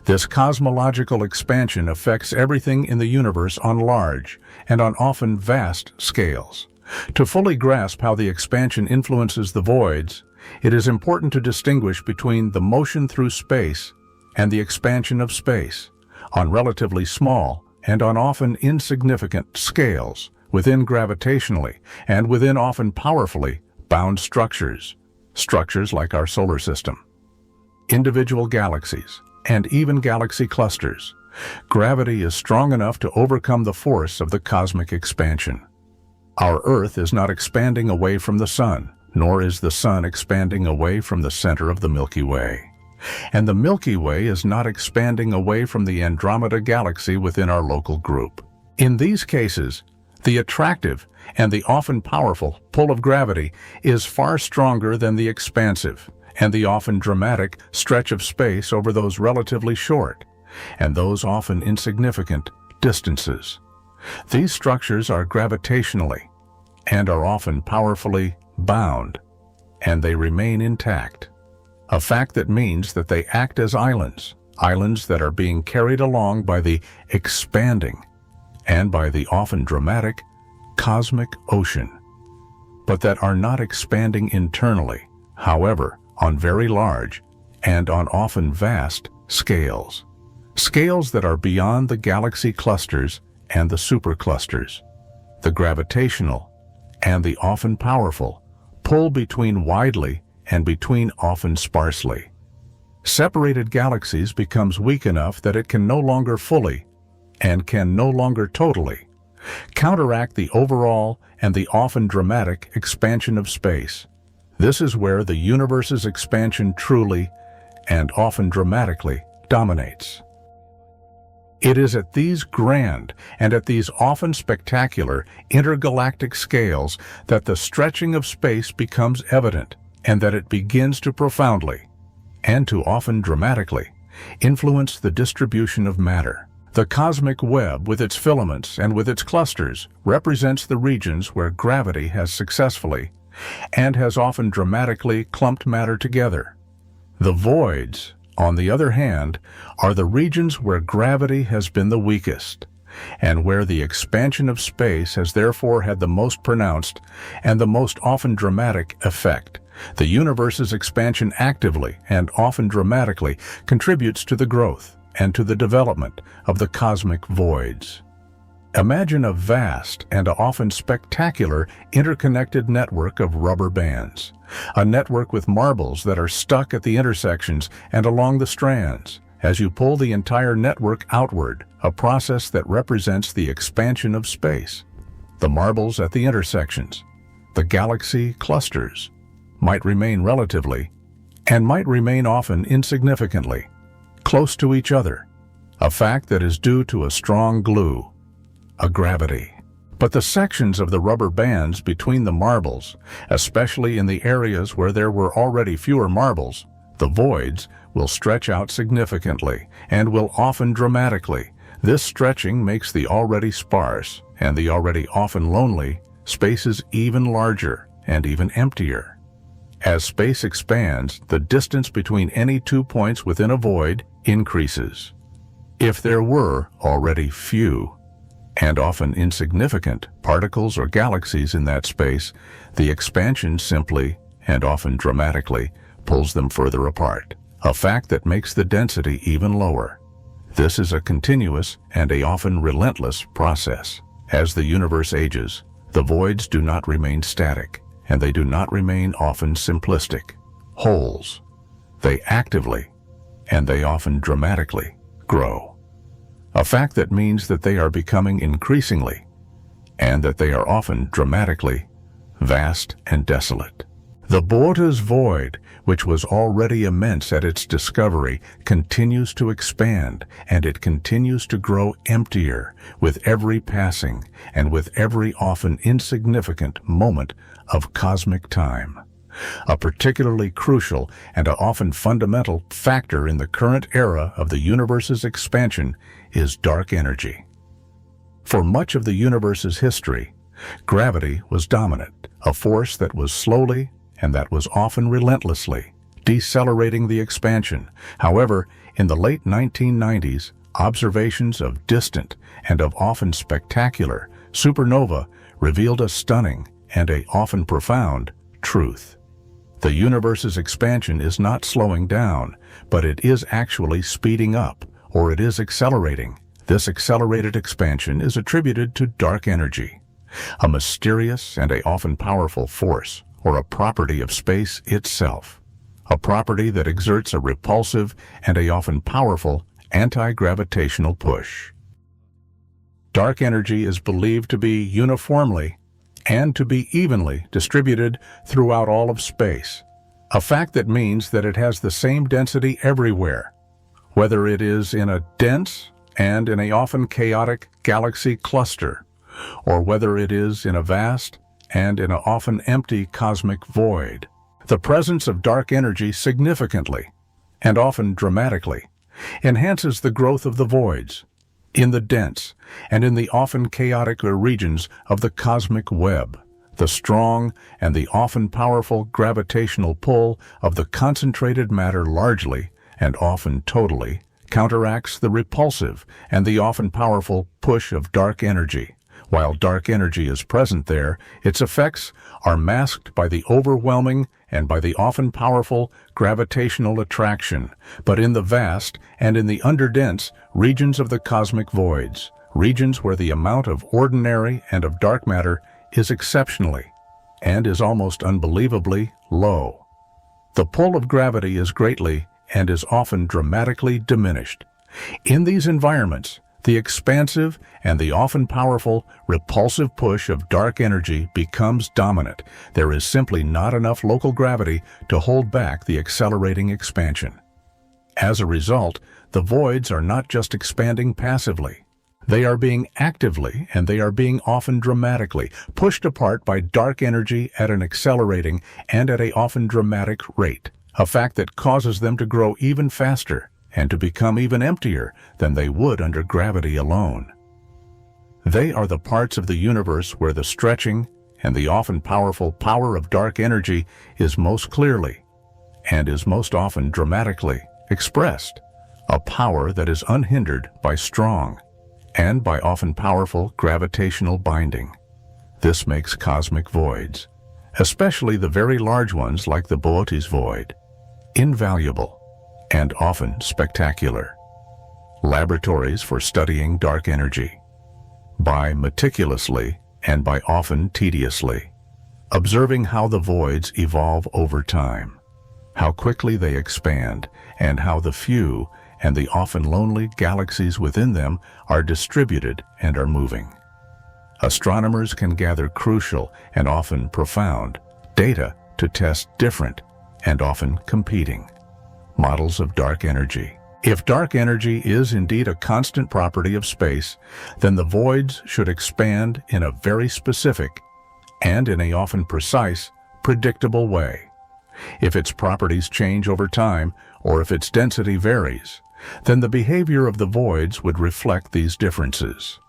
This cosmological expansion affects everything in the universe on large and on often vast scales. To fully grasp how the expansion influences the voids, it is important to distinguish between the motion through space and the expansion of space, on relatively small and on often insignificant scales, within gravitationally and within often powerfully bound structures like our solar system. Individual galaxies, and even galaxy clusters, gravity is strong enough to overcome the force of the cosmic expansion. Our Earth is not expanding away from the Sun, nor is the Sun expanding away from the center of the Milky Way. And the Milky Way is not expanding away from the Andromeda galaxy within our local group. In these cases, the attractive and the often powerful pull of gravity is far stronger than the expansive and the often dramatic stretch of space over those relatively short and those often insignificant distances. These structures are gravitationally and are often powerfully bound, and they remain intact. A fact that means that they act as islands that are being carried along by the expanding and by the often dramatic cosmic ocean, but that are not expanding internally, however, on very large and on often vast scales that are beyond the galaxy clusters and the superclusters. The gravitational and the often powerful pull between widely and between often sparsely. Separated galaxies becomes weak enough that it can no longer fully and can no longer totally counteract the overall and the often dramatic expansion of space. This is where the universe's expansion truly and often dramatically dominates. It is at these grand and at these often spectacular intergalactic scales that the stretching of space becomes evident, and that it begins to profoundly, and to often dramatically, influence the distribution of matter. The cosmic web, with its filaments and with its clusters, represents the regions where gravity has successfully and has often dramatically clumped matter together. The voids, on the other hand, are the regions where gravity has been the weakest, and where the expansion of space has therefore had the most pronounced and the most often dramatic effect. The universe's expansion actively and often dramatically contributes to the growth and to the development of the cosmic voids. Imagine a vast and often spectacular interconnected network of rubber bands, a network with marbles that are stuck at the intersections and along the strands. As you pull the entire network outward, a process that represents the expansion of space. The marbles at the intersections, the galaxy clusters, might remain relatively, and might remain often insignificantly, close to each other, a fact that is due to a strong glue, a gravity. But the sections of the rubber bands between the marbles, especially in the areas where there were already fewer marbles, the voids, will stretch out significantly and will often dramatically. This stretching makes the already sparse and the already often lonely spaces even larger and even emptier. As space expands, the distance between any 2 points within a void increases. If there were already few and often insignificant particles or galaxies in that space, the expansion simply and often dramatically pulls them further apart, a fact that makes the density even lower. This is a continuous and a often relentless process. As the universe ages, the voids do not remain static, and they do not remain often simplistic holes. They actively, and they often dramatically, grow. A fact that means that they are becoming increasingly, and that they are often dramatically, vast and desolate. The Boötes Void, which was already immense at its discovery, continues to expand, and it continues to grow emptier with every passing and with every often insignificant moment of cosmic time. A particularly crucial and often fundamental factor in the current era of the universe's expansion is dark energy. For much of the universe's history, gravity was dominant, a force that was slowly, and that was often relentlessly, decelerating the expansion. However, in the late 1990s, observations of distant and of often spectacular supernova revealed a stunning and often profound truth. The universe's expansion is not slowing down, but it is actually speeding up, or it is accelerating. This accelerated expansion is attributed to dark energy, a mysterious and often powerful force, or a property of space itself, a property that exerts a repulsive and often powerful anti-gravitational push. Dark energy is believed to be uniformly and to be evenly distributed throughout all of space, a fact that means that it has the same density everywhere, whether it is in a dense and in a often chaotic galaxy cluster, or whether it is in a vast and in an often empty cosmic void. The presence of dark energy significantly, and often dramatically, enhances the growth of the voids, in the dense and in the often chaotic regions of the cosmic web. The strong and the often powerful gravitational pull of the concentrated matter largely, and often totally, counteracts the repulsive and the often powerful push of dark energy. While dark energy is present there, its effects are masked by the overwhelming and by the often powerful gravitational attraction, but in the vast and in the underdense regions of the cosmic voids, regions where the amount of ordinary and of dark matter is exceptionally and is almost unbelievably low. The pull of gravity is greatly and is often dramatically diminished. In these environments, the expansive and the often powerful repulsive push of dark energy becomes dominant. There is simply not enough local gravity to hold back the accelerating expansion. As a result, the voids are not just expanding passively. They are being actively, and they are being often dramatically, pushed apart by dark energy at an accelerating and at an often dramatic rate, a fact that causes them to grow even faster and to become even emptier than they would under gravity alone. They are the parts of the universe where the stretching and the often powerful power of dark energy is most clearly and is most often dramatically expressed, a power that is unhindered by strong and by often powerful gravitational binding. This makes cosmic voids, especially the very large ones like the Boötes Void, invaluable and often spectacular laboratories for studying dark energy. By meticulously and by often tediously observing how the voids evolve over time, how quickly they expand, and how the few and the often lonely galaxies within them are distributed and are moving. Astronomers can gather crucial and often profound data to test different and often competing models of dark energy. If dark energy is indeed a constant property of space, then the voids should expand in a very specific and in a often precise, predictable way. If its properties change over time, or if its density varies, then the behavior of the voids would reflect these differences.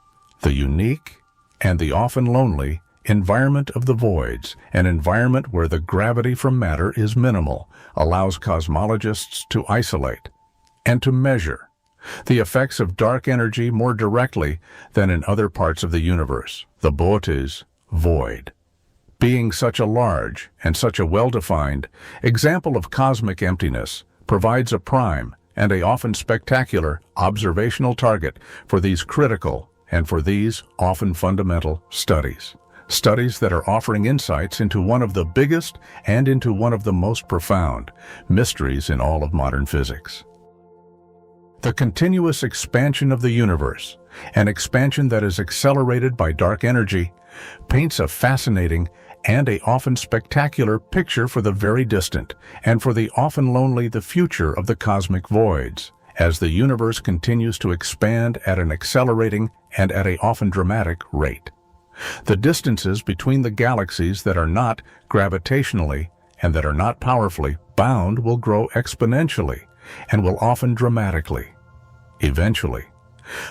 The unique and the often lonely environment of the voids, an environment where the gravity from matter is minimal, allows cosmologists to isolate and to measure the effects of dark energy more directly than in other parts of the universe. The Boötes Void, being such a large and such a well-defined example of cosmic emptiness, provides a prime and a often spectacular observational target for these critical and for these often fundamental studies. Studies that are offering insights into one of the biggest and into one of the most profound mysteries in all of modern physics. The continuous expansion of the universe, an expansion that is accelerated by dark energy, paints a fascinating and a often spectacular picture for the very distant, and for the often lonely the future of the cosmic voids, as the universe continues to expand at an accelerating and at a often dramatic rate. The distances between the galaxies that are not gravitationally and that are not powerfully bound will grow exponentially and will often dramatically. Eventually,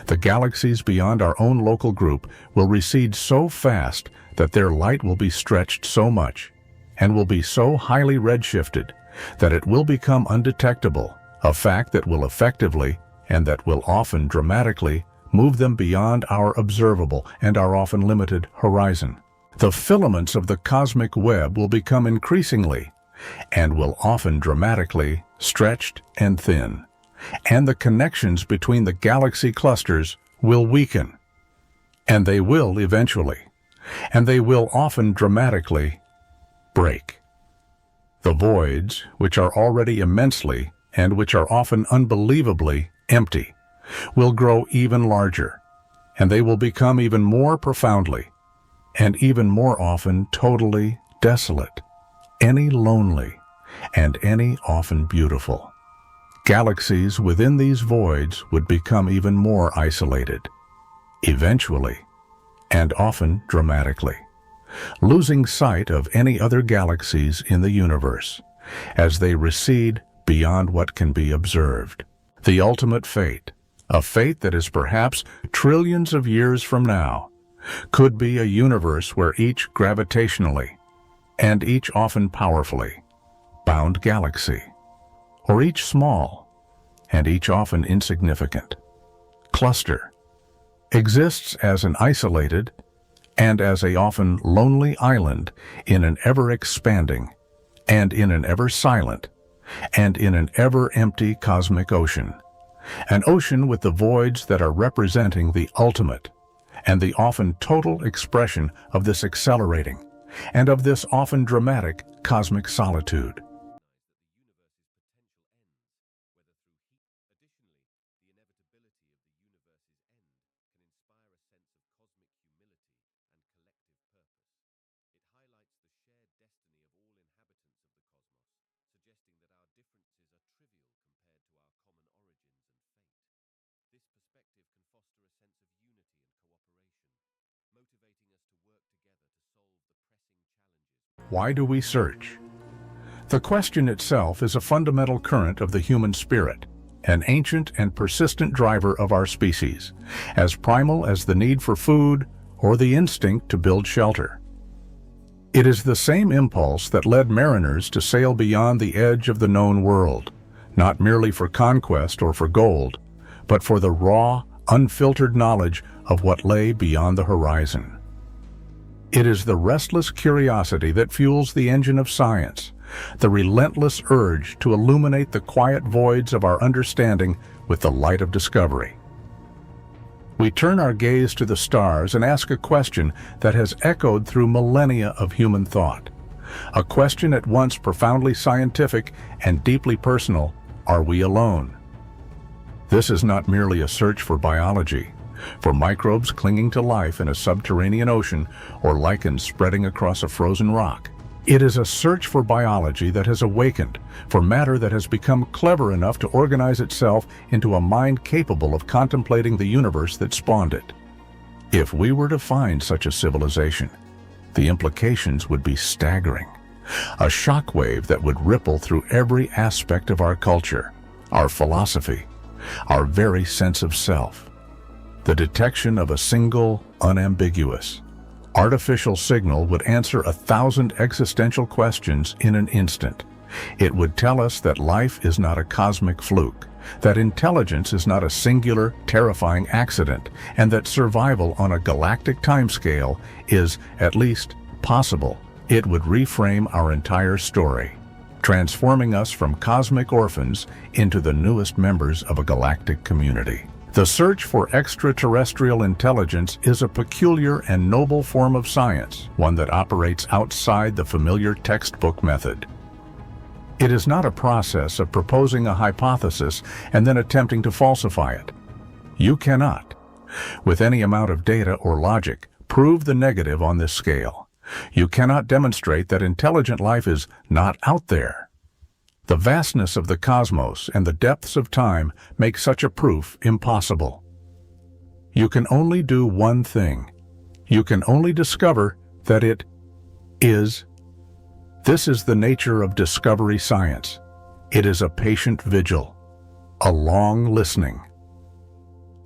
the galaxies beyond our own local group will recede so fast that their light will be stretched so much and will be so highly redshifted that it will become undetectable, a fact that will effectively, and that will often dramatically, move them beyond our observable and our often limited horizon. The filaments of the cosmic web will become increasingly, and will often dramatically, stretched and thin, and the connections between the galaxy clusters will weaken, and they will eventually, and they will often dramatically break. The voids, which are already immensely, and which are often unbelievably empty, will grow even larger, and they will become even more profoundly, and even more often totally desolate, any lonely, and any often beautiful. Galaxies within these voids would become even more isolated, eventually, and often dramatically, losing sight of any other galaxies in the universe as they recede beyond what can be observed. The ultimate fate, a fate that is perhaps trillions of years from now, could be a universe where each gravitationally, and each often powerfully, bound galaxy, or each small, and each often insignificant, cluster, exists as an isolated and as a often lonely island in an ever-expanding, and in an ever-silent, and in an ever-empty cosmic ocean, an ocean with the voids that are representing the ultimate and the often total expression of this accelerating and of this often dramatic cosmic solitude. Why do we search? The question itself is a fundamental current of the human spirit, an ancient and persistent driver of our species, as primal as the need for food or the instinct to build shelter. It is the same impulse that led mariners to sail beyond the edge of the known world, not merely for conquest or for gold, but for the raw, unfiltered knowledge of what lay beyond the horizon. It is the restless curiosity that fuels the engine of science, the relentless urge to illuminate the quiet voids of our understanding with the light of discovery. We turn our gaze to the stars and ask a question that has echoed through millennia of human thought. A question at once profoundly scientific and deeply personal: are we alone? This is not merely a search for biology, for microbes clinging to life in a subterranean ocean or lichens spreading across a frozen rock. It is a search for biology that has awakened, for matter that has become clever enough to organize itself into a mind capable of contemplating the universe that spawned it. If we were to find such a civilization, the implications would be staggering. A shockwave that would ripple through every aspect of our culture, our philosophy, our very sense of self. The detection of a single, unambiguous, artificial signal would answer 1,000 existential questions in an instant. It would tell us that life is not a cosmic fluke, that intelligence is not a singular, terrifying accident, and that survival on a galactic timescale is, at least, possible. It would reframe our entire story, transforming us from cosmic orphans into the newest members of a galactic community. The search for extraterrestrial intelligence is a peculiar and noble form of science, one that operates outside the familiar textbook method. It is not a process of proposing a hypothesis and then attempting to falsify it. You cannot, with any amount of data or logic, prove the negative on this scale. You cannot demonstrate that intelligent life is not out there. The vastness of the cosmos and the depths of time make such a proof impossible. You can only do one thing. You can only discover that it is This is the nature of discovery science. It is a patient vigil, a long listening.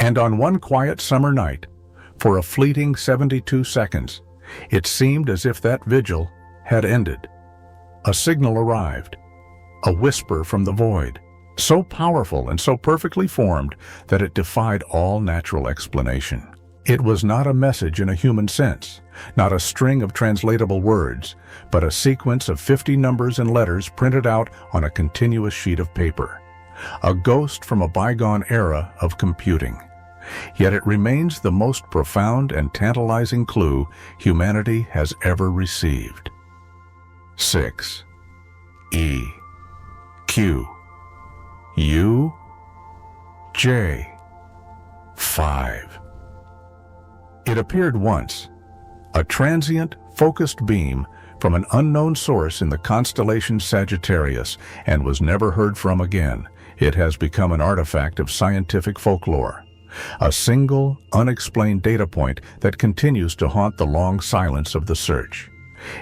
And on one quiet summer night, for a fleeting 72 seconds, it seemed as if that vigil had ended. A signal arrived, a whisper from the void, so powerful and so perfectly formed that it defied all natural explanation. It was not a message in a human sense, not a string of translatable words, but a sequence of 50 numbers and letters printed out on a continuous sheet of paper. A ghost from a bygone era of computing. Yet it remains the most profound and tantalizing clue humanity has ever received. 6. E. Q. U. J. 5. It appeared once, a transient, focused beam from an unknown source in the constellation Sagittarius, and was never heard from again. It has become an artifact of scientific folklore. A single, unexplained data point that continues to haunt the long silence of the search.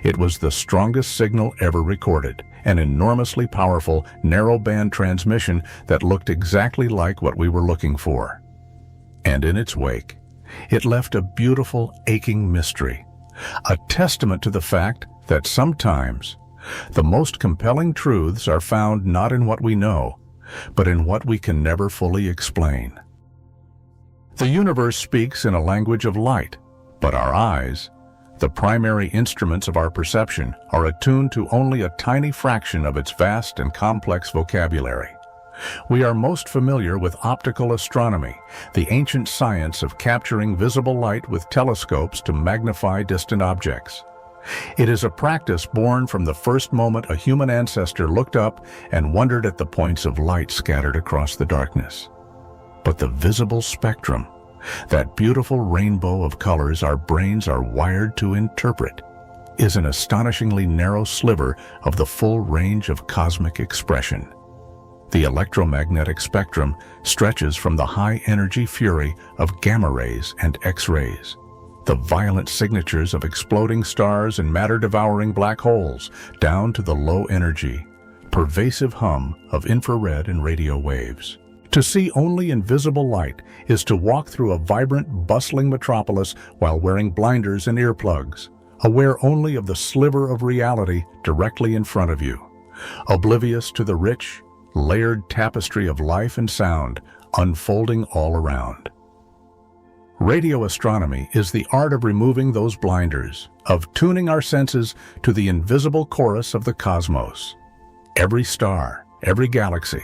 It was the strongest signal ever recorded, an enormously powerful, narrow-band transmission that looked exactly like what we were looking for. And in its wake, it left a beautiful, aching mystery, a testament to the fact that sometimes the most compelling truths are found not in what we know, but in what we can never fully explain. The universe speaks in a language of light, but our eyes, the primary instruments of our perception, are attuned to only a tiny fraction of its vast and complex vocabulary. We are most familiar with optical astronomy, the ancient science of capturing visible light with telescopes to magnify distant objects. It is a practice born from the first moment a human ancestor looked up and wondered at the points of light scattered across the darkness. But the visible spectrum, that beautiful rainbow of colors our brains are wired to interpret, is an astonishingly narrow sliver of the full range of cosmic expression. The electromagnetic spectrum stretches from the high-energy fury of gamma rays and X-rays, the violent signatures of exploding stars and matter-devouring black holes, down to the low-energy, pervasive hum of infrared and radio waves. To see only invisible light is to walk through a vibrant, bustling metropolis while wearing blinders and earplugs, aware only of the sliver of reality directly in front of you, oblivious to the rich, layered tapestry of life and sound unfolding all around. Radio astronomy is the art of removing those blinders, of tuning our senses to the invisible chorus of the cosmos. Every star, every galaxy,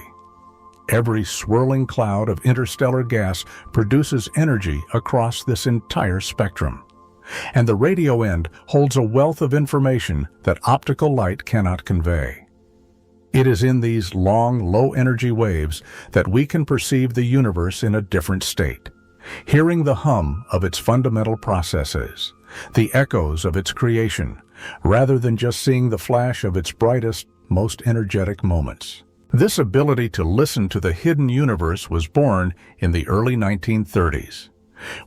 every swirling cloud of interstellar gas produces energy across this entire spectrum. And the radio end holds a wealth of information that optical light cannot convey. It is in these long, low-energy waves that we can perceive the universe in a different state, hearing the hum of its fundamental processes, the echoes of its creation, rather than just seeing the flash of its brightest, most energetic moments. This ability to listen to the hidden universe was born in the early 1930s,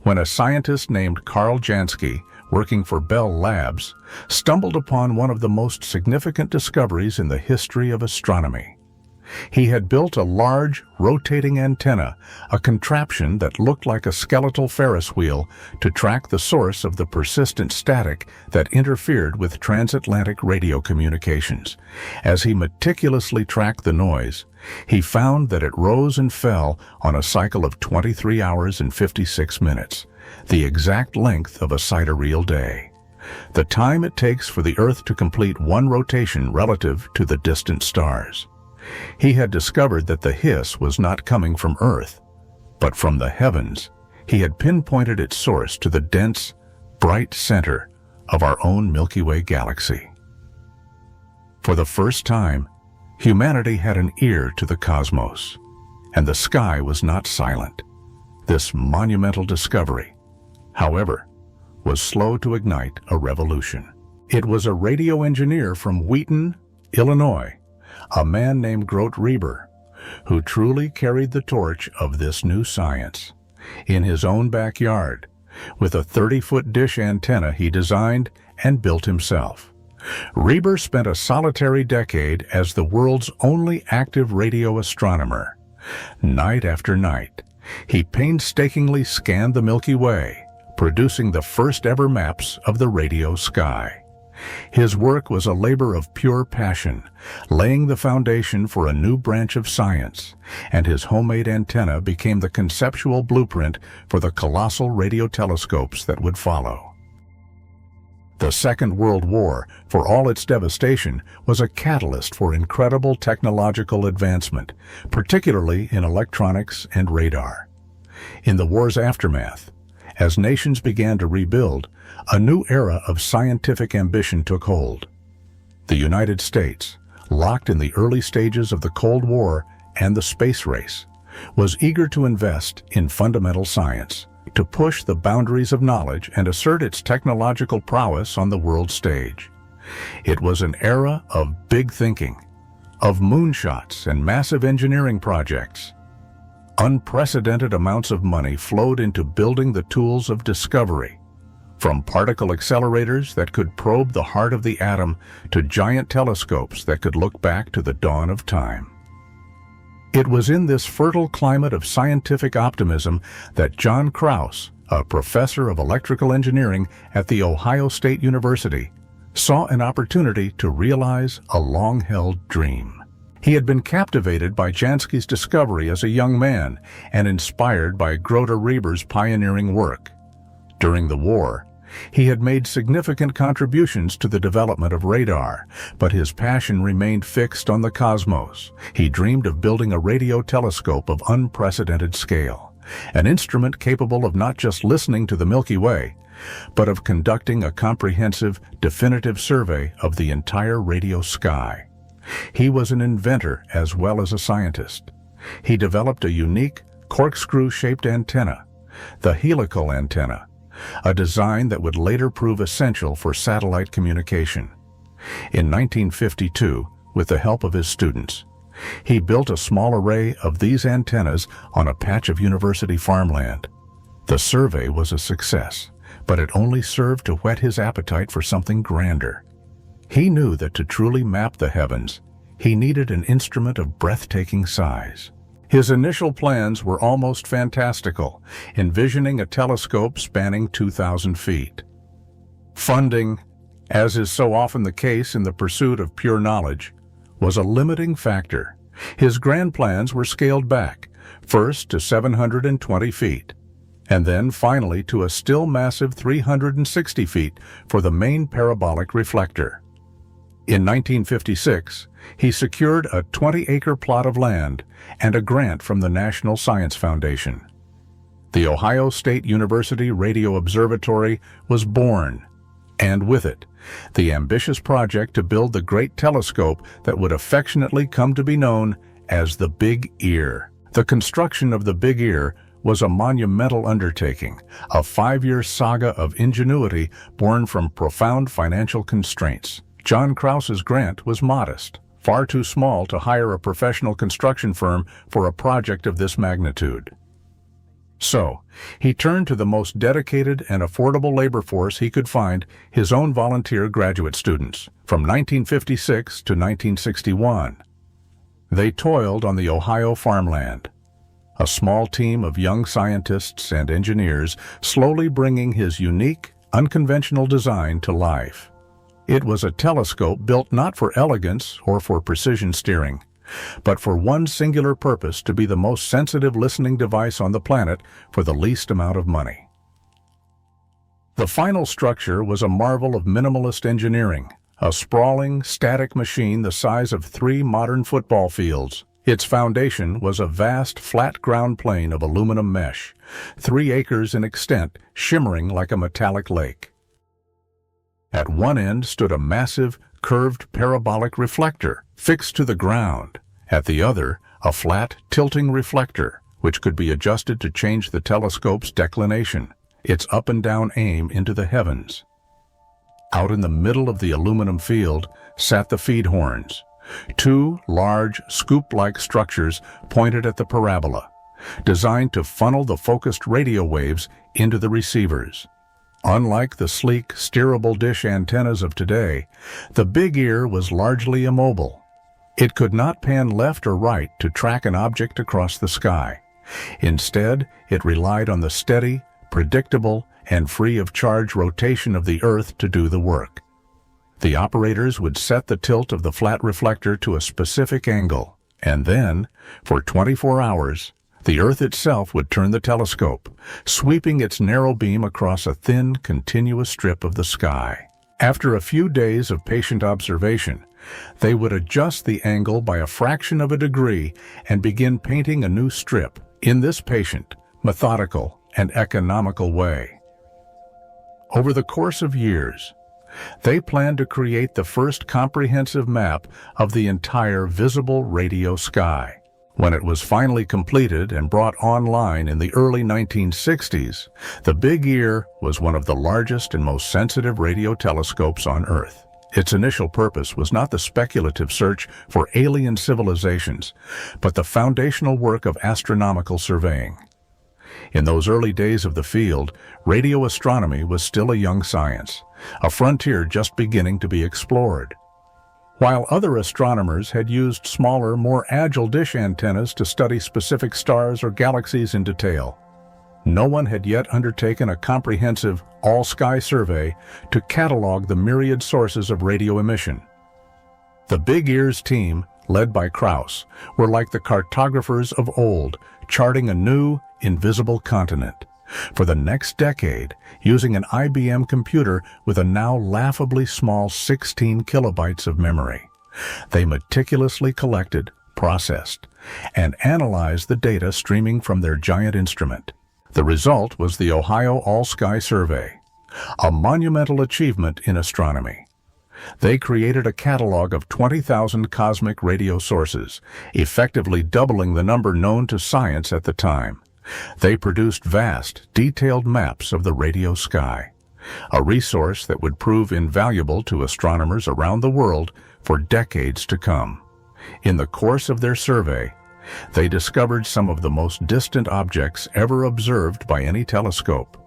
when a scientist named Carl Jansky, working for Bell Labs, stumbled upon one of the most significant discoveries in the history of astronomy. He had built a large, rotating antenna, a contraption that looked like a skeletal Ferris wheel, to track the source of the persistent static that interfered with transatlantic radio communications. As he meticulously tracked the noise, he found that it rose and fell on a cycle of 23 hours and 56 minutes, the exact length of a sidereal day, the time it takes for the Earth to complete one rotation relative to the distant stars. He had discovered that the hiss was not coming from Earth, but from the heavens. He had pinpointed its source to the dense, bright center of our own Milky Way galaxy. For the first time, humanity had an ear to the cosmos, and the sky was not silent. This monumental discovery, however, was slow to ignite a revolution. It was a radio engineer from Wheaton, Illinois, a man named Grote Reber, who truly carried the torch of this new science. In his own backyard, with a 30-foot dish antenna he designed and built himself, Reber spent a solitary decade as the world's only active radio astronomer. Night after night, he painstakingly scanned the Milky Way, producing the first-ever maps of the radio sky. His work was a labor of pure passion, laying the foundation for a new branch of science, and his homemade antenna became the conceptual blueprint for the colossal radio telescopes that would follow. The Second World War, for all its devastation, was a catalyst for incredible technological advancement, particularly in electronics and radar. In the war's aftermath, as nations began to rebuild, a new era of scientific ambition took hold. The United States, locked in the early stages of the Cold War and the space race, was eager to invest in fundamental science, to push the boundaries of knowledge and assert its technological prowess on the world stage. It was an era of big thinking, of moonshots and massive engineering projects. Unprecedented amounts of money flowed into building the tools of discovery, from particle accelerators that could probe the heart of the atom to giant telescopes that could look back to the dawn of time. It was in this fertile climate of scientific optimism that John Krause, a professor of electrical engineering at The Ohio State University, saw an opportunity to realize a long-held dream. He had been captivated by Jansky's discovery as a young man and inspired by Grota Reber's pioneering work. During the war, he had made significant contributions to the development of radar, but his passion remained fixed on the cosmos. He dreamed of building a radio telescope of unprecedented scale, an instrument capable of not just listening to the Milky Way, but of conducting a comprehensive, definitive survey of the entire radio sky. He was an inventor as well as a scientist. He developed a unique, corkscrew-shaped antenna, the helical antenna, a design that would later prove essential for satellite communication. In 1952, with the help of his students, he built a small array of these antennas on a patch of university farmland. The survey was a success, but it only served to whet his appetite for something grander. He knew that to truly map the heavens, he needed an instrument of breathtaking size. His initial plans were almost fantastical, envisioning a telescope spanning 2,000 feet. Funding, as is so often the case in the pursuit of pure knowledge, was a limiting factor. His grand plans were scaled back, first to 720 feet, and then finally to a still massive 360 feet for the main parabolic reflector. In 1956, he secured a 20-acre plot of land and a grant from the National Science Foundation. The Ohio State University Radio Observatory was born, and with it, the ambitious project to build the great telescope that would affectionately come to be known as the Big Ear. The construction of the Big Ear was a monumental undertaking, a 5-year saga of ingenuity born from profound financial constraints. John Krause's grant was modest, far too small to hire a professional construction firm for a project of this magnitude. So, he turned to the most dedicated and affordable labor force he could find, his own volunteer graduate students, from 1956 to 1961. They toiled on the Ohio farmland, a small team of young scientists and engineers slowly bringing his unique, unconventional design to life. It was a telescope built not for elegance or for precision steering, but for one singular purpose: to be the most sensitive listening device on the planet for the least amount of money. The final structure was a marvel of minimalist engineering, a sprawling, static machine the size of 3 modern football fields. Its foundation was a vast, flat ground plane of aluminum mesh, 3 acres in extent, shimmering like a metallic lake. At one end stood a massive, curved parabolic reflector, fixed to the ground. At the other, a flat, tilting reflector, which could be adjusted to change the telescope's declination, its up and down aim into the heavens. Out in the middle of the aluminum field sat the feed horns, 2 large, scoop-like structures pointed at the parabola, designed to funnel the focused radio waves into the receivers. Unlike the sleek, steerable dish antennas of today, the Big Ear was largely immobile. It could not pan left or right to track an object across the sky. Instead, it relied on the steady, predictable, and free of charge rotation of the Earth to do the work. The operators would set the tilt of the flat reflector to a specific angle, and then, for 24 hours, the Earth itself would turn the telescope, sweeping its narrow beam across a thin, continuous strip of the sky. After a few days of patient observation, they would adjust the angle by a fraction of a degree and begin painting a new strip in this patient, methodical, and economical way. Over the course of years, they planned to create the first comprehensive map of the entire visible radio sky. When it was finally completed and brought online in the early 1960s, the Big Ear was one of the largest and most sensitive radio telescopes on Earth. Its initial purpose was not the speculative search for alien civilizations, but the foundational work of astronomical surveying. In those early days of the field, radio astronomy was still a young science, a frontier just beginning to be explored. While other astronomers had used smaller, more agile dish antennas to study specific stars or galaxies in detail, no one had yet undertaken a comprehensive, all-sky survey to catalog the myriad sources of radio emission. The Big Ear's team, led by Krauss, were like the cartographers of old, charting a new, invisible continent. For the next decade, using an IBM computer with a now laughably small 16 kilobytes of memory, they meticulously collected, processed, and analyzed the data streaming from their giant instrument. The result was the Ohio All-Sky Survey, a monumental achievement in astronomy. They created a catalog of 20,000 cosmic radio sources, effectively doubling the number known to science at the time. They produced vast, detailed maps of the radio sky, a resource that would prove invaluable to astronomers around the world for decades to come. In the course of their survey, they discovered some of the most distant objects ever observed by any telescope,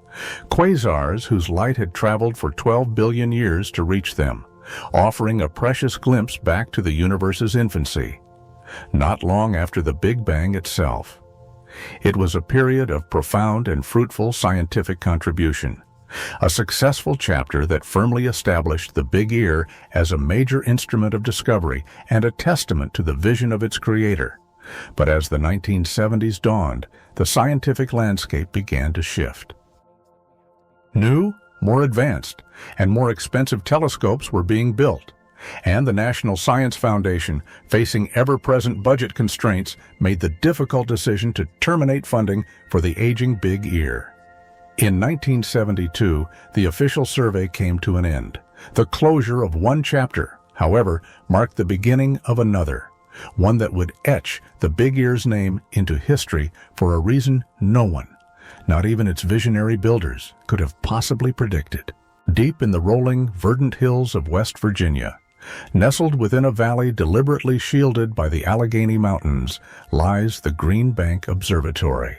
quasars whose light had traveled for 12 billion years to reach them, offering a precious glimpse back to the universe's infancy, not long after the Big Bang itself. It was a period of profound and fruitful scientific contribution, a successful chapter that firmly established the Big Ear as a major instrument of discovery and a testament to the vision of its creator. But as the 1970s dawned, the scientific landscape began to shift. New, more advanced, and more expensive telescopes were being built, and the National Science Foundation, facing ever-present budget constraints, made the difficult decision to terminate funding for the aging Big Ear. In 1972, the official survey came to an end. The closure of one chapter, however, marked the beginning of another, one that would etch the Big Ear's name into history for a reason no one, not even its visionary builders, could have possibly predicted. Deep in the rolling, verdant hills of West Virginia, nestled within a valley deliberately shielded by the Allegheny Mountains, lies the Green Bank Observatory.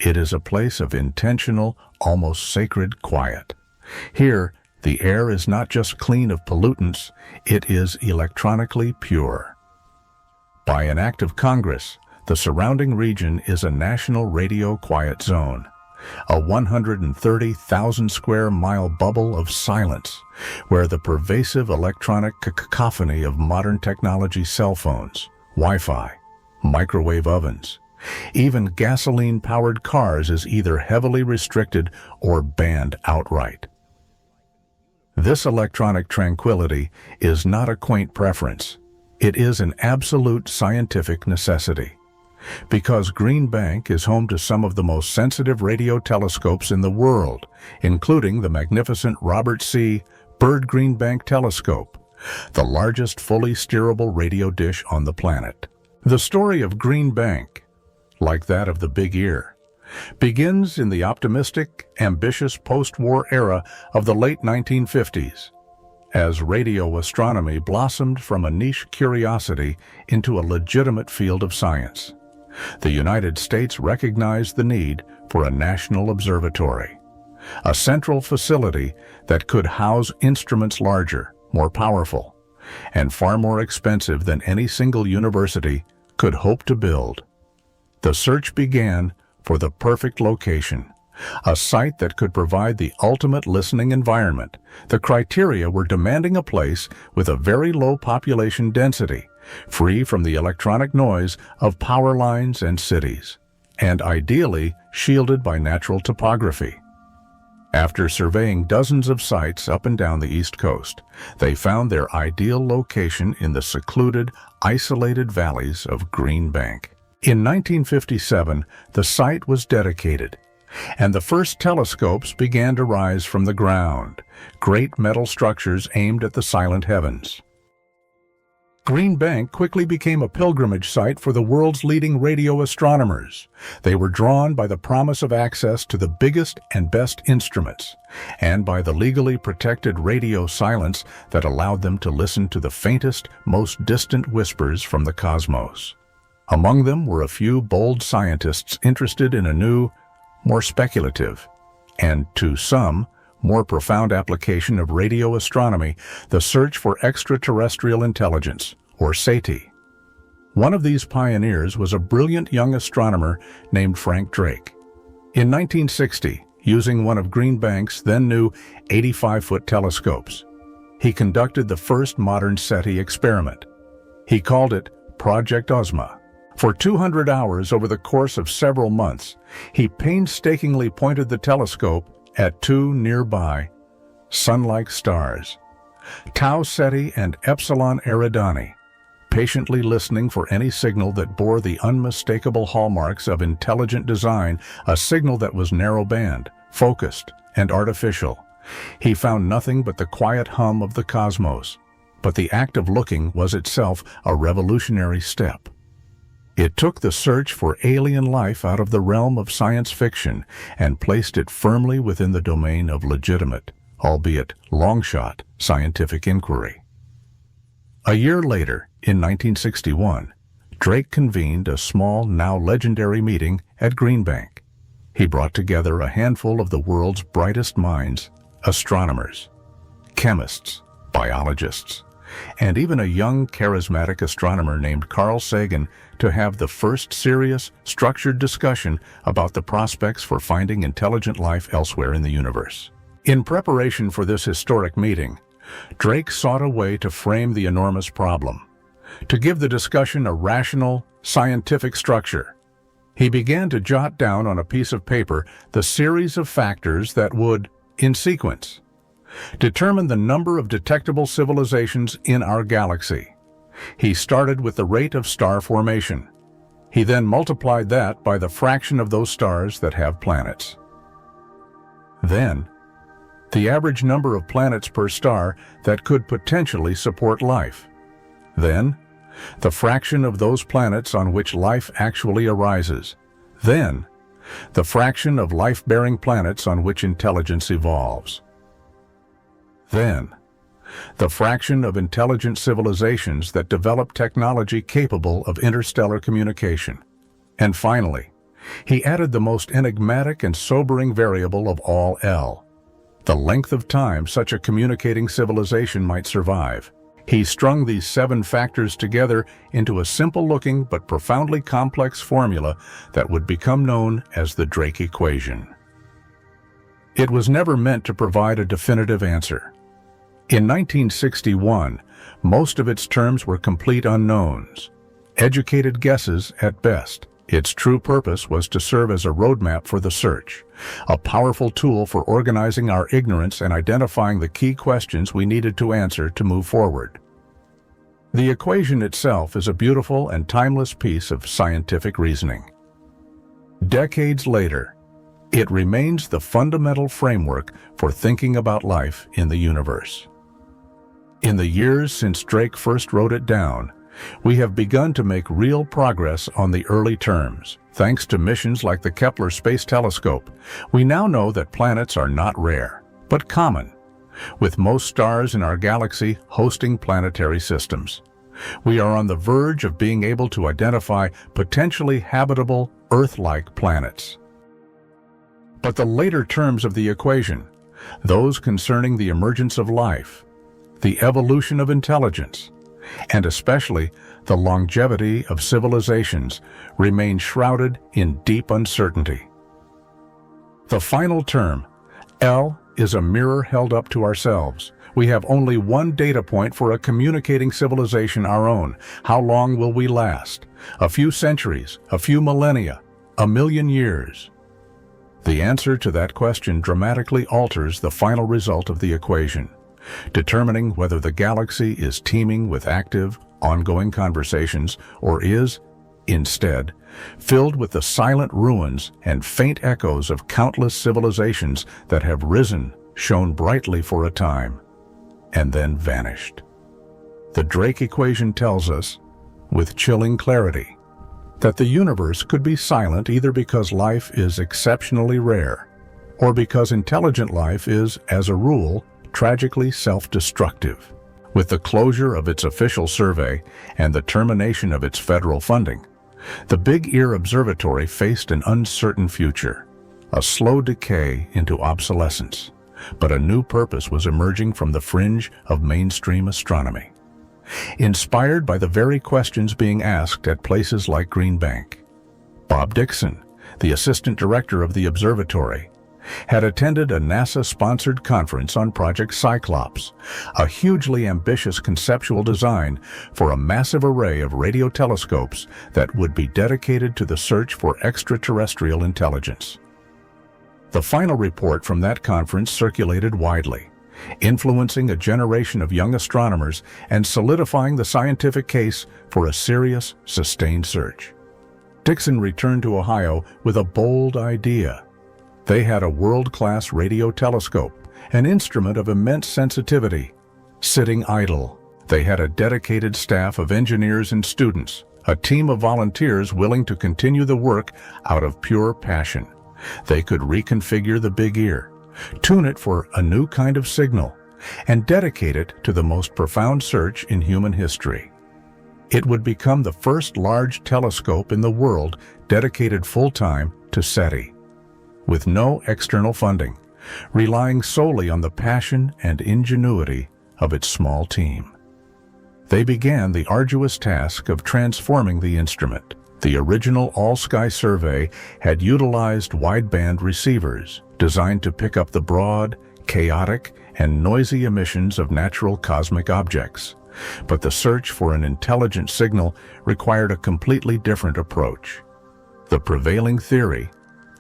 It is a place of intentional, almost sacred quiet. Here, the air is not just clean of pollutants, it is electronically pure. By an act of Congress, the surrounding region is a national radio quiet zone, a 130,000 square mile bubble of silence, where the pervasive electronic cacophony of modern technology, cell phones, Wi-Fi, microwave ovens, even gasoline-powered cars is either heavily restricted or banned outright. This electronic tranquility is not a quaint preference. It is an absolute scientific necessity. Because Green Bank is home to some of the most sensitive radio telescopes in the world, including the magnificent Robert C. Byrd Green Bank Telescope, the largest fully steerable radio dish on the planet. The story of Green Bank, like that of the Big Ear, begins in the optimistic, ambitious post-war era of the late 1950s, as radio astronomy blossomed from a niche curiosity into a legitimate field of science. The United States recognized the need for a national observatory. a central facility that could house instruments larger, more powerful, and far more expensive than any single university could hope to build. The search began for the perfect location, a site that could provide the ultimate listening environment. The criteria were demanding a place with a very low population density, free from the electronic noise of power lines and cities, and ideally shielded by natural topography. After surveying dozens of sites up and down the East Coast, they found their ideal location in the secluded, isolated valleys of Green Bank. In 1957, the site was dedicated, and the first telescopes began to rise from the ground, great metal structures aimed at the silent heavens. Green Bank quickly became a pilgrimage site for the world's leading radio astronomers. They were drawn by the promise of access to the biggest and best instruments, and by the legally protected radio silence that allowed them to listen to the faintest, most distant whispers from the cosmos. Among them were a few bold scientists interested in a new, more speculative, and to some, more profound application of radio astronomy, the search for extraterrestrial intelligence, or SETI. One of these pioneers was a brilliant young astronomer named Frank Drake. In 1960, using one of Green Bank's then-new 85-foot telescopes, he conducted the first modern SETI experiment. He called it Project Ozma. For 200 hours over the course of several months, he painstakingly pointed the telescope at two nearby, sun-like stars, Tau Ceti and Epsilon Eridani, patiently listening for any signal that bore the unmistakable hallmarks of intelligent design, a signal that was narrow-band, focused, and artificial. He found nothing but the quiet hum of the cosmos, but the act of looking was itself a revolutionary step. It took the search for alien life out of the realm of science fiction and placed it firmly within the domain of legitimate, albeit long-shot, scientific inquiry. A year later, in 1961, Drake convened a small, now legendary meeting at Green Bank. He brought together a handful of the world's brightest minds, astronomers, chemists, biologists, and even a young, charismatic astronomer named Carl Sagan to have the first serious, structured discussion about the prospects for finding intelligent life elsewhere in the universe. In preparation for this historic meeting, Drake sought a way to frame the enormous problem, to give the discussion a rational, scientific structure. He began to jot down on a piece of paper the series of factors that would, in sequence, determine the number of detectable civilizations in our galaxy. He started with the rate of star formation. He then multiplied that by the fraction of those stars that have planets. Then, the average number of planets per star that could potentially support life. Then, the fraction of those planets on which life actually arises. Then, the fraction of life-bearing planets on which intelligence evolves. Then, the fraction of intelligent civilizations that develop technology capable of interstellar communication. And finally, he added the most enigmatic and sobering variable of all, L, the length of time such a communicating civilization might survive. He strung these 7 factors together into a simple-looking but profoundly complex formula that would become known as the Drake equation. It was never meant to provide a definitive answer. In 1961, most of its terms were complete unknowns, educated guesses at best. Its true purpose was to serve as a roadmap for the search, a powerful tool for organizing our ignorance and identifying the key questions we needed to answer to move forward. The equation itself is a beautiful and timeless piece of scientific reasoning. Decades later, it remains the fundamental framework for thinking about life in the universe. In the years since Drake first wrote it down, we have begun to make real progress on the early terms. Thanks to missions like the Kepler Space Telescope, we now know that planets are not rare, but common, with most stars in our galaxy hosting planetary systems. We are on the verge of being able to identify potentially habitable, Earth-like planets. But the later terms of the equation, those concerning the emergence of life, the evolution of intelligence, and especially the longevity of civilizations, remain shrouded in deep uncertainty. The final term, L, is a mirror held up to ourselves. We have only one data point for a communicating civilization, our own. How long will we last? A few centuries, a few millennia, a million years? The answer to that question dramatically alters the final result of the equation, determining whether the galaxy is teeming with active, ongoing conversations or is, instead, filled with the silent ruins and faint echoes of countless civilizations that have risen, shone brightly for a time, and then vanished. The Drake equation tells us, with chilling clarity, that the universe could be silent either because life is exceptionally rare, or because intelligent life is, as a rule, tragically self-destructive. With the closure of its official survey and the termination of its federal funding, the Big Ear Observatory faced an uncertain future, a slow decay into obsolescence, but a new purpose was emerging from the fringe of mainstream astronomy. Inspired by the very questions being asked at places like Green Bank, Bob Dixon, the assistant director of the observatory, had attended a NASA-sponsored conference on Project Cyclops, a hugely ambitious conceptual design for a massive array of radio telescopes that would be dedicated to the search for extraterrestrial intelligence. The final report from that conference circulated widely, influencing a generation of young astronomers and solidifying the scientific case for a serious, sustained search. Dixon returned to Ohio with a bold idea. They had a world-class radio telescope, an instrument of immense sensitivity, sitting idle. They had a dedicated staff of engineers and students, a team of volunteers willing to continue the work out of pure passion. They could reconfigure the Big Ear, tune it for a new kind of signal, and dedicate it to the most profound search in human history. It would become the first large telescope in the world dedicated full-time to SETI, with no external funding, relying solely on the passion and ingenuity of its small team. They began the arduous task of transforming the instrument. The original all-sky survey had utilized wideband receivers designed to pick up the broad, chaotic, and noisy emissions of natural cosmic objects. But the search for an intelligent signal required a completely different approach. The prevailing theory,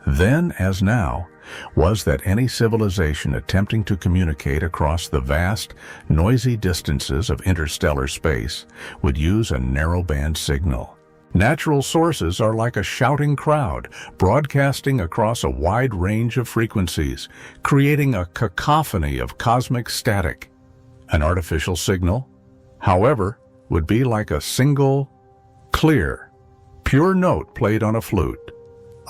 then as now, was that any civilization attempting to communicate across the vast, noisy distances of interstellar space would use a narrowband signal. Natural sources are like a shouting crowd, broadcasting across a wide range of frequencies, creating a cacophony of cosmic static. An artificial signal, however, would be like a single, clear, pure note played on a flute,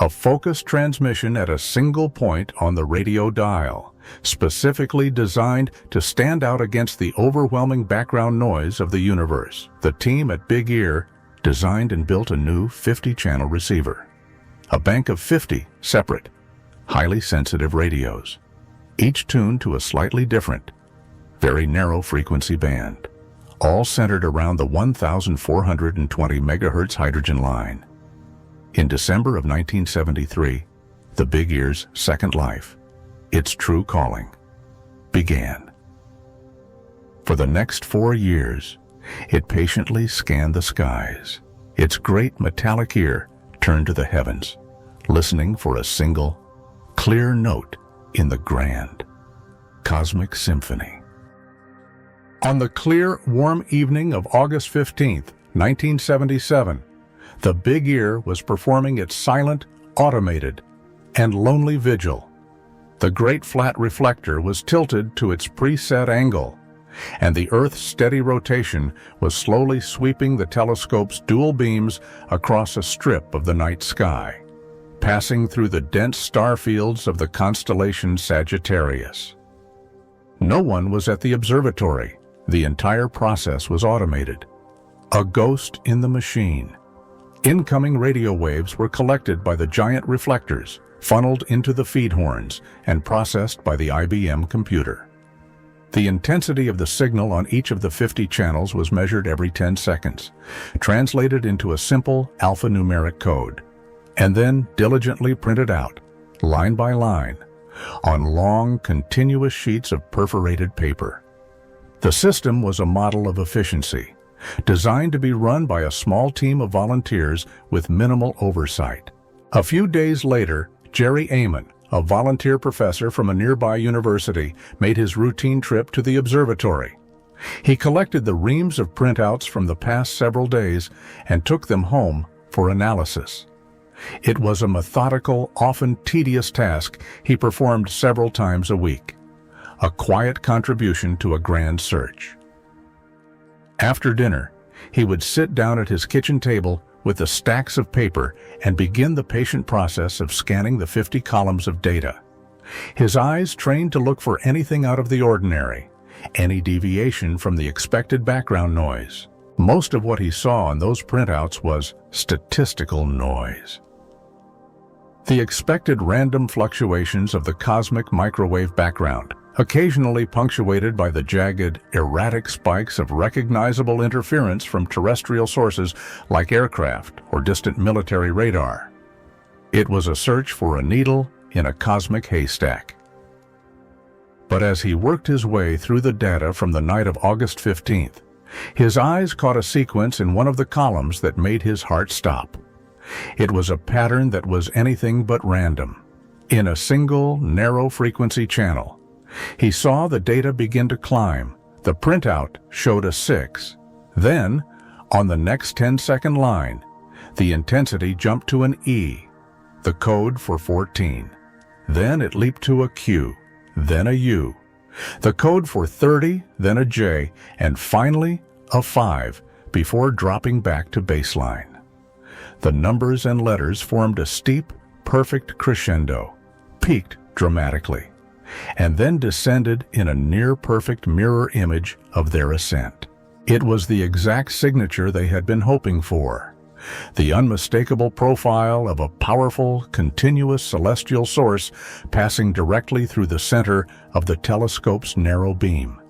a focused transmission at a single point on the radio dial, specifically designed to stand out against the overwhelming background noise of the universe. The team at Big Ear designed and built a new 50-channel receiver, a bank of 50 separate, highly sensitive radios, each tuned to a slightly different, very narrow frequency band, all centered around the 1,420 megahertz hydrogen line. In December of 1973, the Big Ear's second life, its true calling, began. For the next 4 years, it patiently scanned the skies, its great metallic ear turned to the heavens, listening for a single, clear note in the grand, cosmic symphony. On the clear, warm evening of August 15th, 1977, the Big Ear was performing its silent, automated, and lonely vigil. The great flat reflector was tilted to its preset angle, and the Earth's steady rotation was slowly sweeping the telescope's dual beams across a strip of the night sky, passing through the dense star fields of the constellation Sagittarius. No one was at the observatory. The entire process was automated. A ghost in the machine. Incoming radio waves were collected by the giant reflectors, funneled into the feed horns and processed by the IBM computer. The intensity of the signal on each of the 50 channels was measured every 10 seconds, translated into a simple alphanumeric code, and then diligently printed out, line by line, on long, continuous sheets of perforated paper. The system was a model of efficiency, designed to be run by a small team of volunteers with minimal oversight. A few days later, Jerry Amon, a volunteer professor from a nearby university, made his routine trip to the observatory. He collected the reams of printouts from the past several days and took them home for analysis. It was a methodical, often tedious task he performed several times a week, a quiet contribution to a grand search. After dinner, he would sit down at his kitchen table with the stacks of paper and begin the patient process of scanning the 50 columns of data. His eyes trained to look for anything out of the ordinary, any deviation from the expected background noise. Most of what he saw on those printouts was statistical noise. The expected random fluctuations of the cosmic microwave background, occasionally punctuated by the jagged, erratic spikes of recognizable interference from terrestrial sources like aircraft or distant military radar. It was a search for a needle in a cosmic haystack. But as he worked his way through the data from the night of August 15th, his eyes caught a sequence in one of the columns that made his heart stop. It was a pattern that was anything but random. In a single, narrow-frequency channel, he saw the data begin to climb. The printout showed a 6. Then, on the next 10-second line, the intensity jumped to an E, the code for 14. Then it leaped to a Q, then a U, the code for 30, then a J, and finally a 5, before dropping back to baseline. The numbers and letters formed a steep, perfect crescendo, peaked dramatically, and then descended in a near-perfect mirror image of their ascent. It was the exact signature they had been hoping for, the unmistakable profile of a powerful, continuous celestial source passing directly through the center of the telescope's narrow beam.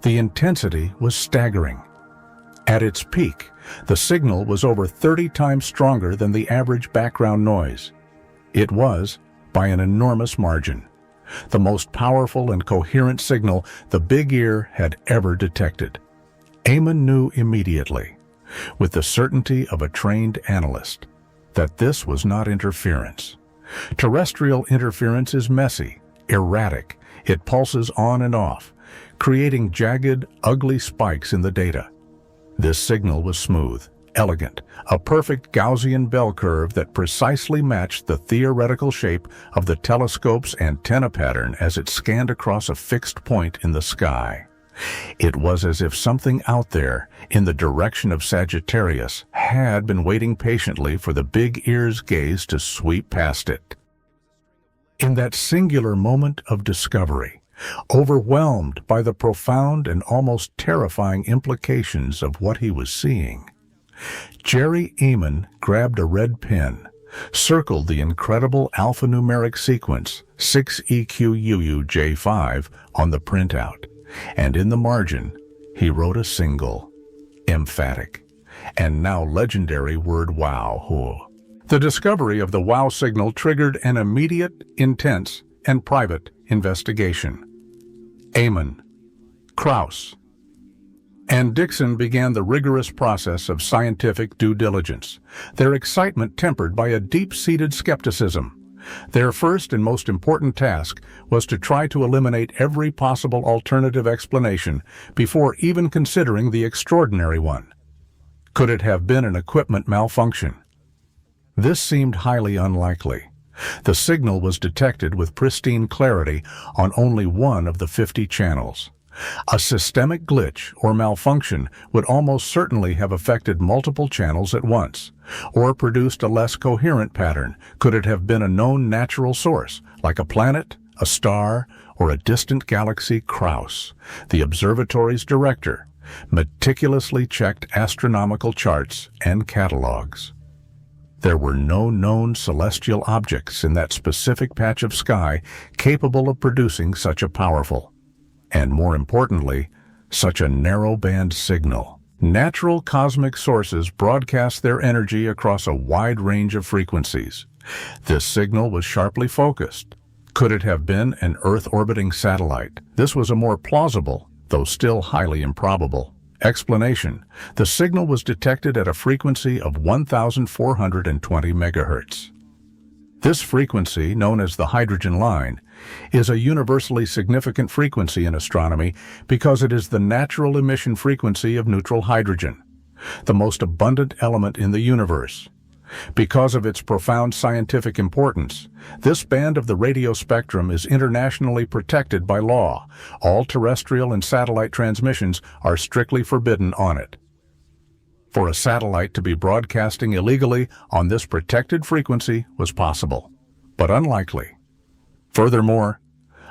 The intensity was staggering. At its peak, the signal was over 30 times stronger than the average background noise. It was, by an enormous margin, the most powerful and coherent signal the Big Ear had ever detected. Amon knew immediately, with the certainty of a trained analyst, that this was not interference. Terrestrial interference is messy, erratic. It pulses on and off, creating jagged, ugly spikes in the data. This signal was smooth, elegant, a perfect Gaussian bell curve that precisely matched the theoretical shape of the telescope's antenna pattern as it scanned across a fixed point in the sky. It was as if something out there, in the direction of Sagittarius, had been waiting patiently for the Big Ear's gaze to sweep past it. In that singular moment of discovery, overwhelmed by the profound and almost terrifying implications of what he was seeing, Jerry Amon grabbed a red pen, circled the incredible alphanumeric sequence 6EQUUJ5 on the printout, and in the margin, he wrote a single, emphatic, and now legendary word wow. The discovery of the wow signal triggered an immediate, intense, and private investigation. Amon, Krauss, and Dixon began the rigorous process of scientific due diligence, their excitement tempered by a deep-seated skepticism. Their first and most important task was to try to eliminate every possible alternative explanation before even considering the extraordinary one. Could it have been an equipment malfunction? This seemed highly unlikely. The signal was detected with pristine clarity on only one of the 50 channels. A systemic glitch or malfunction would almost certainly have affected multiple channels at once, or produced a less coherent pattern. Could it have been a known natural source, like a planet, a star, or a distant galaxy? Krauss, the observatory's director, meticulously checked astronomical charts and catalogs. There were no known celestial objects in that specific patch of sky capable of producing such a powerful, and more importantly, such a narrow-band signal. Natural cosmic sources broadcast their energy across a wide range of frequencies. This signal was sharply focused. Could it have been an Earth-orbiting satellite? This was a more plausible, though still highly improbable, explanation. The signal was detected at a frequency of 1,420 megahertz. This frequency, known as the hydrogen line, is a universally significant frequency in astronomy because it is the natural emission frequency of neutral hydrogen, the most abundant element in the universe. Because of its profound scientific importance, this band of the radio spectrum is internationally protected by law. All terrestrial and satellite transmissions are strictly forbidden on it. For a satellite to be broadcasting illegally on this protected frequency was possible, but unlikely. Furthermore,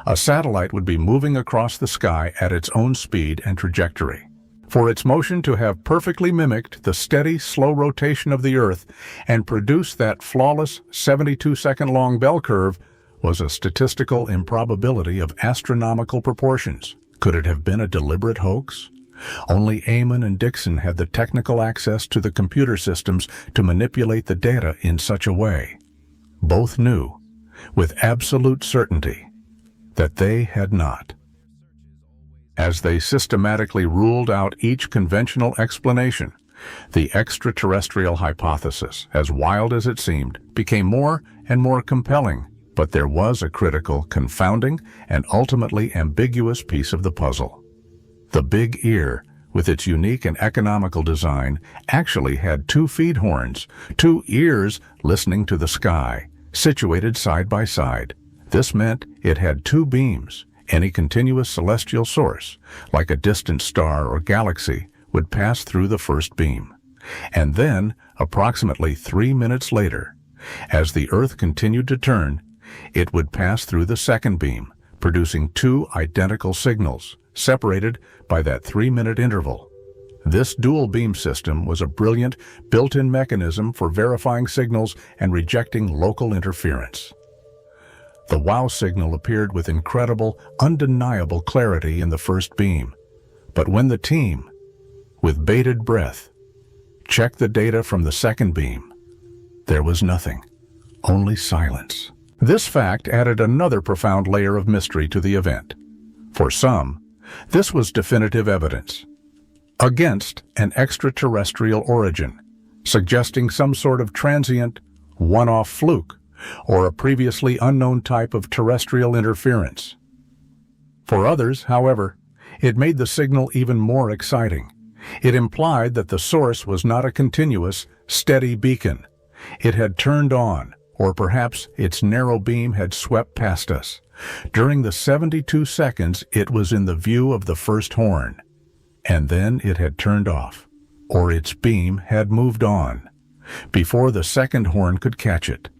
a satellite would be moving across the sky at its own speed and trajectory. For its motion to have perfectly mimicked the steady, slow rotation of the Earth and produce that flawless 72-second-long bell curve was a statistical improbability of astronomical proportions. Could it have been a deliberate hoax? Only Amon and Dixon had the technical access to the computer systems to manipulate the data in such a way. Both knew, with absolute certainty, that they had not. As they systematically ruled out each conventional explanation, the extraterrestrial hypothesis, as wild as it seemed, became more and more compelling. But there was a critical, confounding, and ultimately ambiguous piece of the puzzle. The Big Ear, with its unique and economical design, actually had two feed horns, two ears listening to the sky, situated side by side. This meant it had two beams. Any continuous celestial source, like a distant star or galaxy, would pass through the first beam. And then, approximately 3 minutes later, as the Earth continued to turn, it would pass through the second beam, producing two identical signals, separated by that 3-minute interval. This dual beam system was a brilliant, built-in mechanism for verifying signals and rejecting local interference. The wow signal appeared with incredible, undeniable clarity in the first beam. But when the team, with bated breath, checked the data from the second beam, there was nothing, only silence. This fact added another profound layer of mystery to the event. For some, this was definitive evidence against an extraterrestrial origin, suggesting some sort of transient, one-off fluke, or a previously unknown type of terrestrial interference. For others, however, it made the signal even more exciting. It implied that the source was not a continuous, steady beacon. It had turned on, or perhaps its narrow beam had swept past us. During the 72 seconds, it was in the view of the first horn. And then it had turned off, or its beam had moved on, before the second horn could catch it.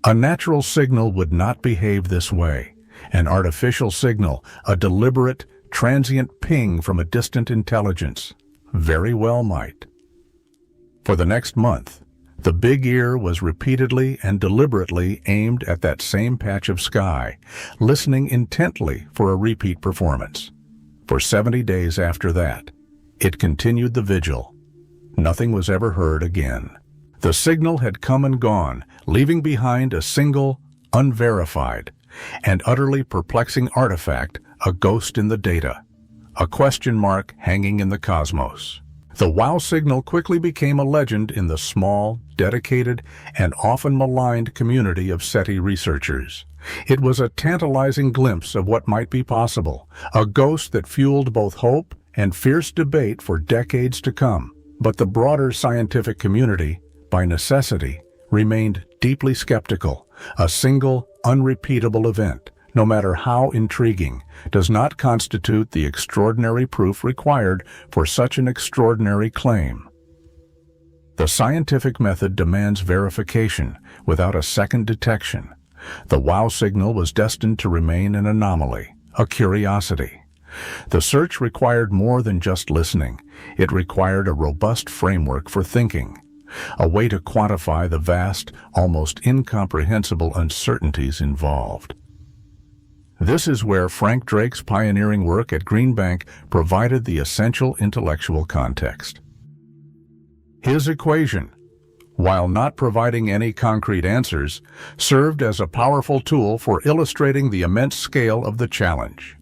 A natural signal would not behave this way. An artificial signal, a deliberate, transient ping from a distant intelligence, very well might. For the next month, the Big Ear was repeatedly and deliberately aimed at that same patch of sky, listening intently for a repeat performance. For 70 days after that, it continued the vigil. Nothing was ever heard again. The signal had come and gone, leaving behind a single, unverified, and utterly perplexing artifact, a ghost in the data, a question mark hanging in the cosmos. The wow signal quickly became a legend in the small, dedicated, and often maligned community of SETI researchers. It was a tantalizing glimpse of what might be possible, a ghost that fueled both hope and fierce debate for decades to come. But the broader scientific community, by necessity, remained deeply skeptical. A single, unrepeatable event, no matter how intriguing, does not constitute the extraordinary proof required for such an extraordinary claim. The scientific method demands verification without a second detection. The wow signal was destined to remain an anomaly, a curiosity. The search required more than just listening. It required a robust framework for thinking. a way to quantify the vast, almost incomprehensible uncertainties involved. This is where Frank Drake's pioneering work at Green Bank provided the essential intellectual context. His equation, while not providing any concrete answers, served as a powerful tool for illustrating the immense scale of the challenge.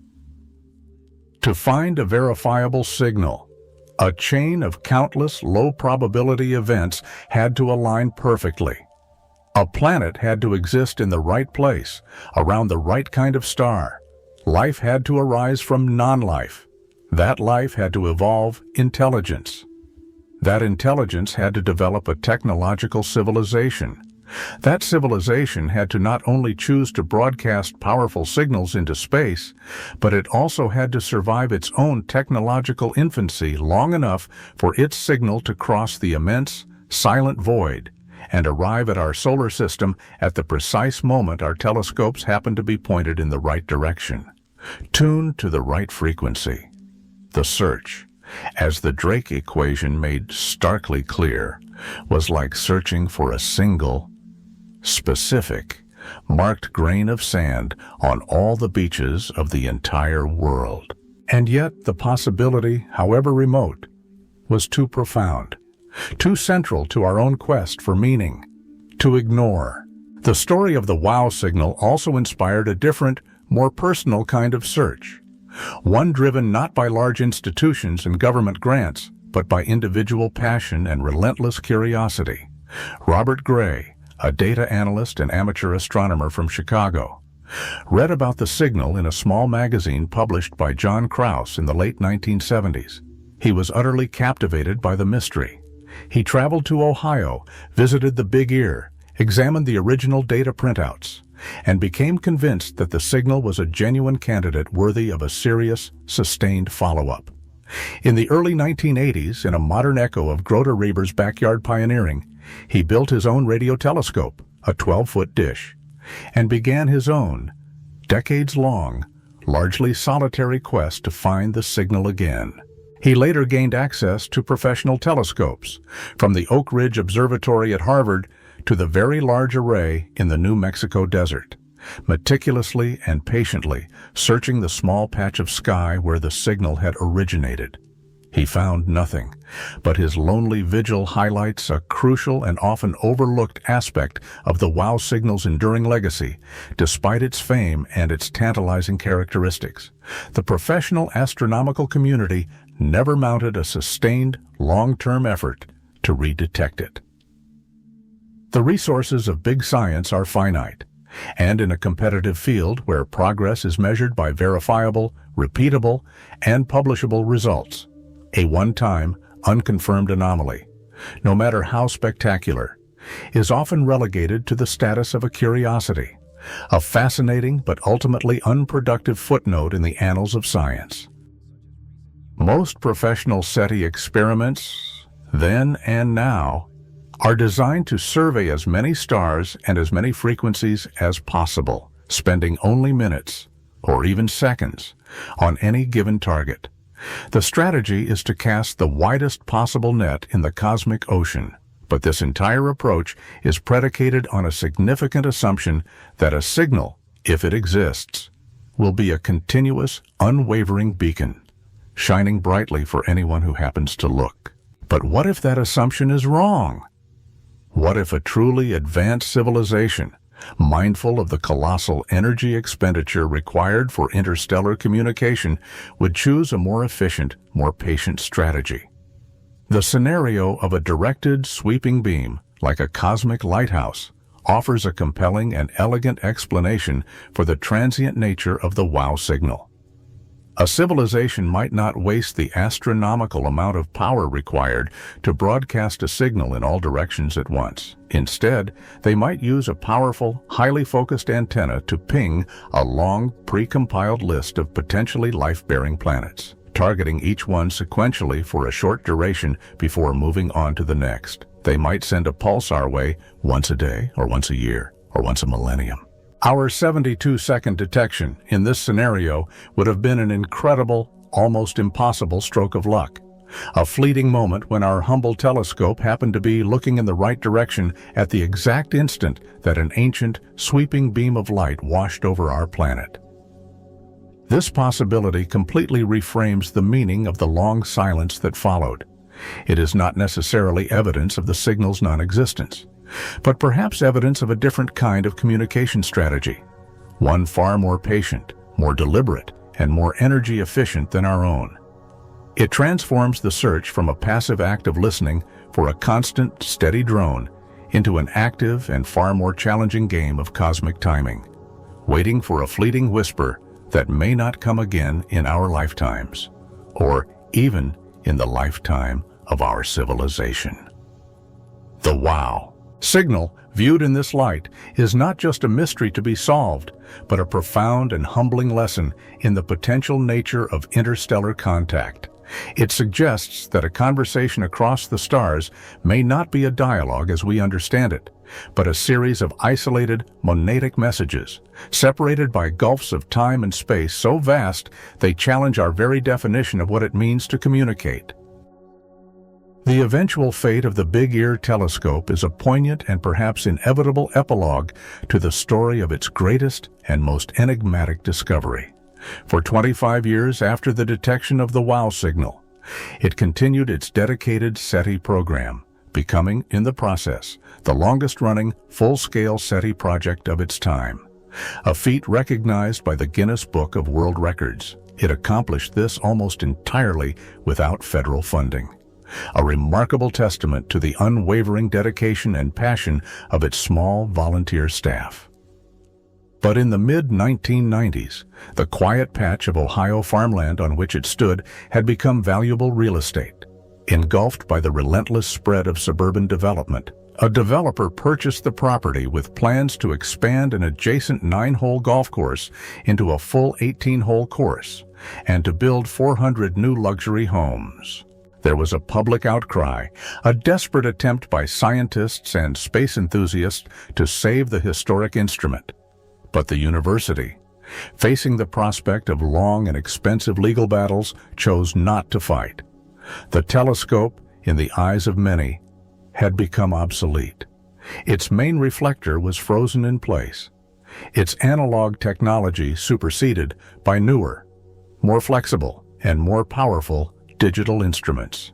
To find a verifiable signal, a chain of countless low-probability events had to align perfectly. A planet had to exist in the right place, around the right kind of star. Life had to arise from non-life. That life had to evolve intelligence. That intelligence had to develop a technological civilization. That civilization had to not only choose to broadcast powerful signals into space, but it also had to survive its own technological infancy long enough for its signal to cross the immense, silent void and arrive at our solar system at the precise moment our telescopes happen to be pointed in the right direction, tuned to the right frequency. The search, as the Drake equation made starkly clear, was like searching for a single, specific, marked grain of sand on all the beaches of the entire world. And yet the possibility, however remote, was too profound, too central to our own quest for meaning, to ignore. The story of the WOW signal also inspired a different, more personal kind of search, one driven not by large institutions and government grants, but by individual passion and relentless curiosity. Robert Gray, a data analyst and amateur astronomer from Chicago, read about the signal in a small magazine published by John Krause in the late 1970s. He was utterly captivated by the mystery. He traveled to Ohio, visited the Big Ear, examined the original data printouts, and became convinced that the signal was a genuine candidate worthy of a serious, sustained follow-up. In the early 1980s, in a modern echo of Grote Reber's backyard pioneering, he built his own radio telescope, a 12-foot dish, and began his own, decades-long, largely solitary quest to find the signal again. He later gained access to professional telescopes, from the Oak Ridge Observatory at Harvard to the Very Large Array in the New Mexico desert, meticulously and patiently searching the small patch of sky where the signal had originated. He found nothing, but his lonely vigil highlights a crucial and often overlooked aspect of the WOW signal's enduring legacy, despite its fame and its tantalizing characteristics. The professional astronomical community never mounted a sustained, long-term effort to redetect it. The resources of big science are finite, and in a competitive field where progress is measured by verifiable, repeatable, and publishable results, a one-time, unconfirmed anomaly, no matter how spectacular, is often relegated to the status of a curiosity, a fascinating but ultimately unproductive footnote in the annals of science. Most professional SETI experiments, then and now, are designed to survey as many stars and as many frequencies as possible, spending only minutes, or even seconds, on any given target. The strategy is to cast the widest possible net in the cosmic ocean, but this entire approach is predicated on a significant assumption that a signal, if it exists, will be a continuous, unwavering beacon, shining brightly for anyone who happens to look. But what if that assumption is wrong? What if a truly advanced civilization, mindful of the colossal energy expenditure required for interstellar communication, would choose a more efficient, more patient strategy? The scenario of a directed, sweeping beam, like a cosmic lighthouse, offers a compelling and elegant explanation for the transient nature of the WOW signal. A civilization might not waste the astronomical amount of power required to broadcast a signal in all directions at once. Instead, they might use a powerful, highly focused antenna to ping a long, pre-compiled list of potentially life-bearing planets, targeting each one sequentially for a short duration before moving on to the next. They might send a pulse our way once a day, or once a year, or once a millennium. Our 72-second detection in this scenario would have been an incredible, almost impossible stroke of luck. A fleeting moment when our humble telescope happened to be looking in the right direction at the exact instant that an ancient, sweeping beam of light washed over our planet. This possibility completely reframes the meaning of the long silence that followed. It is not necessarily evidence of the signal's non-existence, but perhaps evidence of a different kind of communication strategy, one far more patient, more deliberate, and more energy efficient than our own. It transforms the search from a passive act of listening for a constant, steady drone into an active and far more challenging game of cosmic timing, waiting for a fleeting whisper that may not come again in our lifetimes, or even in the lifetime of our civilization. The wow signal, viewed in this light, is not just a mystery to be solved, but a profound and humbling lesson in the potential nature of interstellar contact. It suggests that a conversation across the stars may not be a dialogue as we understand it, but a series of isolated, monadic messages, separated by gulfs of time and space so vast they challenge our very definition of what it means to communicate. The eventual fate of the Big Ear telescope is a poignant and perhaps inevitable epilogue to the story of its greatest and most enigmatic discovery. For 25 years after the detection of the WOW signal, it continued its dedicated SETI program, becoming, in the process, the longest-running, full-scale SETI project of its time. A feat recognized by the Guinness Book of World Records, it accomplished this almost entirely without federal funding. A remarkable testament to the unwavering dedication and passion of its small volunteer staff. But in the mid-1990s, the quiet patch of Ohio farmland on which it stood had become valuable real estate. Engulfed by the relentless spread of suburban development, a developer purchased the property with plans to expand an adjacent 9-hole golf course into a full 18-hole course and to build 400 new luxury homes. There was a public outcry, a desperate attempt by scientists and space enthusiasts to save the historic instrument. But the university, facing the prospect of long and expensive legal battles, chose not to fight. The telescope, in the eyes of many, had become obsolete. Its main reflector was frozen in place, its analog technology superseded by newer, more flexible, and more powerful digital instruments.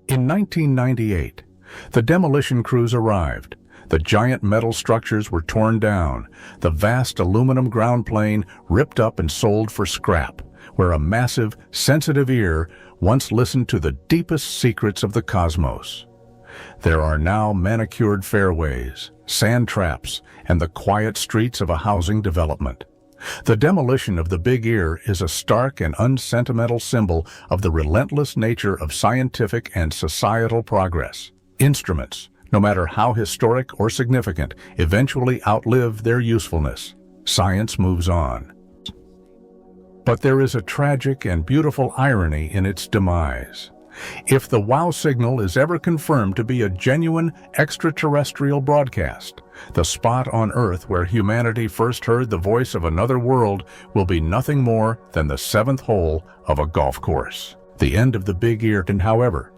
In 1998, the demolition crews arrived. The giant metal structures were torn down, the vast aluminum ground plane ripped up and sold for scrap, where a massive, sensitive ear once listened to the deepest secrets of the cosmos. There are now manicured fairways, sand traps, and the quiet streets of a housing development. The demolition of the Big Ear is a stark and unsentimental symbol of the relentless nature of scientific and societal progress. Instruments, no matter how historic or significant, eventually outlive their usefulness. Science moves on. But there is a tragic and beautiful irony in its demise. If the WOW signal is ever confirmed to be a genuine extraterrestrial broadcast, the spot on Earth where humanity first heard the voice of another world will be nothing more than the 7th hole of a golf course. The end of the Big Ear, however,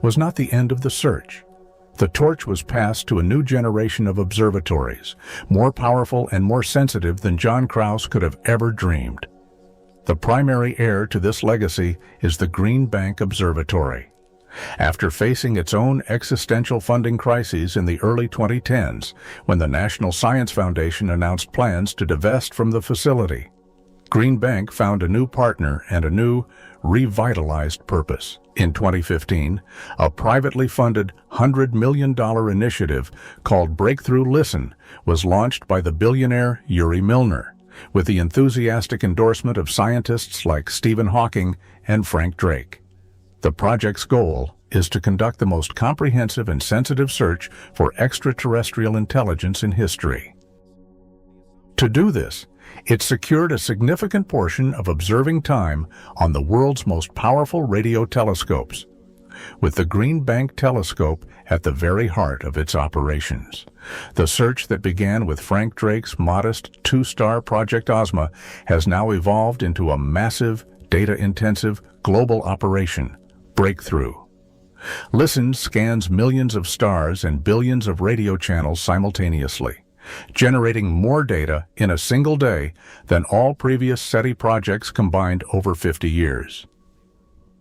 was not the end of the search. The torch was passed to a new generation of observatories, more powerful and more sensitive than John Krause could have ever dreamed. The primary heir to this legacy is the Green Bank Observatory. After facing its own existential funding crises in the early 2010s, when the National Science Foundation announced plans to divest from the facility, Green Bank found a new partner and a new, revitalized purpose. In 2015, a privately funded $100 million initiative called Breakthrough Listen was launched by the billionaire Yuri Milner, with the enthusiastic endorsement of scientists like Stephen Hawking and Frank Drake. The project's goal is to conduct the most comprehensive and sensitive search for extraterrestrial intelligence in history. To do this, it secured a significant portion of observing time on the world's most powerful radio telescopes, with the Green Bank telescope at the very heart of its operations. The search that began with Frank Drake's modest 2-star Project Ozma has now evolved into a massive, data-intensive, global operation, breakthrough. Listen scans millions of stars and billions of radio channels simultaneously, generating more data in a single day than all previous SETI projects combined over 50 years.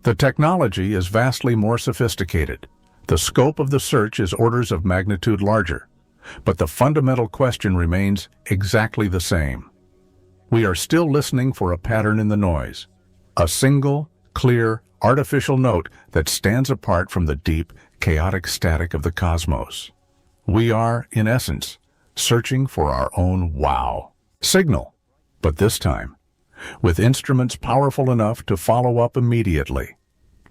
The technology is vastly more sophisticated. The scope of the search is orders of magnitude larger, but the fundamental question remains exactly the same. We are still listening for a pattern in the noise, a single, clear, artificial note that stands apart from the deep, chaotic static of the cosmos. We are, in essence, searching for our own wow signal, but this time, with instruments powerful enough to follow up immediately,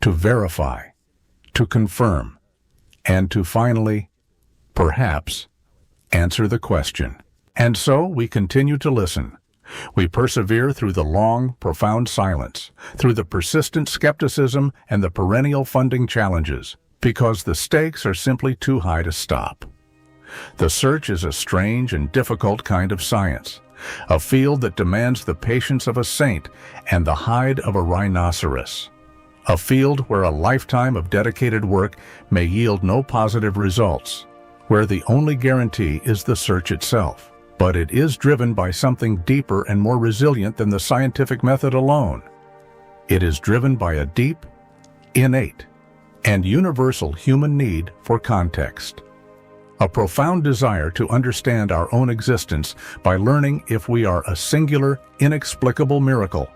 to verify, to confirm, and to finally, perhaps, answer the question. And so we continue to listen. We persevere through the long, profound silence, through the persistent skepticism and the perennial funding challenges, because the stakes are simply too high to stop. The search is a strange and difficult kind of science, a field that demands the patience of a saint and the hide of a rhinoceros. A field where a lifetime of dedicated work may yield no positive results, where the only guarantee is the search itself. But it is driven by something deeper and more resilient than the scientific method alone. It is driven by a deep, innate, and universal human need for context. A profound desire to understand our own existence by learning if we are a singular, inexplicable miracle,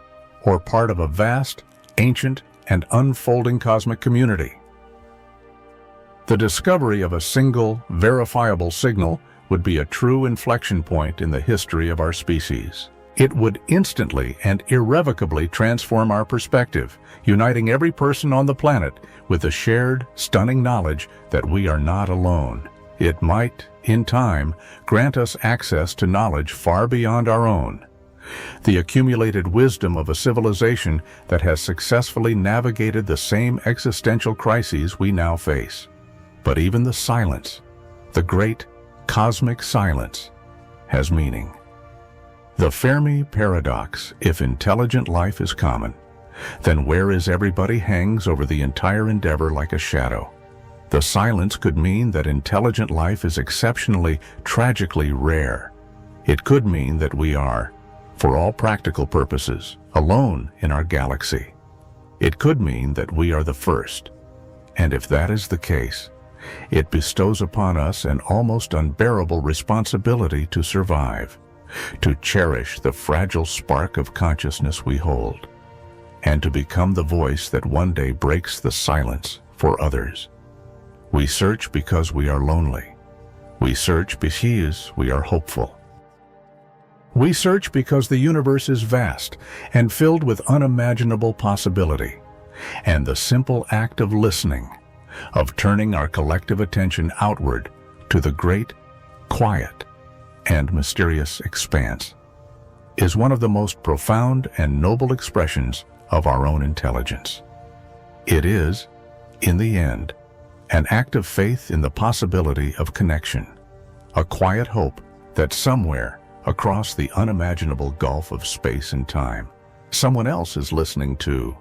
or part of a vast, ancient, and unfolding cosmic community. The discovery of a single, verifiable signal would be a true inflection point in the history of our species. It would instantly and irrevocably transform our perspective, uniting every person on the planet with the shared, stunning knowledge that we are not alone. It might, in time, grant us access to knowledge far beyond our own, the accumulated wisdom of a civilization that has successfully navigated the same existential crises we now face. But even the silence, the great cosmic silence, has meaning. The Fermi paradox: if intelligent life is common, then where is everybody hangs over the entire endeavor like a shadow. The silence could mean that intelligent life is exceptionally, tragically rare. It could mean that we are, for all practical purposes, alone in our galaxy. It could mean that we are the first. And if that is the case, it bestows upon us an almost unbearable responsibility to survive, to cherish the fragile spark of consciousness we hold, and to become the voice that one day breaks the silence for others. We search because we are lonely. We search because we are hopeful. We search because the universe is vast and filled with unimaginable possibility, and the simple act of listening, of turning our collective attention outward to the great, quiet, and mysterious expanse, is one of the most profound and noble expressions of our own intelligence. It is, in the end, an act of faith in the possibility of connection, a quiet hope that somewhere across the unimaginable gulf of space and time, someone else is listening to